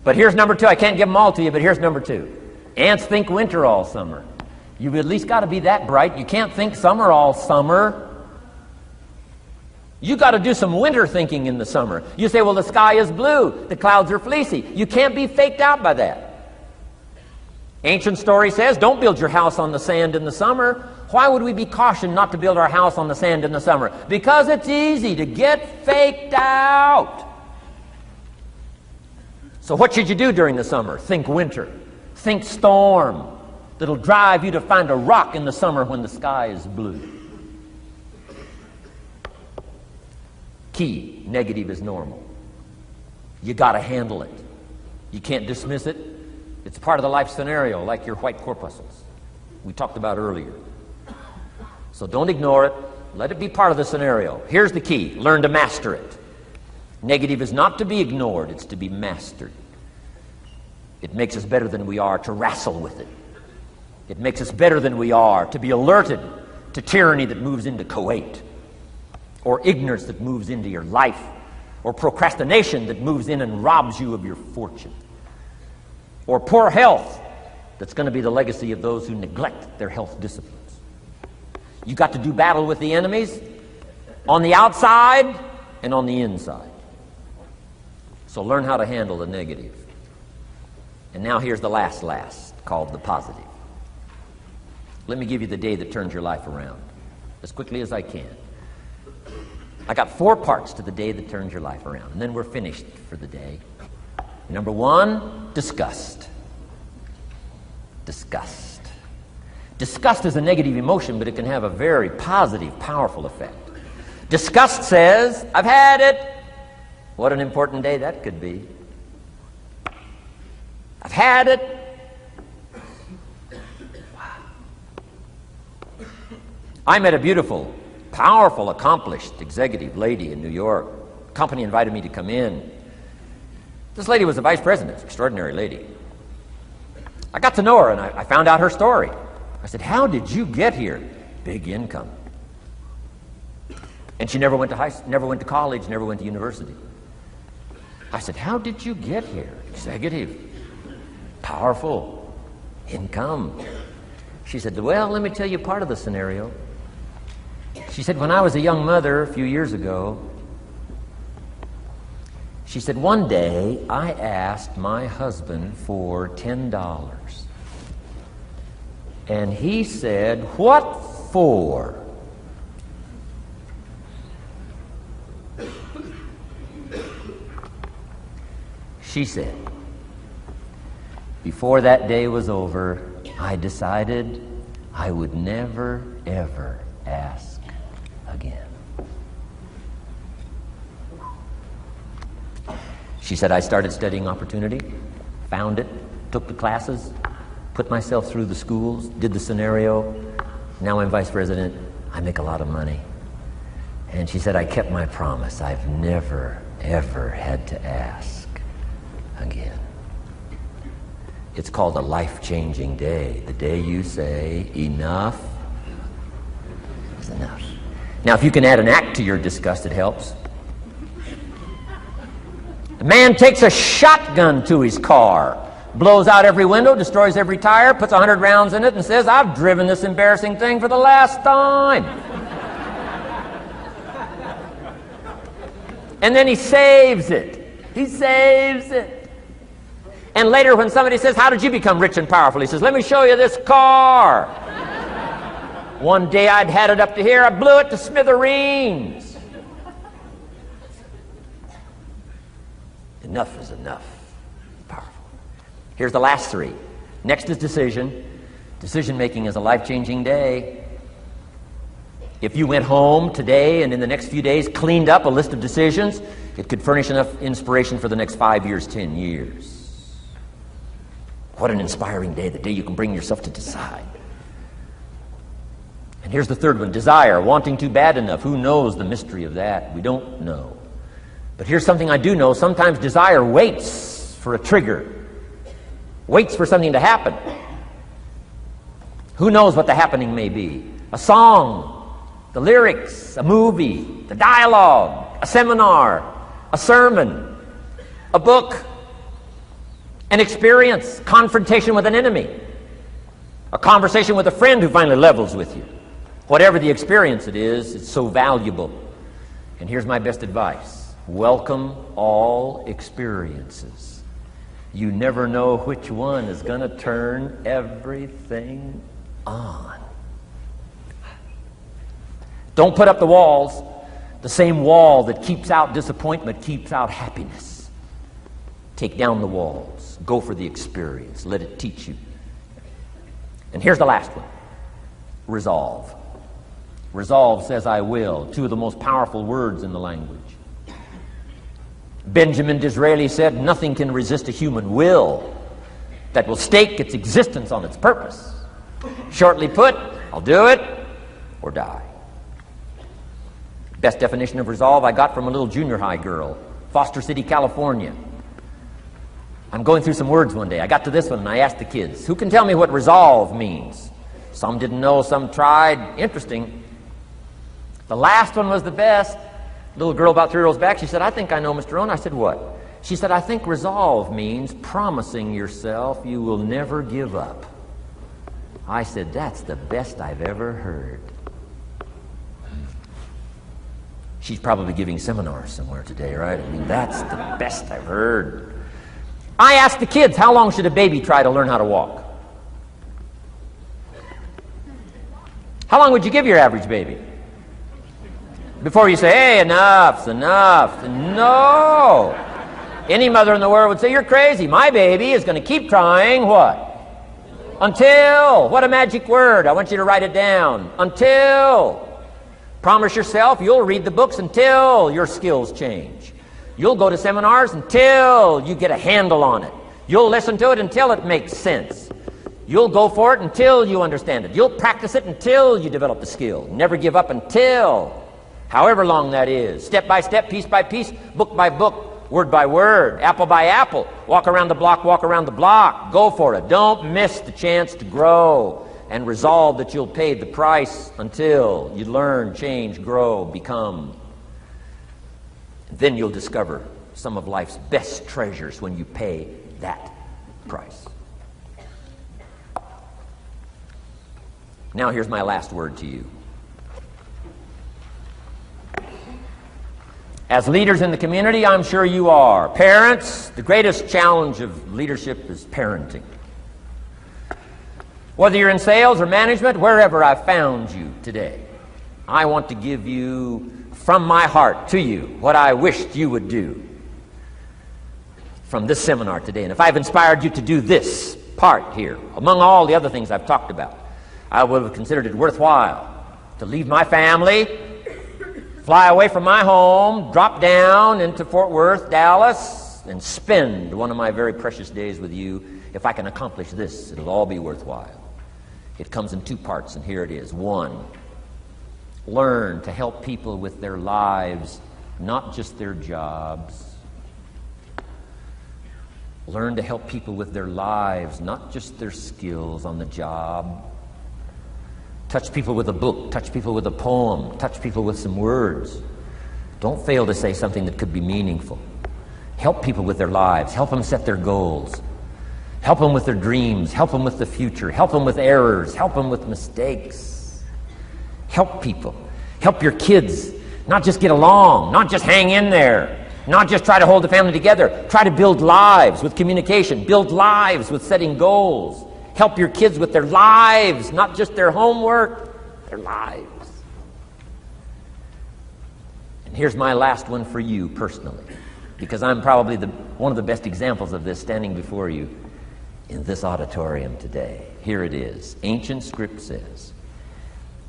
But here's number two. I can't give them all to you, but here's number two. Ants think winter all summer. You've at least got to be that bright. You can't think summer all summer. You got to do some winter thinking in the summer. You say, well, the sky is blue. The clouds are fleecy. You can't be faked out by that. Ancient story says, don't build your house on the sand in the summer. Why would we be cautioned not to build our house on the sand in the summer? Because it's easy to get faked out. So what should you do during the summer? Think winter. Think storm. That'll drive you to find a rock in the summer when the sky is blue. Key, negative is normal. You got to handle it. You can't dismiss it. It's part of the life scenario, like your white corpuscles we talked about earlier. So don't ignore it. Let it be part of the scenario. Here's the key. Learn to master it. Negative is not to be ignored. It's to be mastered. It makes us better than we are to wrestle with it. It makes us better than we are to be alerted to tyranny that moves into Kuwait, or ignorance that moves into your life, or procrastination that moves in and robs you of your fortune, or poor health that's going to be the legacy of those who neglect their health disciplines. You got to do battle with the enemies on the outside and on the inside. So learn how to handle the negative. And now here's the last, called the positive. Let me give you the day that turns your life around, as quickly as I can. I got 4 parts to the day that turns your life around, and then we're finished for the day. Number 1, disgust. Disgust. Disgust is a negative emotion, but it can have a very positive, powerful effect. Disgust says, I've had it. What an important day that could be. I've had it. Wow. I met a beautiful, powerful, accomplished executive lady in New York. The company invited me to come in. This lady was the vice president, extraordinary lady. I got to know her, and I found out her story. I said, how did you get here? Big income. And she never went to college, never went to university. I said, how did you get here? Executive, powerful, income. She said, well, let me tell you part of the scenario. She said, when I was a young mother a few years ago, she said, one day I asked my husband for $10. And he said, what for? She said, before that day was over, I decided I would never, ever ask again. She said, I started studying opportunity, found it, took the classes, put myself through the schools, did the scenario. Now I'm vice president. I make a lot of money. And she said, I kept my promise. I've never, ever had to ask again. It's called a life-changing day. The day you say, enough is enough. Now, if you can add an act to your disgust, it helps. A man takes a shotgun to his car, blows out every window, destroys every tire, puts 100 rounds in it, and says, I've driven this embarrassing thing for the last time. And then he saves it. He saves it. And later when somebody says, how did you become rich and powerful? He says, let me show you this car. One day I'd had it up to here. I blew it to smithereens. Enough is enough. Powerful. Here's the last three. Next is decision. Decision making is a life-changing day. If you went home today and in the next few days cleaned up a list of decisions, it could furnish enough inspiration for the next 5 years, 10 years. What an inspiring day, the day you can bring yourself to decide. And here's the third one, desire, wanting too bad enough. Who knows the mystery of that? We don't know. But here's something I do know. Sometimes desire waits for a trigger, waits for something to happen. Who knows what the happening may be? A song, the lyrics, a movie, the dialogue, a seminar, a sermon, a book, an experience, confrontation with an enemy, a conversation with a friend who finally levels with you. Whatever the experience it is, it's so valuable. And here's my best advice. Welcome all experiences. You never know which one is going to turn everything on. Don't put up the walls. The same wall that keeps out disappointment keeps out happiness. Take down the walls. Go for the experience. Let it teach you. And here's the last one. Resolve. Resolve says I will. Two of the most powerful words in the language. Benjamin Disraeli said, nothing can resist a human will that will stake its existence on its purpose. Shortly put, I'll do it or die. Best definition of resolve I got from a little junior high girl, Foster City, California. I'm going through some words one day. I got to this one and I asked the kids, who can tell me what resolve means? Some didn't know, some tried. Interesting. The last one was the best. Little girl about 3 rows back, she said, I think I know, Mr. Rohn. I said, what? She said, I think resolve means promising yourself you will never give up. I said, that's the best I've ever heard. She's probably giving seminars somewhere today, right? I mean, that's the best I've heard. I asked the kids, how long should a baby try to learn how to walk? How long would you give your average baby? Before you say, hey, enough's enough. No. Any mother in the world would say, you're crazy. My baby is going to keep trying what? Until. What a magic word. I want you to write it down. Until. Promise yourself you'll read the books until your skills change. You'll go to seminars until you get a handle on it. You'll listen to it until it makes sense. You'll go for it until you understand it. You'll practice it until you develop the skill. Never give up until, however long that is. Step by step, piece by piece, book by book, word by word, apple by apple. Walk around the block, walk around the block. Go for it. Don't miss the chance to grow and resolve that you'll pay the price until you learn, change, grow, become. Then you'll discover some of life's best treasures when you pay that price. Now here's my last word to you. As leaders in the community, I'm sure you are. Parents, the greatest challenge of leadership is parenting. Whether you're in sales or management, wherever I've found you today, I want to give you, from my heart to you, what I wished you would do from this seminar today. And if I've inspired you to do this part here, among all the other things I've talked about, I would have considered it worthwhile to leave my family, fly away from my home, drop down into Fort Worth, Dallas, and spend one of my very precious days with you. If I can accomplish this, it'll all be worthwhile. It comes in two parts, and here it is. One, learn to help people with their lives, not just their jobs. Learn to help people with their lives, not just their skills on the job. Touch people with a book, touch people with a poem, touch people with some words. Don't fail to say something that could be meaningful. Help people with their lives, help them set their goals. Help them with their dreams, help them with the future, help them with errors, help them with mistakes. Help people. Help your kids not just get along, not just hang in there, not just try to hold the family together. Try to build lives with communication, build lives with setting goals. Help your kids with their lives, not just their homework, their lives. And here's my last one for you personally, because I'm probably one of the best examples of this standing before you in this auditorium today. Here it is. Ancient script says,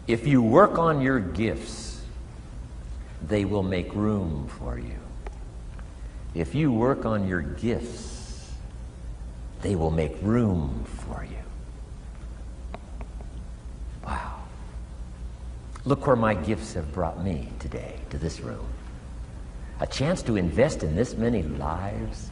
if you work on your gifts, they will make room for you. If you work on your gifts, they will make room for you. Wow. Look where my gifts have brought me today, to this room. A chance to invest in this many lives.